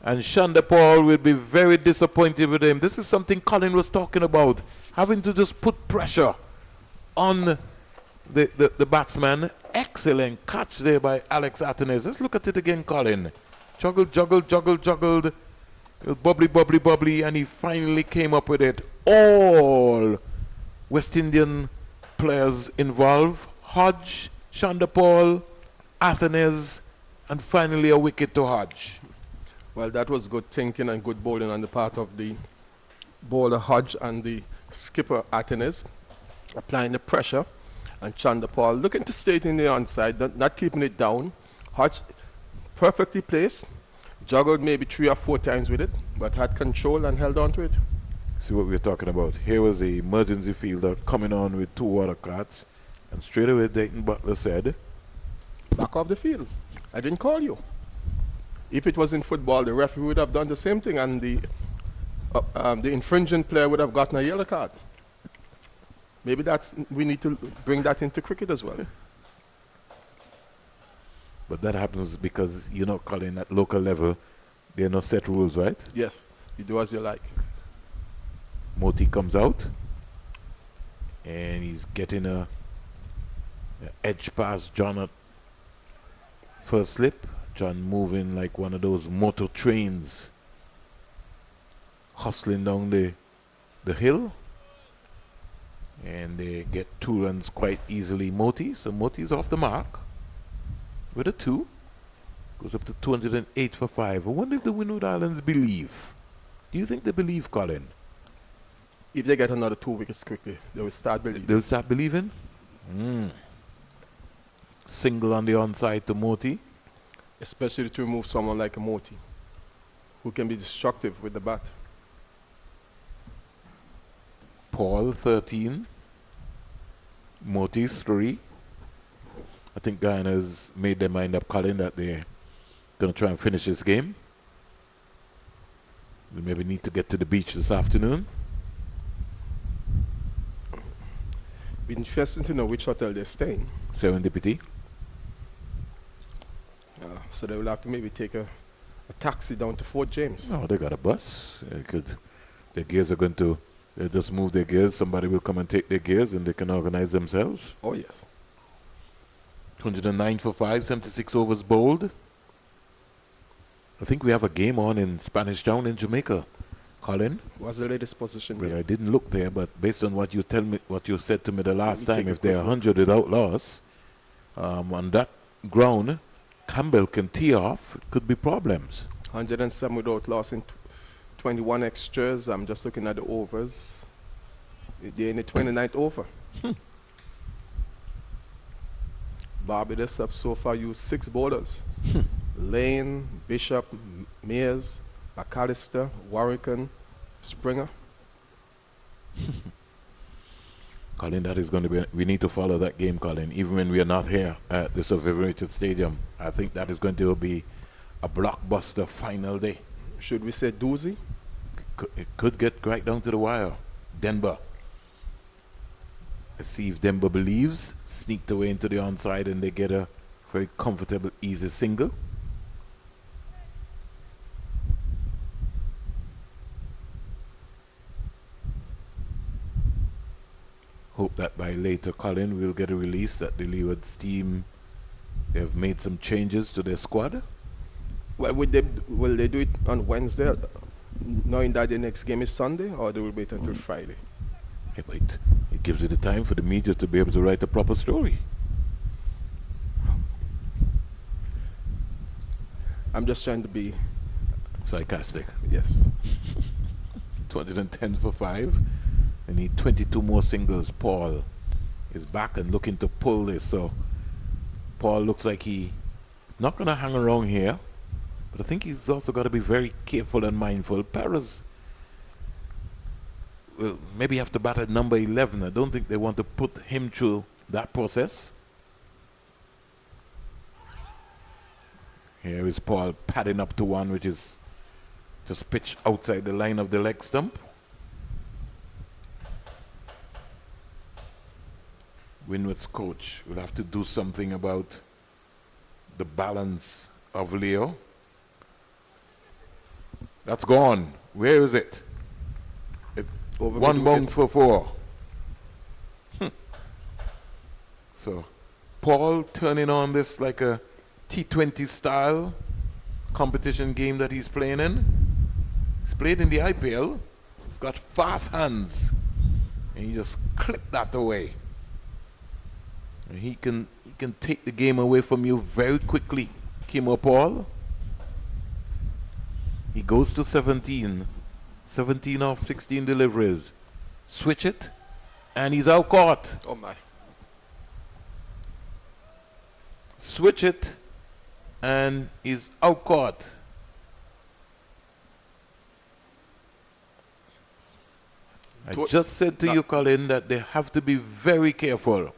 And Chanderpaul will be very disappointed with him. This is something Colin was talking about. Having to just put pressure on the batsman. Excellent catch there by Alex Athenes. Let's look at it again, Colin. Juggled, juggled, juggled, juggled. Bubbly, bubbly, bubbly. And he finally came up with it. All West Indian players involved. Hodge, Chanderpaul, Athenes, and finally a wicket to Hodge. Well, that was good thinking and good bowling on the part of the bowler Hodge and the skipper Athenes, applying the pressure, and Chanderpaul looking to stay in the onside, not keeping it down. Hodge perfectly placed, juggled maybe 3 or 4 times with it, but had control and held on to it. See what we're talking about. Here was the emergency fielder coming on with 2 water carts, and straight away Dayton Butler said, back off the field. I didn't call you. If it was in football, the referee would have done the same thing, and the infringing player would have gotten a yellow card. Maybe we need to bring that into cricket as well. But that happens because, you know, Colin, at local level, there are no set rules, right? Yes, you do as you like. Moti comes out, and he's getting a edge pass John at first slip. John moving like one of those motor trains, hustling down the hill, and they get 2 runs quite easily. Moti, so Moti's off the mark with a 2, goes up to 208 for 5. I wonder if the Windward Islands believe. Do you think they believe, Colin? If they get another 2 wickets quickly, they will start believing. They'll start believing? Single on the onside to Moti. Especially to remove someone like a Moti, who can be destructive with the bat. Paul, 13. Moti's 3. I think Guyana has made their mind up, Colin, that they're going to try and finish this game. They maybe need to get to the beach this afternoon. Be interesting to know which hotel they're staying. Serendipity. So they will have to maybe take a taxi down to Fort James. No, they got a bus. Their gears are going to, they'll just move their gears. Somebody will come and take their gears and they can organize themselves. Oh, yes. 209 for 5, 76 overs bowled. I think we have a game on in Spanish Town in Jamaica. Colin? What's the latest position? Well, I didn't look there, but based on what you said to me the last time, if they're quick 100 without loss, on that ground, Campbell can tee off. It could be problems. 107 without loss in 21 extras. I'm just looking at the overs. They're in the 29th over. Barbados have so far used 6 bowlers. Lane, Bishop, Mears, McAllister, Warrington, Springer. Colin, that is going to be, we need to follow that game, Colin, even when we are not here at the Sir Vivian Richards Stadium. I think that is going to be a blockbuster final day. Should we say doozy? It could get right down to the wire. Denver. Let's see if Denver believes, sneaked away into the onside and they get a very comfortable, easy single. Hope that by later, Colin, we'll get a release that the Leeward's team, they have made some changes to their squad. Well, will they do it on Wednesday, knowing that the next game is Sunday, or they will wait until Friday? Hey, wait. It gives you the time for the media to be able to write a proper story. I'm just trying to be sarcastic. Yes. 210 for 5. They need 22 more singles. Paul is back and looking to pull this. So Paul looks like he's not going to hang around here. But I think he's also got to be very careful and mindful. Paris will maybe have to bat at number 11. I don't think they want to put him through that process. Here is Paul padding up to 1, which is just pitched outside the line of the leg stump. Windward's coach will have to do something about the balance of Leo. That's gone. Where is it? One bound for 4. So Paul turning on this like a T20 style competition game that he's playing in. He's played in the IPL. He's got fast hands. And he just clipped that away. And he can take the game away from you very quickly, Kimo Paul. He goes to 17. 17 off 16 deliveries. Switch it, and he's out caught. Oh my. Switch it, and he's out caught. I just said to you, Colin, that they have to be very careful.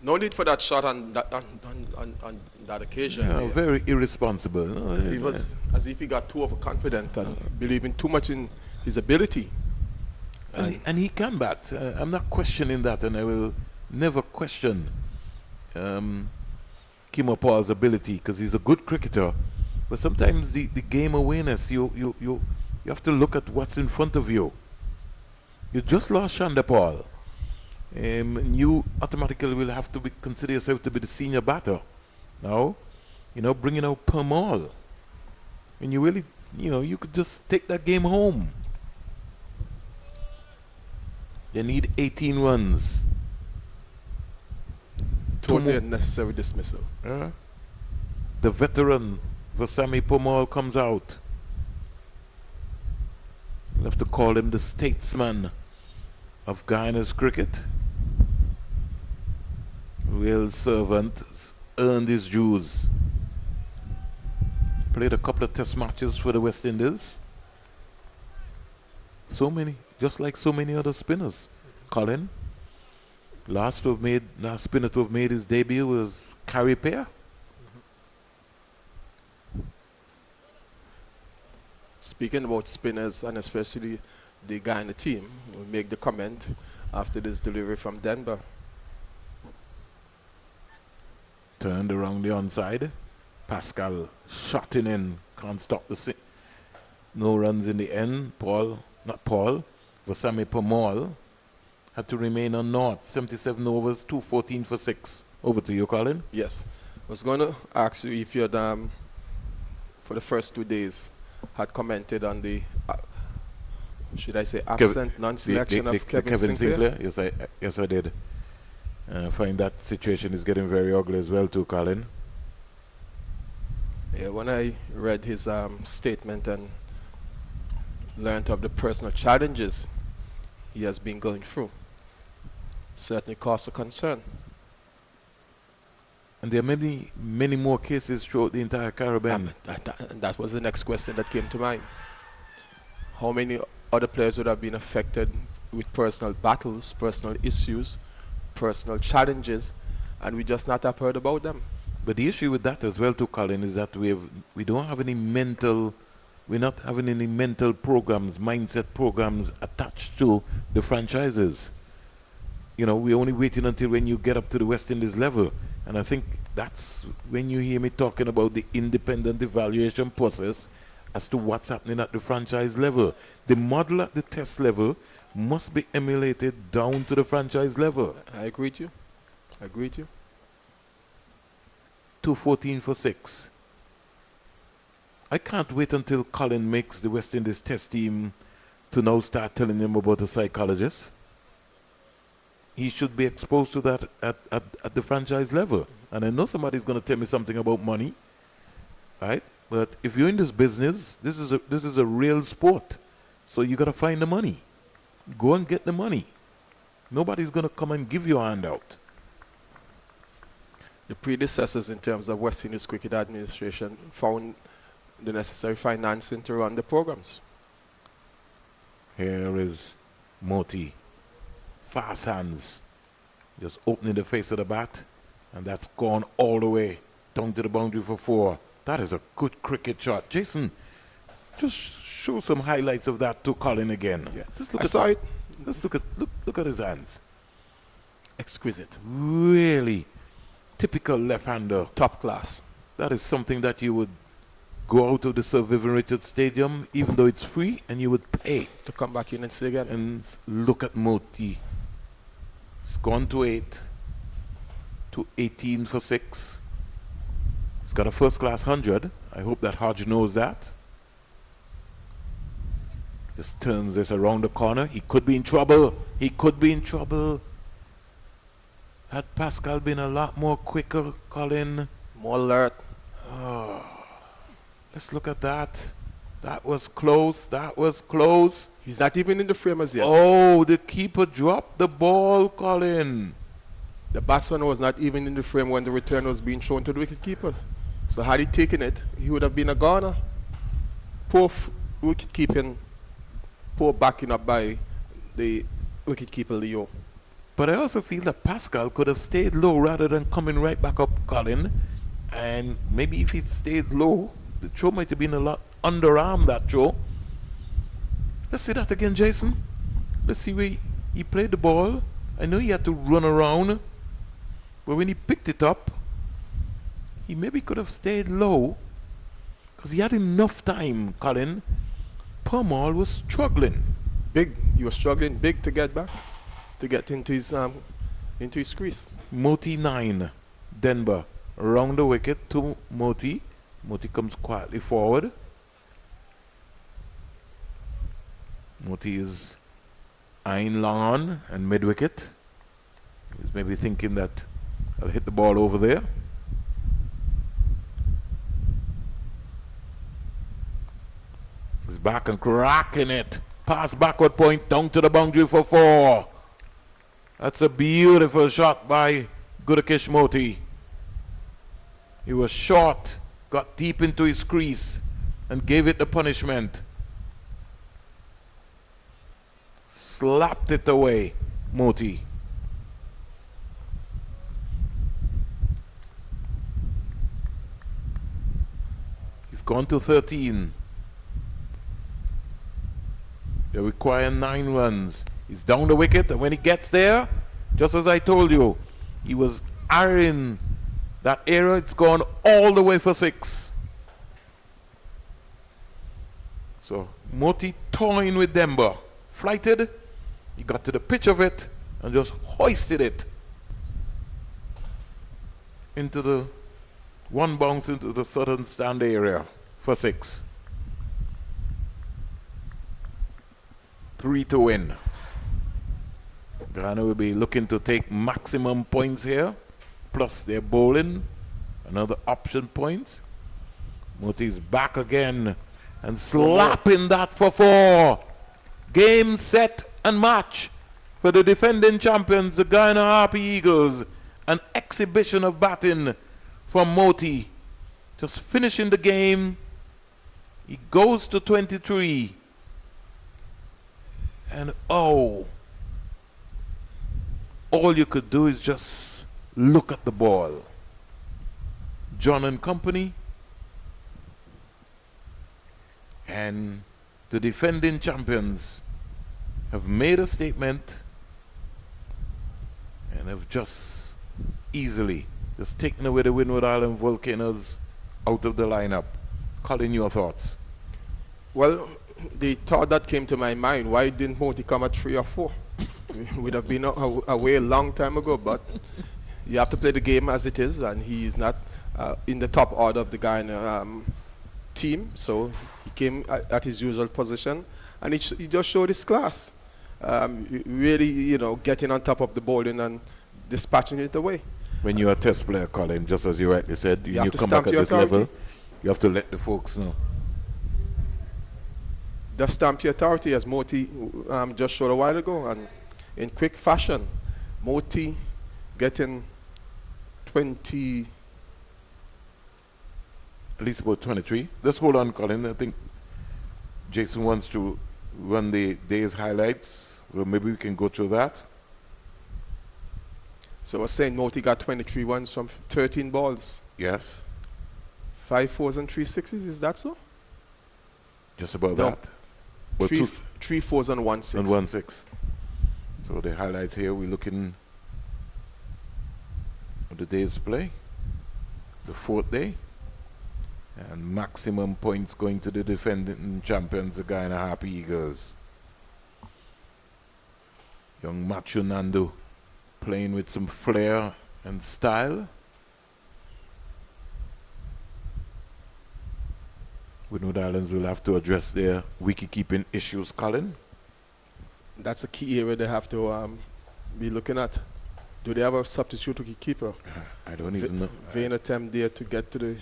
No need for that shot on that occasion. Yeah, very irresponsible. He was as if he got too overconfident and believing too much in his ability. And he can bat. I'm not questioning that, and I will never question Kimo Paul's ability because he's a good cricketer. But sometimes the game awareness, you have to look at what's in front of you. You just lost Shanda Paul. You automatically will have to consider yourself to be the senior batter. Now, bringing out Permal. And you really, you could just take that game home. They need 18 runs. Totally unnecessary dismissal. The veteran, Vasami Permal, comes out. We'll have to call him the statesman of Guyana's cricket. Real servant, earned his dues. Played a couple of test matches for the West Indies. So many, just like so many other spinners. Colin, last spinner to have made his debut was Carrie Pear. Speaking about spinners, and especially the Guyana team, will make the comment after this delivery from Denver. Turned around the onside. Pascal shotting in. Can't stop the no runs in the end. Vasami Permal had to remain on naught. 77 overs, 214 for 6. Over to you, Colin. Yes. I was going to ask you if you had, for the first 2 days, had commented on the, should I say, absent non-selection of Kevin Sinclair? Yes, I did. I find that situation is getting very ugly as well too, Colin. Yeah, when I read his statement and learned of the personal challenges he has been going through, certainly caused a concern. And there are many, many more cases throughout the entire Caribbean. That was the next question that came to mind. How many other players would have been affected with personal battles, personal issues, personal challenges, and we just not have heard about them? But the issue with that as well too, Colin, is that we don't have any mental, we're not having any mental programs, mindset programs attached to the franchises. You know, we're only waiting until when you get up to the West Indies level. And I think that's when you hear me talking about the independent evaluation process as to what's happening at the franchise level. The model at the test level must be emulated down to the franchise level. I agree with you. I agree with you. 214 for 6. I can't wait until Colin makes the West Indies test team to now start telling him about a psychologist. He should be exposed to that at the franchise level. And I know somebody's going to tell me something about money, right? But if you're in this business, this is a real sport. So you got to find the money. Go and get the money. Nobody's going to come and give you a handout. The predecessors in terms of West Indies Cricket Administration found the necessary financing to run the programs. Here is Moti. Fast hands. Just opening the face of the bat. And that's gone all the way down to the boundary for 4. That is a good cricket shot. Jason, just show some highlights of that to Colin again. Yeah. Just look at it. Just look at his hands. Exquisite. Really typical left-hander. Top class. That is something that you would go out of the Sir Vivian Richards Stadium, even though it's free, and you would pay to come back in and see again. And look at Moti. It's gone to 8. To 18 for 6. He's got a first-class 100. I hope that Hodge knows that. Just turns this around the corner. He could be in trouble. He could be in trouble. Had Pascal been a lot more quicker, Colin. More alert. Oh, let's look at that. That was close. That was close. He's not even in the frame as yet. Oh, the keeper dropped the ball, Colin. The batsman was not even in the frame when the return was being shown to the wicketkeeper. So had he taken it, he would have been a goner. Poor wicket-keeping, poor backing up by the wicket-keeper Leo. But I also feel that Pascal could have stayed low rather than coming right back up, Colin. And maybe if he'd stayed low, the throw might have been a lot underarm, that throw. Let's see that again, Jason. Let's see where he played the ball. I know he had to run around, but when he picked it up, he maybe could have stayed low because he had enough time, Colin. Permal was struggling. Big. He was struggling big to get back, to get into his crease. Moti 9. Denver around the wicket to Moti. Moti comes quietly forward. Moti is eyeing long on and mid wicket. He's maybe thinking that I'll hit the ball over there. He's back and cracking it. Pass backward point down to the boundary for 4. That's a beautiful shot by Gudakesh Moti. He was short, got deep into his crease and gave it the punishment. Slapped it away, Moti. He's gone to 13. They require 9 runs. He's down the wicket, and when he gets there, just as I told you, he was eyeing that area. It's gone all the way for 6. So Moti toying with Denver. Flighted. He got to the pitch of it and just hoisted it. into the one bounce into the southern stand area for 6. 3 to win. Guyana will be looking to take maximum points here, plus their bowling, another option point. Moti's back again and slapping that for 4. Game, set, and match for the defending champions, the Guyana Harpy Eagles. An exhibition of batting from Moti. Just finishing the game. He goes to 23. And all you could do is just look at the ball. John and company. And the defending champions have made a statement and have just easily just taken away the Windward Island Volcanoes out of the lineup. Colin, your thoughts? Well, the thought that came to my mind, why didn't Moti come at 3 or 4? Would have been away a long time ago, but you have to play the game as it is, and he is not in the top order of the Guyana team, so he came at his usual position, and he just showed his class. Really, you know, getting on top of the bowling and dispatching it away. When you're a test player, Colin, just as you rightly said, you when you come back at this level, you have to let the folks know. Just stamp your authority, as Moti just showed a while ago, and in quick fashion, Moti getting 20, at least about 23. Let's hold on, Colin. I think Jason wants to run the day's highlights, so maybe we can go through that. So I was saying Moti got 23 runs from 13 balls. Yes. 5 4s and 3 6s, is that so? Just about no. that. Well, 3 4s and 1 6. And 1 6. So the highlights here, we're looking at the day's play, the 4th day, and maximum points going to the defending champions, the Guyana Harpy Eagles. Young Machu Nandu playing with some flair and style. Windward Islands will have to address their wicket-keeping issues, Colin. That's a key area they have to be looking at. Do they have a substitute wicket-keeper? I don't even know. Vain attempt there to get to the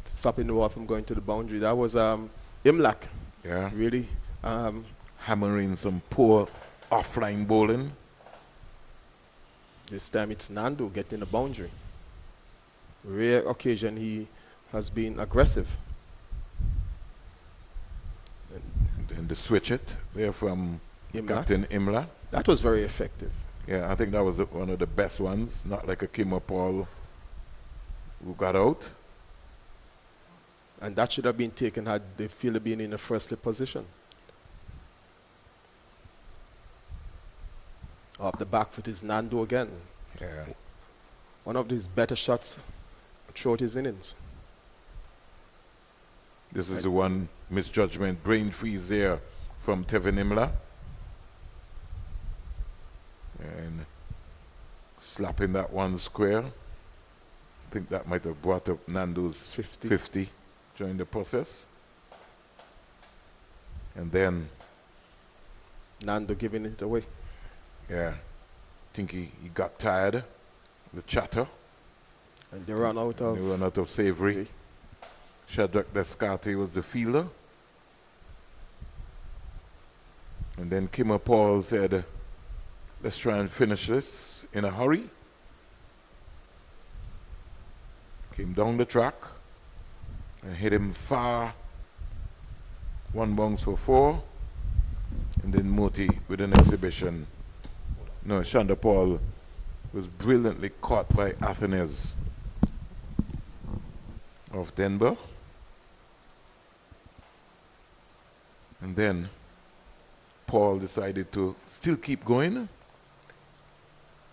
stopping the ball from going to the boundary. That was Imlak. Yeah. Really hammering some poor offline bowling. This time it's Nando getting the boundary. Rare occasion he has been aggressive. And then the switch it there from Captain Imla. That was very effective. Yeah, I think that was one of the best ones. Not like a Kim or Paul who got out. And that should have been taken had the fielder been in the first slip position. Off the back foot is Nando again. Yeah. One of his better shots throughout his innings. This is the one misjudgment, brain freeze there from Tevin Imla. And slapping that one square. I think that might have brought up Nando's 50 during the process. And then Nando giving it away. Yeah. I think he got tired. The chatter. And they ran out of Savory. Shadrach Descarte was the fielder. And then Kimmer Paul said, let's try and finish this in a hurry. Came down the track and hit him far. 1 bounce for 4. And then Moti with an exhibition. No, Shanda Paul was brilliantly caught by Athenes of Denver. And then Paul decided to still keep going.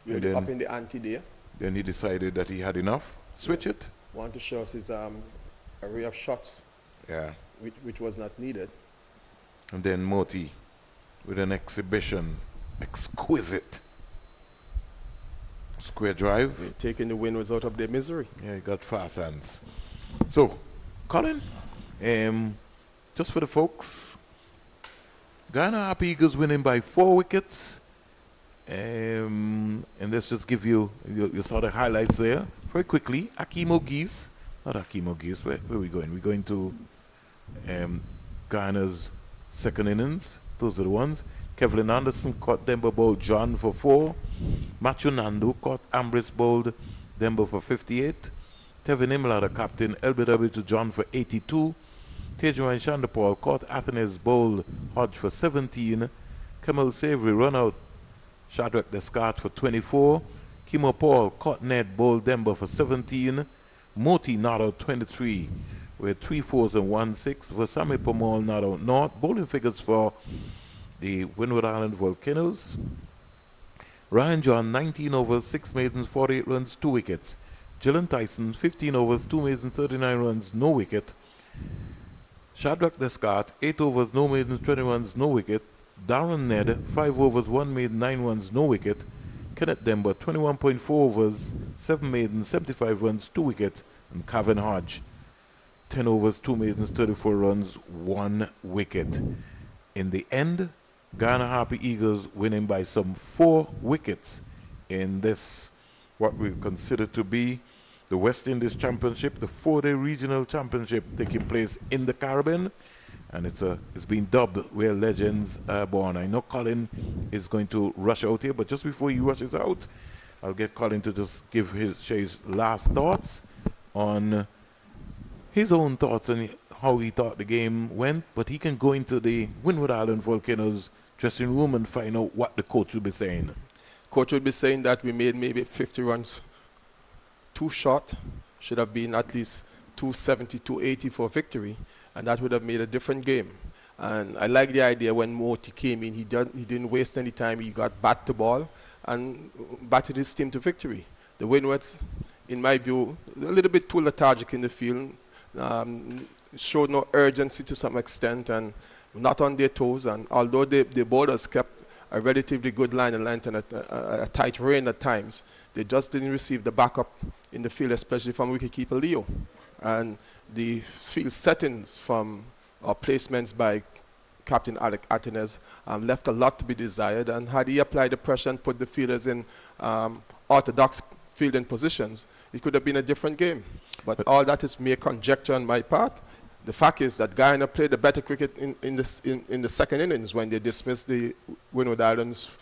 You're then, up in the ante there. Then he decided that he had enough. Switch it. Want to show us his array of shots. Yeah. Which was not needed. And then Moti with an exhibition. Exquisite. Square drive. Yeah, taking the Windwards out of their misery. Yeah, he got fast hands. So, Colin, just for the folks, Guyana Happy Eagles winning by 4 wickets. And let's just give you your sort of highlights there. Very quickly, Akimo Geese. Not Akimo Geese, where are we going? We're going to Guyana's second innings. Those are the ones. Kevlin Anderson caught Denver bowled John for 4. Machu Nandu caught Ambrose bowled Denver for 58. Tevin Imla, the captain, LBW to John for 82. Tejuan Chandapal caught Athens bowled Hodge for 17. Kamal Savory run out Shadrach Descartes for 24. Kimo Paul caught Ned bowled Denver for 17. Moti not out 23 with 3 4s and 1 6. Vasami Pamal not out not. Bowling figures for the Windward Island Volcanoes. Ryan John 19 overs, 6 maidens, 48 runs, 2 wickets. Gillen Tyson 15 overs, 2 maidens, 39 runs, no wicket. Shadrach Descartes 8 overs, no maidens, 20 runs, no wicket. Darren Ned 5 overs, 1 maiden, 9 runs, no wicket. Kenneth Denver 21.4 overs, 7 maidens, 75 runs, 2 wickets. And Kevin Hodge 10 overs, 2 maidens, 34 runs, 1 wicket. In the end, Guyana Happy Eagles winning by some 4 wickets in this, what we consider to be the West Indies Championship, the 4-day regional championship taking place in the Caribbean. And it's been dubbed where legends are born. I know Colin is going to rush out here, but just before he rushes out, I'll get Colin to just share his last thoughts on his own thoughts and how he thought the game went. But he can go into the Windward Island Volcanoes dressing room and find out what the coach will be saying. Coach will be saying that we made maybe 50 runs too short. Should have been at least 270, 280 for victory. And that would have made a different game. And I like the idea when Moti came in, he didn't waste any time. He got bat to ball and batted his team to victory. The Windwards, in my view, a little bit too lethargic in the field, showed no urgency to some extent and not on their toes. And although the bowlers kept a relatively good line of length and a tight rein at times, they just didn't receive the backup in the field, especially from wicketkeeper Leo. And the field settings from placements by Captain Alec Atenes left a lot to be desired. And had he applied the pressure and put the fielders in orthodox fielding positions, it could have been a different game. But all that is mere conjecture on my part. The fact is that Guyana played a better cricket in the second innings when they dismissed the Windward Islands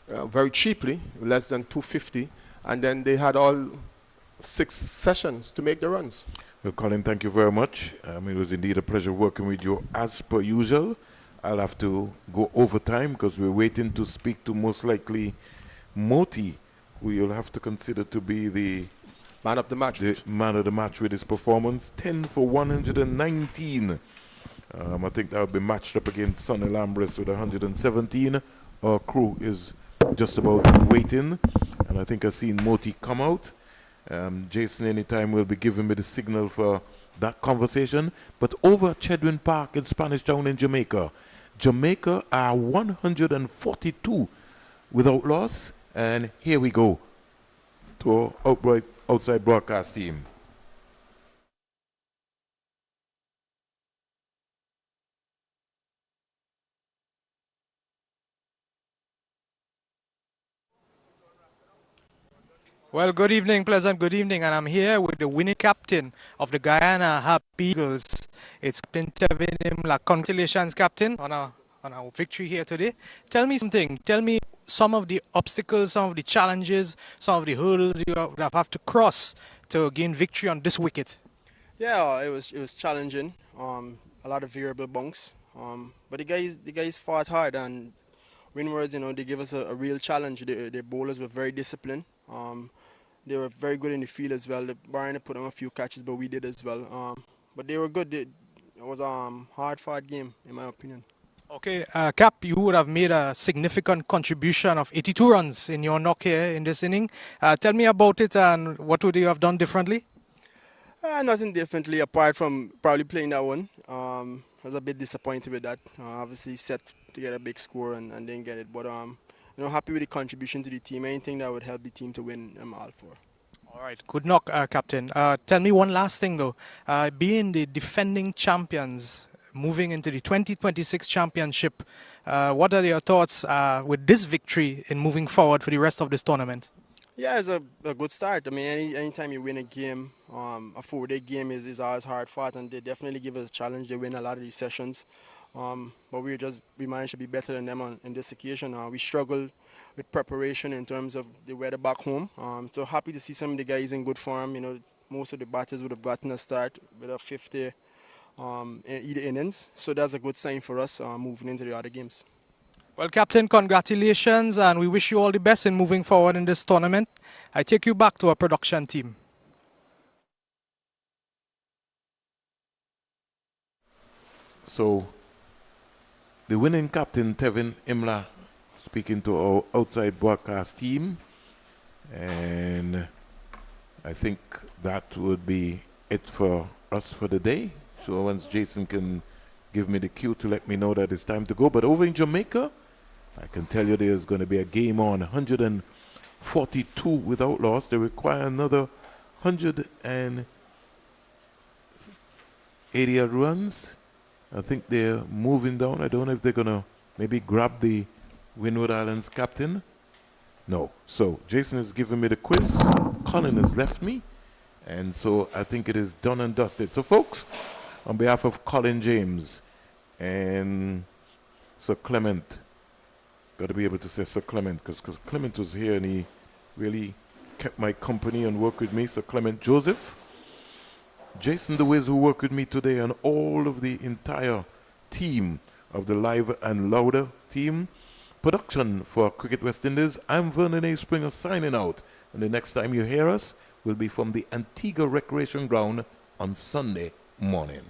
very cheaply, less than 250, and then they had all 6 sessions to make the runs. Well, Colin, thank you very much. It was indeed a pleasure working with you as per usual. I'll have to go overtime because we're waiting to speak to most likely Moti, who you'll have to consider to be the man of the match. The man of the match with his performance. 10 for 119. I think that will be matched up against Sonny Lambris with 117. Our crew is just about waiting. And I think I've seen Moti come out. Jason anytime will be giving me the signal for that conversation. But over at Chedwin Park in Spanish Town in Jamaica, Jamaica are 142 without loss. And here we go to our outside broadcast team. Well, good evening, pleasant good evening, and I'm here with the winning captain of the Guyana Happy Eagles. It's Captain Tevin Imla. Congratulations, Captain, on our victory here today. Tell me something. Tell me some of the obstacles, some of the challenges, some of the hurdles you have to cross to gain victory on this wicket. Yeah, it was challenging. A lot of variable bunks. But the guys fought hard, and Windwards, they gave us a real challenge. Their bowlers were very disciplined. They were very good in the field as well. Brian put on a few catches, but we did as well. But they were good. It was a hard-fought game, in my opinion. Okay, Cap, you would have made a significant contribution of 82 runs in your knock here in this inning. Tell me about it and what would you have done differently? Nothing differently apart from probably playing that one. I was a bit disappointed with that. Obviously set to get a big score and didn't get it. But happy with the contribution to the team. Anything that would help the team to win, I'm all for. All right, good knock, Captain. Tell me one last thing, though. Being the defending champions, moving into the 2026 championship, what are your thoughts with this victory in moving forward for the rest of this tournament? Yeah, it's a good start. I mean, anytime you win a game, a 4-day game is always hard fought, and they definitely give us a challenge. They win a lot of these sessions, but we managed to be better than them on this occasion. We struggled with preparation in terms of the weather back home. So happy to see some of the guys in good form. Most of the batters would have gotten a start with a 50 in either innings. So that's a good sign for us moving into the other games. Well, Captain, congratulations, and we wish you all the best in moving forward in this tournament. I take you back to our production team. So, the winning captain, Tevin Imla, speaking to our outside broadcast team, and I think that would be it for us for the day. So once Jason can give me the cue to let me know that it's time to go. But over in Jamaica, I can tell you there's going to be a game on, 142 without loss. They require another 180 runs. I think they're moving down. I don't know if they're going to maybe grab the Windward Islands captain. No. So Jason has given me the quiz. Colin has left me. And so I think it is done and dusted. So folks, on behalf of Colin James and Sir Clement, got to be able to say Sir Clement because Clement was here and he really kept my company and worked with me. Sir Clement Joseph, Jason the Wiz, who worked with me today, and all of the entire team of the Live and Louder team. Production for Cricket West Indies, I'm Vernon A. Springer signing out. And the next time you hear us will be from the Antigua Recreation Ground on Sunday morning.